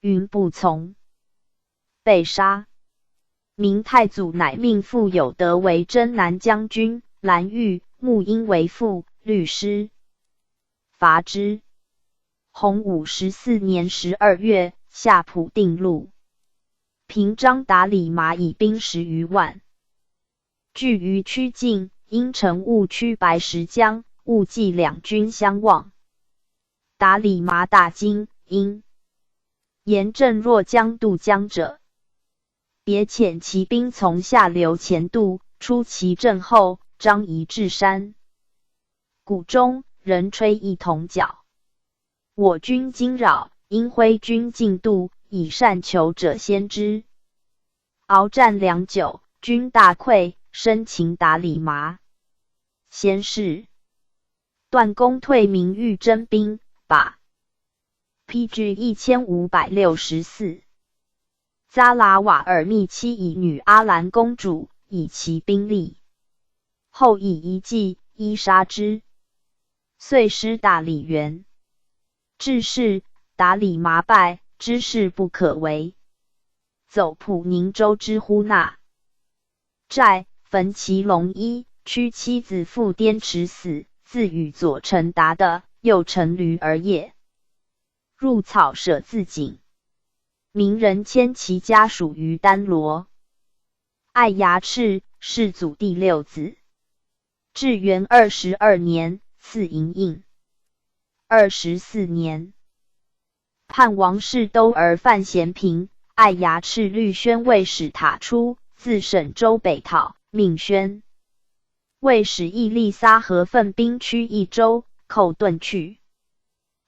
云不从，被杀。明太祖乃命傅有德为征南将军，蓝玉、穆英为副律师，伐之。洪武14年12月，下普定路。平章达里马以兵10余万。据于曲靖，因乘兀驱白石江，兀骑两军相望。达里麻大惊，因严正若将渡江者，别遣骑兵从下流前渡，出其阵后，张仪至山谷中，人吹一铜角。我军惊扰，因挥军进渡，以善求者先之。鏖战良久，军大溃，生擒达里麻。先是，段公退明欲征兵，把 PG 1564扎拉瓦尔密妻以女阿兰公主，以其兵力。后以一计，依杀之。遂失大理原。至是，达里麻败，知事不可为，走普宁州之呼纳寨，焚其龙衣，驱妻子赴滇池死，自与左丞达的右乘驴而谒。入草舍自警。民人迁其家属于丹罗。爱牙赤，世祖第六子。至元22年，赐银印。24年，叛王世都而犯咸平，爱牙赤律宣卫使塔出，自沈州北讨，命宣卫使义利撒合奋兵驱益州，寇遁去。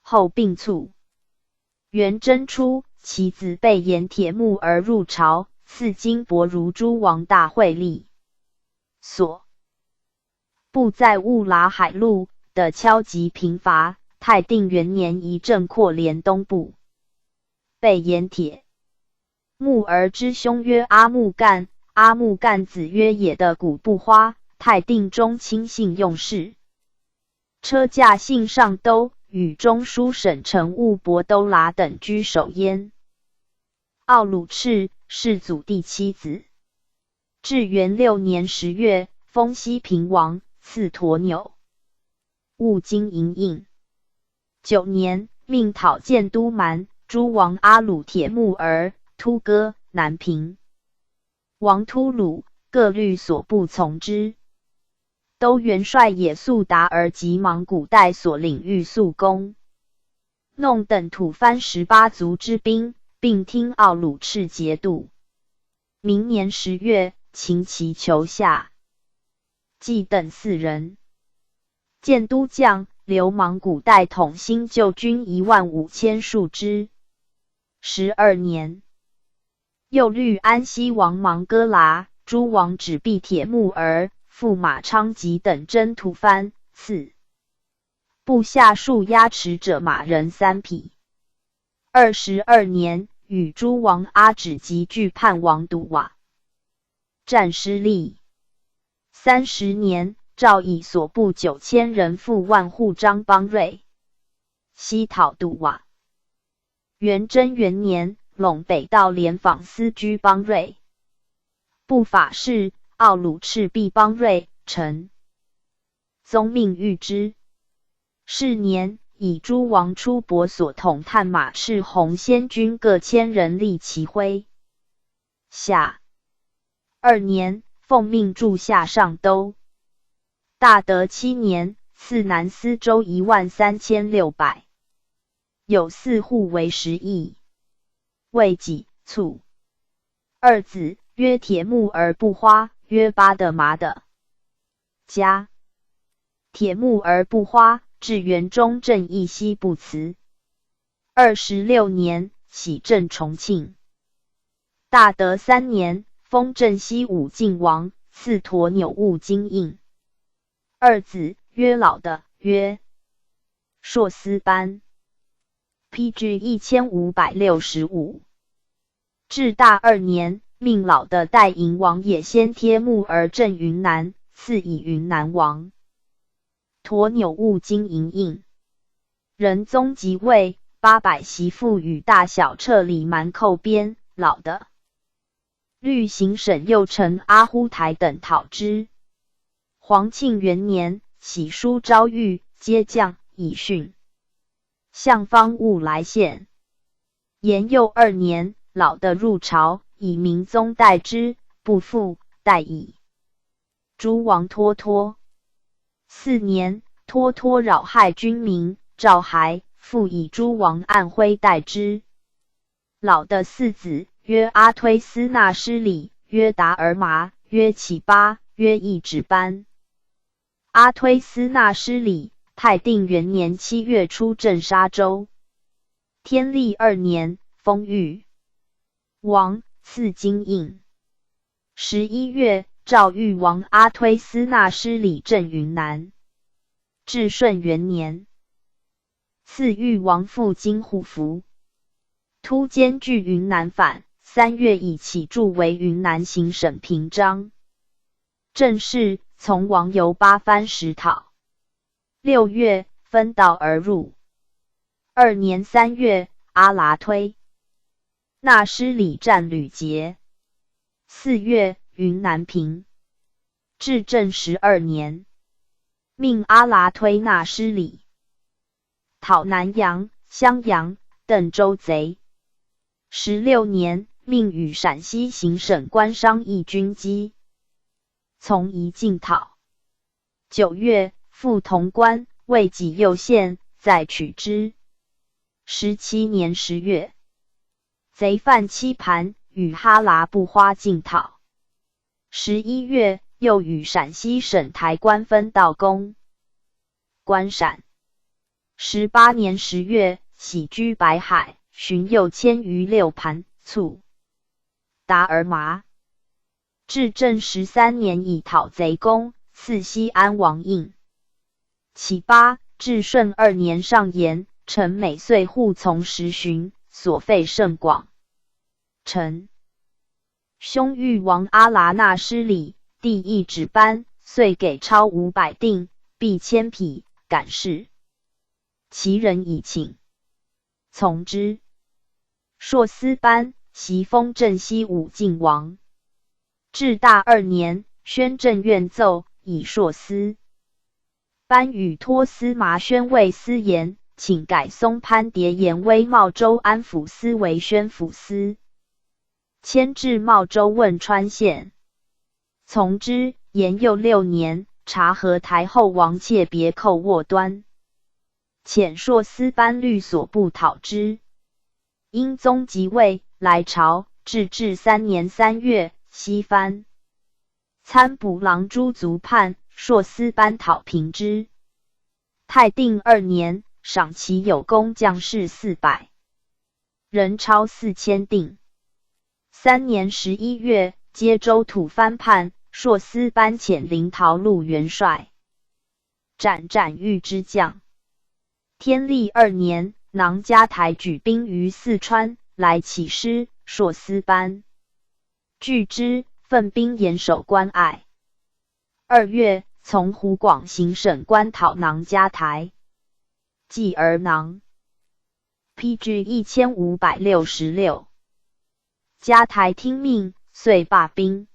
后病卒。元贞初，其子被沿铁木而入朝，赐金帛如诸王大会例。所部在兀拉海路的敲击贫乏。泰定元年，一镇扩连东部，被沿铁木儿之兄曰阿木干，阿木干子曰也的古布花。泰定中亲信用事，车驾幸上都，与中书省丞务博都拉等居首焉。奥鲁赤，世祖第七子。至元6年10月，封西平王，赐鸵纽、兀金银印。9年，命讨建都蛮，诸王阿鲁铁木儿、突哥、南平王突鲁各律所部从之。都元帅也速达而及莽古代所领域速攻，弄等吐蕃18族之兵，并听奥鲁赤节度。明年10月，擒其囚下，计等4人。建都将流氓古代统新旧军15000数之。12年，又律安西王莽哥剌、诸王止弼铁木儿、驸马昌吉等征吐蕃，赐部下数押持者马人3匹。22年，与诸王阿止及拒叛王笃瓦，战失利。30年，诏以所部9000人赴万户张邦瑞，西讨笃瓦。元贞元年，陇北道连访司居邦瑞，不法事，奥鲁赤避邦瑞，臣宗命谕之。是年，以诸王出伯所统探马赤红仙军各1000人立其麾。下2年，奉命驻下上都。大德7年，赐南司州13600，有4户为10邑。为己卒。二子，曰铁木儿不花，曰巴的麻的家。铁木儿不花，至元中正义西不辞。26年，徙镇重庆。大德3年，封镇西武靖王，赐鸵纽兀金印。二子，曰老的，曰硕斯班。PG 1565。至大2年，命老的代营王也先贴木儿镇云南，赐以云南王。鸵纽兀金银印。仁宗即位，800媳妇与大小撤离蛮寇边，老的律行省右丞阿忽台等讨之。皇庆元年，喜书招谕，皆将以训。向方务来献。延佑2年，老的入朝，以明宗代之，不复，代矣。诸王脱脱。4年，脱脱扰害军民，诏骸，复以诸王暗徽代之。老的4子，曰阿推斯那失里，曰达尔玛，曰启巴，曰易止班。阿推斯那失里，太定元年7月出镇沙州。天历2年，封豫王，赐金印。11月，诏豫王阿推斯那失里镇云南。至顺元年，赐豫王复金护符。突兼据云南反，3月以启铸为云南行省平章。正式从王由8番石讨。6月，分道而入。2年3月，阿剌推那失里战吕捷。4月，云南平。至正12年，命阿剌推那失里讨南阳、襄阳、邓州贼。16年，命与陕西行省官商议军机，从宜进讨。9月，复潼关，为己右县，再取之。17年10月，贼犯七盘，与哈喇布花进讨。11月，又与陕西省台官分道攻关陕。18年10月，徙居白海，寻右迁于6盘，卒。达尔玛。至正13年，以讨贼功，赐西安王印。启巴。至顺2年上言，臣每岁护从10旬，所费甚广。臣兄豫王阿剌那失里，地易止班，遂给超500锭，币1000匹，感事。其人以请，从之。朔思班，袭封镇西武靖王。至大2年，宣政院奏，以朔思班与托司马宣慰司言，请改松潘蝶延威茂州安抚司为宣抚司，迁至茂州汶川县。从之。延佑6年，察合台后王妾别寇沃端，遣朔思班律所部讨之。英宗即位，来朝。至3年3月，西藩参补郎朱族叛，朔思班讨平之。太定2年，赏其有功将士400，人超4000锭。3年11月，接州土藩叛，朔思班遣临洮路元帅斩豫之将。天历2年，囊嘉台举兵于四川，来起师，朔思班拒之，奋兵严守关隘。2月，从湖广行省官讨囊嘉台，继而囊 PG 1566，嘉台听命，遂罢兵。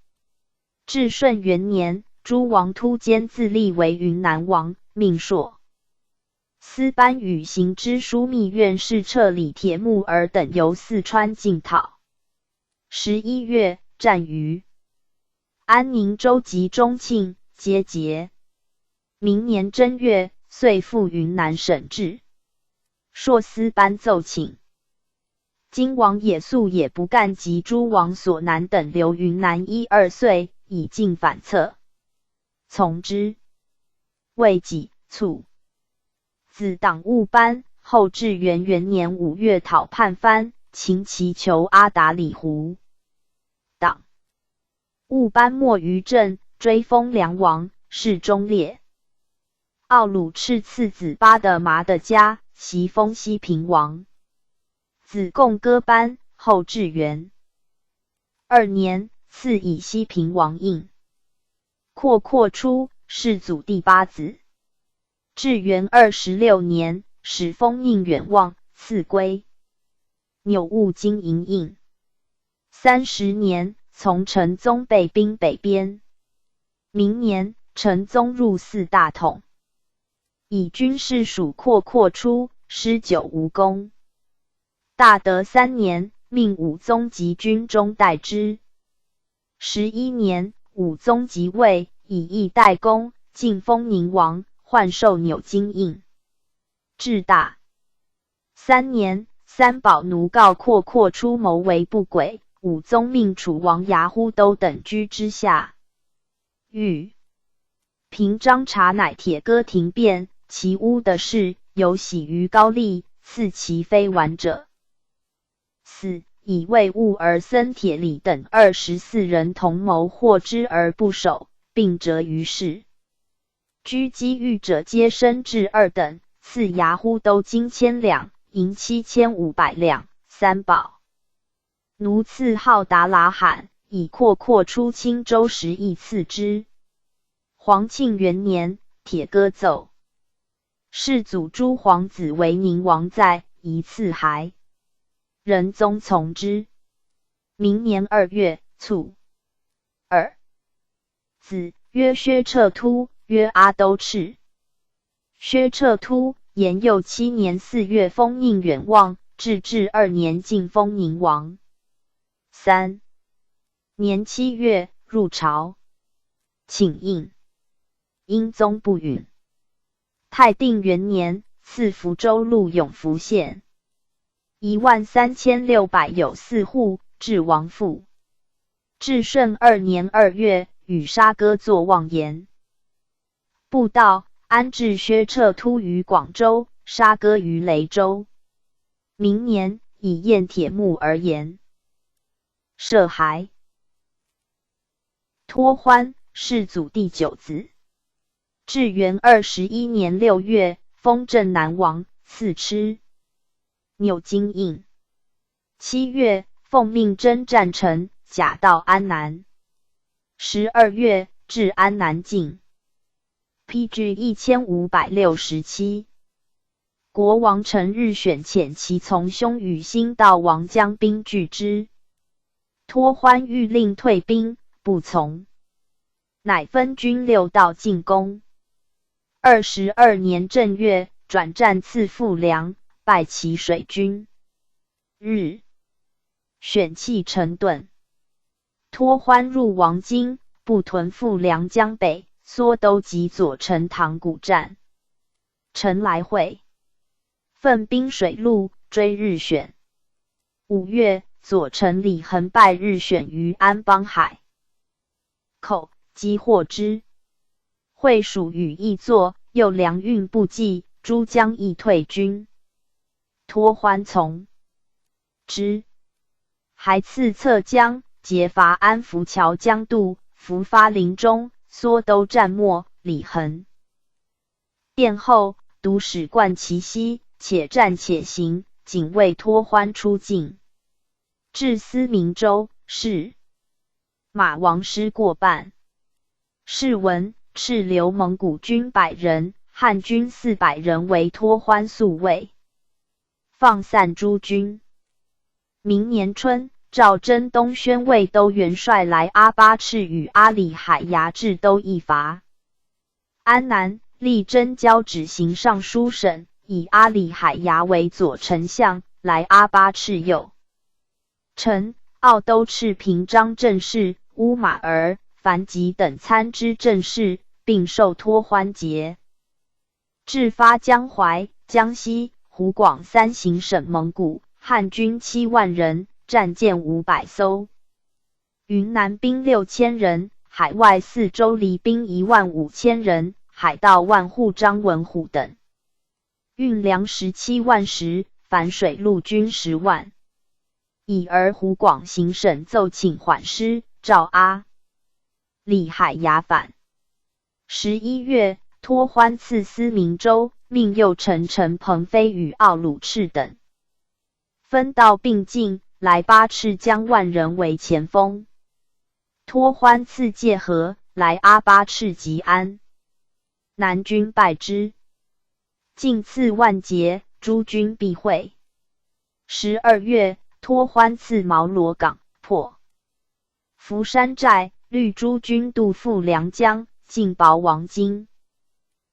至顺元年，诸王突兼自立为云南王，命朔思班与行知枢密院侍撤李铁木儿等由四川进讨。11月，战于安宁州及中庆，皆捷。明年正月，遂复云南省治。朔思班奏请，今王也素也不干及诸王所南等留云南1-2岁，以尽反侧。从之。未己，卒。子党务班，后至元年5月讨叛藩，秦其求阿达里胡。党务班没于镇，追封梁王，是忠烈。奥鲁赤次子巴的麻的家，袭封西平王。子贡哥班，后至元2年，赐以西平王印。扩出，世祖第8子。至元26年，始封印远望，赐归纽务金银印。30年，从成宗备兵北边。明年，成宗入4大统，以军事属扩出，施久无功。大德3年，命武宗及军中代之。11年，武宗即位，以义代公，晋封宁王，换授钮金印。至大3年，三宝奴告阔出谋为不轨，武宗命楚王牙呼都等居之下。欲平章察乃铁戈庭变，其屋的事有喜于高丽，赐其非完者。4. 以为务而僧铁礼等24人同谋获之而不守，并折于市。居机遇者皆升至2等，赐牙呼都金1000两，银7500两。三宝奴赐号达拉罕，以阔出青州10邑赐之。皇庆元年，铁戈奏，世祖诸皇子为宁王在，宜赐还。仁宗从之。明年2月，卒。子曰薛彻突，曰阿都赤。薛彻突，延佑7年4月封宁远望，至2年晋封宁王。3年7月，入朝，请印。英宗不允。太定元年，赐福州路永福县。13600有4户，至王父。至顺2年2月，与沙哥作妄言。布道，安置薛彻突于广州，沙哥于雷州。明年，以验铁木而言。涉还。托欢，世祖第9子。至元21年6月，封镇南王，赐螭。钮金印。7月，奉命征战臣，假到安南。12月，至安南境。PG 1567。国王陈日选遣其从兄与兴道王将兵拒之。托欢欲令退兵，不从，乃分军6道进攻。22年正月，转战赐赋粮，败其水军。日，选弃陈顿。托欢入王京，不屯赋粮江北，缩都及左丞唐古战。陈来会，奋兵水陆，追日选。5月，左丞李恒败日选于安邦海口，击获之。会属与议作，又粮运不济，诸将亦退军。托欢从之，还赐侧将，劫伐安福桥江渡，伏发林中，缩都战没，李恒殿后，独使冠其西，且战且行，仅为托欢出境。至思明州，是马王师过半。是闻赤留蒙古军100人，汉军400人为托欢宿卫，放散诸军。明年春，赵真东宣慰都元帅来阿巴赤与阿里海牙至都一伐。安南，立真交趾行尚书省，以阿里海牙为左丞相，来阿巴赤右丞，奥都赤平章政事，乌马儿、樊吉等参知政事，并受托欢节。至发江淮、江西、湖广3行省蒙古，汉军7万人，战舰500艘，云南兵6000人，海外4州离兵15000人，海盗万户张文虎等，运粮17万石，反水陆军10万。已而湖广行省奏请缓师，召阿里海牙反。11月，托欢赐思明州，命右丞陈鹏飞与奥鲁赤等分道并进，来巴赤将万人为前锋。托欢赐界河，来阿巴赤吉安，南军败之。进赐万捷，诸军避会。12月，托欢赐毛罗港，破福山寨，率诸军渡赴良江，进保王京。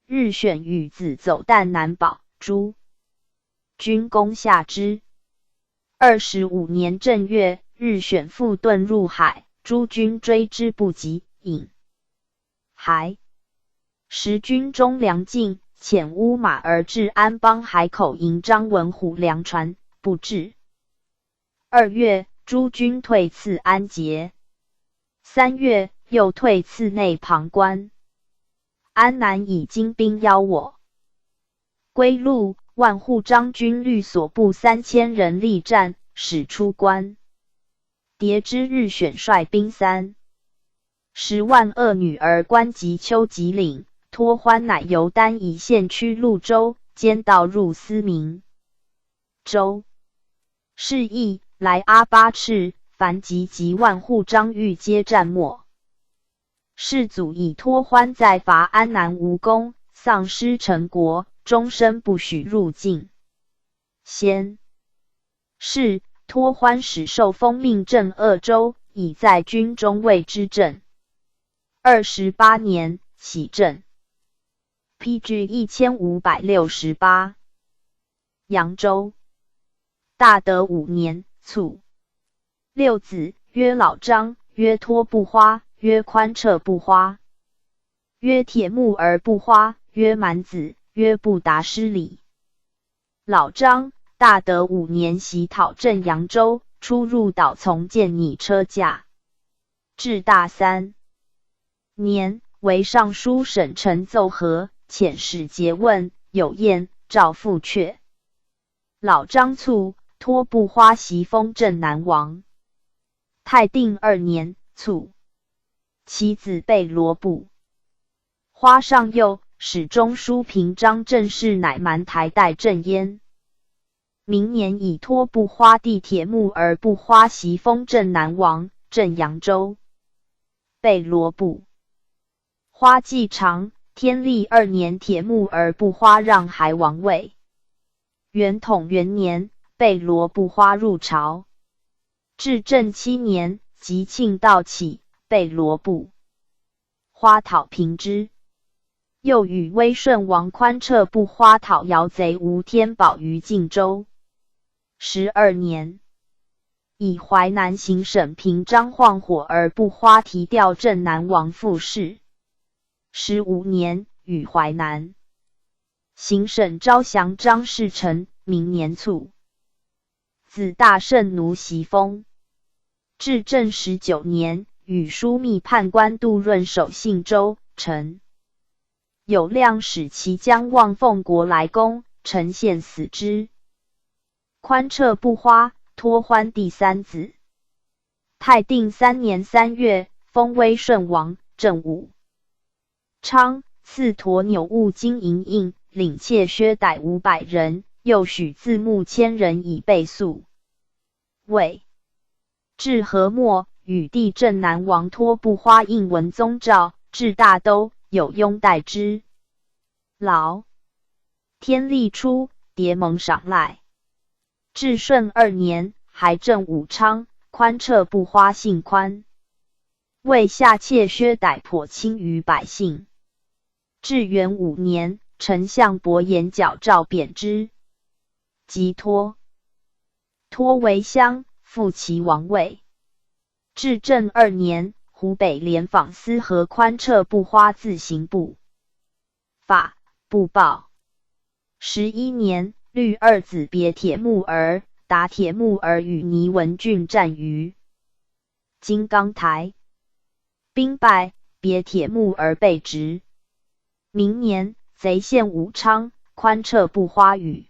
日选与子走旦南保，诸军攻下之。25年正月，日选复遁入海，诸军追之不及，引还时军中粮尽，遣乌马而至安邦海口迎张文虎粮船，不至。2月，诸军退次安节。3月，又退次内旁关。安南以精兵邀我。归路，万户张军律所部3000人力战，使出关。迭之日选率兵310万2女儿关及丘吉岭，托欢乃由单以县区潞州，兼道入思明州。是意来阿巴赤、樊吉及万户张玉皆战没。世祖以托欢在伐安南无功，丧失成国，终身不许入境。先是托欢始受封命镇鄂州，以在军中尉之政。28年，起政。PG 1568。扬州。大德5年，卒。6子，曰老张，曰托不花，曰宽彻不花，曰铁木儿不花，曰满子，曰不达失礼。老张，大德5年袭讨镇扬州，出入岛从建拟车驾。至大3年，为尚书省丞奏和，遣使诘问，有宴，诏复阙。老张卒，托不花袭封镇南王。太定2年，卒。其子被罗布。花上幼，使中书平章政事乃蛮台代镇焉。明年以托不花地铁木而不花袭封镇南王，镇扬州。被罗布。花继长，天历2年，铁木而不花让还王位。元统元年，被罗不花入朝。至正7年，即庆道起，被罗布花讨平之。又与威顺王宽彻不花讨姚贼吴天宝于晋州。12年，以淮南行省平章晃火而不花提调镇南王副事。15年，与淮南行省招降张士诚，明年卒。子大圣奴袭封。至正19年，与枢密判官杜润守信州，陈有亮使其将望奉国来攻，陈献死之。宽彻不花，托欢第3子。太定3年3月，封威顺王，正武昌，赐驮纽物金银印，领妾薛逮500人，又许字幕1000人以备宿。魏至和末，与帝镇南王托不花应文宗诏，至大都，有拥戴之。劳天历初，迭蒙赏赖。至顺2年，还镇武昌，宽彻不花姓宽。为下妾薛逮颇轻于百姓。至元5年，丞相伯颜矫诏贬之。即托为乡，复其王位。至正2年，湖北联访司和宽彻不花自行部法布报。11年，律2子别铁木儿，达铁木儿与倪文俊战于金刚台，兵败，别铁木儿被执。明年，贼陷武昌，宽彻不花与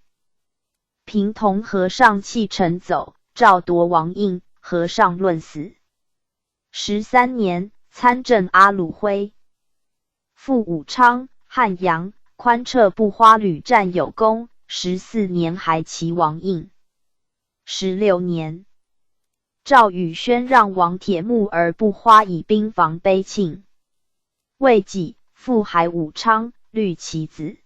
平同和尚弃城走，诏夺王印，和尚论死。13年，参政阿鲁辉。复武昌、汉阳，宽彻不花屡战有功，14年还其王印。16年，赵宇轩让王铁木而不花以兵防卑庆。未几，复还武昌，虑其子。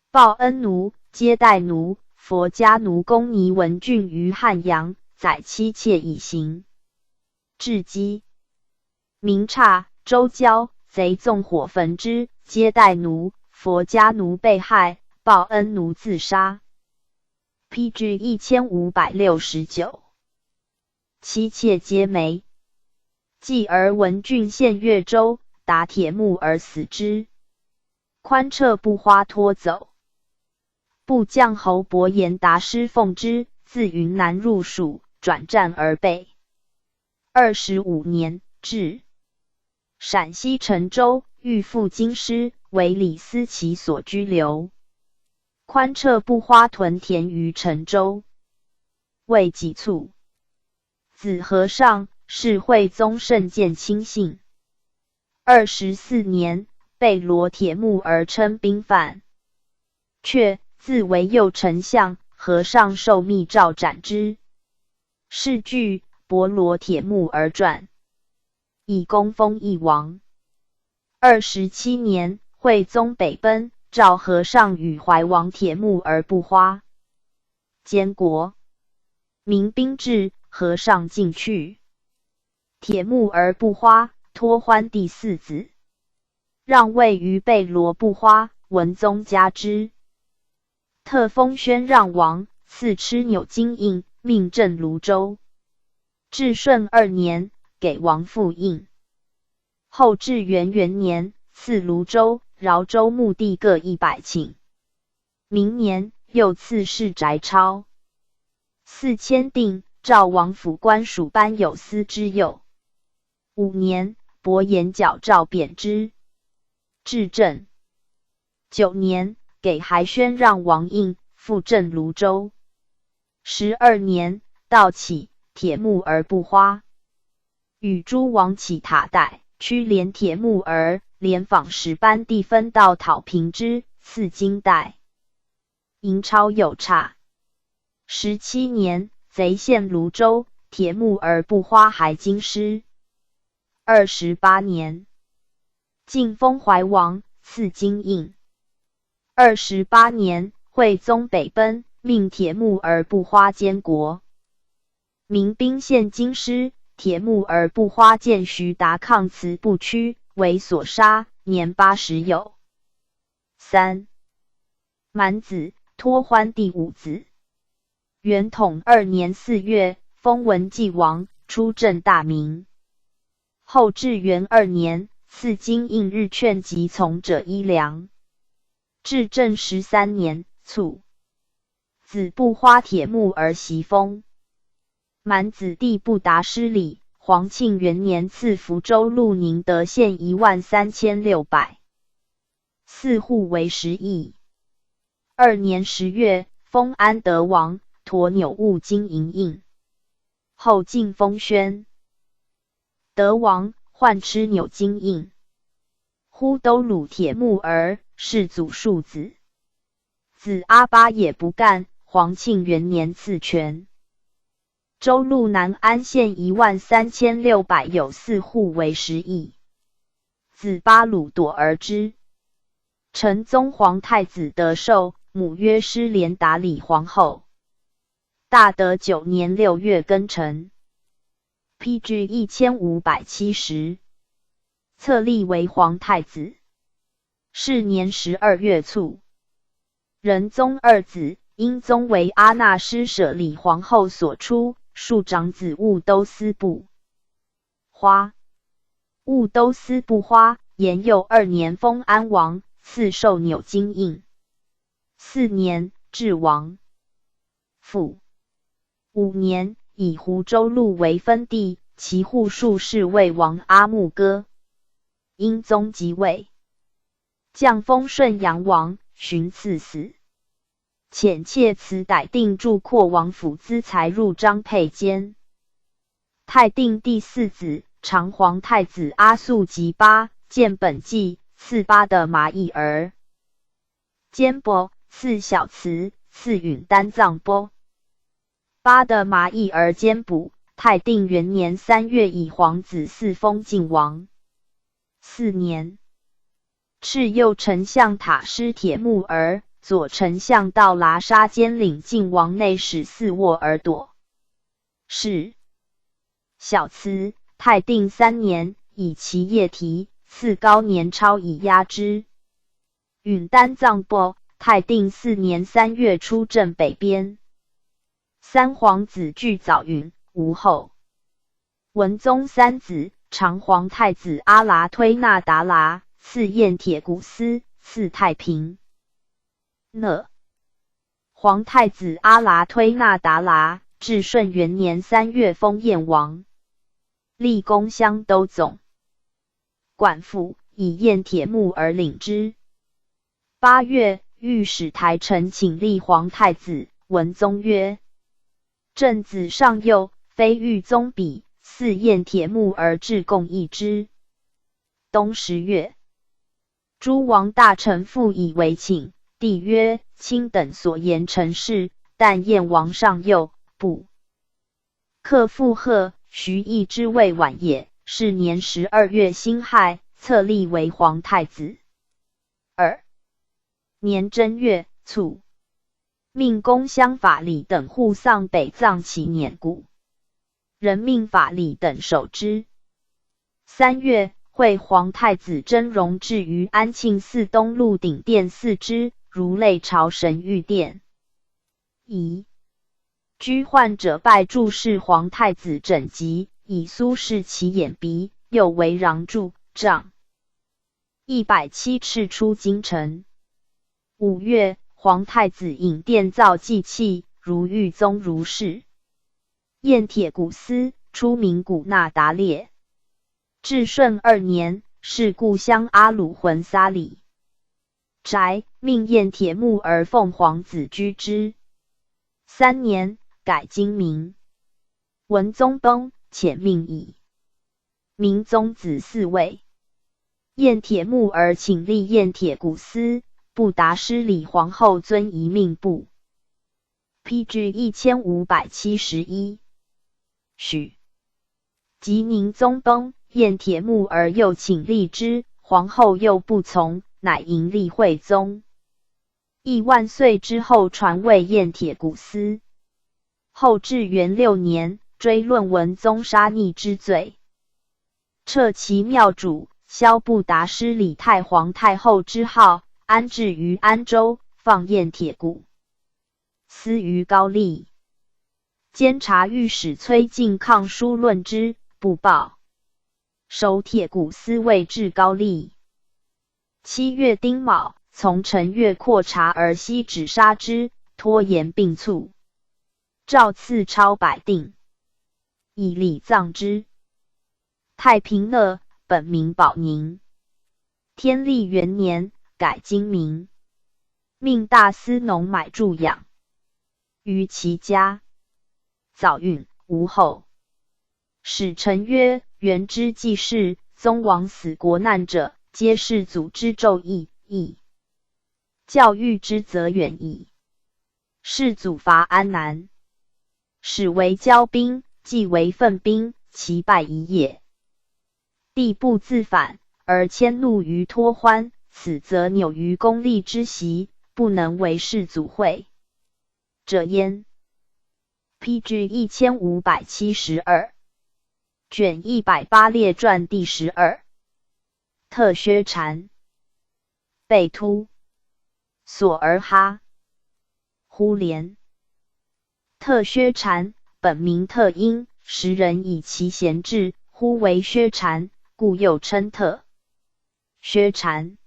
报恩奴、接待奴、佛家奴公倪文俊于汉阳，宰妻妾以行。至饥，明察、周交贼纵火焚之，接待奴、佛家奴被害，报恩奴自杀。PG 1569。妻妾皆没。继而文俊献越州，达铁木儿死之。宽彻不花拖走。部将侯伯颜达师奉之，自云南入蜀，转战而北。25年，至陕西陈州，欲赴京师，为李思齐所拘留。宽彻不花屯田于陈州。未几卒。子和尚，是惠宗圣鉴亲信。24年，被罗铁木儿称兵犯，却自为右丞相，和尚受密诏斩之。是据《博罗铁木儿传》，以功封义王。27年，惠宗北奔，召和尚与怀王铁木儿不花。监国。民兵至，和尚进去。铁木儿不花托欢第4子，让位于贝罗不花，文宗加之。特封宣让王，赐蚩纽金印，命镇泸州。至顺2年，给王复印。后至元元年，赐泸州、饶州牧地各100顷。明年，又赐市宅超。4签订，赵王府官属班有司之右。5年，伯颜矫诏贬之。至正9年，给还宣让王印，复镇泸州。12年，盗起铁木儿不花，与诸王起塔代，驱连铁木儿，连访使班地分道讨平之，赐金带。银钞有差。17年，贼陷泸州，铁木儿不花还京师。28年，晋封怀王，赐金印。28年，惠宗北奔，命铁木儿不花监国。民兵陷京师，铁木儿不花见徐达抗辞不屈，为所杀，年80有。3. 满子，托欢第5子。元统2年4月，封文纪王，出镇大名。后至元2年，赐金印日劝疾从者1两。至正13年，卒。子不花铁木儿袭封。满子弟不达失礼，皇庆元年赐福州路宁德县13600。4户为10邑。2年10月，封安德王，驮纽物金银印。后晋封宣德王，换蚩纽金印。忽都鲁铁木儿，世祖庶子。子阿巴也不干，皇庆元年赐权。州路南安县13600有4户为10邑。子巴鲁躲而之。成宗皇太子德寿，母曰失连达里皇后。大德9年6月庚辰。PG 1570。册立为皇太子。是年12月卒。仁宗2子，英宗为阿那施舍里皇后所出，庶长子兀都司部花。兀都司部花，延佑2年封安王，赐授纽金印。4年，至王。父。5年，以湖州路为分地，其户数是为王阿木哥。英宗即位，降封顺阳王，寻赐死。遣妾辞逮定驻括王府资财入张佩监。太定第4子，长皇太子阿速及巴，见本纪，赐巴的麻邑儿。监伯，赐小慈，赐允丹藏波。巴的麻邑儿监补，太定元年3月以皇子嗣封晋王。4年，敕右丞相塔师铁木儿，左丞相道剌沙监领晋王内史4卧而躲。是。小慈，太定3年，以其业题，赐高年超以压之。允丹藏波，太定4年3月出镇北边。3皇子俱早允，无后。文宗3子，长皇太子阿剌推那达剌，赐燕铁古斯，赐太平讷。皇太子阿剌推那达剌，至顺元年3月封燕王，立公乡都总管府，以燕铁木而领之。8月，御史台臣请立皇太子，文宗曰：朕子上幼，非欲宗比，祀燕铁木而至贡议之。冬10月，诸王大臣复以为请。帝曰：卿等所言臣是，但燕王上幼，不可负荷。徐邑之未晚也。是年12月辛亥，册立为皇太子。2年正月卒，命公乡法理等护丧北藏其辇骨，人命法理等守之。3月，会皇太子真容至于安庆寺东路顶殿祀之，如类朝神御殿。乙，居患者拜注释皇太子枕疾，以苏轼其眼鼻，又为禳柱杖107敕出京城。5月，皇太子引殿造祭器，如玉宗如是。燕铁古斯，出名古那达列。至顺2年，是故乡阿鲁浑撒里宅，命燕铁木而奉皇子居之。3年，改今名。文宗崩，遣命以明宗子嗣位。燕铁木而请立燕铁古斯，不达失礼皇后遵遗命不。PG 1571。许及宁宗崩，燕铁木而又请立之，皇后又不从，乃迎立惠宗。亿万岁之后传位燕铁古斯。后至元6年，追论文宗杀逆之罪，撤其庙主，萧不达失礼太皇太后之号，安置于安州，放燕铁古斯于高丽。监察御史崔敬抗书论之，不报。收铁古斯位至高丽。7月丁卯，从陈越扩察而西止杀之，拖延并促。诏赐超百锭，以礼葬之。太平讷，本名保宁。天历元年，改今名。命大司农买助养于其家。早孕，无后。使臣曰：元之既世，宗王死国难者，皆是祖之胄义，教育之则远矣。世祖伐安南，始为骄兵，既为奋兵，其败已也。帝不自反，而迁怒于托欢，此则扭于功利之习，不能为世祖讳者焉。PG 1572。卷108列传第12。特薛禅，贝突，索尔哈，呼连。特薛禅，本名特因，时人以其贤志，呼为薛禅，故又称特薛禅。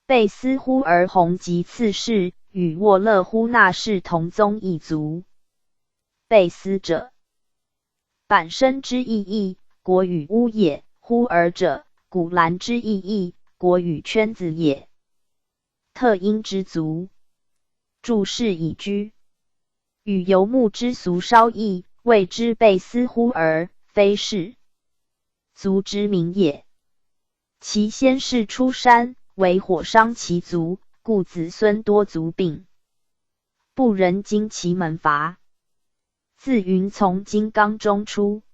被司忽儿弘及次世，与沃勒忽那氏同宗一族。被司者，板生之意义，国语乌也；忽儿者，古兰之意义，国语圈子也。特因之族，注释已居，与游牧之俗稍异，谓之被司忽儿，非是族之名也。其先世出山，为火伤其族，故子孙多族病，不忍经其门阀。自云从金刚中出，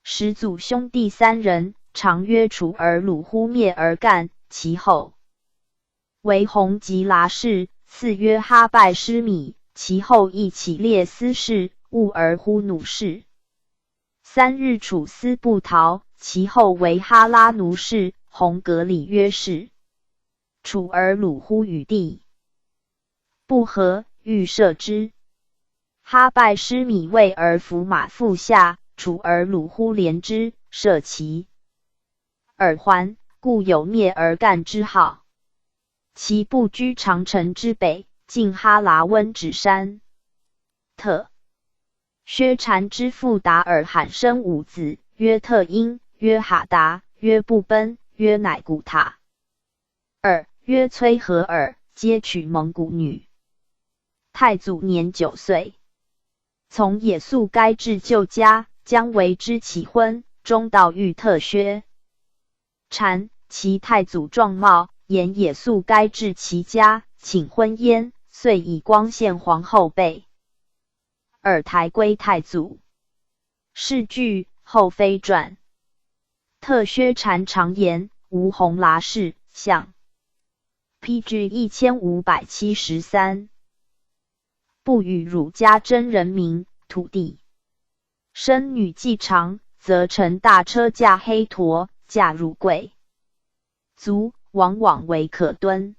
始祖兄弟3人，常曰楚而鲁忽灭而干，其后为弘吉剌氏，次曰哈拜师米，其后亦起列斯氏，兀而忽努氏。3日楚斯不逃，其后为哈拉奴氏，弘格里约氏。楚而鲁忽与帝不和，欲射之。哈拜师米为而伏马腹下，楚而鲁忽怜之，舍其耳环，故有灭而干之号。其部居长城之北，近哈拉温止山。特薛禅之父达尔罕生五子，曰特因，曰哈达，曰布奔，曰乃古塔。二曰崔和尔，皆娶蒙古女。太祖年9岁，从也速该至旧家，将为之启婚，终道遇特薛禅，其太祖壮茂，言也速该至其家，请婚焉，遂以光献皇后备。尔台归太祖。是据后妃传。特薛禅常言，吴弘剌氏相。PG 1573。不与汝家真人名，土地。生女既长，则乘大车驾黑驼，驾入贵族，往往为可敦。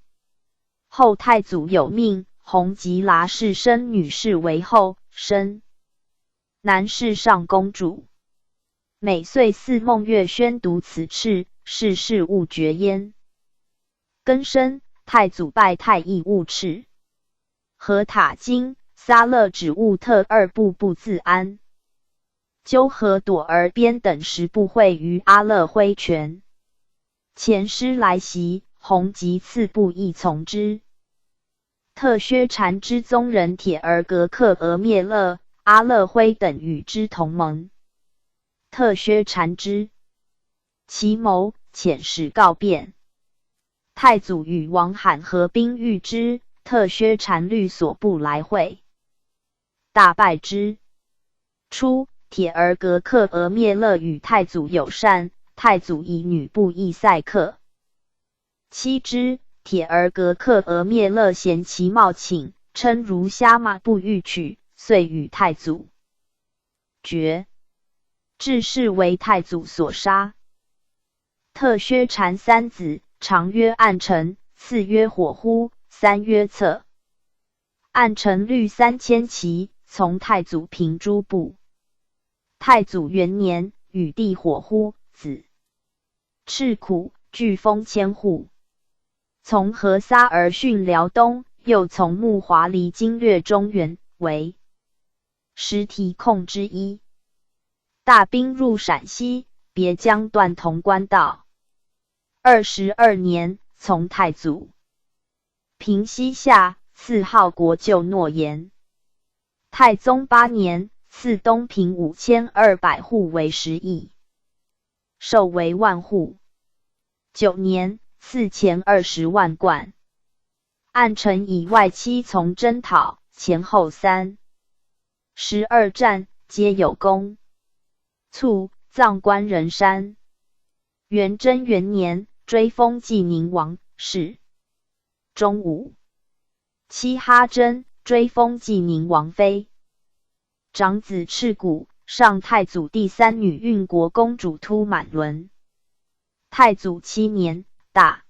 后太祖有命，弘吉剌氏生女氏为后，生男氏上公主。每岁祀孟月宣读此敕，世事勿绝焉。庚申，太祖拜太乙戊敕。和塔金、撒勒止兀特二部不自安。纠和朵儿边等10部会于阿勒辉泉。前师来袭，弘吉次部亦从之。特薛禅之宗人铁儿格克额灭勒、阿勒辉等与之同盟。特薛禅之其谋，遣使告变。太祖与王罕合兵御之，特薛禅律所部来会，大败之。初，铁儿格克额灭勒与太祖友善，太祖以女部议塞克妻之。铁儿格克额灭勒嫌其貌请，称如虾马不欲娶，遂与太祖决。至是为太祖所杀。特薛禅三子，长曰暗臣，次曰火乎，三曰策。暗臣率3000骑，从太祖平诸部。太祖元年，与弟火乎子赤苦，俱封千户。从何撒而训辽东，又从木华黎经略中原，为实提控之一。大兵入陕西，别将断潼关道。22年，从太祖平西夏，赐号国舅诺言。太宗8年，赐东平5200户为10邑，授为万户。9年，赐钱20万贯。暗臣以外戚从征讨，前后3、12战，皆有功。卒，葬关人山。元贞元年，追封济宁王，是。中武，妻哈真，追封济宁王妃。长子赤谷，上太祖第3女运国公主突满伦。太祖7年，大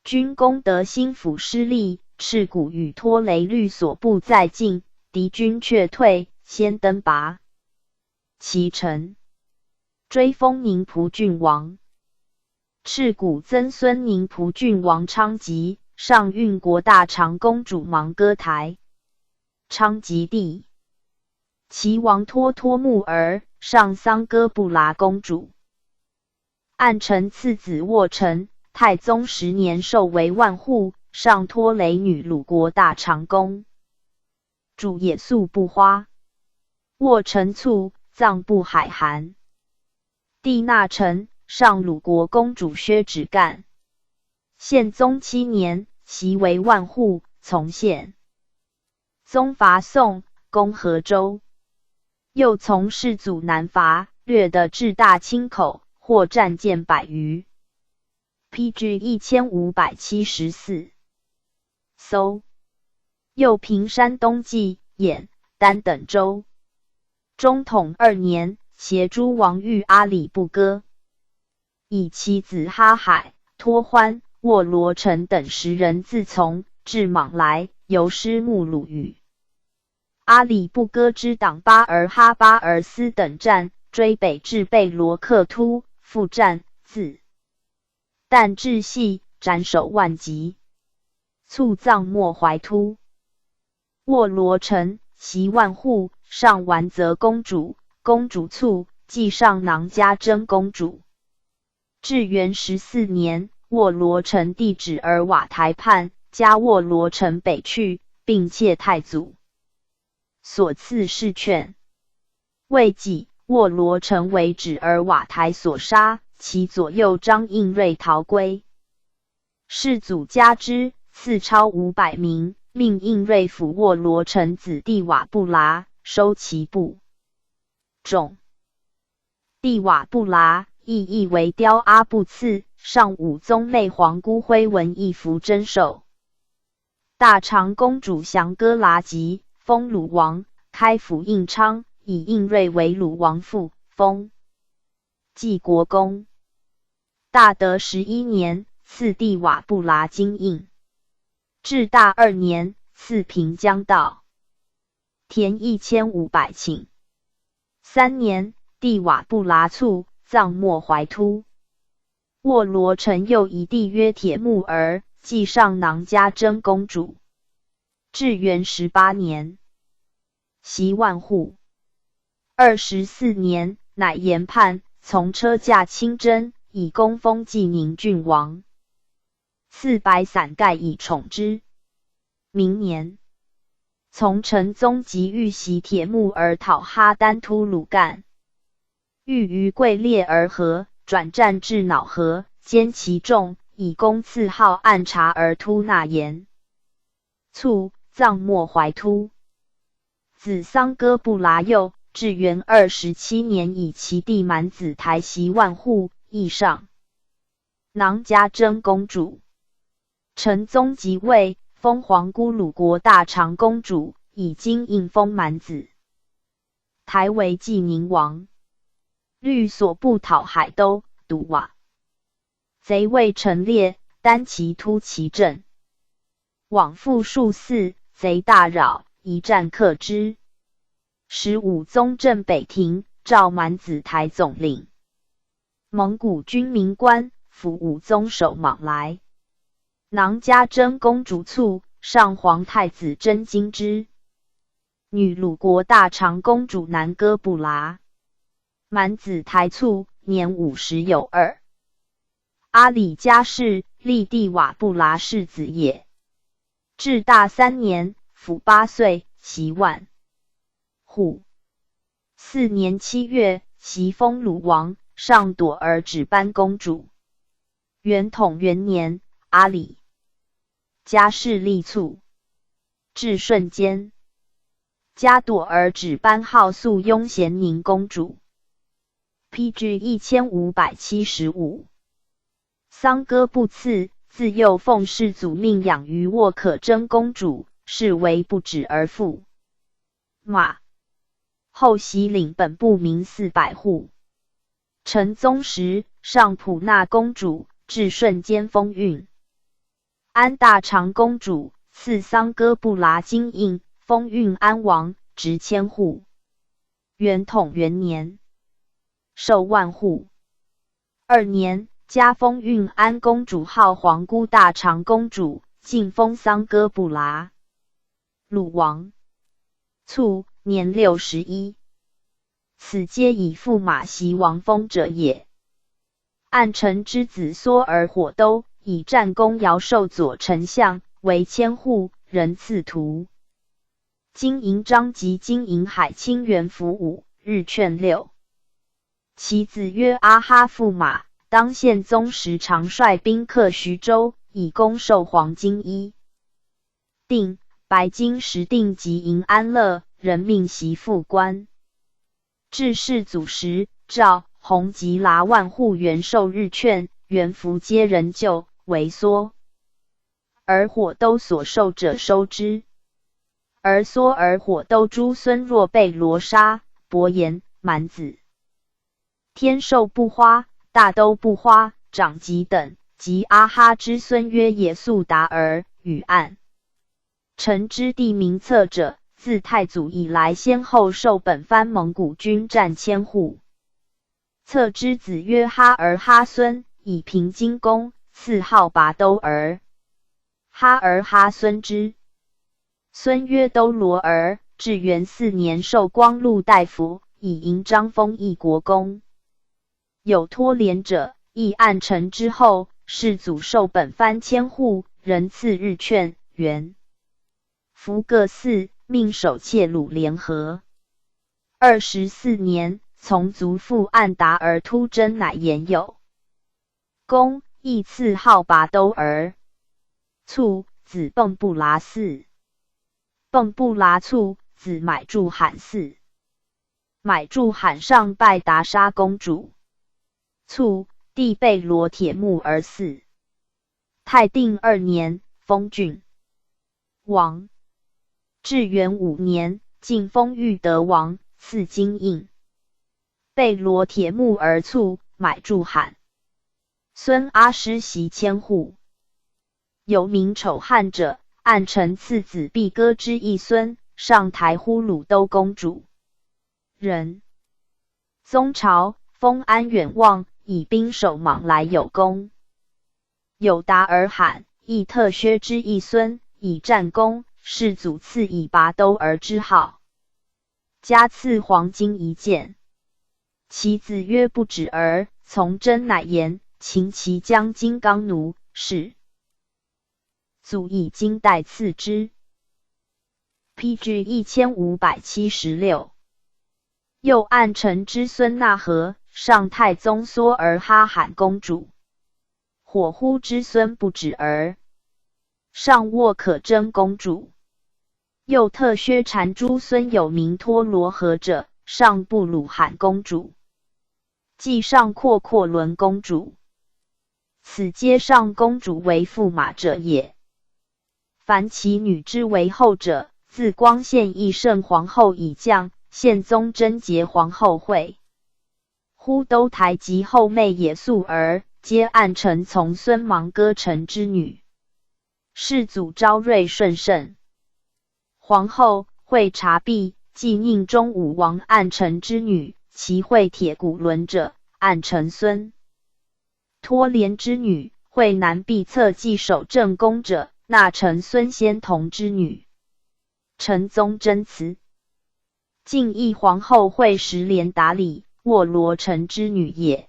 军攻得兴府失利，赤谷与拖雷律所部在晋，敌军却退，先登拔其城，追封宁仆郡王。赤谷曾孙宁仆郡王昌吉，上运国大长公主芒哥台。昌吉弟其王脱脱木儿，上桑哥布拉公主。暗臣次子沃臣，太宗10年授为万户，上拖雷女鲁国大长公主也素不花。沃臣卒，葬布海韩。帝纳臣，上鲁国公主薛止干。宪宗7年，袭为万户，从宪宗伐宋，攻河州。又从世祖南伐，掠得至大清口，获战舰100余。PG 1574。搜。又平山东纪、兖、丹等州。中统2年，协诸王遇阿里不哥，以其子哈海、托欢、沃罗成等10人自从，至莽来，游师木鲁与阿里不哥之党巴尔哈巴尔斯等战，追北至贝罗克突，复战，自旦至系，斩首万级。卒葬莫怀突。沃罗城，袭万户，上完泽公主，公主卒，继上囊嘉贞公主。至元14年，沃罗城地址尔瓦台叛，加沃罗城北去，并窃太祖所赐试券。未几，沃罗城为指尔瓦台所杀，其左右张应瑞逃归。世祖加之，赐超500名，命应瑞抚沃罗城子弟瓦布拉，收其部众。弟瓦布拉亦为雕阿布次，上武宗妹皇姑辉文一服珍受。大长公主降哥剌吉，封鲁王，开府应昌，以应瑞为鲁王父，封济国公。大德11年，赐弟瓦布拉金印。至大2年，赐平江道，田1500顷。3年，弟瓦布拉卒，葬莫怀突。沃罗城又一弟曰铁木儿，继上囊嘉贞公主。至元18年，袭万户。24年，乃延叛，从车驾亲征，以功封济宁郡王。赐白伞盖以宠之。明年，从陈宗即欲袭铁木儿讨哈丹突鲁干，欲于桂烈而合，转战至脑河，歼其众，以功赐号按察儿突纳言。卒，葬莫怀突。子桑哥布剌右，至元27年，以其弟满子台袭万户，邑上囊嘉贞公主。陈宗即位，封皇姑鲁国大长公主，以金印封满子台为济宁王。律所部讨海都、堵瓦贼未陈列，单骑突其阵，往复数次，贼大扰，一战克之。15宗镇北庭，召满子台总领。蒙古军民官辅武宗守莽来。囊嘉贞公主卒，上皇太子真金之女，鲁国大长公主南哥布剌。满子台卒，年50有2。阿里加氏，立弟瓦布剌世子也。至大3年，甫8岁，袭万户。4年7月，袭封鲁王，上朵儿止班公主。元统元年，阿里加氏立卒。至顺间，加朵儿止班号肃雍咸宁公主。PG 1575。桑哥不赐，自幼奉世祖命养于沃可真公主，是为不止而复。马后袭领本部民400户。成宗时，上普纳公主，至顺间封运安大长公主，赐桑哥布剌金印，封运安王，职1000户。元统元年，授万户。2年，加封运安公主号皇姑大长公主，进封桑哥布剌鲁王。卒，年61。此皆以驸马袭王封者也。暗臣之子缩儿火都，以战功尧授左丞相，为千户，人赐图。金银章及金银海清元符武，日券6。其子曰阿哈驸马，当宪宗时常率兵克徐州，以功授黄金衣。定白金10锭及银安乐，人命袭副官。至世祖时，赵、弘及剌万户元授日券，元符皆人就，为缩而火都所授者收之。而缩而火都诸孙若被罗杀，伯言、满子、天寿不花、大都不花、长吉等，及阿哈之孙曰也速达儿、与暗臣之地名册者，自太祖以来先后授本藩蒙古军战1000户。策之子曰哈儿哈孙，以平津公，赐号拔兜儿。哈儿哈孙之。孙曰兜罗儿。至元4年，授光禄大夫，以迎张封邑国公。有脱廉者，亦按臣之后，世祖授本藩千户，人赐日券元。服各4，命守窃虏联合。24年，从族父按达而突真乃言有公，亦赐号拔兜儿。卒，子迸布剌嗣。迸布剌卒，子买柱罕嗣。买柱罕上拜达沙公主。卒，弟被罗铁木而嗣。太定2年，封郡王。至元5年，晋封裕德王，赐金印。被罗铁木而卒，买柱罕。孙阿师袭千户。有名丑汉者，按臣次子毕哥之一孙，上台呼鲁都公主。人。宗朝，封安远望，以兵守莽来有功。有达尔罕，亦特薛之一孙，以战功，世祖赐以拔兜儿之号。加赐黄金1件。其子曰不止儿，从真乃言，秦齐将金刚奴，是。祖以金带赐之。PG 1576。又按臣之孙纳和，上太宗缩儿哈罕公主。火呼之孙不止儿，上沃可真公主。又特薛禅诸孙有名托罗河者，上布鲁罕公主。继上阔阔伦公主。此皆上公主为驸马者也。凡其女之为后者，自光献义圣皇后以降，宪宗贞节皇后会。忽都台及后妹也素儿，皆按臣从孙芒哥臣之女。世祖昭瑞顺圣。皇后会察弼，既宁中武王按臣之女，其会铁骨伦者，按臣孙。脱廉之女，会南弼侧继守正宫者，纳臣孙仙童之女。陈宗真祠。晋义皇后会时连达里，沃罗臣之女也。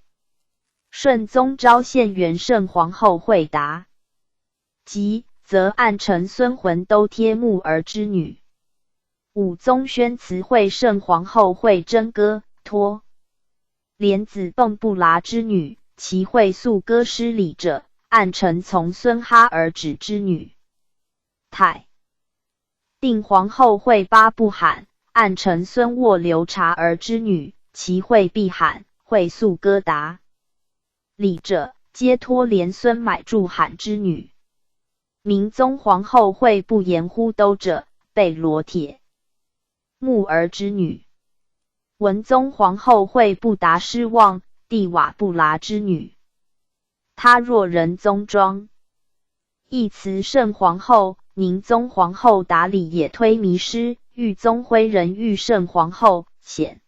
顺宗昭献元圣皇后会达。即则按臣孙浑都贴木儿之女。武宗宣慈惠圣皇后会真歌托莲子迸布剌之女，其会素歌失礼者，按臣从孙哈儿止之女。太定皇后会八不罕，按臣孙沃留察儿之女，其会必罕，会素歌达。礼者，皆托连孙买柱罕之女。明宗皇后会不言乎都者，被罗铁木儿之女。文宗皇后会不达失望，帝瓦布剌之女。他若人宗庄。义慈圣皇后，宁宗皇后达里也推迷失，豫宗徽人豫圣皇后，显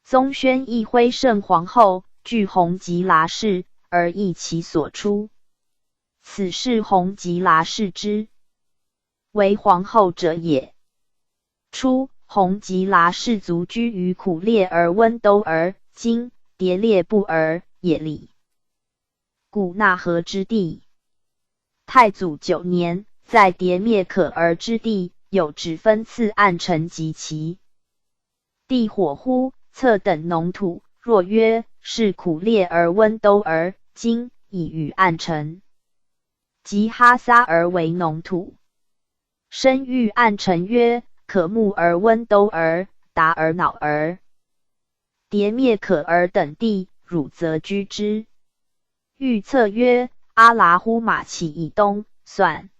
宗宣亦徽圣皇后，据弘吉剌氏，而异其所出。此是弘吉剌氏之为皇后者也。初，弘吉剌氏族居于苦烈而温都儿，今迭列部儿也里。古纳河之地。太祖9年，在迭灭可儿之地，有旨分赐按臣及其地火乎，策等农土，若曰是苦烈而温都儿，今以与按臣。即哈撒而为农土。申谕按臣曰：可木而温都儿，达而恼儿。迭灭可儿等地，汝则居之。谕策曰：阿剌呼马起以东，算。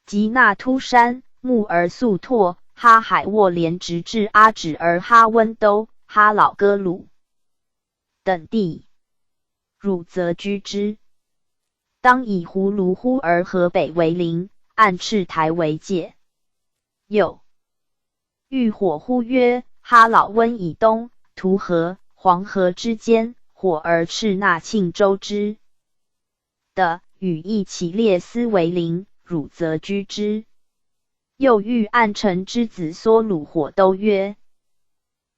及那突山，木而速拓，哈海沃连直至阿止而哈温都、哈老哥鲁等地，汝则居之。当以胡卢呼而河北为邻，按赤台为界。又欲火呼曰：哈老温以东，图河黄河之间，火而赤纳庆州之的，与一其列斯为邻，汝则居之。又欲暗臣之子缩鲁火都曰：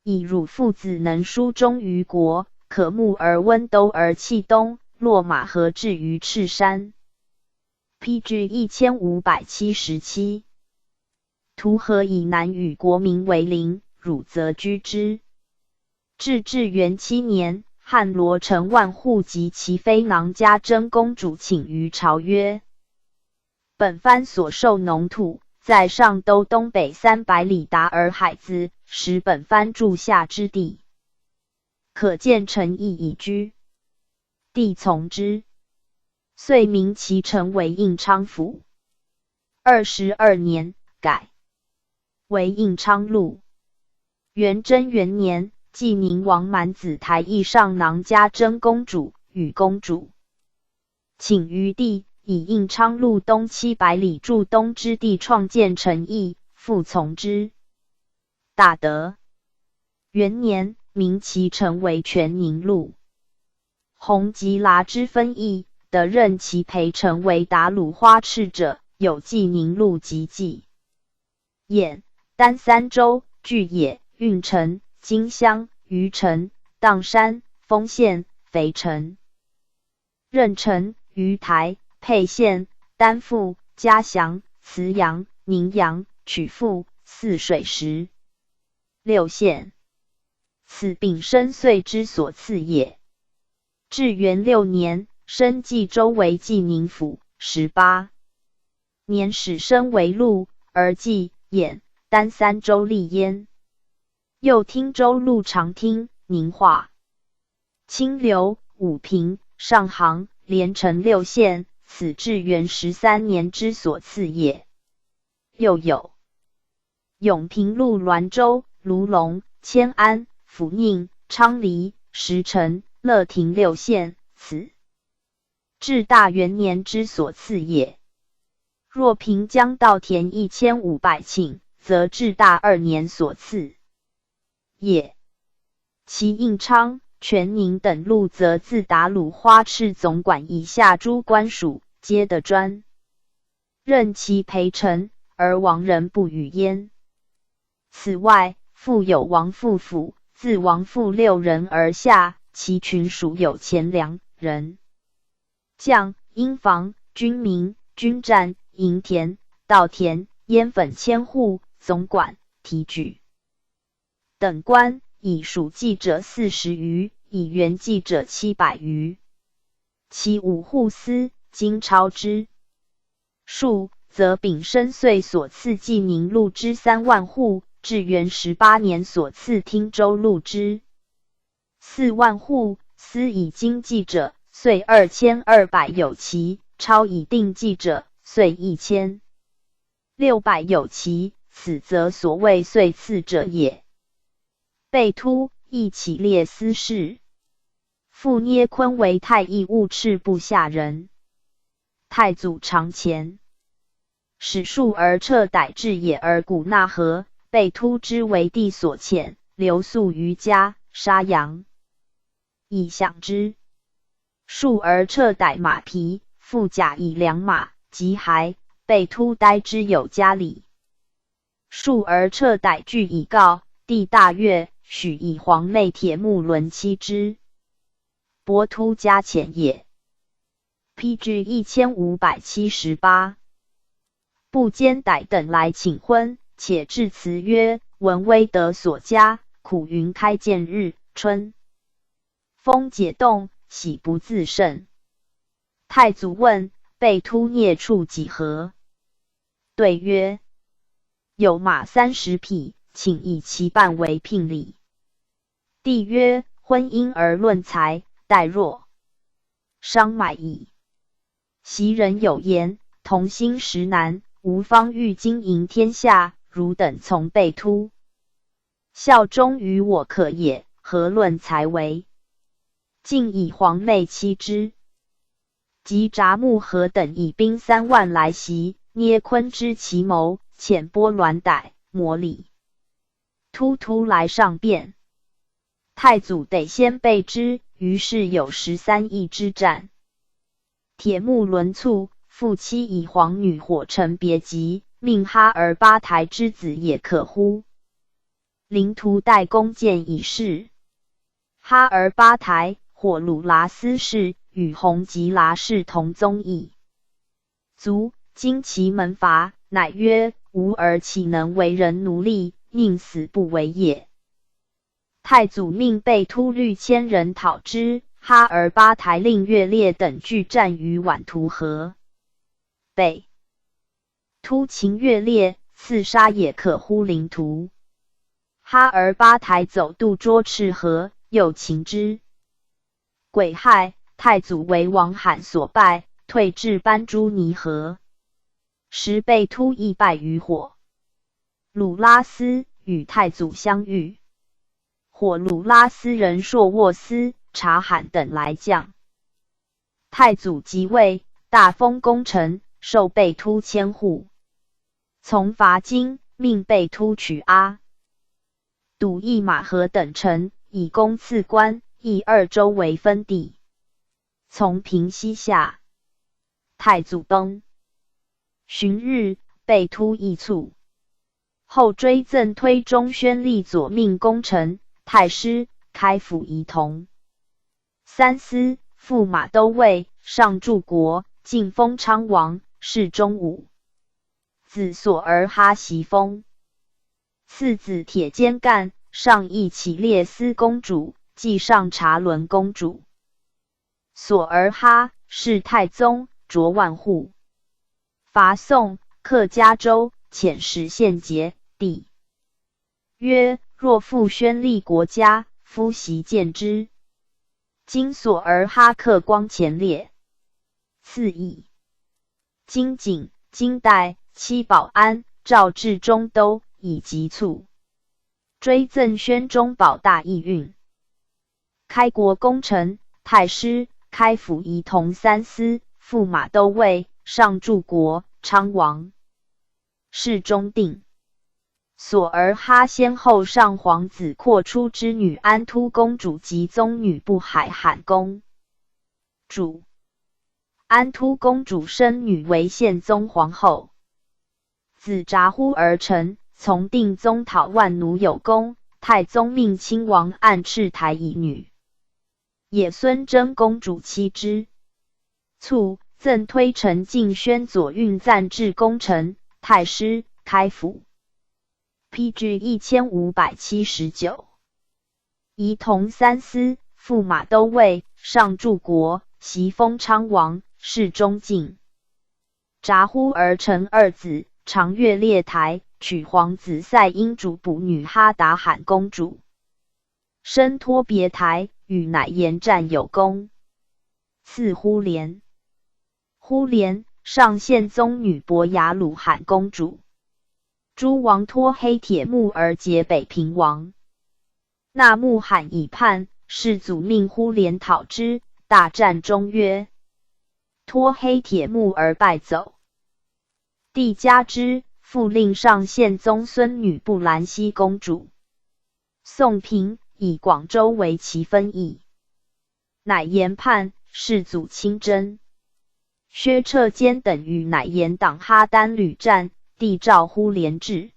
以汝父子能书忠于国，可牧而温都而弃东，落马河至于赤山。PG 1577。图河以南与国民为邻，汝则居之。至元7年，汉罗成万户及其妃囊家真公主请于朝曰：本藩所受农土，在上都东北300里达洱海子，使本藩住下之地，可见诚意以居。帝从之，遂名其城为应昌府。22年，改为应昌路。元贞元年，晋宁王满子台议上囊家真公主与公主请于帝，以应昌路东700里筑东之地创建城邑，复从之。大德元年，名其城为全宁路。弘吉剌之分邑，得任其陪城为达鲁花赤者，有济宁路及济兖、丹三州、巨野、运城、金乡、余城、砀山、丰县、肥城、任城、鱼台、沛县、丹阜、嘉祥、慈阳、宁阳、曲阜、泗水石、六县。此丙申岁之所赐也。至元6年，升冀州为济宁府。18年，始升为路，而冀、兖、丹三州立焉。又汀州路长汀、宁化、清流、武平、上杭、连城6县，此至元13年之所赐也。又有永平路滦州、卢龙、迁安、阜宁、昌黎、石城、乐亭6县，此至大元年之所赐也。若平江稻田1500顷，则至大2年所赐也。其应昌、全宁等路，则自达鲁花赤总管以下诸官属，皆得专任其陪臣，而王人不与焉。此外，复有王父府，自王父6人而下，其群属有钱粮、人、将、营房、军民、军战、营田、稻田、烟粉千户、总管、提举等官，以属记者40余，以员记者700余。其5户司今超之数，则丙申岁所赐济宁路之3万户，至元18年所赐汀州路之4万户。司以经记者，岁2200有其，超以定记者，岁1600有其，此则所谓岁赐者也。被突，亦起列司事。复捏昆为太尉务赤部下人。太祖长前，使数而撤逮至野而古纳河，被突之为帝所遣，留宿于家，杀羊以享之。数而撤逮马匹，复甲以良马及骸，被突待之有家里。数而撤逮具以告，帝大悦，许以黄妹铁木轮妻之。伯突家前也。PG 1578。不兼逮等来请婚，且致辞曰：闻威德所加，苦云开见日，春风解冻，喜不自胜。太祖问：被突孽处几何？对曰：有马30匹，请以其半为聘礼。帝曰：婚姻而论财，待若商买矣。袭人有言：同心实难，吾方欲经营天下，汝等从被突，效忠于我可也，何论财为？竟以黄妹妻之。及札木合等以兵3万来袭，捏昆之其谋，遣拨鸾逮摩里突来上变。太祖得先备之，于是有13邑之战。铁木伦卒，父妻以皇女火城别急，命哈儿巴台之子也可乎？临图代弓箭以示。哈儿巴台，火鲁剌斯氏，与弘吉剌氏同宗义。卒，经其门阀，乃曰：吾儿岂能为人奴隶，宁死不为也。太祖命备突律千人讨之，哈儿巴台令月烈等拒战于宛图河。备突擒月烈，刺杀也可乎临图。哈儿巴台走渡涿赤河，又擒之。癸亥，太祖为王罕所败，退至班朱尼河。时备突亦败于火。鲁拉斯与太祖相遇。火鲁拉斯人硕沃斯、察罕等来将。太祖即位，大封功臣，授备突千户。从伐金，命备突取阿、笃义马和等城，以功赐官，以2州为分地。从平西下。太祖崩。旬日，备突亦卒。后追赠推中宣吏左命功臣、太师、开府仪同。三司、驸马都尉、上柱国，晋封昌王，世中武。子索儿哈袭封。次子铁坚干，上义乞列斯公主，继上察伦公主。索儿哈，是太宗，擢万户。伐宋，克嘉州，遣使献节，帝曰：若复宣立国家，夫习见之。今索儿哈克光前列。次议。金景、金代、戚保安、诏至中都，以急促。追赠宣中保大义运。开国功臣、太师、开府仪同三司、驸马都尉、上柱国、昌王。世中定。索儿哈先后上皇子阔出之女安突公主及宗女不海罕公主。安突公主生女为宪宗皇后。子札呼而成，从定宗讨万奴有功，太宗命亲王按赤台以女。也孙真公主妻之。卒，赠推陈敬宣左运赞至功臣、太师、开府。PG 1579。仪同三司、驸马都尉、上柱国，袭封昌王，世中敬。札呼而成二子，长乐列台，娶皇子赛因主补女哈达罕公主。生托别台，与乃言战有功。赐呼连。呼连，上宪宗女伯雅鲁罕公主。诸王托黑铁木而结北平王。那木罕已叛，世祖命呼连讨之，大战中曰：托黑铁木而败走。帝加之，复令上宪宗孙女布兰西公主。宋平，以广州为其分邑。乃言叛，世祖亲征。薛彻坚等与乃言党哈丹屡战，帝诏呼连至。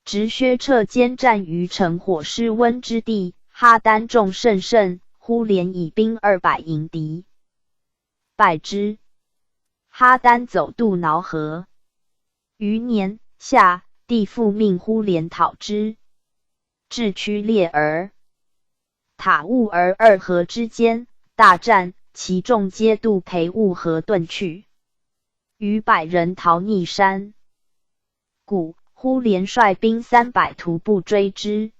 执薛彻坚战于城火失温之地，哈丹众甚盛，呼连以兵200迎敌，败之。哈丹走渡挠河。余年夏，帝复命呼连讨之，至屈列儿、塔兀儿2河之间，大战，其众皆渡裴兀河遁去，余100人逃逆山。故呼连率兵300徒步追之。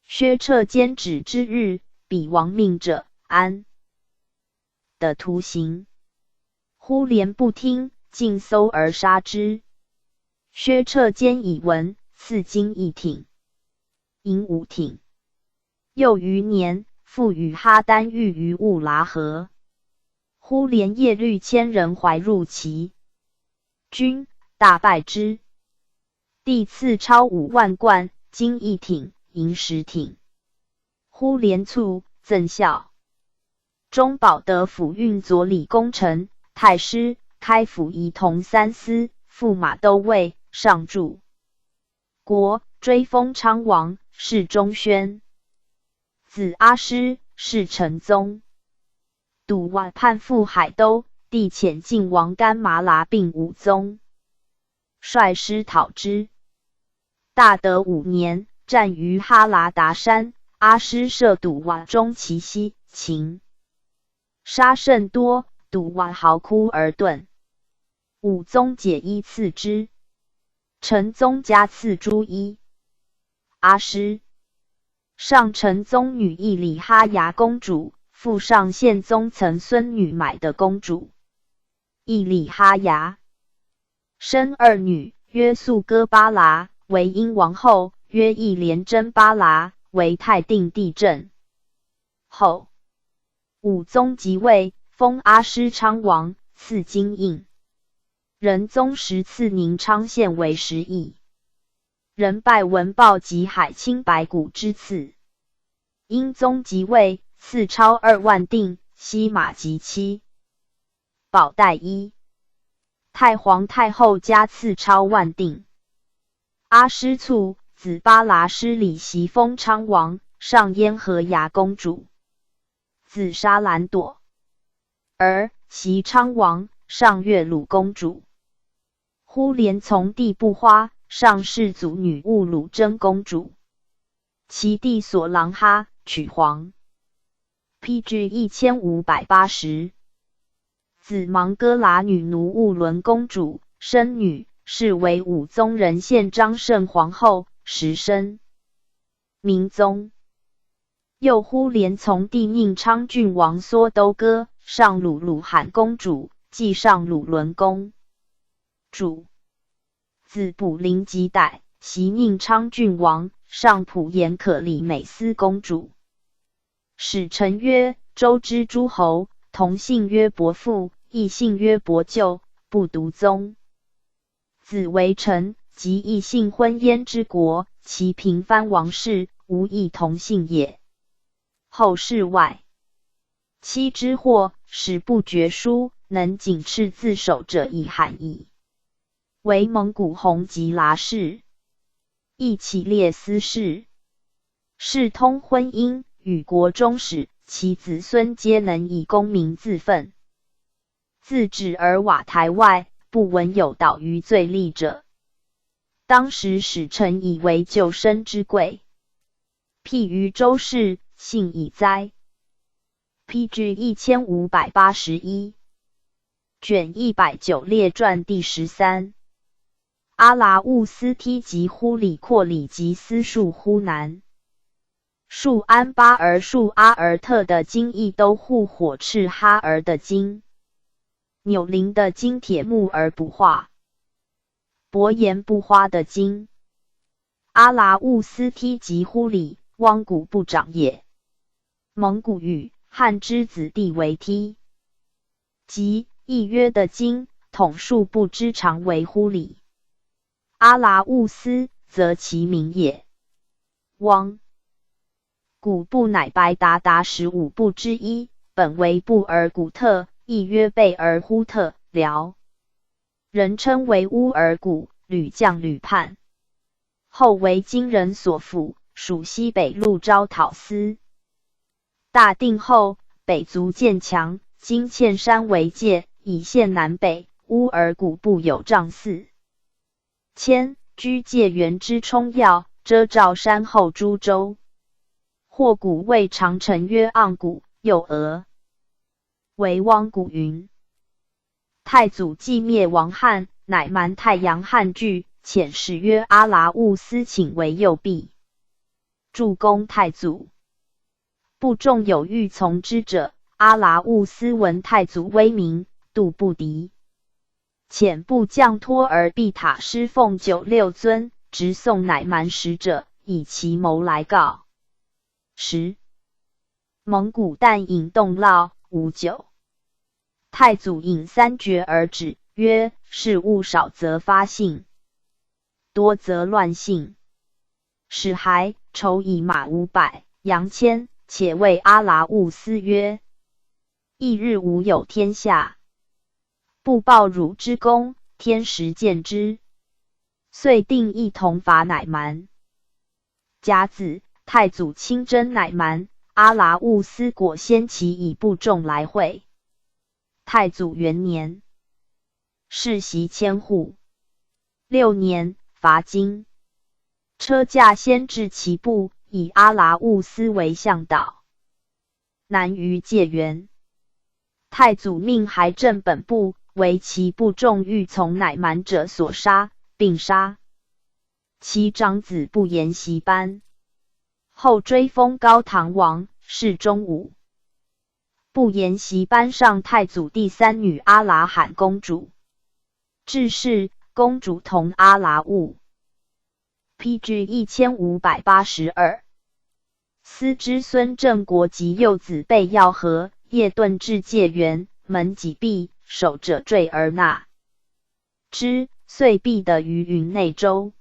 薛彻坚止之日，彼亡命者安的徒刑。呼连不听，尽搜而杀之。薛彻坚以闻，赐金1挺，银5挺。又余年，复与哈丹遇于兀拉河。呼连夜率1000人怀入其军，大败之。帝赐超5万贯，金1挺，银10挺。呼连卒，赠校。中保德府运佐理功臣，太师，开府仪同三司，驸马都尉，上柱国，追封昌王，世中宣。子阿师，世成宗。笃瓦叛赴海都，帝遣晋王干麻剌并武宗，率师讨之。大德5年，战于哈拉达山，阿师射笃瓦中其西，擒杀甚多，笃瓦嚎哭而遁。武宗解衣赐之，成宗加赐诸衣。阿师上承宗女义里哈牙公主，父上宪宗曾孙女买的公主。义里哈牙生2女，曰素哥巴剌，为英王后；曰义连真巴剌，为太定帝正后。武宗即位，封阿师昌王，赐金印。仁宗时赐宁昌县为10邑。人拜文豹及海清白骨之赐。英宗即位，赐超2万锭，西马及妻宝带衣。太皇太后加赐超万锭。阿师卒，子巴剌失礼袭封昌王，上燕和牙公主。子沙兰朵儿袭昌王，上月鲁公主。呼连从弟不花，上世祖女兀鲁真公主。其弟索郎哈，娶皇。PG 1580。子芒哥剌女奴兀伦公主，生女，是为武宗仁献张圣皇后，时生明宗。又呼连从弟宁昌郡王缩都哥，上鲁鲁罕公主，继上鲁伦公主。子卜陵吉歹，袭宁昌郡王，上普延可里美斯公主。使臣曰：周之诸侯，同姓曰伯父，异姓曰伯舅，不独宗。子为臣，即异姓婚焉之国，其平藩王室，无异同姓也。后世外戚之祸，使不绝书，能谨敕自守者亦罕矣。为蒙古红吉剌氏，亦起列司事，世通婚姻，与国中始，其子孙皆能以功名自奋。自止而瓦台外，不闻有倒于罪吏者。当时使臣以为救生之贵。譬于周氏，幸以哉。PG 1581。卷190列传第13。阿剌兀斯梯及呼里廓里及斯树呼南。树安巴儿树阿尔特的金亦都护火赤哈儿的金。纽林的金铁木而不化。伯言不花的金。阿剌兀斯梯及呼里，汪古部长也。蒙古语，汉之子弟为梯。即亦曰的金，统数部之长为呼里。阿剌兀斯，则其名也。汪古部乃白达达15部之一，本为布尔古特，亦曰贝尔忽特，辽人称为乌尔古，屡将屡叛。后为金人所俘，属西北路招讨司。大定后，北族渐强，今堑山为界，以县南北。乌尔古部有丈4千，居界原之冲要，遮罩山后诸州。或古谓长城曰盎古，又俄为汪古云。太祖既灭亡汉，乃蛮太阳汉据，遣使曰阿剌兀斯请为右弼，助攻太祖。部众有欲从之者，阿剌兀斯闻太祖威名，度不敌。遣部将托儿毕塔师奉96尊，直送乃蛮使者，以其谋来告。蒙古旦饮动烙，无酒。太祖饮3绝而止，曰：事物少则发性，多则乱性。使还，筹以马500，杨谦，且谓阿剌兀思曰：翌日吾有天下，不报汝之功，天时见之。遂定一同伐乃蛮。甲子，太祖亲征乃蛮，阿剌兀思果先其以部众来会。太祖元年，世袭千户。6年，伐金。车驾先至其部，以阿剌兀思为向导。南于介元，太祖命还镇本部，为其部众欲从乃蛮者所杀，并杀其长子不言袭班。后追封高唐王，是中武。不言袭班上太祖第三女阿剌罕公主。至是，公主同阿剌兀。PG 1582。思之孙正国及幼子被要和，夜遁至介元，门己闭，守者坠而纳之，遂避得于云内州。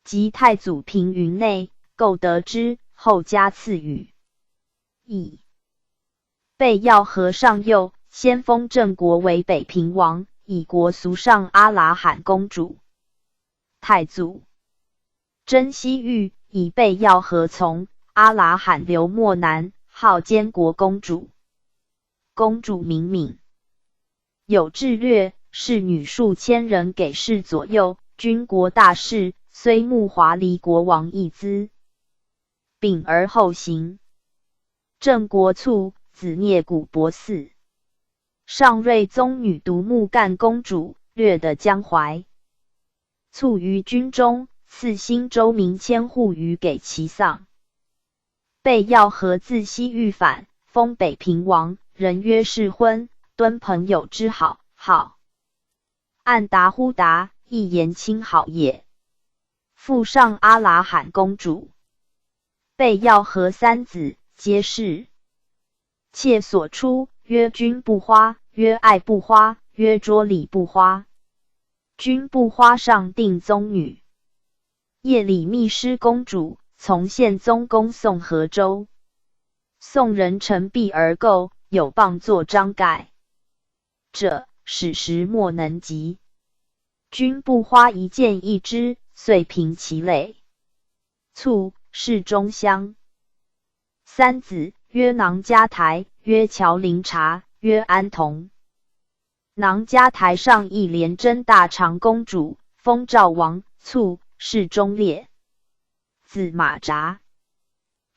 及太祖平云内，构得之，后加赐予。以被要和上幼，先封郑国为北平王，以国俗上阿剌罕公主。太祖征西域，以被要和从，阿剌罕留漠南，号监国公主。公主名敏，有志略，是女数千人，给事左右，军国大事，虽慕华离国王一资。秉而后行。郑国卒，子聂古伯嗣。上睿宗女独木干公主，略得江淮。卒于军中，赐新州民千户余给其丧。被要和自西域返，封北平王，人曰世婚，敦朋友之好，号按达忽达，一言亲好也。父上阿剌罕公主。被要和三子，皆是。妾所出，曰君不花，曰爱不花，曰卓礼不花。君不花上定宗女。夜里密师公主，从宪宗公宋河州。宋人陈璧而构，有谤作章盖者，史实莫能及。君不花一见一之，遂平其类。卒，世中乡。三子，曰囊嘉台，曰乔灵察，曰安童。囊嘉台上义廉贞大长公主，封赵王，卒，世忠烈。子马札。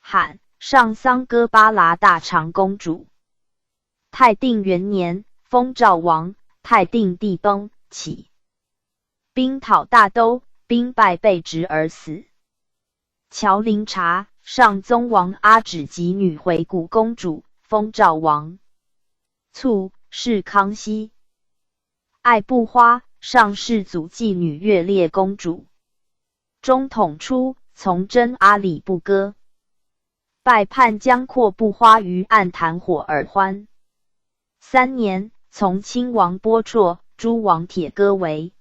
罕，上桑哥巴剌大长公主。太定元年，封赵王，太定帝崩，起兵讨大都，兵败被执而死。乔灵察，上宗王阿脂及女回谷公主，封赵王，卒，世康熙。爱不花，上世祖继女月烈公主。中统初，从征阿里不哥，拜叛将阔不花于暗檀火而欢。3年，从亲王波绰、诸王铁戈为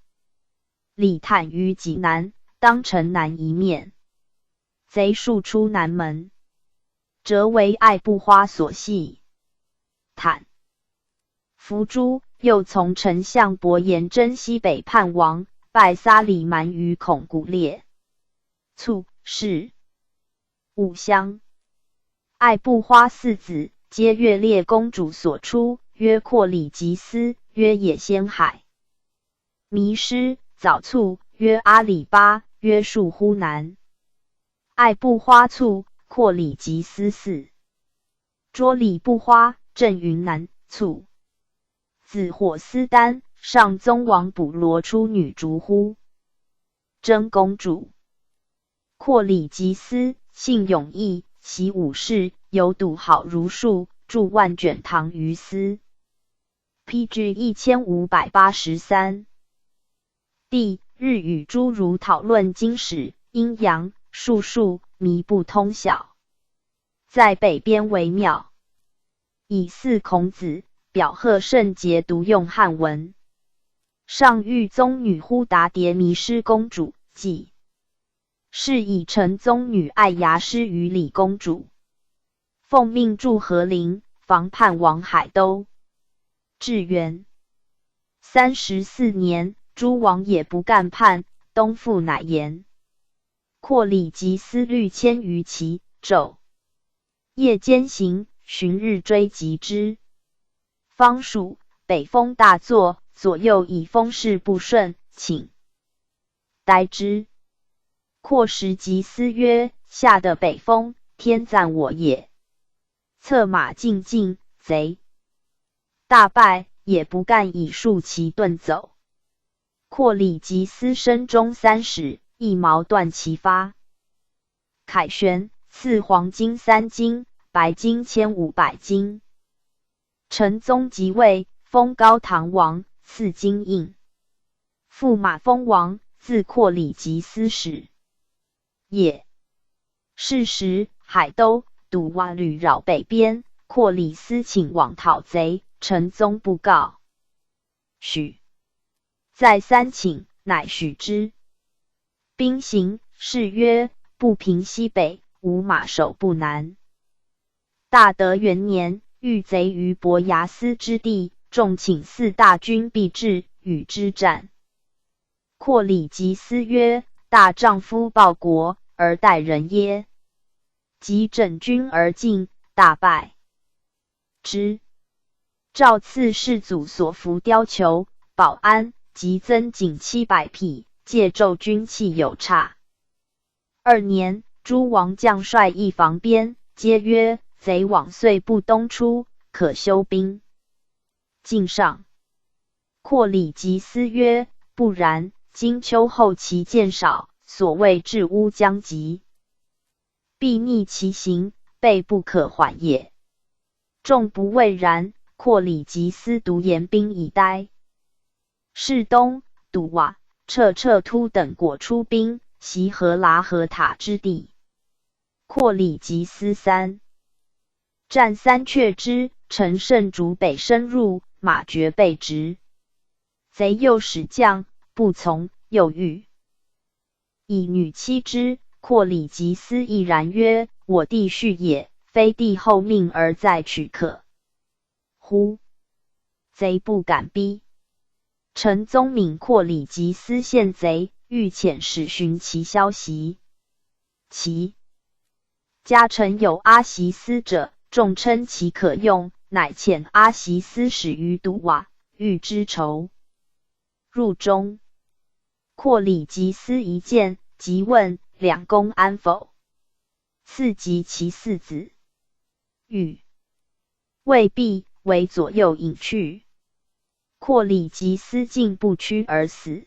李坦于济南，当城南一面。贼数出南门，折为爱不花所系。坦伏诛，又从丞相伯颜征西北叛王，拜撒里蛮于孔古列。卒，世武乡。爱不花四子，皆月烈公主所出，曰阔里吉斯，曰野仙海。迷失，早卒，曰阿里巴，曰树忽南。爱不花卒，阔里吉斯嗣。卓里不花，镇云南，卒。子火思丹，上宗王卜罗出女竹乎。真公主。阔里吉斯，性勇毅，习武士，有笃好儒术，著万卷唐于斯。PG 1583。帝日与诸儒讨论经史、阴阳、术数，靡不通晓。在北边为庙，以祀孔子，表贺圣节，独用汉文。上谕宗女忽达迭弥师公主，即是以成宗女爱牙师于李公主，奉命驻和陵，防叛王海都。至元34年，诸王也不干叛，东复乃言。括礼及思虑千余骑，昼夜兼行，旬日追击之。方属北风大作，左右以风势不顺，请待之。括时即思曰：夏的北风，天赞我也。策马进进，贼大败，也不干以数骑遁走。括礼及思身中3矢，一矛断其发。凯旋，赐黄金3斤，白金1500斤。成宗即位，封高唐王，赐金印。驸马封王，自括礼及思使也。是时，海都、堵瓦屡扰北边，括礼思请往讨贼，成宗不告，许。再三请，乃许之。兵行，是曰：不平西北，无马守不难。大德元年，遇贼于伯牙斯之地，众请4大军必至，与之战。括礼及思曰：大丈夫报国，而待人耶？即整军而进，大败之。诏赐世祖所服貂裘、保安，即增锦700匹，借纣军器有差。2年，诸王将帅议防边，皆曰：贼往遂不东出，可休兵。进上。括礼及思曰：不然，今秋后其见少，所谓至乌将及，必逆其行，备不可缓也。众不谓然。括礼及思独严兵以待。是东、堵瓦、彻突等果出兵，袭荷拉河塔之地。括礼及思3战3却之，乘胜逐北深入，马绝备直。贼诱使将，不从，又欲以女妻之。括礼及思毅然曰：我弟婿也，非帝后命而再取可乎？贼不敢逼。成宗敏括礼及思陷贼，欲遣使寻其消息。其家臣有阿习斯者，众称其可用，乃遣阿习斯使于堵瓦，欲之仇。入中，括礼及思一见，即问两公安否？赐及其4子。欲未必，为左右引去。括礼及思进不屈而死。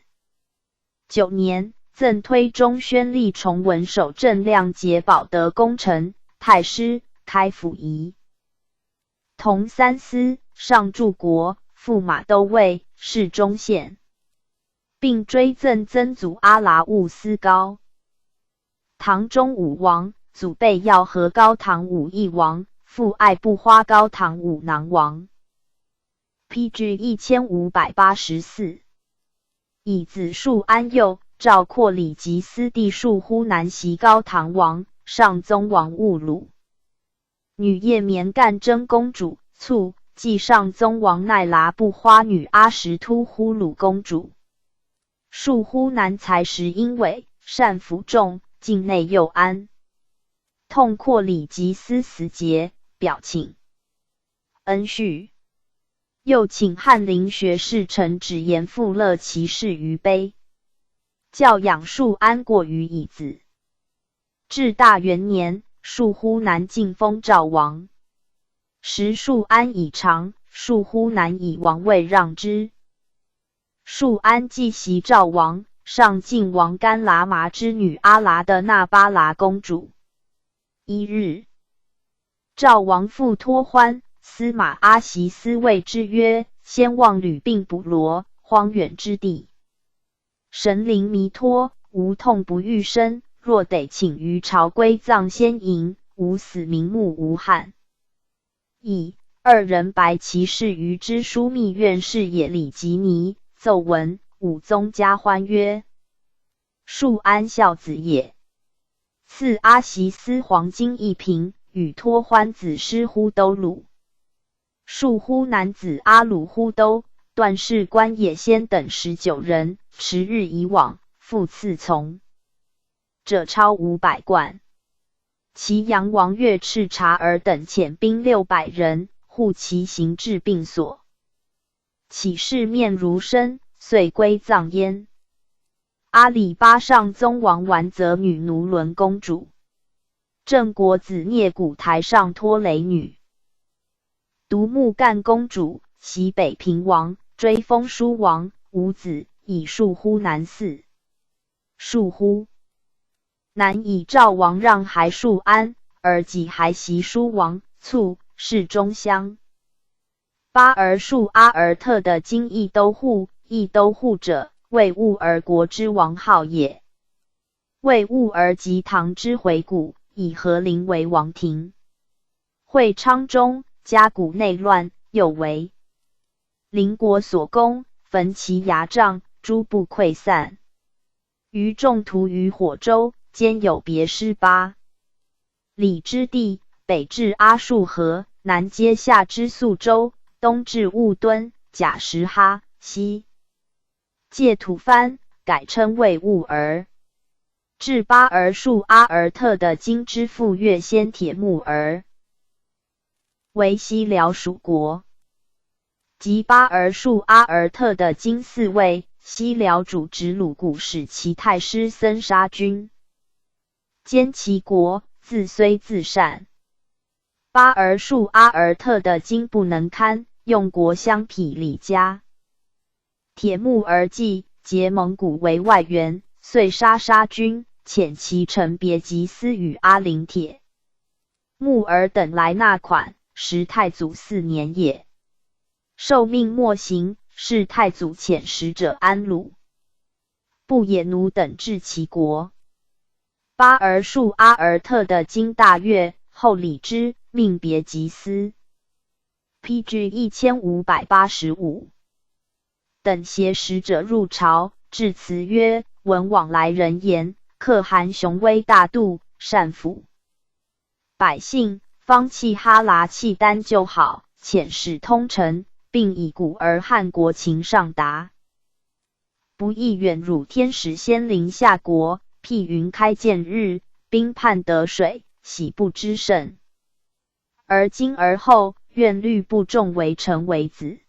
9年，赠推中宣历崇文守镇亮节保德功臣、太师、开府仪同3司、上柱国、驸马都尉、侍中县，并追赠曾祖阿剌兀思高。唐中武王，祖辈要和高唐武义王，父爱不花高唐武囊王。PG 1584。以子述安右，赵括礼及思弟述呼南袭高唐王，上宗王误鲁。女叶绵干征公主，卒，继上宗王奈剌部花女阿什突呼鲁公主。述呼南才识英伟，善服众，境内又安。痛括礼及思死节，表请恩恤。又请翰林学士陈止言复乐其事于碑，教养述安过于以子。至大元年，述呼南进封赵王。时述安已长，述呼南以王位让之。述安继袭赵王，上晋王干剌麻之女阿剌的那巴剌公主。一日，赵王父托欢，司马阿习斯谓之曰：先望履并不罗，荒远之地，神灵弥托，无痛不欲生。若得请于朝归葬先营，无死名目无憾。以2人白其事于之枢密院事也李吉尼，奏闻，武宗加欢曰：述安孝子也。赐阿习斯黄金1瓶，与托欢子师呼都鲁。庶呼男子阿鲁呼都、段氏官也先等19人，迟日以往，复赐从者超500贯。其阳王岳赤察尔等遣兵600人，护其行至病所。起事面如生，遂归葬焉。阿里巴上宗王完则女奴伦公主。郑国子聂古台上托雷女。独木干公主，袭北平王，追封书王，无子，以庶呼南嗣。庶呼南以赵王让还庶安，而己还袭书王，卒，是中乡。巴而庶阿尔特的今义都护，义都护者，为兀儿国之王号也。为兀儿及唐之回谷，以和陵为王庭。会昌中，家谷内乱，又为邻国所攻，焚其牙帐，诸不溃散。余众屠于火州，兼有别师8里之地，北至阿束河，南接下之宿州，东至兀敦、贾石哈，西界吐蕃，改称为兀儿。至巴儿庶阿尔特的今之父越先铁木儿，为西辽属国。及巴儿庶阿尔特的今4位，西辽主直鲁固使其太师僧杀君。兼其国，自虽自善。巴儿庶阿尔特的今不能堪，用国相匹李家。铁木儿计，结蒙古为外援，遂杀君，遣其臣别吉斯与阿陵铁木儿等来纳款，时太祖4年也。受命莫行，是太祖遣使者安鲁、布野奴等至其国。巴儿庶阿尔特的今大越，后礼之，命别吉斯。PG 1585等携使者入朝，致辞曰：闻往来人言，可汗雄威大度，善抚百姓，方弃哈拉契丹就好，遣使通臣，并以古而汉国情上达。不亦远辱天使仙灵下国，辟云开见日，兵叛得水，喜不知甚。而今而后，愿律不重为臣为子，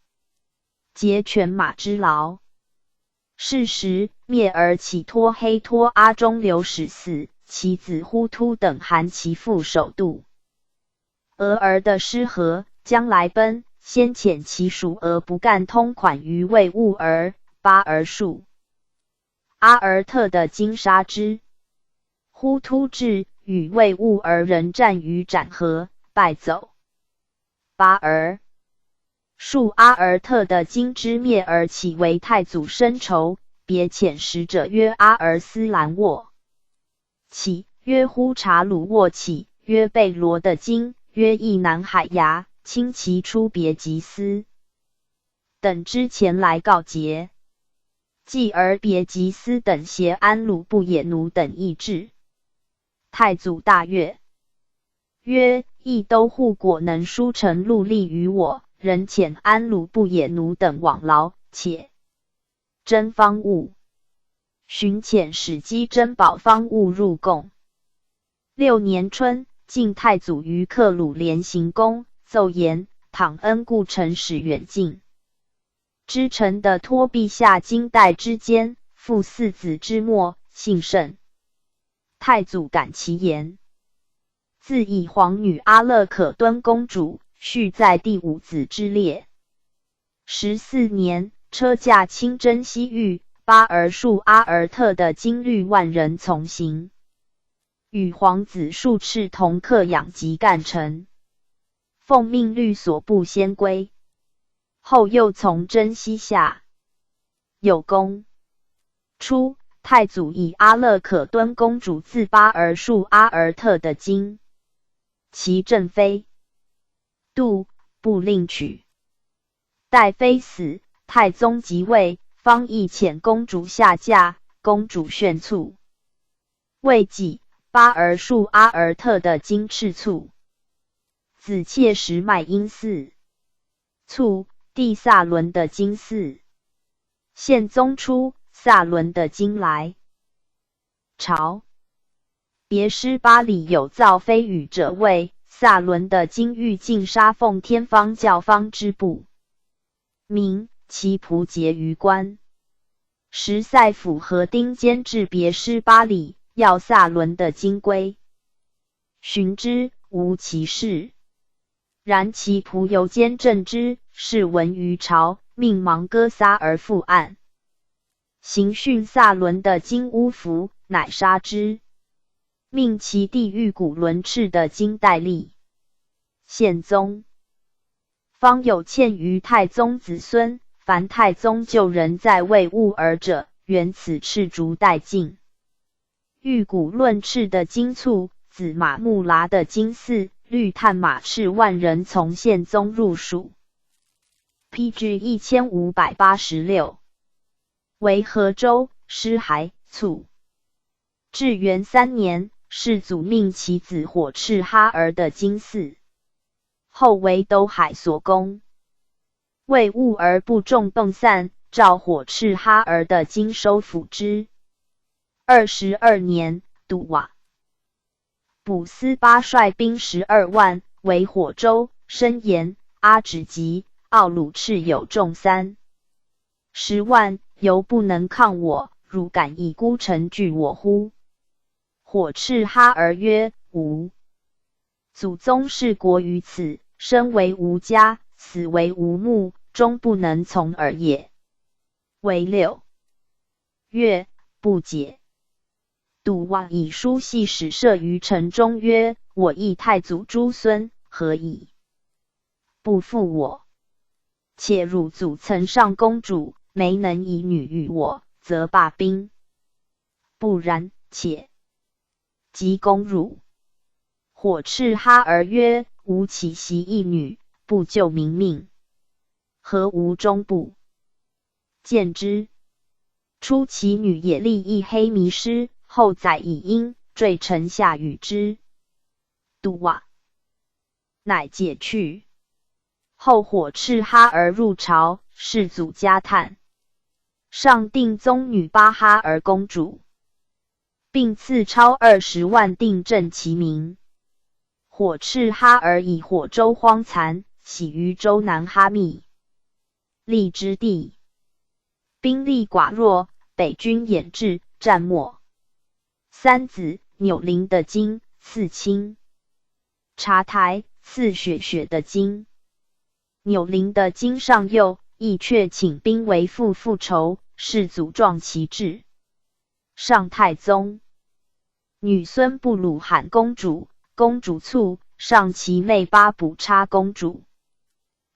竭犬马之劳。是时，灭而起托黑托阿中流始嗣，其子呼突等含其父首度。俄儿的失和，将来奔，先遣其属而不干通款于魏兀儿、巴儿庶阿尔特的今杀之。呼突至，与魏兀儿人战于斩河，败走。巴儿庶阿尔特的今之灭而起为太祖深仇，别遣使者曰阿尔斯兰沃起，曰呼察鲁沃起，曰贝罗的今，曰易南海牙，亲其出别吉斯等之前来告捷。继而别吉斯等携安鲁布野奴等议至。太祖大悦，曰：义都护果能书臣戮力于我，仍遣安鲁布野奴等往劳，且征方物，寻遣使击珍宝方物入贡。6年春，晋太祖于克鲁连行宫，奏言：倘恩故臣使远近之臣的托陛下金代之间，父4子之末，幸甚。太祖感其言，自以皇女阿勒可敦公主，续在第5子之列。14年，车驾亲征西域，巴儿庶阿尔特的金律万人从行，与皇子数赤同客养及干城，奉命律所部先归。后又从征西夏，有功。初，太祖以阿勒可敦公主自巴儿庶阿尔特的金，其正妃杜不令娶。待妃死，太宗即位，方亦遣公主下嫁，公主炫卒，未几，巴尔树阿尔特的金翅簇，子切什麦因嗣簇，弟萨伦的金嗣。宪宗初，萨伦的金来朝。别师巴里有造非语者谓，萨伦的金欲尽杀奉天方教方之部，名其仆结于官。时塞府和丁监制别师巴里，要萨伦的金龟，寻之，无其事。然其仆由监正之，是闻于朝，命芒哥撒而复案。刑讯萨伦的金乌服，乃杀之，命其弟玉骨伦赤的金戴笠。宪宗方有欠于太宗子孙，凡太宗旧人在位误尔者，原此赤竹殆尽。玉骨论赤的金簇，子马木剌的金嗣，绿炭马赤万人从宪宗入蜀。PG 1586，为河州师还卒。至元3年，世祖命其子火赤哈儿的金嗣，后为都海所攻。为误而不中迸散，召火赤哈儿的金收抚之。22年，杜瓦卜斯巴率兵12万，为火州、申延、阿止吉、奥鲁赤有众10万，犹不能抗我，汝敢以孤城拒我乎？火赤哈儿曰：吾祖宗事国于此，生为吾家，死为吾墓，终不能从尔也。为6月，不解。杜望以书系史设于城中曰：我亦太祖诸孙，何以不复我？且汝祖曾上公主，没能以女与我，则罢兵；不然，且即攻汝。火赤哈儿曰：吾岂袭一女，不救民命，何无终不见之？初其女也立一黑迷失，后载以鹰坠城下与之。杜瓦乃解去。后火赤哈儿入朝，世祖加叹，上定宗女巴哈儿公主，并赐超20万定正其名。火赤哈儿以火州荒残，徙于州南哈密利之地，兵力寡弱，北军掩至，战没。三子钮灵的金，赐清察台，赐雪雪的金。钮灵的金上幼，亦却请兵为父复仇，世祖壮其志。上太宗女孙布鲁罕公主，公主簇，上其妹巴补差公主。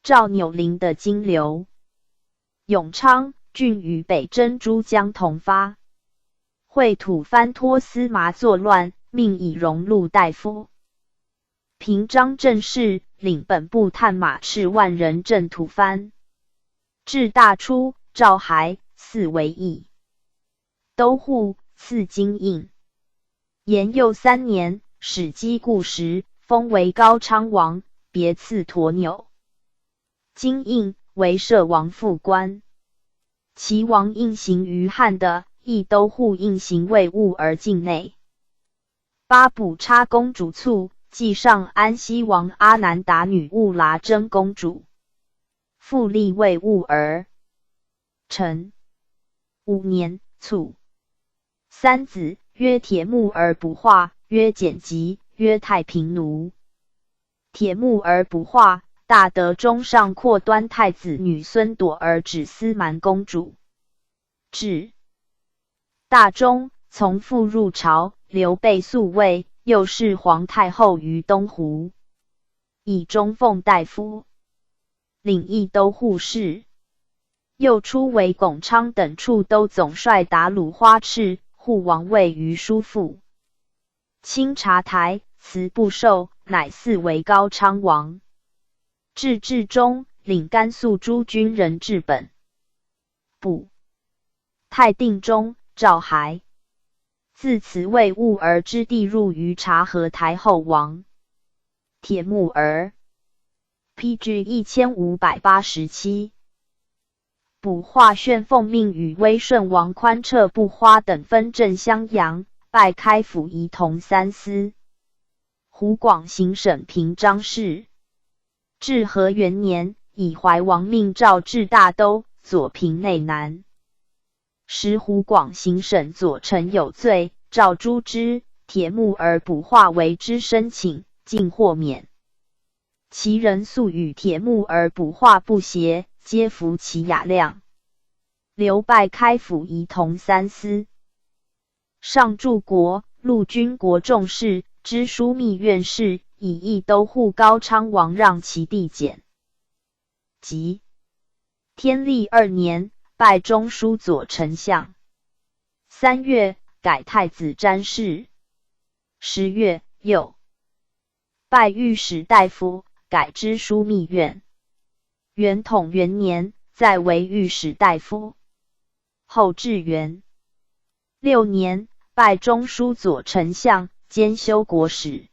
赵钮灵的金流。永昌郡与北征珠江同发，会吐蕃托司麻作乱，命以荣禄大夫平章政事，领本部探马赤万人镇吐蕃。至大初，诏还嗣为邑都护，赐金印。延佑3年，始姬故时，封为高昌王，别赐驼钮。金印为摄王副官。齐王印行于汉的，亦都护印行为务而境内。巴补差公主簇，继上安西王阿难达女兀剌真公主，复立为务而成。5年，卒。三子，曰铁木儿不化，曰简吉，曰太平奴。铁木儿不化，大德中上阔端太子女孙朵儿指司蛮公主。至大中，从父入朝，刘备宿卫，又是皇太后于东湖，以中奉大夫，领益都护事。又出为巩昌等处都总帅达鲁花赤，护王位于叔父。清察台，辞不受，乃嗣为高昌王。至至中，领甘肃诸军人治本部。太定中，诏还自此为婺儿之地入于察合台后王。铁木儿 PG 1587。卜化炫奉命与威顺王宽彻不花等分镇襄阳，拜开府仪同三司。湖广行省平章事。至和元年，以怀王命诏至大都、左平内南。时湖广行省左丞有罪，诏诛之。铁木儿卜化为之申请，竟获免。其人素与铁木儿卜化不协，皆服其雅量。留拜开府仪同三司。上柱国、陆军国重事、知枢密院事，以议都护高昌王让其地简。即天历2年，拜中书左丞相。3月，改太子詹事。10月，又拜御史大夫，改知枢密院。元统元年，再为御史大夫。后至元6年，拜中书左丞相，兼修国史。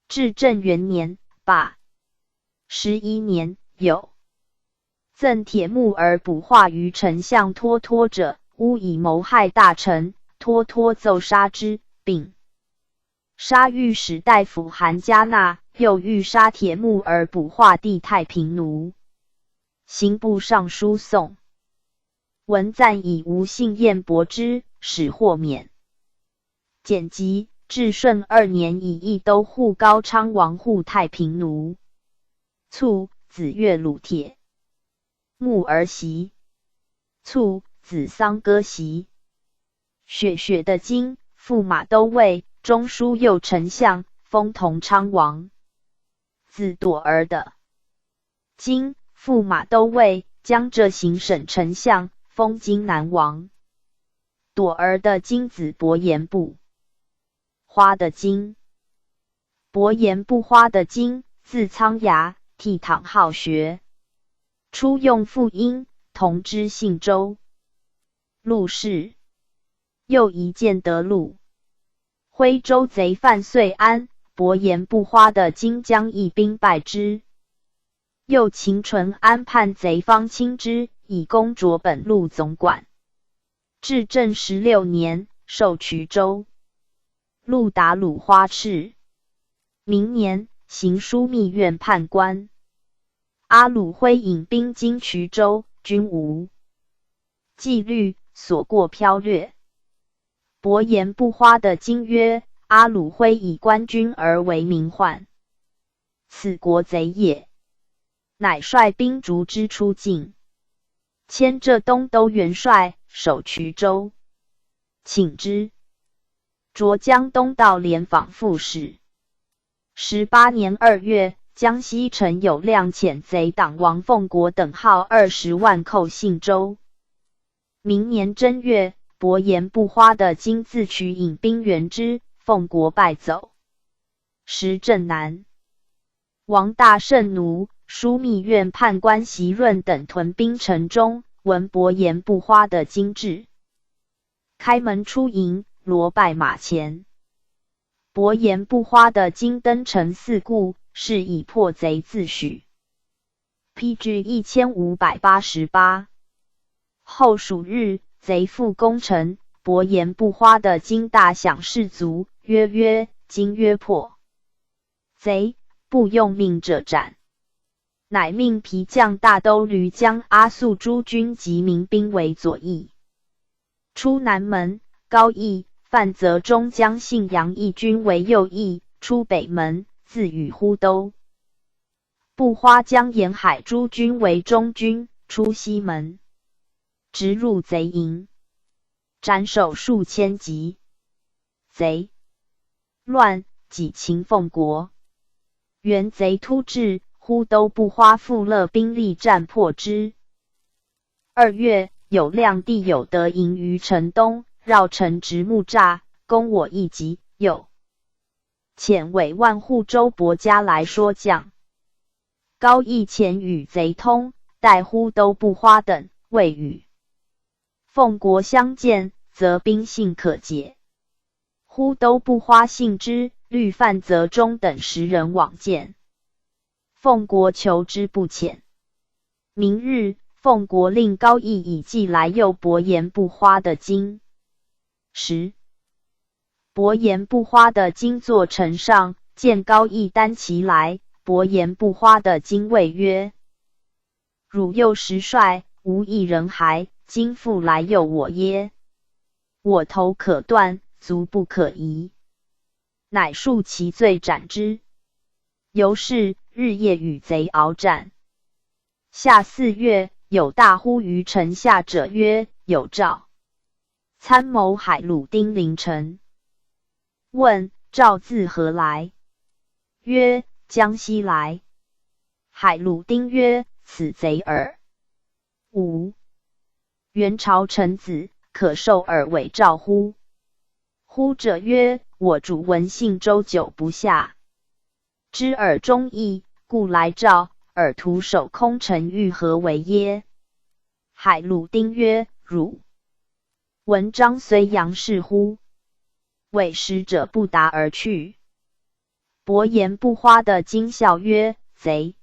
至正元年，罢。11年，有赠铁木儿卜化于丞相脱脱者，诬以谋害大臣，脱脱奏杀之，并杀御史大夫韩嘉纳，又欲杀铁木儿卜化弟太平奴。刑部尚书宋文赞以无信验驳之，使获免。简辑至顺2年，以议都护高昌王护太平奴。卒，子越鲁帖。木儿袭。卒，子桑歌袭。雪的金，驸马都尉，中书右丞相，封同昌王。子朵儿的金，驸马都尉，江浙行省丞相，封荆南王。朵儿的金子伯颜部。花的金，伯颜部花的金，字苍牙，倜傥好学。初用父音，同知信州。陆氏。又一建德路。徽州贼犯遂安，伯颜部花的金将义兵败之。又秦纯安叛贼方亲之，以攻卓本路总管。至正16年，授衢州。陆达鲁花赤。明年，行枢密院判官。阿鲁辉引兵经衢州，均无纪律，所过剽掠。伯颜部花的金曰：阿鲁辉以官军而为民患，此国贼也。乃率兵逐之出境，迁浙东都元帅，守衢州，请之。擢江东道廉访副使。18年2月，江西陈友谅遣贼党王凤国等号20万寇信州。明年正月，伯颜部花的金自衢引兵援之，凤国败走。时镇南。王大圣奴、枢密院判官席润等屯兵城中，闻伯颜部花的金至，开门出迎，罗拜马前。伯颜部花的金登城四顾，是以破贼自诩。PG 1588。后蜀日，贼复攻城，伯颜部花的金大享士卒，曰今约破。贼不用命者斩。乃命皮将大都驴将阿速诸军及民兵为左翼。出南门，高义、范泽中将信阳义军为右翼，出北门，自与呼都。部花将沿海诸军为中军，出西门，直入贼营，斩首数千级。贼乱，己擒凤国。原贼突至，呼都部花复勒兵力战破之。2月，有亮地有德营于城东，绕城直木栅，攻我一击。又遣委万户周伯嘉来说降。高义遣与贼通，待呼都部花等，未与凤国相见，则兵信可解。忽都不花信之，虑范则中等10人往见。奉国求之不遣。明日，奉国令高义以寄来诱伯颜不花的经。伯颜不花的经坐呈上，见高义单骑来。伯颜不花的经谓曰：汝幼时帅，无一人还，今复来诱我耶？我头可断，足不可移。乃恕其罪，斩之。由是日夜与贼鏖战。夏4月，有大呼于城下者曰：有诏，参谋海鲁丁临城。问：诏自何来？曰：江西来。海鲁丁曰：此贼耳。元朝臣子，可受尔为诏乎？呼者曰：我主闻信周久不下，知尔忠义，故来诏。尔徒守空城，欲何为耶？海鲁丁曰：汝闻张睢杨氏乎？谓使者不答而去。伯颜不花的惊笑曰：贼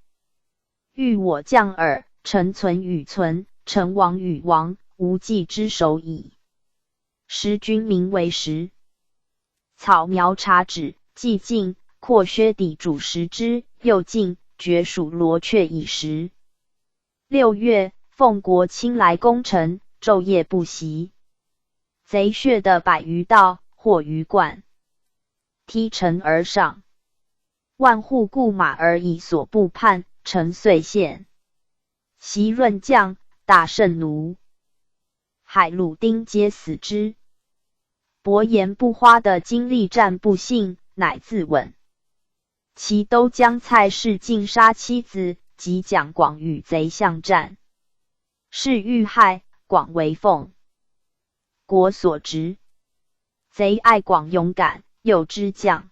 欲我将尔，臣存与存，臣亡与亡，无计之首矣。时君名为时。草苗察止，既尽，扩薛底主食之，又尽，绝属罗雀以食。6月，奉国卿来攻城，昼夜不息。贼血的100余道，或鱼贯，踢城而上。万户雇马而以所部叛，城遂陷。袭润将，大胜奴。海鲁丁皆死之。伯颜不花的经历战不幸，乃自刎。其都江蔡氏尽杀妻子，及蒋广与贼相战，是遇害，广为奉国所执。贼爱广勇敢，诱之将。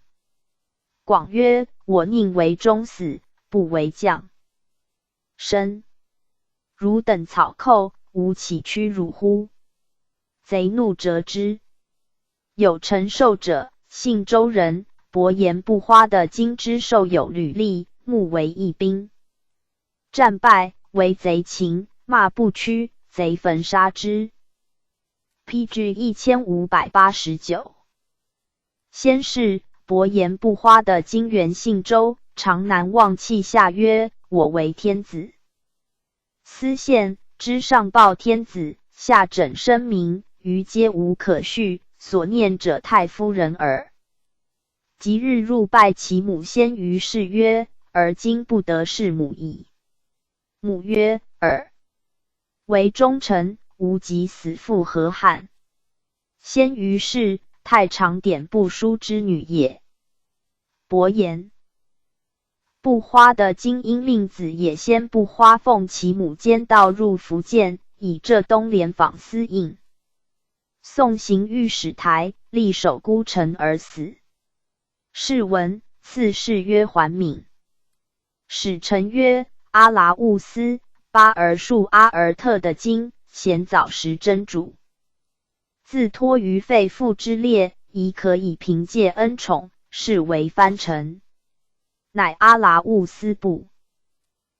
广曰：我宁为忠死，不为将身。汝等草寇，无岂屈辱乎？贼怒折之。有承受者，信州人，伯颜不花的经之受有履历，目为义兵。战败，为贼擒，骂不屈，贼焚杀之。PG 1589。先是，伯颜不花的经元信州，常南望气下曰：我为天子。司宪之上报天子，下整声明，余皆无可续，所念者太夫人耳。即日入拜其母先于是曰：而今不得是母矣。母曰：尔为忠臣，无及死父何憾？先于是，太常典部书之女也。伯颜不花的经因令子也先不花奉其母监道入福建，以浙东联访司印。宋行御史台，力守孤城而死。是闻，赐谥曰桓敏。使臣曰：阿拉兀斯巴尔述阿尔特的经，贤早时真主。自托于肺腑之列，宜可以凭借恩宠，是为藩臣。乃阿拉兀斯部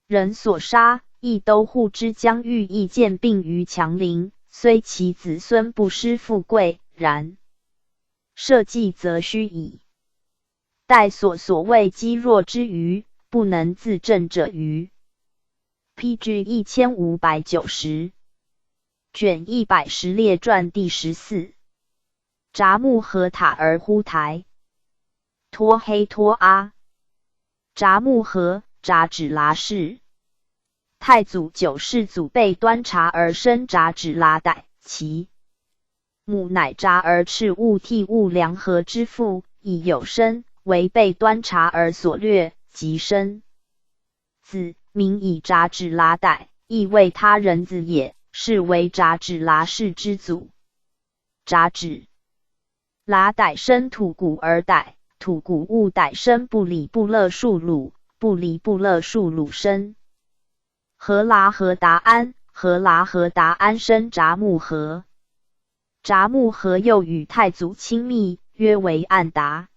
人所杀，亦都护之将欲意见病于强陵，虽其子孙不失富贵，然社稷则虚矣。待所谓积弱之余，不能自正者余。PG 1590。卷110列传第14。札木合塔而呼台。托黑托阿。札木合，札指剌氏。太祖9世祖被端察而生札指剌代，其母乃札而赤兀替兀良和之父，亦有生，为被端察而所掠，即生子，名以札指剌代，亦为他人子也，是为札指剌氏之祖。札指剌代生吐谷而代，吐谷兀代生不离不勒述鲁，不离不勒述鲁生何剌合达安，何剌合达安生札木合。札木合又与太祖亲密，曰为暗达。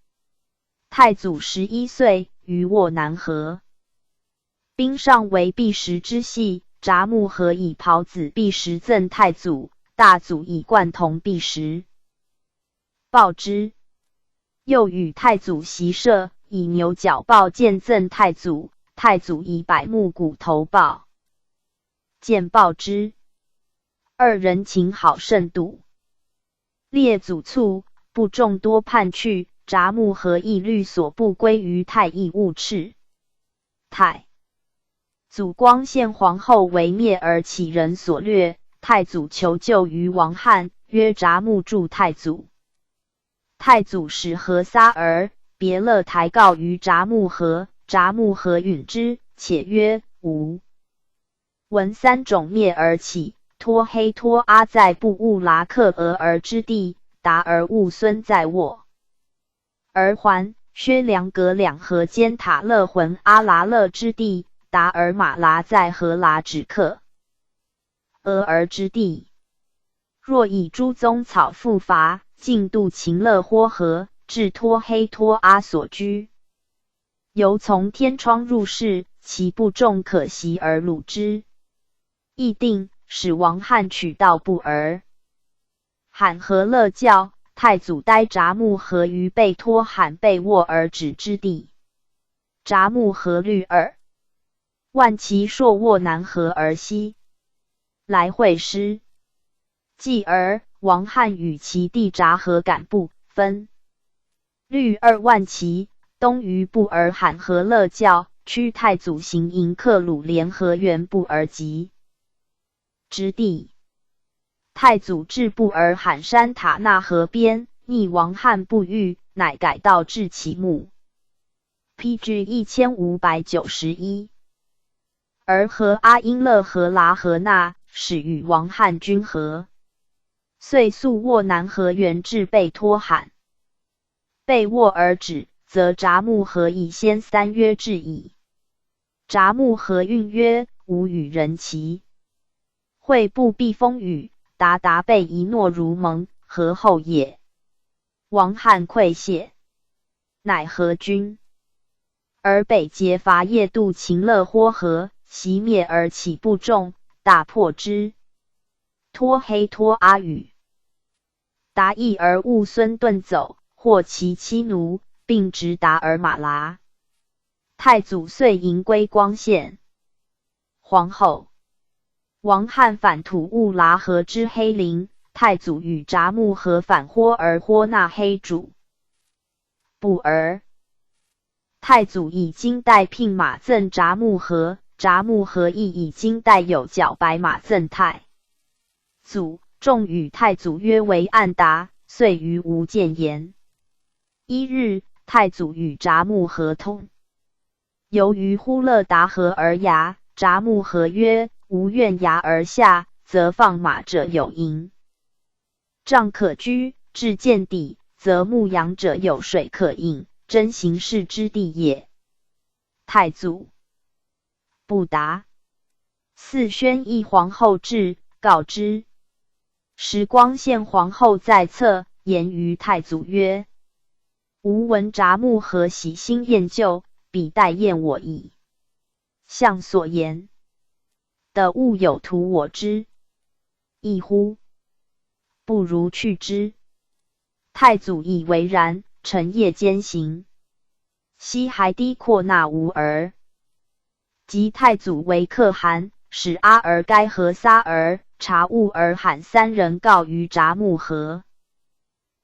太祖11岁，于沃南河。兵上为毕石之系，札木合以袍子毕石赠太祖，大祖以冠铜毕石报之。又与太祖袭射，以牛角豹剑赠太祖，太祖以百目骨头豹剑报之。二人情好甚笃。列祖卒，部众多叛去，札木合亦律所不归于太义务赤。太祖光献皇后为灭而其人所掠，太祖求救于王翰，曰札木助太祖。太祖使何撒儿、别勒台告于札木合，札木合允之，且曰：吾闻三种灭而起，托黑托阿在布兀拉克俄而之地，达而兀孙在沃而还，薛梁格两河间塔勒浑阿拉勒之地，达而马拉在荷拉止克俄而之地。若以诸宗草复伐，尽渡秦勒豁河，至托黑托阿所居，由从天窗入室，其部众可袭而虏之。议定，使王翰取道不儿。罕和乐教，太祖待札木合于被托罕被握而止之地。札木合虑二万骑朔沃南河而西，来会师。继而王翰与其弟札合赶部，分率2万骑，东于布尔罕和乐教，驱太祖行营克虏联合援布尔及之地。太祖至布尔罕山塔纳河边，逆王翰不遇，乃改道至其墓。PG 1591。而和阿因勒和拉和那，始与王翰均和。遂速沃南河源至被托罕，被握而止，则札木合以先3约至矣。札木合运曰：吾与人齐，会不避风雨，达被一诺如盟，何后也？王翰愧谢，乃和军。而北结伐夜渡秦勒豁河，袭灭而起部众，大破之。托黑托阿语达意而兀孙遁走，获其妻奴，并直达而马拉。太祖遂迎归光献皇后。王翰反吐兀拉河之黑陵，太祖与札木合反豁而豁那黑主不儿。太祖以金带聘马赠札木合，札木合亦以金带有角白马赠太祖。众与太祖约为暗达，遂于无谏言。一日，太祖与札木合通，由于忽勒达河而牙，札木合曰：吾愿崖而下，则放马者有营帐可居，至见底，则牧羊者有水可饮，真行事之地也。太祖不答。嗣宣义皇后至，告之。时光献皇后在侧，言于太祖曰：吾闻札木合喜新厌旧，彼待厌我矣。相所言的物有图我之异乎？不如去之。太祖以为然，晨夜兼行。西还低阔纳无儿。及太祖为可汗，使阿尔该和撒儿、察兀儿罕3人告于札木合。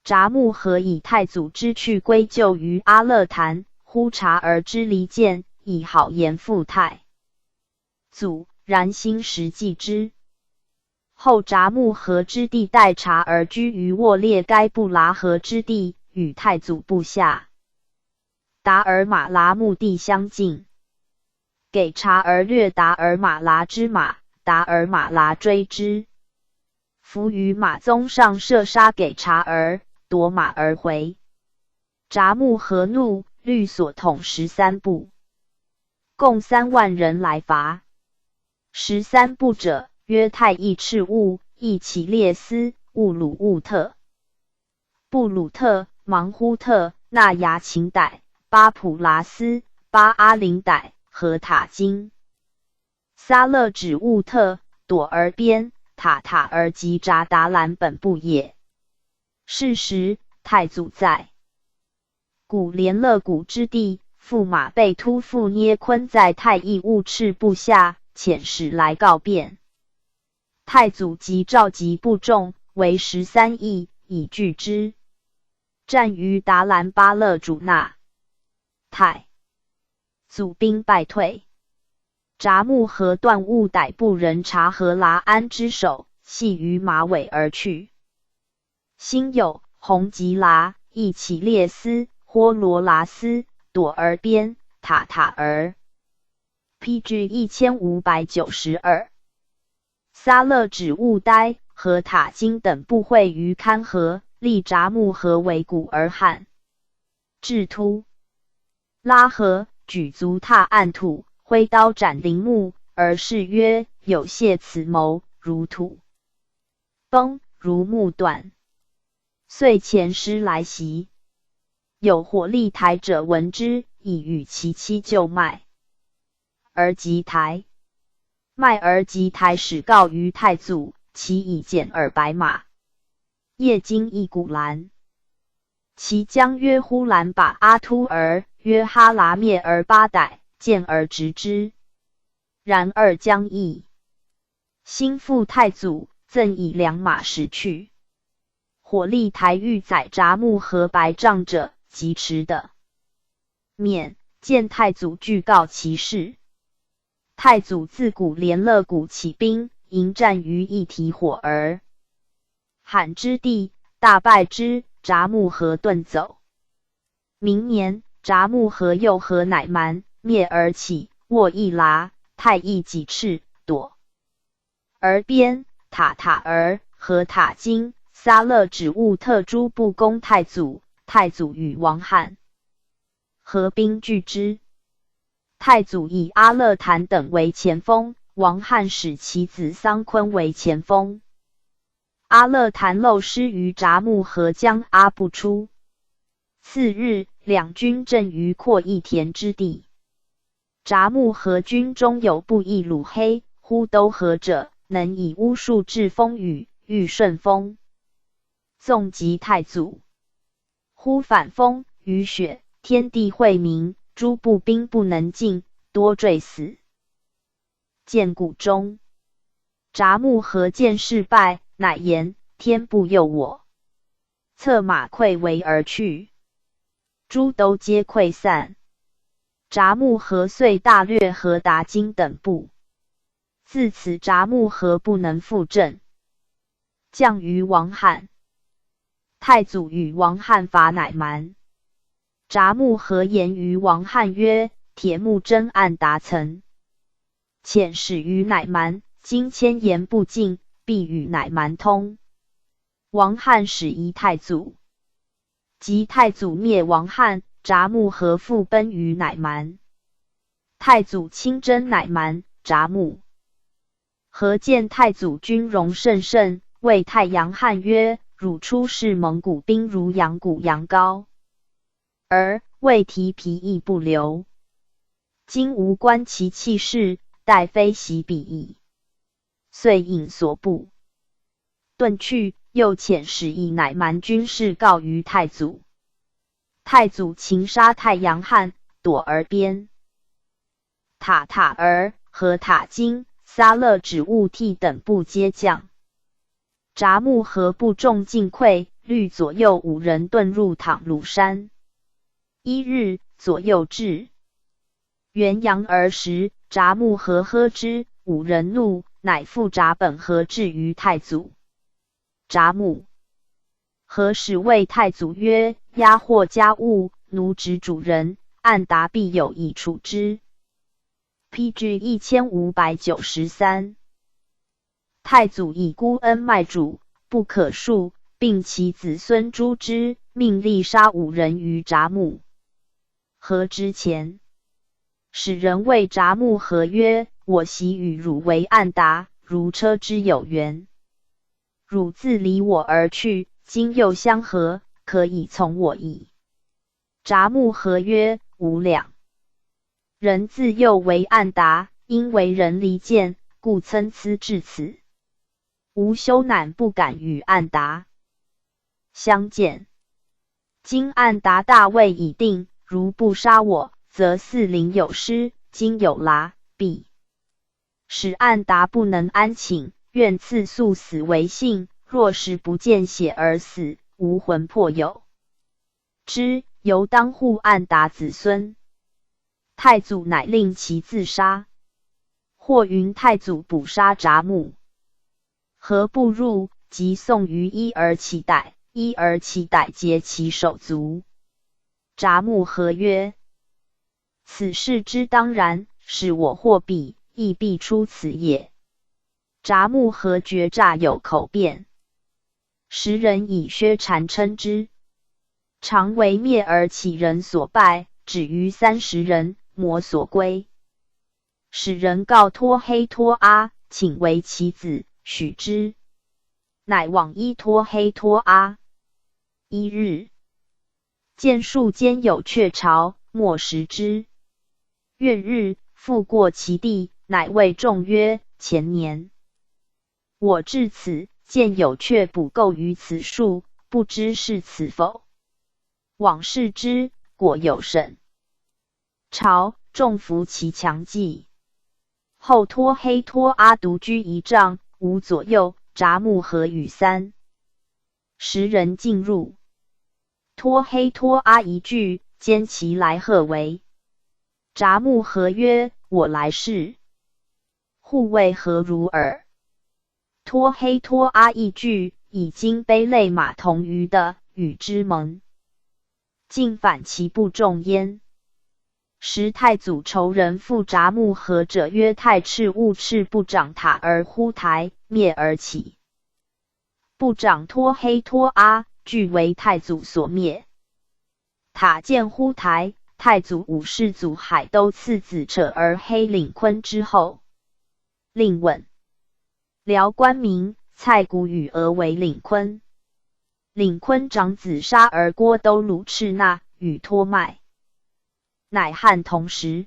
札木合以太祖之去归咎于阿勒坛，呼察儿之离间，以好言复太祖，然心实记之。后札木合之弟代察儿居于沃列该布拉河之地，与太祖部下达尔马拉墓地相近，给察儿掠达尔马拉之马，达尔马拉追之，伏于马鬃上射杀给察儿，夺马而回。札木合怒，律所统13部，共3万人来伐。13部者，约太义赤兀、义其列斯、兀鲁兀特、布鲁特、芒呼特、那牙琴傣、巴普拉斯、巴阿林傣和塔金、撒勒指兀特、朵儿边、塔塔尔及扎达兰本部也。是时，太祖在古连勒谷之地，驸马被突覆捏坤在太乙务赤部下，遣使来告变。太祖即召集部众，为13亿，以拒之。战于达兰巴勒主那，太祖兵败退。札木合断兀逮部人察合剌安之首，系于马尾而去。辛酉，洪吉剌、亦其列斯、霍罗拉斯、朵儿边、塔塔尔 ，PG 1592。撒勒指兀呆和塔金等部会于堪河，立札木合为古而汉。至突拉合，举足踏暗土，挥刀斩陵木，而是曰：有谢此谋，如土崩，如木断。遂遣师来袭。有火力台者闻之，以与其妻救脉。而及台，迈而及台，使告于太祖，其以简尔白马。夜经一古兰，其将曰呼兰把阿突儿，曰哈拉灭而八逮，见而执之。然二将役，兴复太祖，赠以良马驶去。火力台欲载札木合白帐者，即持的免，见太祖具告其事。太祖自古连勒谷起兵，迎战于一提火儿罕之地，大败之，札木合遁走。明年，札木合又合乃蛮，灭而起，握一剌、太乙己赤、朵儿边、塔塔儿和塔金、撒勒指兀特诸部攻太祖，太祖与王罕合兵拒之。太祖以阿勒坦等为前锋，王罕使其子桑昆为前锋。阿勒坦漏失于札木合将阿不出。次日，两军阵于阔义田之地。札木合军中有不义鲁黑、呼都合者，能以巫术治风雨，遇顺风。纵击太祖，忽反风雨雪，天地晦明，诸步兵不能进，多坠死。见谷中，札木合见事败，乃言：天不佑我。策马溃围而去，诸都皆溃散。札木合遂大掠和达金等部。自此札木合不能复阵，降于王罕。太祖与王罕伐乃蛮。札木合言于王罕曰：铁木真暗达曾遣使于乃蛮，今千言不尽，必与乃蛮通。王罕使疑太祖。及太祖灭王罕，札木合复奔于乃蛮。太祖亲征乃蛮，札木合见太祖军容甚盛，谓太阳汉曰：汝出使蒙古兵如阳谷阳高，而未提皮亦不留。今吾观其气势，待非袭彼矣。遂引所部遁去，又遣使以乃蛮军事告于太祖。太祖擒杀太阳汉、朵儿边、塔塔儿和塔金、撒勒指兀替等部皆降。札木合部众尽溃，率左右5人遁入淌鲁山。一日，左右至元阳而食，札木合喝之，5人怒，乃复札本合至于太祖。札木合使谓太祖曰：压获家务，奴职主人，按达必有以处之。PG 1593。太祖以孤恩卖主，不可恕，并其子孙诛之，命立杀5人于札木合之前。使人谓札木合曰：我习与汝为暗达，如车之有缘。汝自离我而去，今又相合，可以从我矣。札木合曰：无两。人自幼为暗达，因为人离间，故参差至此。吾羞赧不敢与暗达相见。今暗达大位已定，如不杀我，则四邻有失，今有剌必使暗达不能安寝，愿赐速死为幸。若时不见血而死，无魂魄有之，犹当护暗达子孙。太祖乃令其自杀。或云太祖捕杀札木合不入，即送于一而其逮，一而其逮截其手足。札木合曰：此事之当然，使我或彼，亦必出此也。札木合决诈有口辩，时人以薛禅称之。常为灭而其人所败，止于30人，魔所归。使人告托黑托阿，请为其子，许之。乃往依托黑托阿。一日，见树间有雀巢，莫食之。月日，复过其地，乃谓众曰：前年我至此，见有雀捕构于此树，不知是此否。往视之，果有甚巢，众服其强计。后托黑托阿独居一帐，无左右。札木合与3、10人进入。托黑托阿一句，兼其来贺为。札木合曰：我来是。护卫何如耳？托黑托阿一句，已经杯类马同于的，与之盟。竟反其不重焉。时太祖仇人复札木合者曰：太赤勿赤不长塔而忽台，灭而起。不长托黑托阿，俱为太祖所灭。塔见忽台，太祖武世祖海都次子扯而黑领坤之后。令问辽官名，蔡谷与俄为领坤。领坤长子杀而郭都鲁赤那，与托麦乃汉同时。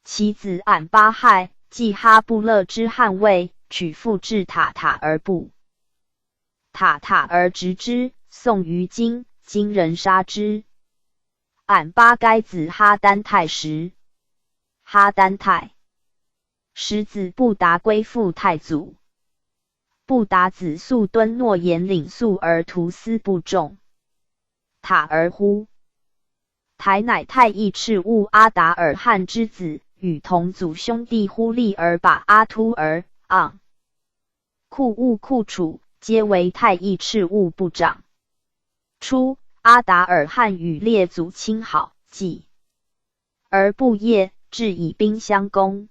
其子俺巴亥，继哈布勒之汉位，取父至塔而不塔而执之，送于今，今人杀之。俺巴该子哈丹泰时，哈丹泰使子布达归附太祖。布达子素敦诺言领宿而图斯不重。塔而乎台乃太乙赤兀阿达尔汉之子，与同祖兄弟忽立而把阿突儿昂库兀库楚，皆为太乙赤兀部长。初，阿达尔汉与列祖亲好，继而不业，至以兵相攻。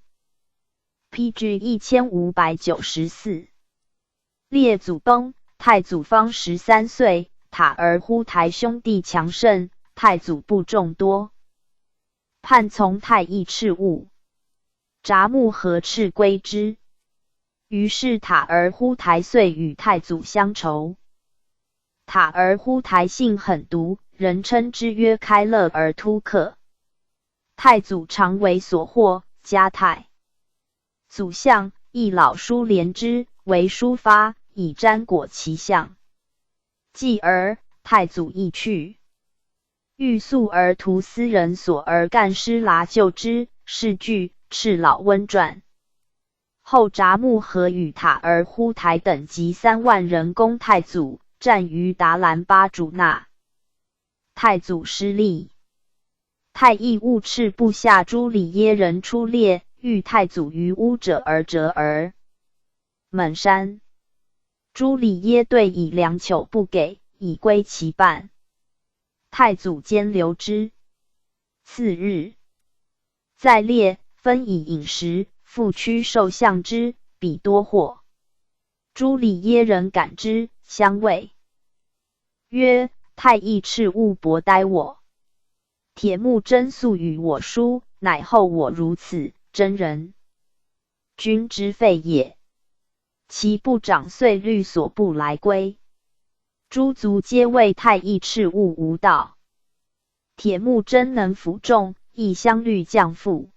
PG 1594。列祖崩，太祖方13岁，塔儿忽台兄弟强盛，太祖部众多，叛从太乙赤兀。札木合赤归之。于是塔儿忽台遂与太祖相仇。塔儿忽台性狠毒，人称之曰开勒而突克。太祖常为所获，加太祖相，亦老书连之，为书发，以瞻果其相。继而太祖亦去，欲速而图斯人所而干师剌救之，是据赤老温传。后札木合与塔儿忽台等及3万人攻太祖，战于达兰巴主那。太祖失利。太乙兀赤部下朱里耶人出猎，遇太祖于屋者而折而猛山。朱里耶对以粮糗不给，以归其半。太祖兼留之。次日，在猎，分以饮食，复驱兽相之，彼多祸。朱里耶人感之，相谓曰：太乙赤兀薄待我。铁木真素与我书，乃后我如此，真人君之废也。其部长遂律所部来归。诸族皆谓太乙赤物无道。铁木真能服众，亦相虑降父。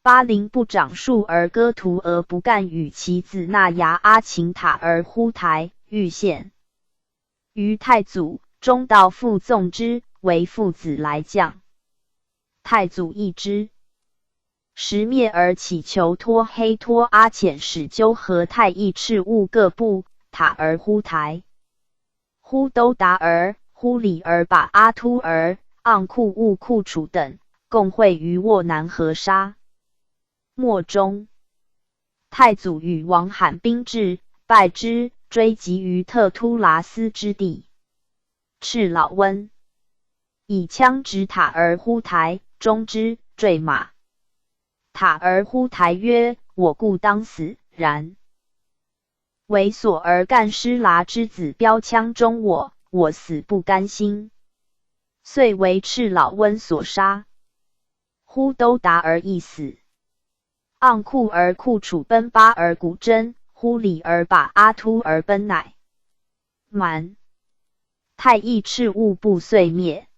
巴陵不长树而割图而不干与其子那牙阿秦塔而呼台欲献。于太祖中道复纵之，为父子来降。太祖议之。时灭而乞求托黑托阿遣使纠和太乙赤物各部塔而呼台。呼都达儿、呼里儿把阿突儿、盎库兀库楚等共会于沃南河杀。末中，太祖与王罕兵至，败之，追及于特突拉斯之地。赤老温以枪指塔而呼台，中之，坠马。塔而呼台曰：“我故当死。”然为所而干施剌之子标枪中我，我死不甘心，遂为赤老温所杀。呼都达而亦死。盎库而库楚奔巴而古真，呼里而把阿突而奔乃蛮。太乙赤物部遂灭。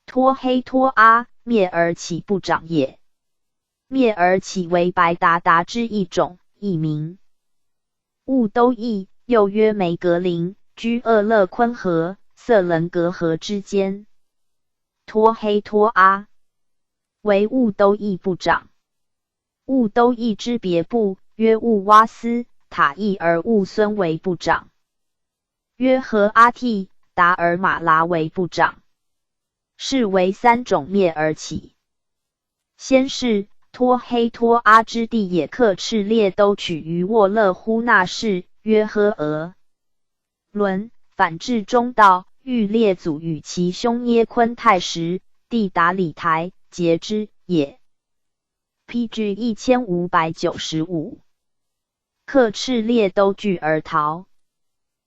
托黑托阿灭而岂不长也？灭而岂为白达达之一种，一名。物都邑，又曰梅格林，居厄勒昆河、色棱格河之间。托黑托阿为物都邑部长。物都邑之别部，曰物哇斯，塔邑而物孙为部长。曰和阿替、达尔马拉为部长。是为三种灭而起。先是托黑托阿之地也克赤列都取于沃勒呼那氏，曰呵俄伦。反至中道，欲列祖与其兄耶昆泰时，地达里台，截之也。PG 1595，克赤列都据而逃。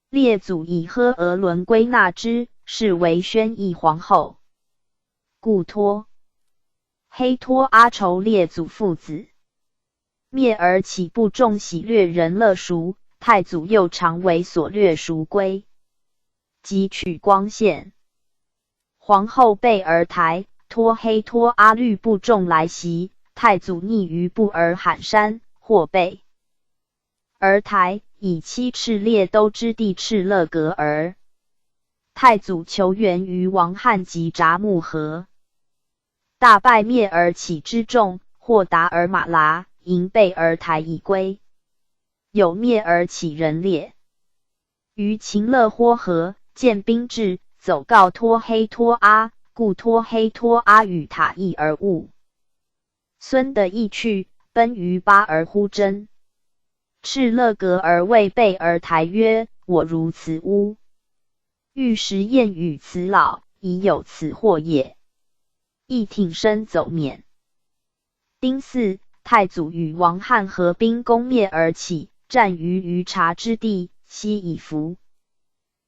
列祖以呵俄伦归纳之，是为宣义皇后。故托黑托阿仇列祖父子，灭而岂不重喜掠人乐赎？太祖又常为所掠赎归，即取光献。皇后备而台，托黑托阿律部众来袭。太祖逆于部而罕山，或备而台，以期赤列都之地赤勒格儿。太祖求援于王汉及札木合，大败灭而起之众，或达尔马拉，迎备而台以归。有灭而起人列。于秦勒豁河，见兵至，走告托黑托阿，故托黑托阿与塔邑而误。孙的意去，奔于巴而呼真。赤勒格而谓备而台曰：“我如此屋，欲食燕与此老，已有此祸也。”亦挺身走免。丁巳，太祖与王汉合兵攻灭而起，战于鱼察之地，悉以服。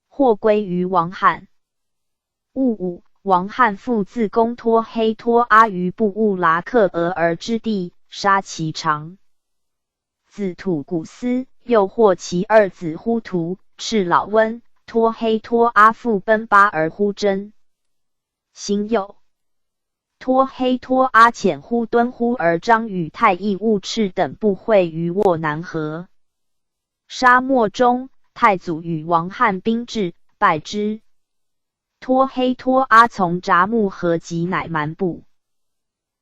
或归于王汉。戊午，王汉复自攻托黑托阿于布兀拉克俄而之地，杀其长子吐古斯，又获其二子呼图、赤老温、托黑托阿复奔巴而呼真。辛酉，托黑托阿遣呼敦呼而张与太乙兀赤等部会于沃南河。沙漠中，太祖与王汉兵至，败之。托黑托阿从札木合及乃蛮部。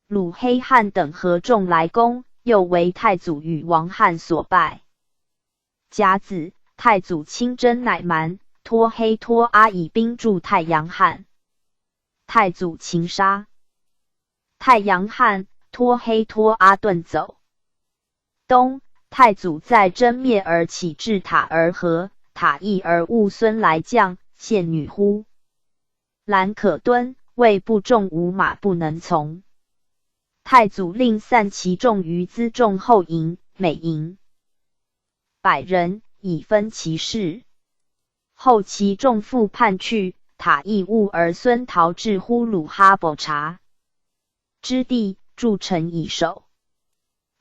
鲁黑汉等合众来攻，又为太祖与王汉所败。甲子，太祖亲征乃蛮，托黑托阿以兵助太阳汉。太祖擒杀。太阳汉、托黑托阿遁走。冬，太祖在征灭而起至塔而合，塔邑而务孙来将，献女乎？兰可敦，谓部众无马不能从。太祖令散其众于辎重后营，每营100人，以分其事。后其众复叛去，塔邑兀而孙逃至呼鲁哈伯察之地，筑城以守。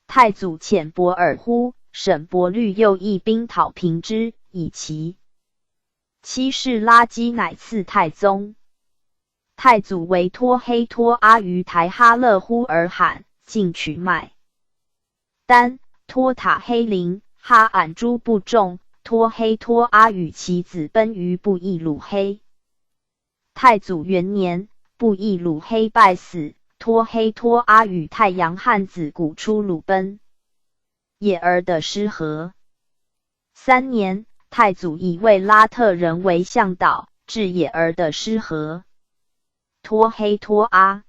太祖遣伯尔忽、沈伯律又益兵讨平之，以其七世拉基乃次太宗。太祖为托黑托阿于台哈勒呼尔罕，进取脉。丹托塔黑林哈俺诸部众，托黑托阿与其子奔于布义鲁黑。太祖元年，布义鲁黑败死，托黑托阿与太阳汉子古出鲁奔。也儿的失和。3年，太祖以为拉特人为向导，至也儿的失和。托黑托阿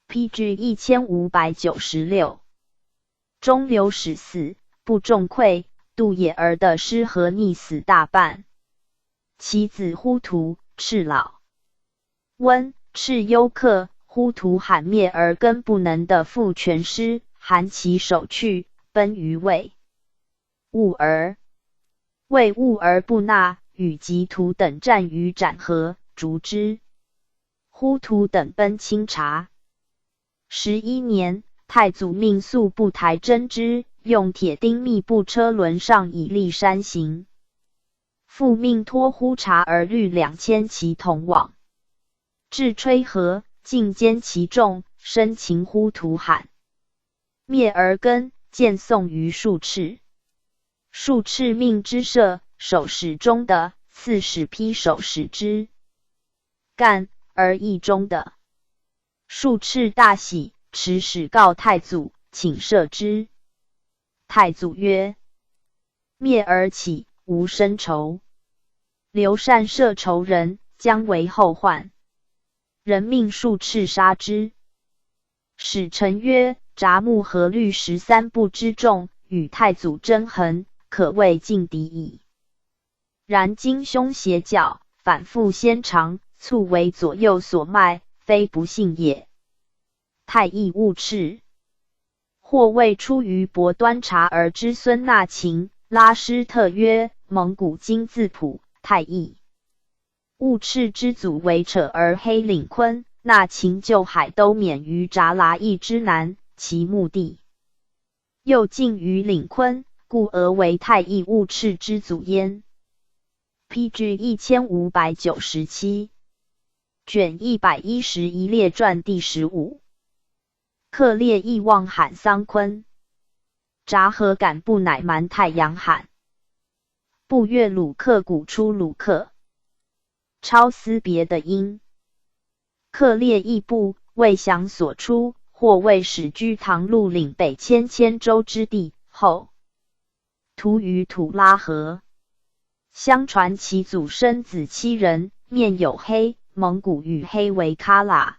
PG 1596。中流矢死，不中溃，杜也儿的失和溺死大半。其子呼图赤老温赤幽克呼图罕灭而根不能的父全师，含其手去，奔于魏。兀儿魏兀儿不纳，与吉图等战于斩河，逐之。呼图等奔清察。11年，太祖命速部台征之，用铁钉密布车轮上以立山行。复命托呼察而率2000骑同往。至吹河，尽歼其众，生擒呼图罕。灭而根，见送于术赤。术赤命之射，手使中的，刺史披手使之。干而义中的。术赤大喜，持使告太祖，请赦之。太祖曰：灭而起，无深仇。刘禅赦仇人，将为后患。人命术赤杀之。使臣曰：札木合律13部之众，与太祖争衡，可谓劲敌矣。然今凶邪教，反复先长，促为左右所卖，非不幸也。太尉务赤，或未出于伯端察而知孙纳秦，拉施特曰：蒙古金字谱，太尉。务赤之祖为扯而黑领坤，纳秦救海都免于札剌邑之难，其目的又近于领坤，故而为太尉务赤之祖焉。PG 1597。卷111列传第15。克烈义望罕桑昆。札河敢不乃蛮太阳罕。不越鲁克古出鲁克。超思别的音。克烈义部未降所出，或为使居唐陆岭北千州之地，后屠于土拉河。相传其祖生子7人，面有黑，蒙古语黑为喀喇，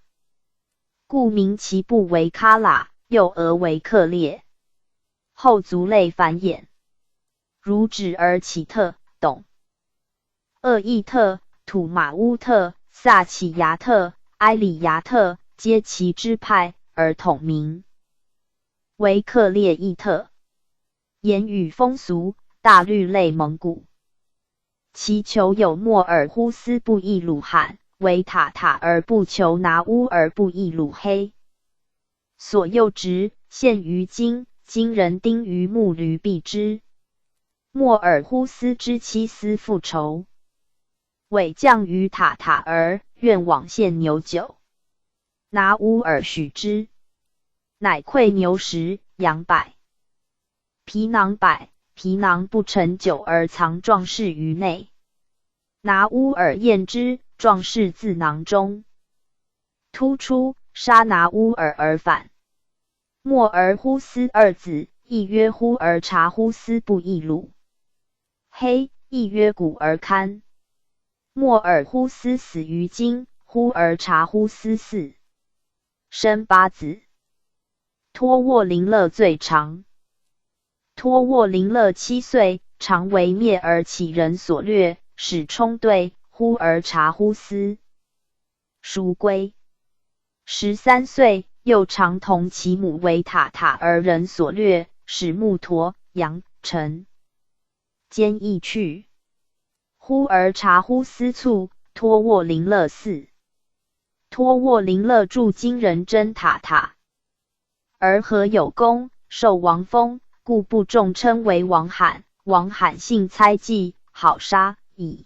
故名其部为喀喇，又俄为克烈。后族类繁衍，如指而其特、董、鄂义特、土马乌特、萨其牙特、埃里牙特，皆其支派，而统名为克烈义特。言语风俗，大律类蒙古。其求有莫尔忽斯不亦鲁罕，为塔塔而不求拿乌而不亦鲁黑。所诱直，现于今，今人丁于木驴避之。莫尔忽斯之妻思复仇，委降于塔塔儿，愿往献牛酒。拿乌尔许之，乃馈牛食，羊百。皮囊百，皮囊不成酒而藏壮士于内。拿乌尔验之，壮士自囊中突出，杀拿乌尔而返。莫尔忽斯二子，亦曰忽儿察忽斯不亦鲁黑，亦曰古儿堪。莫尔忽斯死于今，忽儿察忽斯嗣，生8子。托沃林勒最长。托沃林勒7岁，常为灭而起人所掠，使冲对，忽儿察忽斯赎归。13岁，又常同其母为塔塔而人所掠，使木陀、杨、陈兼亦去。忽儿察忽斯卒，托沃林勒嗣。托沃林勒助金人征塔塔，而何有功，受王封，故部众称为王罕。王罕性猜忌，好杀矣。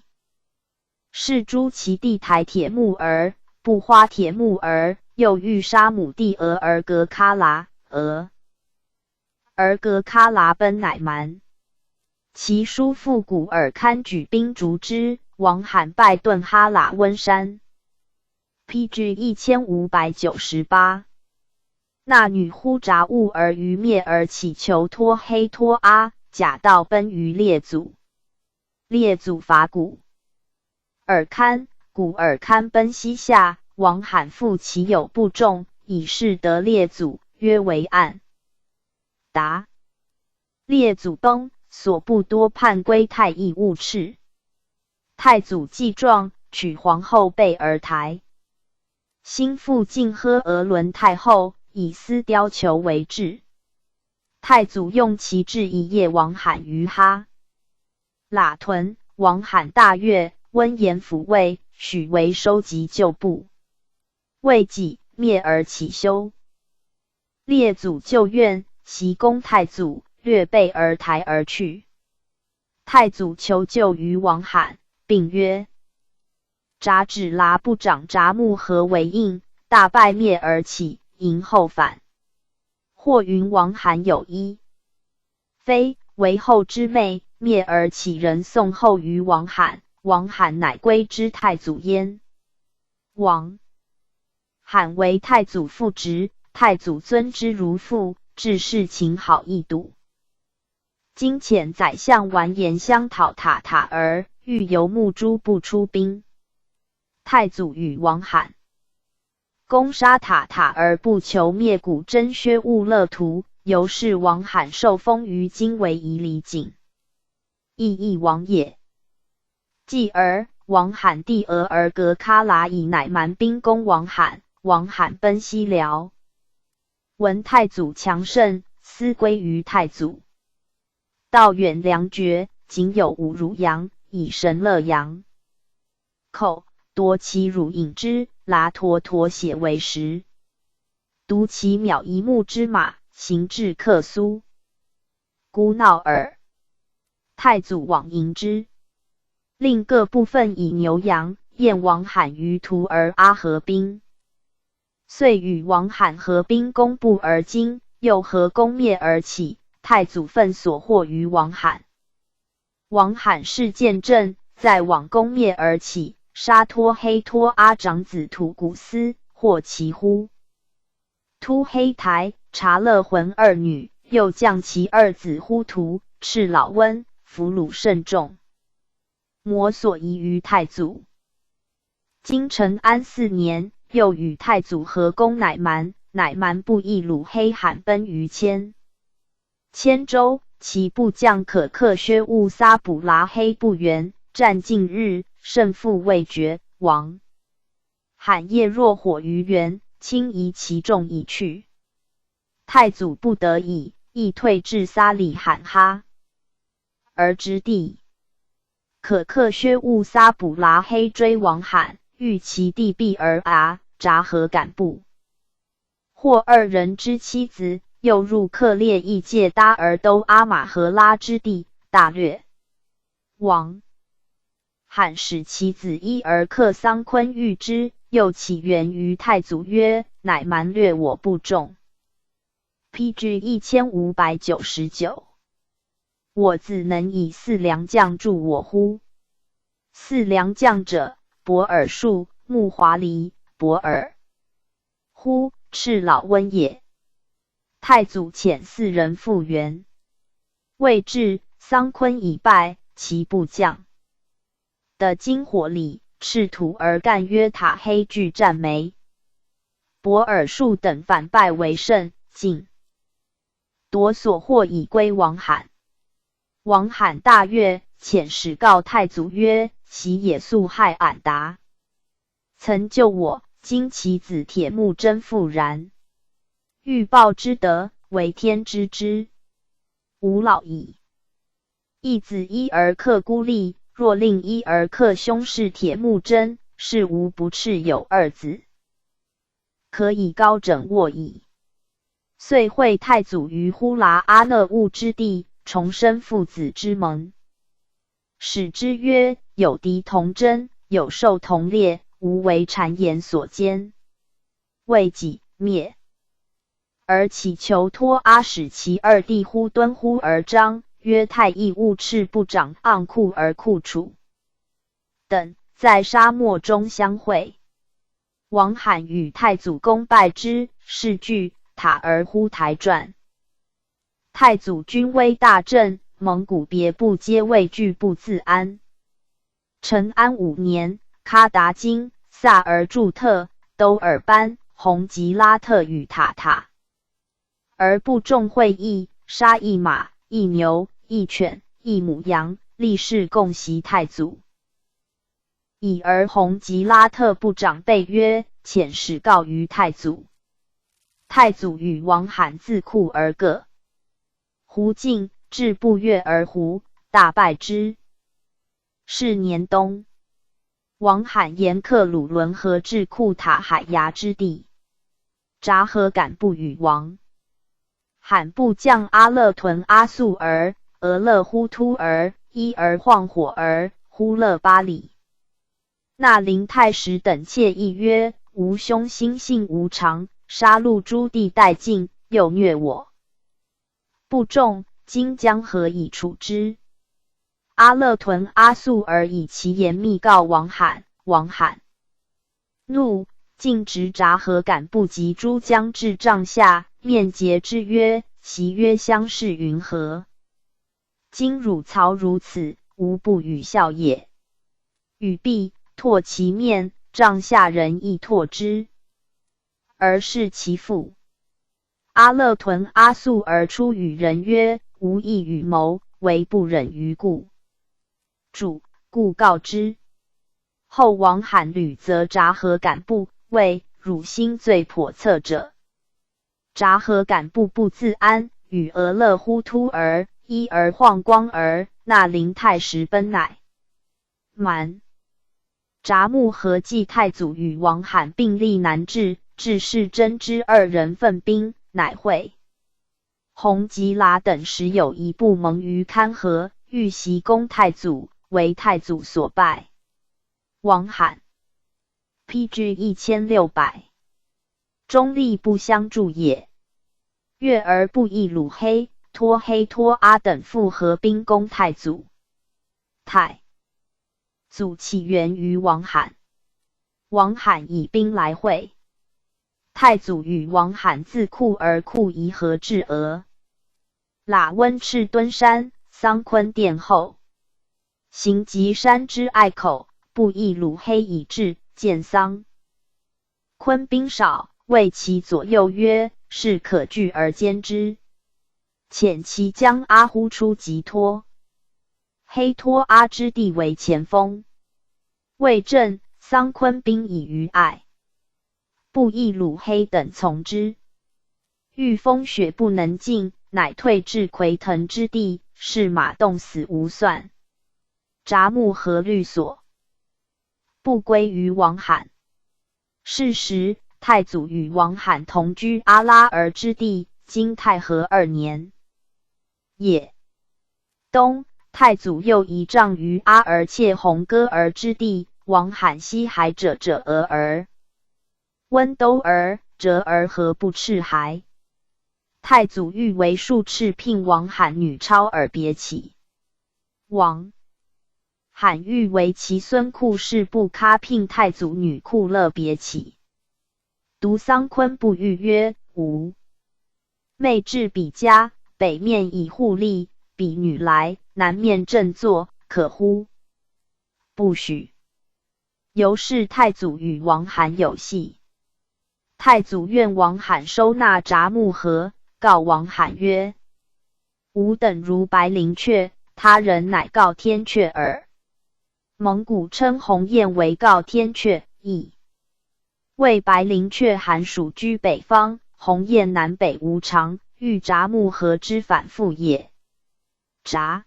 是诸其弟台铁木儿、布花铁木儿，又欲杀母弟儿格喀剌，儿格喀剌奔乃蛮。其叔父古尔堪举兵逐之，王罕败顿哈喇温山。PG 1598。那女呼札兀儿于灭而乞求托黑托阿，假道奔于列祖。列祖伐古尔堪，古尔堪奔西夏，王罕复其有部众，以示得列祖，曰为暗。答。列祖崩，所部多叛归太乙勿斥。太祖既壮，取皇后贝而台。兴复敬呵额伦太后，以丝貂裘为质。太祖用其制一夜王罕于哈喇屯，王罕大悦，温言抚慰，许为收集旧部。未几，灭而起修。列祖旧怨，袭攻太祖，略备而台而去。太祖求救于王罕，并曰：札指剌部长札木合为应，大败灭而起，迎后返。或云王罕有一非为后之妹，灭而起人送后于王罕，王罕乃归之太祖焉。王罕为太祖父侄，太祖尊之如父，至事情好易睹。今遣宰相完颜相讨塔塔儿，欲由穆诸不出兵。太祖与王罕攻杀塔塔而不求灭古真薛兀勒图，由是王罕受封于今为夷离景，亦王也。继而王罕弟儿格喀剌以乃蛮兵攻王罕，王罕奔西辽。闻太祖强盛，思归于太祖。道远粮绝，仅有5汝羊，以神乐羊。口夺其乳饮之，剌沱沱血为食。独其邈一木之马，行至克苏。孤闹耳。太祖往迎之，令各部分以牛羊宴王罕于图儿阿合兵。遂与王罕合兵攻布而今，又合攻灭而起。太祖分所获于王罕。王罕事见正，在往攻灭而起，杀托黑托阿长子吐谷斯，获其乎。突黑台、察勒浑2女，又降其2子呼图、赤老温，俘虏甚众。摩所疑于太祖。今成安4年，又与太祖合攻乃蛮，乃蛮部亦虏黑罕奔于千州，其部将可克薛兀撒卜剌黑部元，战近日，胜负未决，亡。罕夜若火于原，轻夷其众已去。太祖不得已，亦退至撒里罕哈儿之地。可克薛兀撒卜剌黑追王罕，欲其弟必而札合敢部。或2人之妻子，又入克列异界搭而都阿玛荷拉之地，大掠。王罕使其子伊而克桑昆遇之，又起源于太祖曰：乃蛮掠我部众。PG 1599。我子能以4良将助我乎？4良将者，伯尔术、木华黎、伯尔乎赤老温也。太祖遣4人复援，未至，桑昆已败，其部将的金火里，赤土而干约塔黑拒战没。伯尔术等反败为胜，尽夺所获以归王罕。王罕大悦，遣使告太祖曰：其也素害俺达，曾救我，今其子铁木真复然。欲报之德，为天知之。吾老矣。义子伊而克孤立，若令伊而克兄是铁木真，是无不斥有2子，可以高枕卧矣。遂会太祖于呼剌阿讷兀之地，重申父子之盟。使之曰：有敌同真，有受同列，无为谗言所奸，未己灭。而乞求托阿使其二弟乎敦乎而章，曰太乙勿斥不长，盎酷而酷处等，在沙漠中相会。王罕与太祖公拜之，是具塔而呼台传。太祖军威大振，蒙古别部皆畏惧不自安。成安5年，喀达金、萨尔柱特、都尔班、洪吉拉特与塔塔。而部众会议，杀一马、一牛、一犬、一母羊，立誓共袭太祖。已而洪吉拉特部长辈曰：遣使告于太祖。太祖与王罕自库而各。胡进至不悦而胡，大败之。是年冬，王罕沿克鲁伦河至库塔海牙之地，札合敢不与王。罕部将阿勒屯阿速儿、俄勒忽突儿、伊儿晃火儿、忽勒巴里、那林太史等窃议曰：吾兄心性无常，杀戮诸地殆尽，又虐我部众，今将何以处之？阿勒屯阿速儿以其言密告王罕，王罕怒，径直札合敢部及诸将至帐下，面诘之曰：其曰相视云何？今汝曹如此，吾不与笑也。语毕，唾其面，帐下人亦唾之，而是其父。阿勒屯阿速而出与人曰：吾意与谋，唯不忍于故。主故告之。后王罕屡责札合敢部，谓汝心最叵测者。札合敢部不自安，与俄勒忽突儿、伊儿晃光儿、那林太史奔乃蛮。札木合计太祖与王罕并立南至，至是真之二人奋兵，乃会。洪吉拉等时有一部蒙于堪河，欲袭攻太祖，为太祖所败。王罕 PG 1600，中立不相助也。越而不义鲁黑、托黑托阿等复合兵攻太祖。太祖起源于王罕，王罕以兵来会。太祖与王罕自库而库夷合至俄。喇温赤敦山、桑昆殿后，行及山之隘口，不义鲁黑以至，见桑昆兵少，谓其左右曰：是可拒而歼之。遣其将阿忽出击托黑托阿之地为前锋。魏镇桑昆兵已于隘，不义鲁黑等从之。遇风雪不能进，乃退至夔腾之地，是马冻死无算。札木合律所，不归于王罕。是时，太祖与王罕同居阿拉尔之地，今太和2年也。冬，太祖又移帐于阿尔切红歌儿之地，王罕西海者俄儿、温都儿、折儿何不斥还？太祖欲为数斥聘王罕女超而别起。王罕欲为其孙库氏不喀聘太祖女库勒别起。独桑昆不欲曰：吾妹至彼家，北面以护利，彼女来，南面正坐，可乎？不许。由是太祖与王罕有隙。太祖愿王罕收纳札木合，告王罕曰：吾等如白灵阙，他人乃告天阙耳。蒙古称鸿雁为告天阙，亦谓白灵阙寒暑居北方，鸿雁南北无常，欲札木合之反复也。札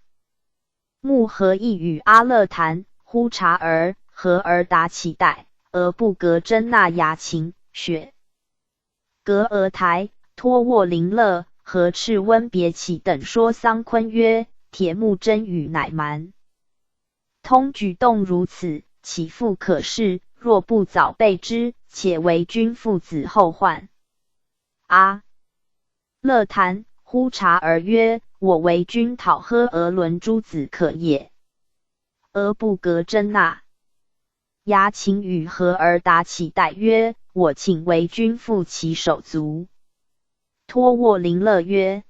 木合亦与阿勒坛、呼察儿、和儿达其代，而不格真纳牙秦、雪格俄台、托沃林勒、和赤温别起等说桑昆曰：铁木真语乃蛮。通举动如此，岂复可视？若不早备之，且为君父子后患。乐谈呼察而曰：我为君讨喝而伦诸子可也。而不革真纳。牙请与和而答其代曰：我请为君负其手足。托沃林乐曰：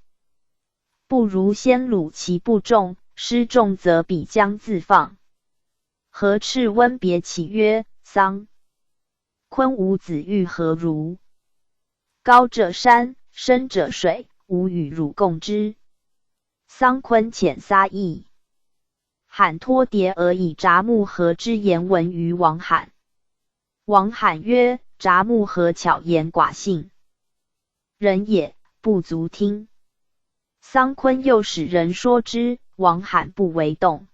不如先虏其不重，失重则彼将自放。何赤温别起曰：桑昆吾子欲何如？高者山，深者水，吾与汝共之。桑昆遣撒意。罕托牒而以札木合之言闻于王罕。王罕曰：札木合巧言寡信，人也，不足听。桑昆又使人说之，王罕不为动。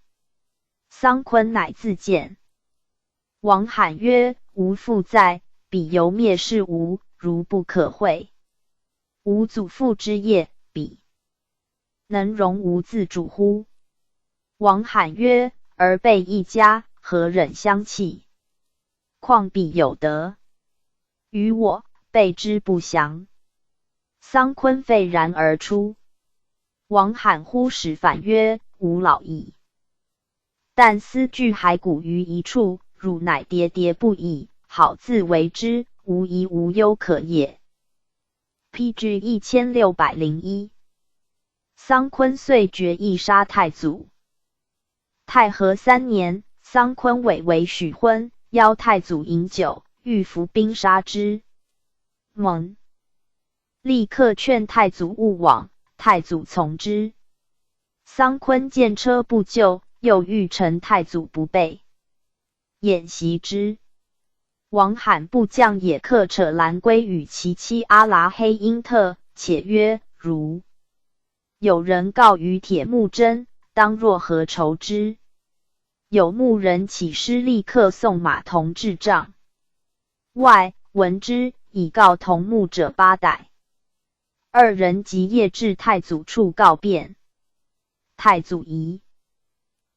桑昆乃自见。王罕曰：吾父在，彼犹灭世无，如不可讳。吾祖父之业，彼能容吾自主乎？王罕曰：儿辈一家，何忍相弃？况彼有德，于我备之不详。桑昆愤然而出。王罕呼使反曰：吾老矣，但思聚骸骨于一处，汝乃喋喋不已，好自为之，无疑无忧可也。PG 1601。桑昆遂决意杀太祖。太和3年，桑昆委为许婚，邀太祖饮酒，欲伏兵杀之。蒙立刻劝太祖勿往，太祖从之。桑昆见车不就，又欲乘太祖不备，掩袭之。王罕部将也克扯兰归与其妻阿拉黑因特，且曰：如有人告于铁木真，当若何酬之？有牧人起师立刻送马童至帐外，闻之，以告同牧者8代。二人即夜至太祖处告变。太祖疑，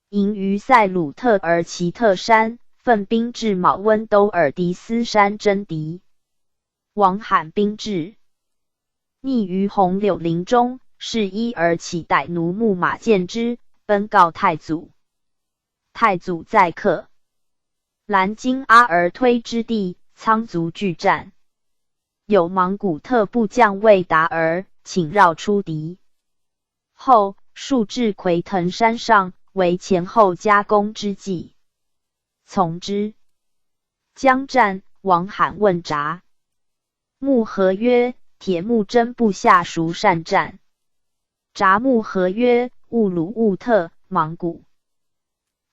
迎于塞鲁特而其特山，奋兵至卯温都尔迪斯山争敌。王罕兵至，匿于红柳林中，是一而起歹奴牧马见之，奔告太祖。太祖在克兰津阿而推之地，仓卒拒战。有莽古特部将魏达儿，请绕出敌。后数至夔腾山上，为前后夹攻之计。从之。将战，王罕问札木合曰：铁木真部下孰善战？札木合曰：兀鲁兀特，莽古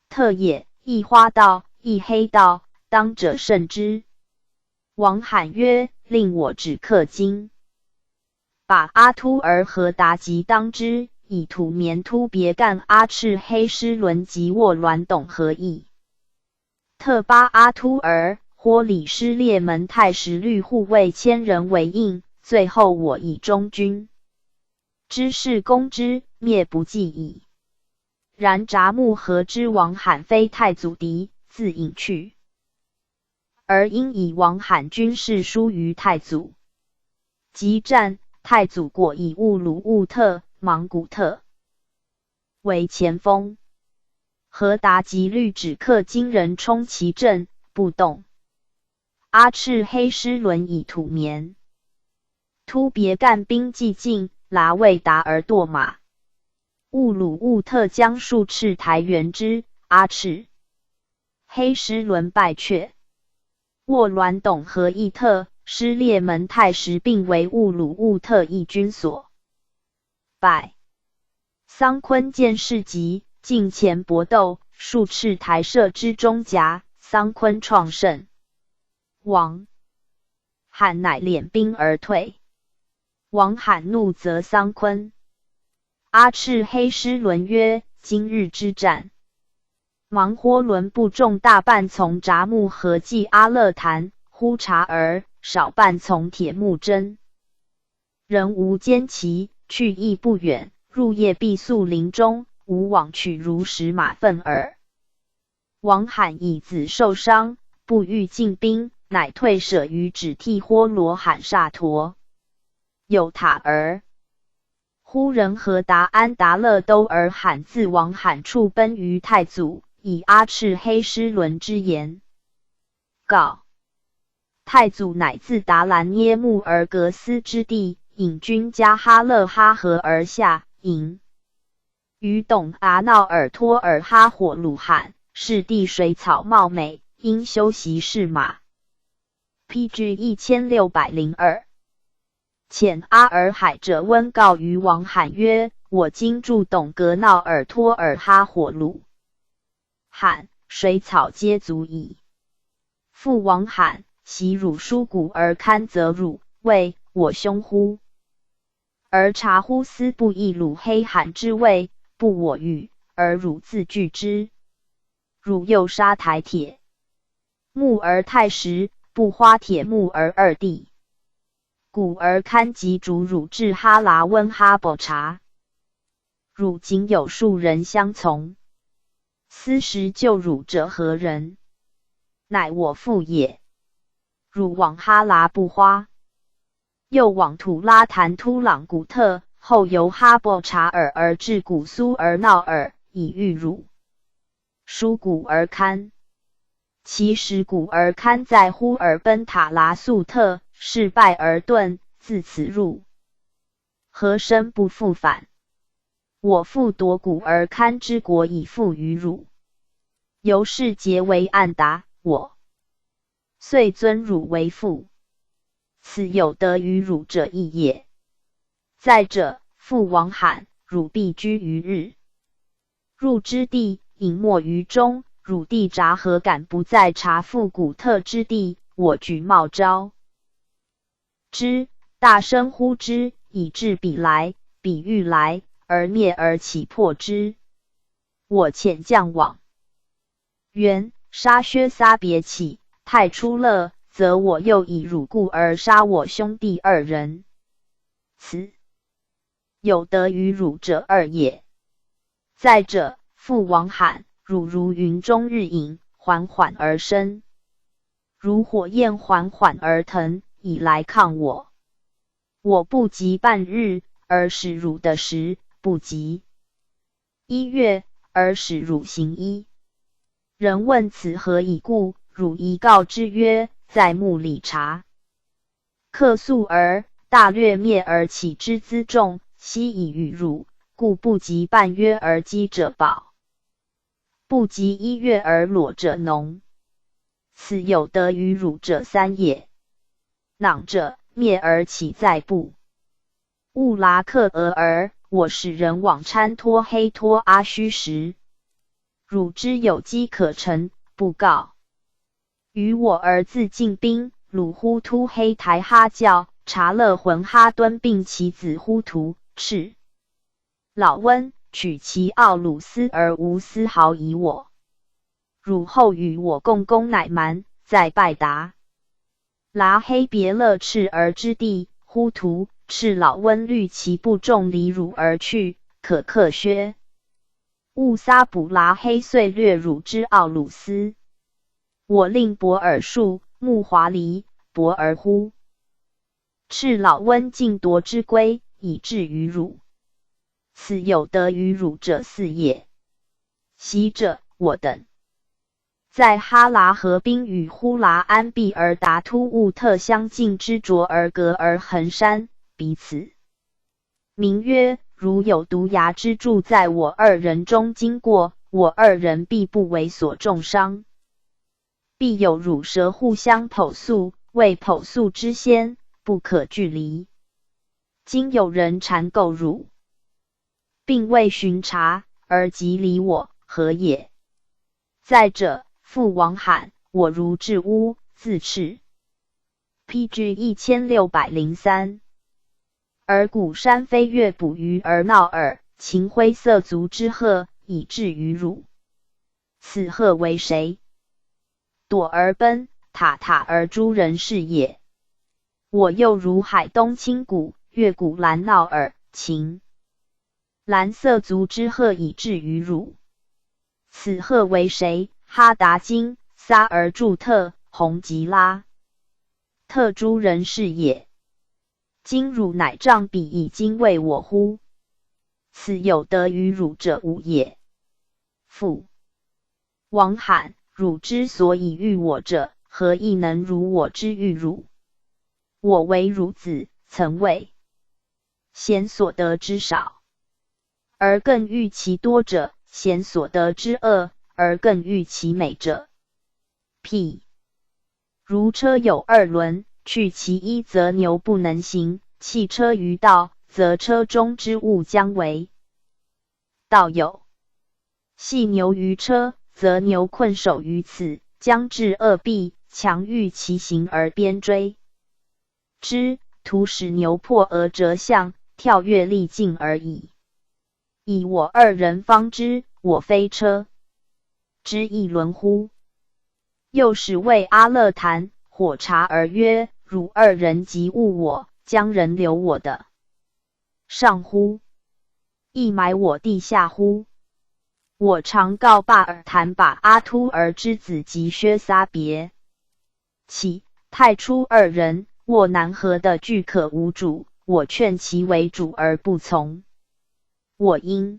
特也，一花道，一黑道，当者胜之。王罕曰：令我止克金。把阿突儿和达吉当之，以土绵突别干阿赤黑师伦及沃栾董合议。特巴阿突儿，豁里失列门太史律护卫1000人为应，最后我以中军之事攻之，灭不计矣。然札木合之王罕非太祖敌，自隐去，而因以王罕军事疏于太祖。即战，太祖果以兀鲁兀特、莽古特为前锋。何达吉律止克金人冲其阵，不动。阿赤黑师伦以土绵突别干兵既尽，剌魏达而堕马。兀鲁兀特将数赤台援之，阿赤黑师伦败却。沃栾董和义特、失列门太实并为兀鲁兀特一军所败。桑昆见势急，近前搏斗，数赤台射之中夹，桑昆创胜。王罕乃敛兵而退。王罕怒责桑昆。阿赤黑师伦曰：今日之战，芒豁伦部众大半从札木合计阿勒谈、呼察儿，少半从铁木真。人无坚骑，去亦不远，入夜必宿林中，吾往取如10马粪耳。王罕以子受伤，不欲进兵，乃退舍于止替豁罗罕萨陀。有塔儿。忽人何达安达勒都尔罕自王罕处奔于太祖，以阿赤黑师伦之言告。太祖乃自达兰耶木尔格斯之地，引军加哈勒哈河而下，营于董阿闹尔托尔哈火鲁罕，是地水草茂美，应修习士马。PG 1602。遣阿尔海者温告于王罕曰：我今驻董格闹尔托尔哈火鲁罕，水草皆足矣。复王罕，袭汝书谷而堪则汝，谓我兄乎？而察乎斯不亦鲁黑罕之谓，不我与，而汝自拒之。汝又杀台铁木而太实，不花铁木而二地。古而堪及逐汝至哈拉温哈伯察，汝仅有数人相从，斯时救汝者何人？乃我父也。汝往哈拉不花，又往土拉坦突朗古特，后由哈伯察尔而至古苏而闹尔，以遇汝。书古而堪，其实古而堪在呼尔奔塔拉素特，事败而遁，自此入。何生不复返？我父夺古而堪之国以复于汝，由是结为暗达，我遂尊汝为父。此有得于汝者亦也。再者，父王罕，汝必居于日入之地，隐没于中，汝弟札何敢不在察复古特之地？我举茂招之，大声呼之，以至彼来，彼欲来，而灭而起破之。我遣将往，元杀薛撒别起，太初乐，则我又以汝故而杀我兄弟二人。此有得于汝者二也。再者，父王罕，汝如云中日影，缓缓而生，如火焰缓缓而腾，以来抗我。我不及半日，而使汝的时；不及1月，而使汝行1。人问此何以故？汝宜告之曰：在目里察，克速而大略灭而起之辎重，悉以与汝，故不及半月而击者保，不及1月而裸者农。此有得于汝者三也。囊者，灭而起在部。勿拉克俄而我使人往参托黑托阿须时，汝之有机可乘，不告。于我儿自进兵，鲁呼突黑台哈教，察勒浑哈敦并其子呼图赤老温，取其奥鲁斯而无丝毫疑我。汝后与我共攻乃蛮，在拜达拉黑别勒赤儿之地，呼图赤老温虑其部众离汝而去，可克薛。兀撒卜拉黑遂掠汝之奥鲁斯。我令伯尔术木华黎伯尔乎，赤老温尽夺之归，以至于汝。此有得于汝者四也。昔者，我等在哈拉河滨与呼拉安毕而达突兀特相近之卓而隔而衡山，彼此名曰：如有毒牙之柱在我二人中经过，我二人必不为所重伤。必有乳蛇互相剖宿，为剖宿之先，不可距离。今有人缠构汝，并未巡查，而即离我，何也？再者，父王罕，我如至屋，自赤。PG 1603。而古山飞跃捕鱼而闹耳，秦灰色足之鹤，以至于汝。此鹤为谁？躲而奔，塔塔而诸人是也。我又如海东青谷，越谷兰闹耳，秦蓝色足之鹤以至于汝。此鹤为谁？哈达金、撒尔柱特、洪吉拉。特诸人是也。今汝乃仗彼以今为我乎？此有得于汝者无也。父王罕，汝之所以欲我者，何亦能如我之欲汝？我为汝子，曾谓贤所得之少，而更欲其多者；贤所得之恶，而更欲其美者。譬如车有二轮，去其一则牛不能行，弃车于道，则车中之物将为。道有系牛于车，则牛困守于此，将至恶弊，强欲其行而鞭追之，徒使牛破而折向，跳跃力尽而已。以我二人方知，我非车之一轮乎？又使谓阿勒谈、火茶而曰：汝二人即误我，将人留我的上乎？亦埋我地下乎？我常告巴尔坦把阿突尔之子及薛撒别起太初二人，沃南河的俱可无主，我劝其为主而不从。我因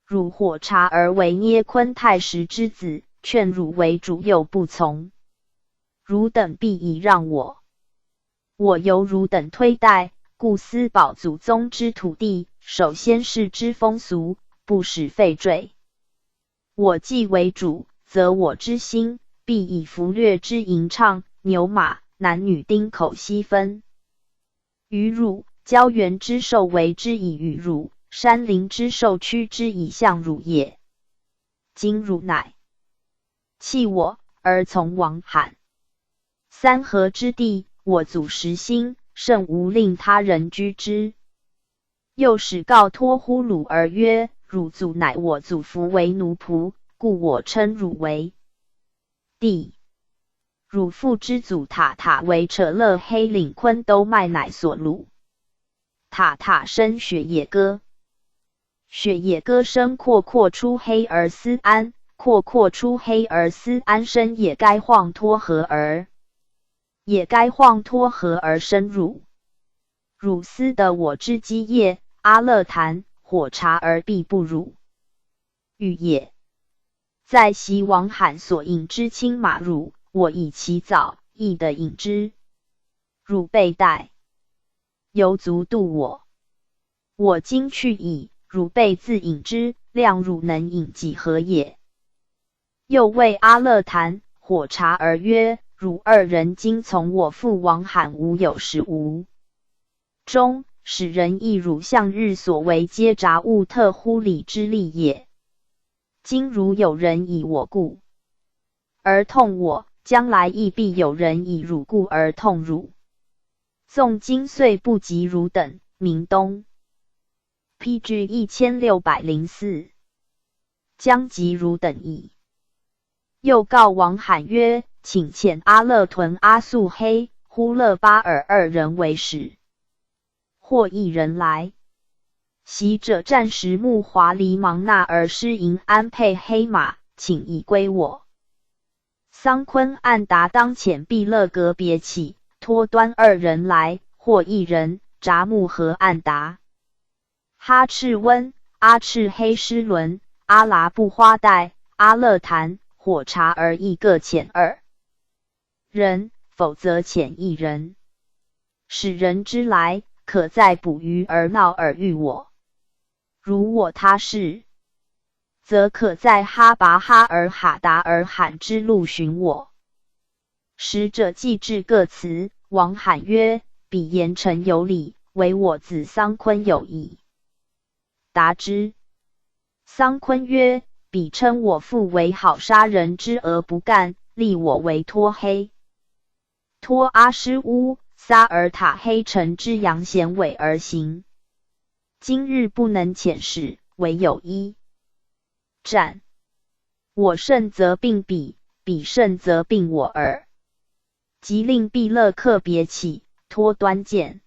汝火茶而为捏昆太时之子，劝汝为主又不从。汝等必以让我，我由汝等推戴，故思保祖宗之土地，守先世之风俗，不使废坠。我既为主，则我之心必以俘掠之吟唱，牛马男女丁口悉分。于汝郊原之兽为之以与汝，山林之兽驱之以向汝也。今汝乃弃我而从王罕，三河之地，我祖实心，甚无令他人居之。又使告托呼汝而曰：汝祖乃我祖服为奴仆，故我称汝为帝。汝父之祖塔塔为扯勒黑领昆都麦乃所掳。塔塔生雪野歌，雪野歌生阔阔出黑而思安，阔阔出黑而思安生也该晃托和而，也该晃托和而生汝。汝思得我之基业，阿勒谈、火茶而必不汝。欲也。在袭王罕所引之青马汝，我以其早，亦得引之。汝备待，犹足度我。我今去矣，汝备自引之，量汝能引几何也？又谓阿勒谈、火茶而曰：汝二人今从我父王罕无有时无终，使人亦汝向日所为皆杂物特乎理之利也。今如有人以我故而痛我，将来亦必有人以汝故而痛汝。纵今岁不及汝等，明东 PG 1604，将及汝等矣。又告王罕曰：请遣阿勒屯、阿素黑、呼勒巴尔二人为使。或一人来，袭者战时木华黎芒纳而失营安配黑马，请以归我。桑昆暗达当遣毕勒格别起，托端二人来，或一人札木和暗达。哈赤温、阿赤黑狮伦、阿拉布花带、阿勒谈、火茶而亦各遣二人，否则遣一人。使人之来，可在捕鱼而闹而遇我。如我他事，则可在哈拔哈尔哈达尔罕之路寻我。使者既至各辞，王罕曰：彼言诚有理，唯我子桑昆有疑。答之。桑昆曰：彼称我父为好杀人之而不干，立我为托黑。托阿施乌、撒尔塔黑城之阳贤伟而行。今日不能遣使，唯有一战。我胜则并彼，彼胜则并我耳。即令毕勒克别起，托端剑，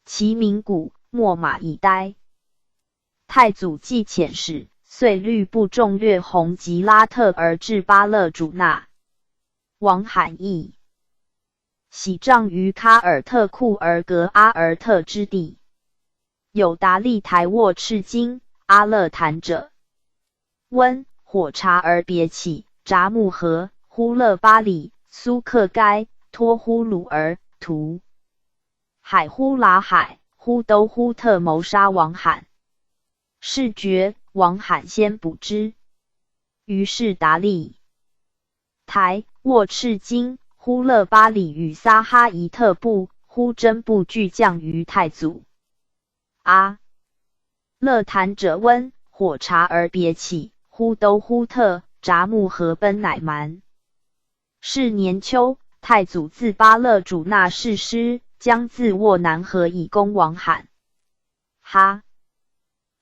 其鸣鼓，秣马以待。太祖既遣使，遂率部众掠洪吉拉特而至巴勒主那。王罕亦喜帐于喀尔特库尔格阿尔特之地。有达利台沃赤金阿勒坦者，温火察而别起，札木合呼勒巴里苏克该托呼鲁儿图海呼拉海呼都呼特谋杀王罕。是觉王罕先捕之。于是达利台沃赤金呼勒巴里与撒哈伊特部呼真部俱降于太祖。阿勒坦者温火察而别起，呼都呼特札木合奔乃蛮。是年秋，太祖自巴勒主那誓师，将自沃南河以攻王罕。哈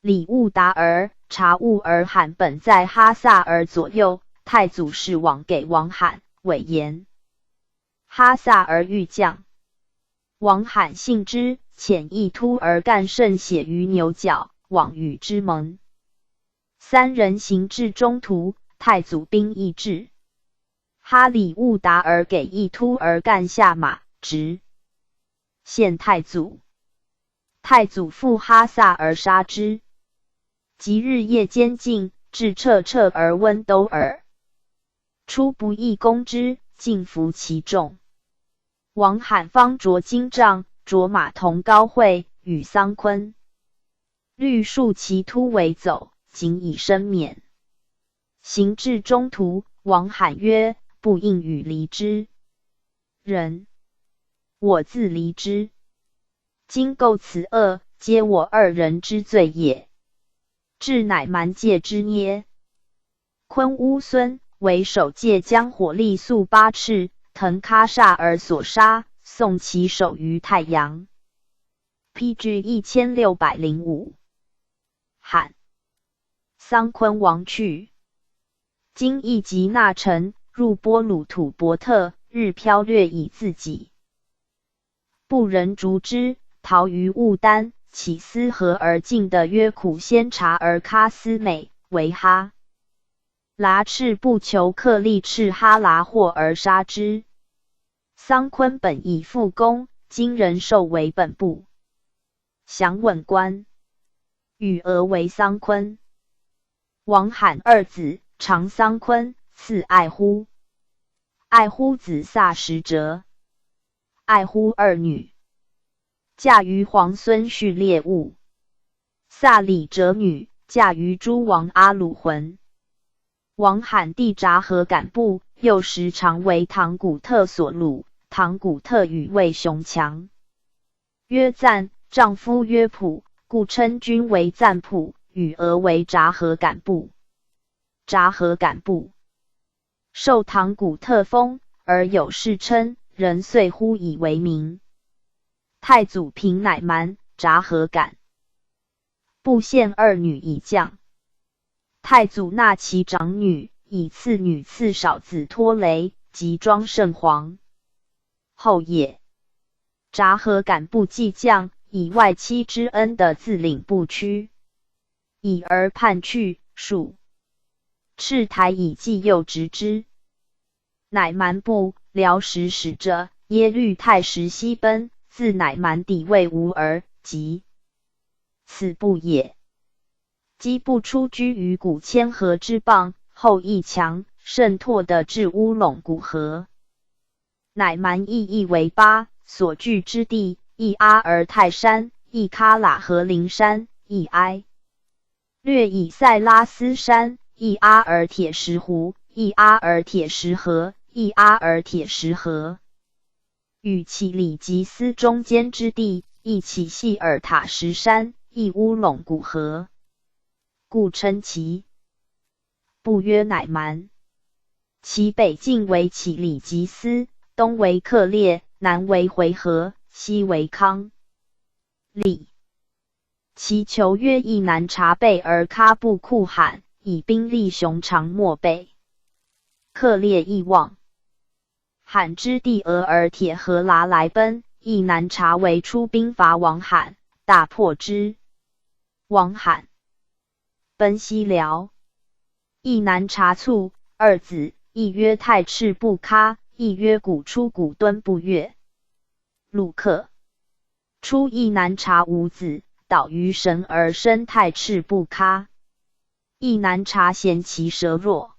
里兀达儿察兀儿罕本在哈萨尔左右，太祖使往给王罕，委言哈萨尔欲降。王罕信之，遣一突而干甚血于牛角，往与之盟。三人行至中途，太祖兵亦至。哈里兀达尔给一突而干下马，直献太祖。太祖复哈萨而杀之。即日夜间进，至彻彻而温都尔。初不义攻之，尽服其众。王罕方着金杖，着马同高会，与桑昆律数其突围走，仅以身免。行至中途，王罕曰：不应与离之。人我自离之。今构此恶，皆我二人之罪也。至乃蛮戒之捏。昆乌孙为首戒将火力速8赤，腾喀萨尔所杀，送其首于太阳。PG 1605。罕桑昆王去。今亦即那臣入波鲁吐伯特，日飘掠以自己。不人逐之，逃于兀丹，起思河而进的约苦先察而喀斯美为哈剌赤不求克力赤哈剌霍而杀之。桑昆本以复功，今人授为本部详问官，与俄为桑昆。王罕二子，长桑昆，次爱忽。爱忽子萨什哲。爱忽二女，嫁于皇孙序列兀。萨里哲女，嫁于诸王阿鲁浑。王罕弟札合敢部，幼时常为唐古特所虏，唐古特与魏雄强。曰赞，丈夫曰普，故称君为赞普，与俄为札合敢部。札合敢部受唐古特封，而有世称，人遂呼以为名。太祖平乃蛮，札合敢部献二女以降。太祖纳其长女，以次女赐少子托雷，及庄圣皇。后也。札合敢部继降，以外戚之恩的自领不屈，以而叛去，属赤台以继右直之。乃蛮部辽时使者耶律太石西奔，自乃蛮抵魏吴而及。此部也。姬不出居于古千河之傍，后亦强，甚拓的至乌陇古河。乃蛮亦为巴，所据之地，亦阿尔泰山，亦喀喇和陵山，亦哀略以塞拉斯山，亦阿尔铁石湖，亦阿尔铁石河，亦阿尔铁石河。与其里吉斯中间之地，亦起细尔塔什山，亦乌陇古河，故称其部曰乃蛮。其北境为其里吉斯，东为克烈，南为回纥，西为康利。其求曰亦南察备而喀布库罕，以兵力雄长漠北。克烈亦望罕之地俄而铁河剌来奔，亦南察为出兵伐王罕，大破之。王罕奔西辽。亦南察卒二子，一曰太赤不喀，一曰古出古敦不越。鲁克。初亦南察五子，导于神而生太赤不喀。亦南察嫌其舌弱，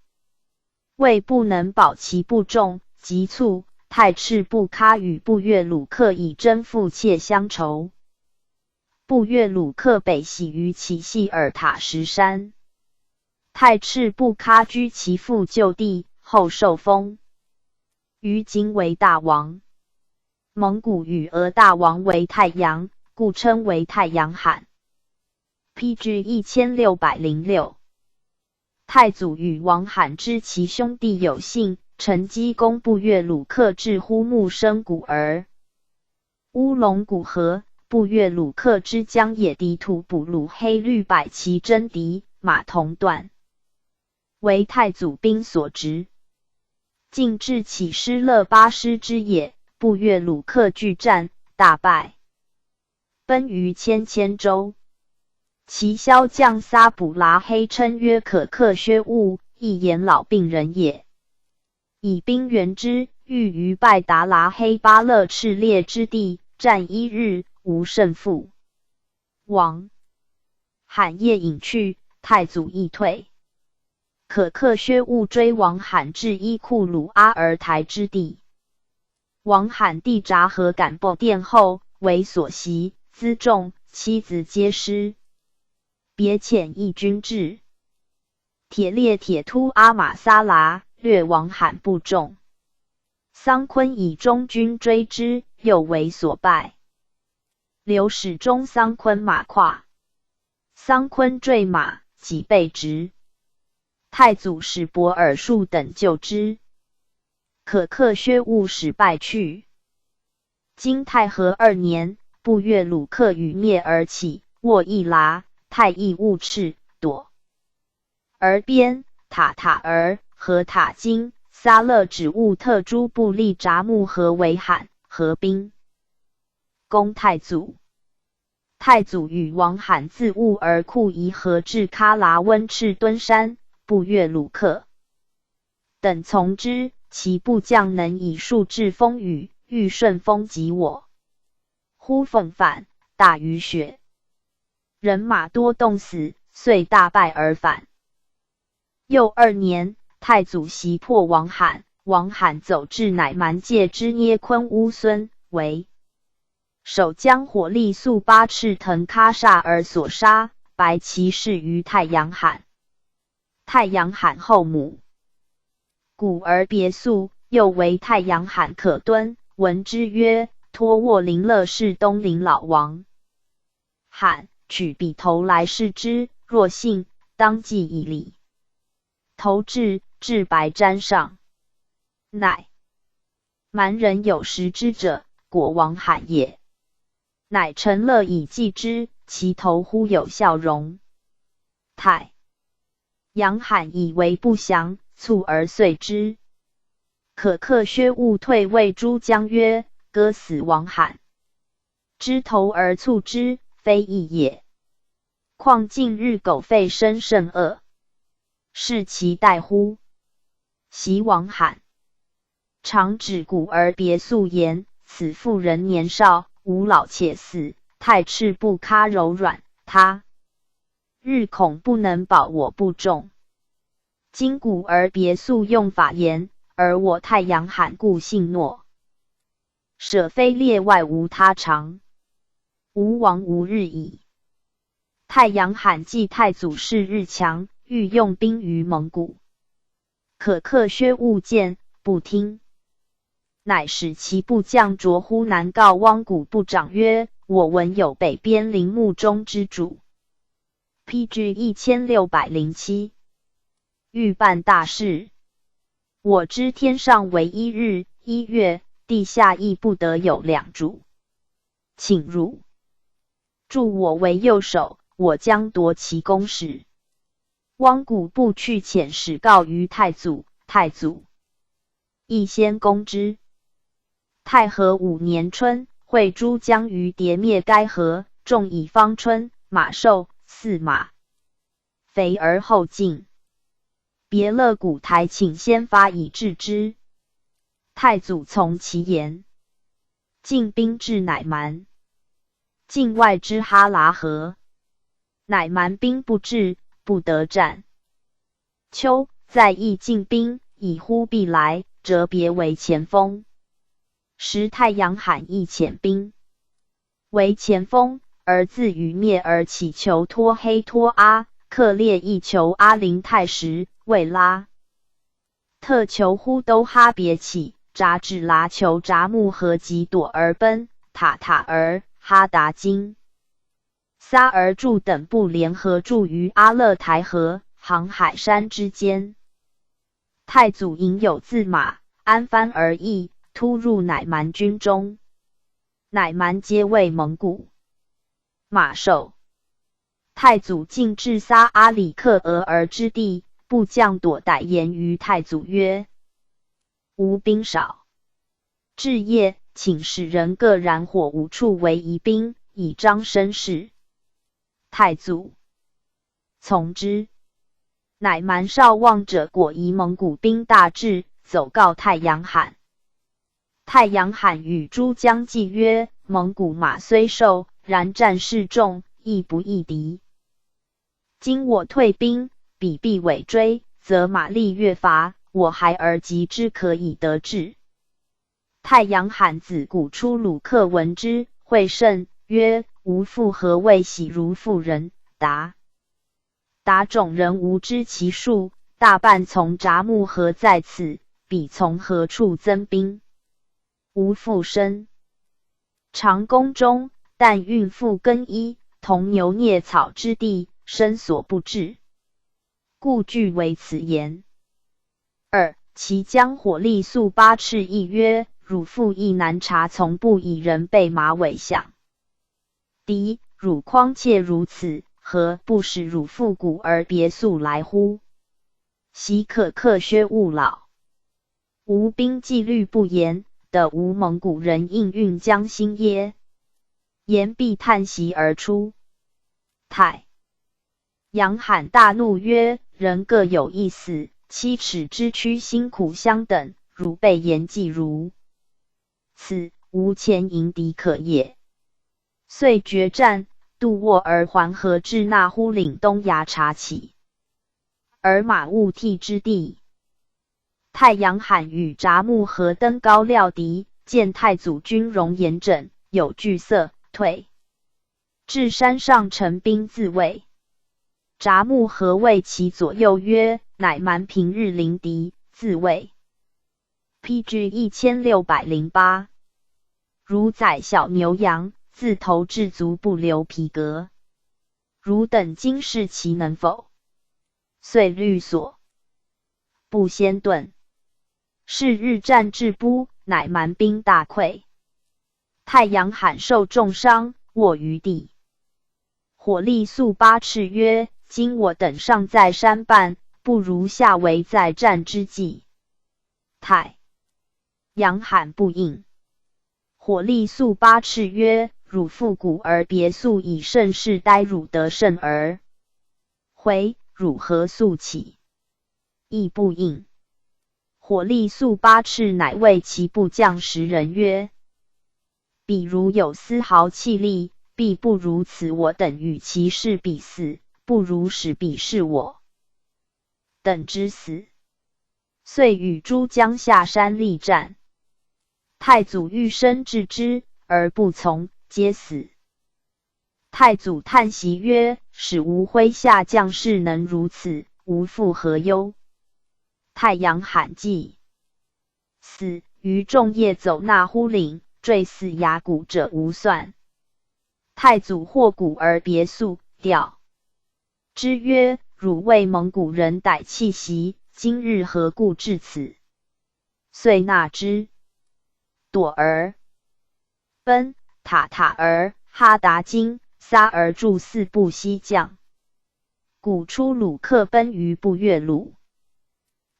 谓不能保其部众，急促。太赤不喀与不越鲁克以争父妾相仇。不越鲁克北徙于其系尔塔什山。太赤不喀居其父旧地，后受封于今为大王。蒙古与俄大王为太阳，故称为太阳罕。PG 1606。太祖与王罕知其兄弟有信，乘机攻不越鲁克至乎木生谷儿。乌龙古河，不越鲁克之疆野敌土捕鲁黑绿百骑征敌，马同断，为太祖兵所执。进至起失勒巴师之野，不越鲁克拒战，大败，奔于千州。其骁将撒卜剌黑称曰可克薛兀，一言老病人也。以兵援之，欲于拜达剌黑巴勒赤烈之地，战1日，无胜负。王罕夜隐去，太祖亦退。可克薛兀追王罕至伊库鲁阿尔台之地。王罕地札合敢布殿后，为所袭，辎重，妻子皆失。别遣义军至，铁列铁突阿玛撒剌，略王罕部众。桑昆以中军追之，又为所败。刘使中桑昆马胯，桑昆坠马，己被执。太祖使伯尔术等救之。可克薛兀使败去。今太和2年，不越鲁克与灭而起，沃亦剌，太亦勿赤，躲。而边塔塔儿和塔金撒勒止兀特诸部立札木合为罕，合兵攻太祖。太祖与王罕自兀而库夷合至喀喇温赤敦山，不越鲁克等从之，其部将能以数致风雨，欲顺风击我。忽逢反，大雨雪，人马多冻死，遂大败而返。又2年，太祖袭破王罕，王罕走至乃蛮界之捏昆乌孙，为守将火力速8赤腾喀萨而所杀，白其氏于太阳罕。太阳罕后母古而别宿，又为太阳罕可敦，闻之曰：托沃林勒是东陵老王。罕取笔头来视之，若信，当即以礼。头至白毡上，乃蛮人有识之者，果王罕也。乃陈乐以祭之，其头忽有笑容。太阳罕以为不祥，卒而遂之。可克薛兀退谓诸将曰：割死王罕，知头而卒之，非义也。况近日苟废生甚恶，是其待乎？袭王罕，常指古而别宿言：此妇人年少，无老且死，太赤不喀柔软，他日恐不能保我部众。今古而别宿用法言，而我太阳罕故信诺。舍非列外无他常，吾王无日矣。太阳罕继太祖势日强，欲用兵于蒙古。可克薛兀见，不听，乃使其部将卓乎南告汪古部长曰：我闻有北边陵墓中之主。PG 1607。欲办大事，我知天上为1日1月，地下亦不得有2主，请汝助我为右手，我将夺其公使。汪古部去遣使告于太祖，太祖亦先攻之。太和5年春，会诸将于迭灭该河，众以方春、马寿、驷马、肥而后进。别勒古台，请先发以制之。太祖从其言，进兵至乃蛮。境外之哈拉河，乃蛮兵不至，不得战。秋，在邑进兵，以忽必来，折别为前锋。时太阳罕亦遣兵为前锋，而自与灭而起求托黑托阿，克烈亦求阿陵太时，未拉。特求忽都哈别起，札至拉求札木合及躲而奔，塔塔儿、哈达金、撒儿柱等部联合驻于阿勒台河、航海山之间。太祖引有自马，安藩而役，突入乃蛮军中。乃蛮皆为蒙古。马首。太祖进至撒阿里克额尔之地，部将朵代言于太祖曰：吾兵少，至夜，请使人各燃火5处为疑兵，以彰声势。太祖从之。乃蛮少望者果疑蒙古兵大至，走告太阳罕。太阳罕与诸将计曰：蒙古马虽瘦，然战事重，亦不易敌。今我退兵，彼必尾追，则马力越乏，我孩儿及之可以得志。太阳罕子古出鲁克闻之，会甚，曰：吾父何谓喜如妇人？答种人无知其数，大半从札木合在此，彼从何处增兵？吾父身长宫中，但孕妇更衣，同牛啮草之地，身所不至，故据为此言。二，其将火力速8赤亦曰：汝父亦难察从不以人备马尾相。敌，汝匡切如此，何不使汝父古而别速来乎？奚可克削勿老？吾兵纪律不严，得无蒙古人应运将心耶？言毕，叹息而出。太阳罕大怒曰：人各有一死，7尺之躯辛苦相等，汝备言计如此，无前迎敌可也。遂决战，渡沃而还河，至那忽岭东崖察起，而马兀替之地。太阳罕与札木合登高料敌，见太祖军容严整，有惧色，退至山上陈兵自卫。札木合谓其左右曰：乃蛮平日临敌，自卫。PG 1608。如宰小牛羊，自头至足不留皮革。汝等今视其能否？遂律所。不先遁。是日战至都，乃蛮兵大溃。太阳罕受重伤，卧于地。火力速8赤曰：今我等尚在山半，不如下为再战之计。太阳罕不应。火力速8赤曰：汝复古而别速以胜事，待汝得胜而回，汝何速起？亦不应。火力速8赤乃谓其部将10人曰：彼如有丝毫气力，必不如此。我等与其势比死，不如使彼是我等之死。遂与诸将下山力战。太祖欲生制之，而不从，皆死。太祖叹息曰：使吾麾下将士能如此，吾复何忧？太阳罕既死，于众夜走那忽岭，坠死崖谷者无算。太祖获古而别速，调之曰：汝为蒙古人逮气息，今日何故至此？遂纳之。朵儿、奔、塔塔儿、哈达金、撒儿柱4部西将。古出鲁克奔于不越鲁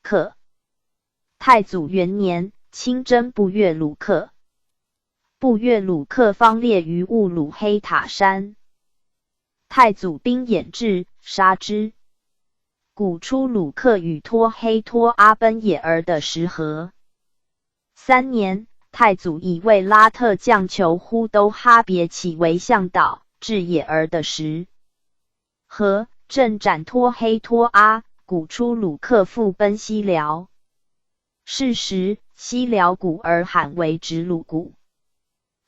克。太祖元年，亲征不越鲁克。不越鲁克方列于兀鲁黑塔山。太祖兵掩至，杀之。古出鲁克与托黑托阿奔也儿的时和3年，太祖以为拉特将求呼都哈别起为向导，至也儿的时和，正斩托黑托阿，古出鲁克复奔西辽。是时，西辽古尔罕为直鲁古。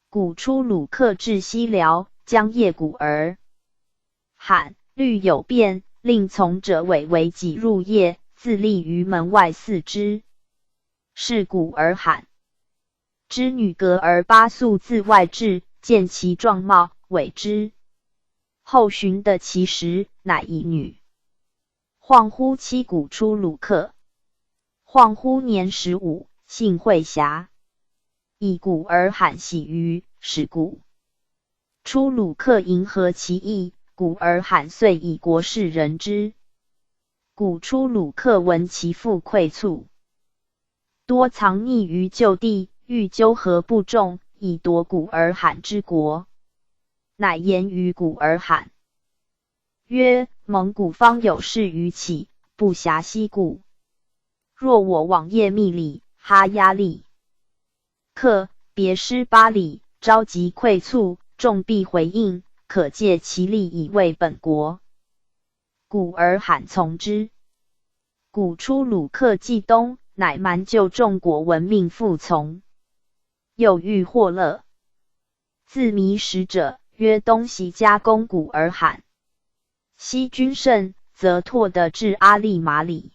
古出鲁克至西辽，将谒古尔罕，虑有变，令从者委为己入谒，自立于门外嗣之。是古尔罕之女格尔巴素自外至，见其状貌，委之。后寻得其实，乃一女。恍惚妻古出鲁克。恍惚年15，姓惠霞。以古尔罕喜于，使古出鲁克迎合其意，古尔罕遂以国士人之。古出鲁克闻其父溃卒，多藏匿于旧地，欲纠合部众，以夺古尔罕之国。乃言于古尔罕曰：蒙古方有事于启，不暇西顾。若我往谒密里，哈压力克别师8里，召集溃卒，众必回应，可借其力以卫本国。古尔罕从之。古出鲁克既东，乃蛮就众国闻命服从。又欲获乐，自迷使者，曰东西加攻古尔罕。西军胜，则拓得至阿利马里、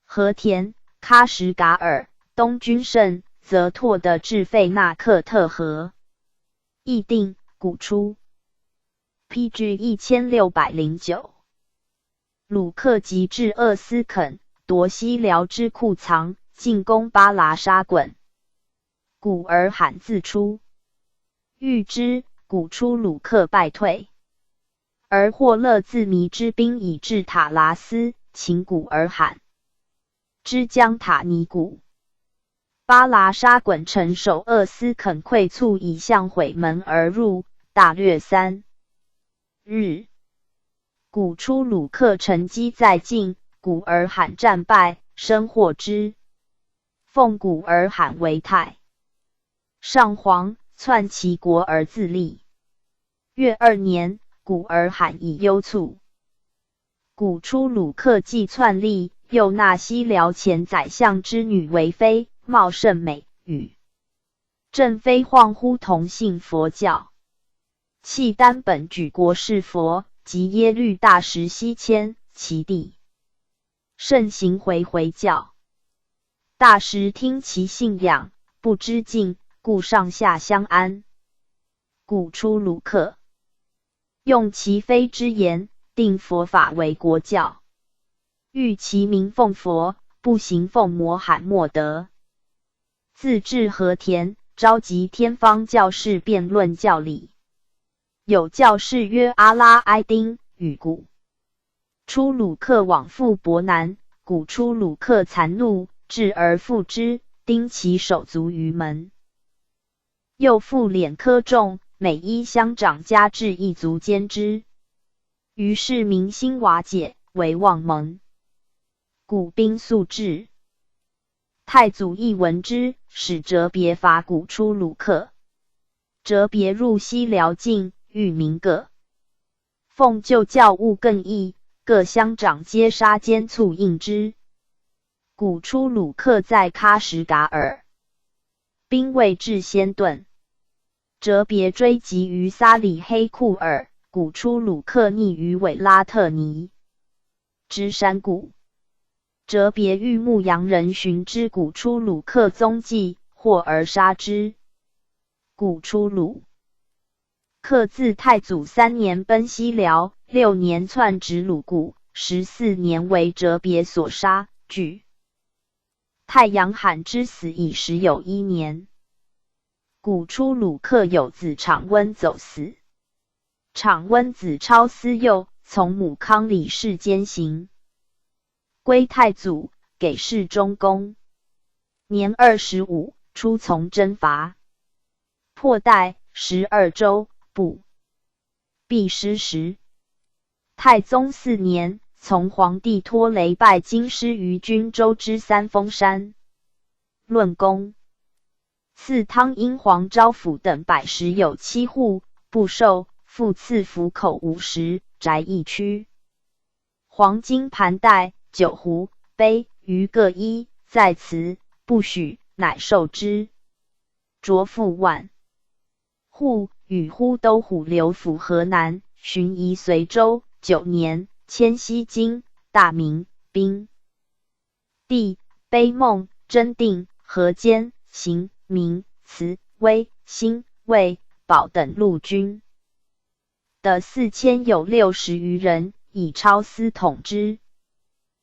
和田、喀什噶尔；东军胜，则拓得至费纳克特河。议定，古出。PG 1609。鲁克即至鄂斯肯，夺西辽之库藏，进攻巴拉沙滚。古尔罕自出，欲之，古出鲁克败退。而霍勒自迷之兵以至塔拉斯，擒古尔罕，之将塔尼古。巴拉沙滚城守鄂斯肯溃卒，以向毁门而入，大略3日。古出鲁克乘机再进，古尔罕战败，生获之，奉古尔罕为太上皇，篡其国而自立。越2年，古尔罕以忧卒。古出鲁克既篡立，又纳西辽前宰相之女为妃，貌甚美，与正妃恍惚同信佛教。契丹本举国是佛，及耶律大石西迁，其弟盛行回教。大石听其信仰，不知敬，故上下相安。古出鲁克用其妃之言，定佛法为国教，欲其民奉佛，不行奉摩罕默德。自至和田，召集天方教士辩论教理。有教士曰阿拉埃丁，与古出鲁克往复伯南，古出鲁克残怒，至而复之，钉其手足于门。又复敛苛重，每一乡长加至一族监之。于是民心瓦解，为妄盟。古兵速至，太祖亦闻之，使折别伐古出鲁克。折别入西辽境，欲民各奉旧教务更易，各乡长皆杀奸促应之。古出鲁克在喀什噶尔，兵未至先遁。折别追击于撒里黑库尔，古出鲁克匿于韦拉特尼之山谷。折别欲牧羊人寻之古出鲁克踪迹，获而杀之。古出鲁克自太祖3年奔西辽，6年篡直鲁固，14年为折别所杀。据太阳罕之死已11年。古出鲁克有子长温走死，长温子超思幼，从母康里氏监行，归太祖，给事中公。年25，出从征伐，破代12州，不避失时。太宗4年，从皇帝托雷拜京师于均州之三峰山。论功。赐汤阴黄昭府等110有7户，不受，复赐府口50，宅1区。黄金盘带、酒壶、杯、鱼各1，在此，不许，乃受之。擢复万户，与呼都护留府河南，巡夷随州9年，迁西京，大名兵帝、悲梦、真定、河间、行、明、慈、威、兴、魏、保等陆军的4000有60余人，以超司统之。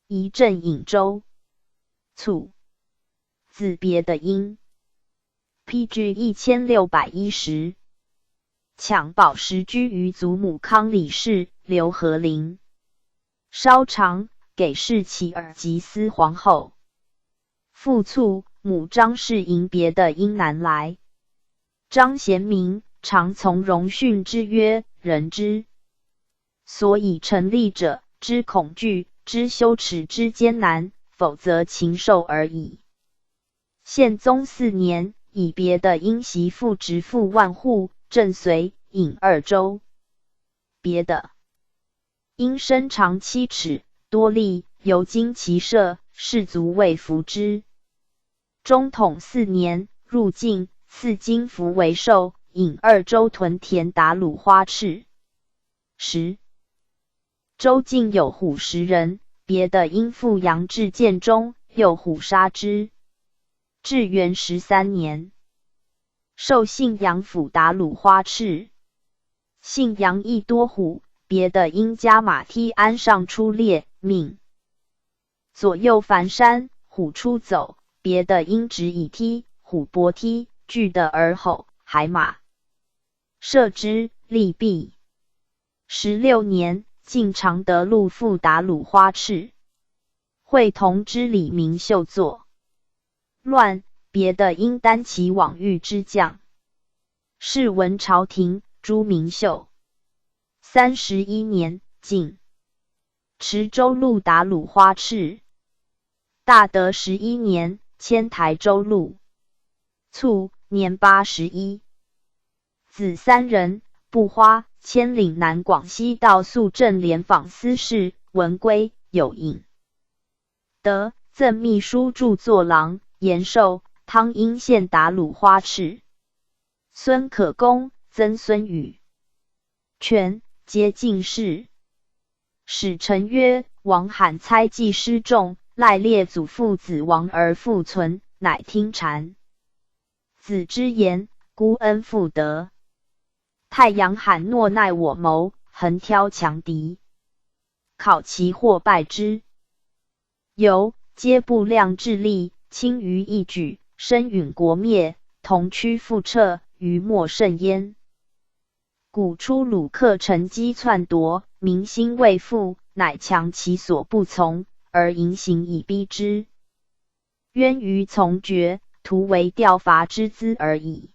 仪镇颍州。卒。字别的音。PG 1610。抢宝石居于祖母康李氏、刘和陵。稍长，给世其儿及司皇后。父卒，母张氏迎别的音南来。张贤明，常从荣训之曰：人之所以成立者，之恐惧，之羞耻之艰难，否则禽兽而已。宪宗4年，以别的因袭父直父万户，正随颍2州。别的因身长7尺，多力，尤经骑射，士卒未服之。中统4年，入晋，赐金符为寿，颍2州屯田打虏花赤。州境有虎10人，别的因父杨志建中，诱虎杀之。至元13年，受信阳府打虏花赤。信阳亦多虎，别的因加马踢鞍上出猎，命左右凡山，虎出走，别的因执以踢，虎搏踢，惧得而吼，海马射之，利毙。16年，晋常德禄复打虏花赤。会同之李明秀作。乱，别的因担其往狱之将。是闻朝廷，诛明秀。31年，晋池州路打虏花赤。大德11年，迁台州路。卒，年81。子3人，不花，迁岭南广西道肃镇廉访司事，文归，有尹德，赠秘书著作郎，延寿，汤阴县打虏花赤。孙可公、曾孙宇、权皆进士。使臣曰：王罕猜忌失众，赖列祖父子亡而复存，乃听谗。子之言，孤恩复得。太阳罕诺奈我谋，横挑强敌，考其或败之。由皆不量智力，轻于一举，身允国灭，同驱复撤，余莫甚焉。古初鲁克乘机篡夺，民心未复，乃强其所不从，而淫行以逼之。渊于从绝，徒为吊伐之资而已。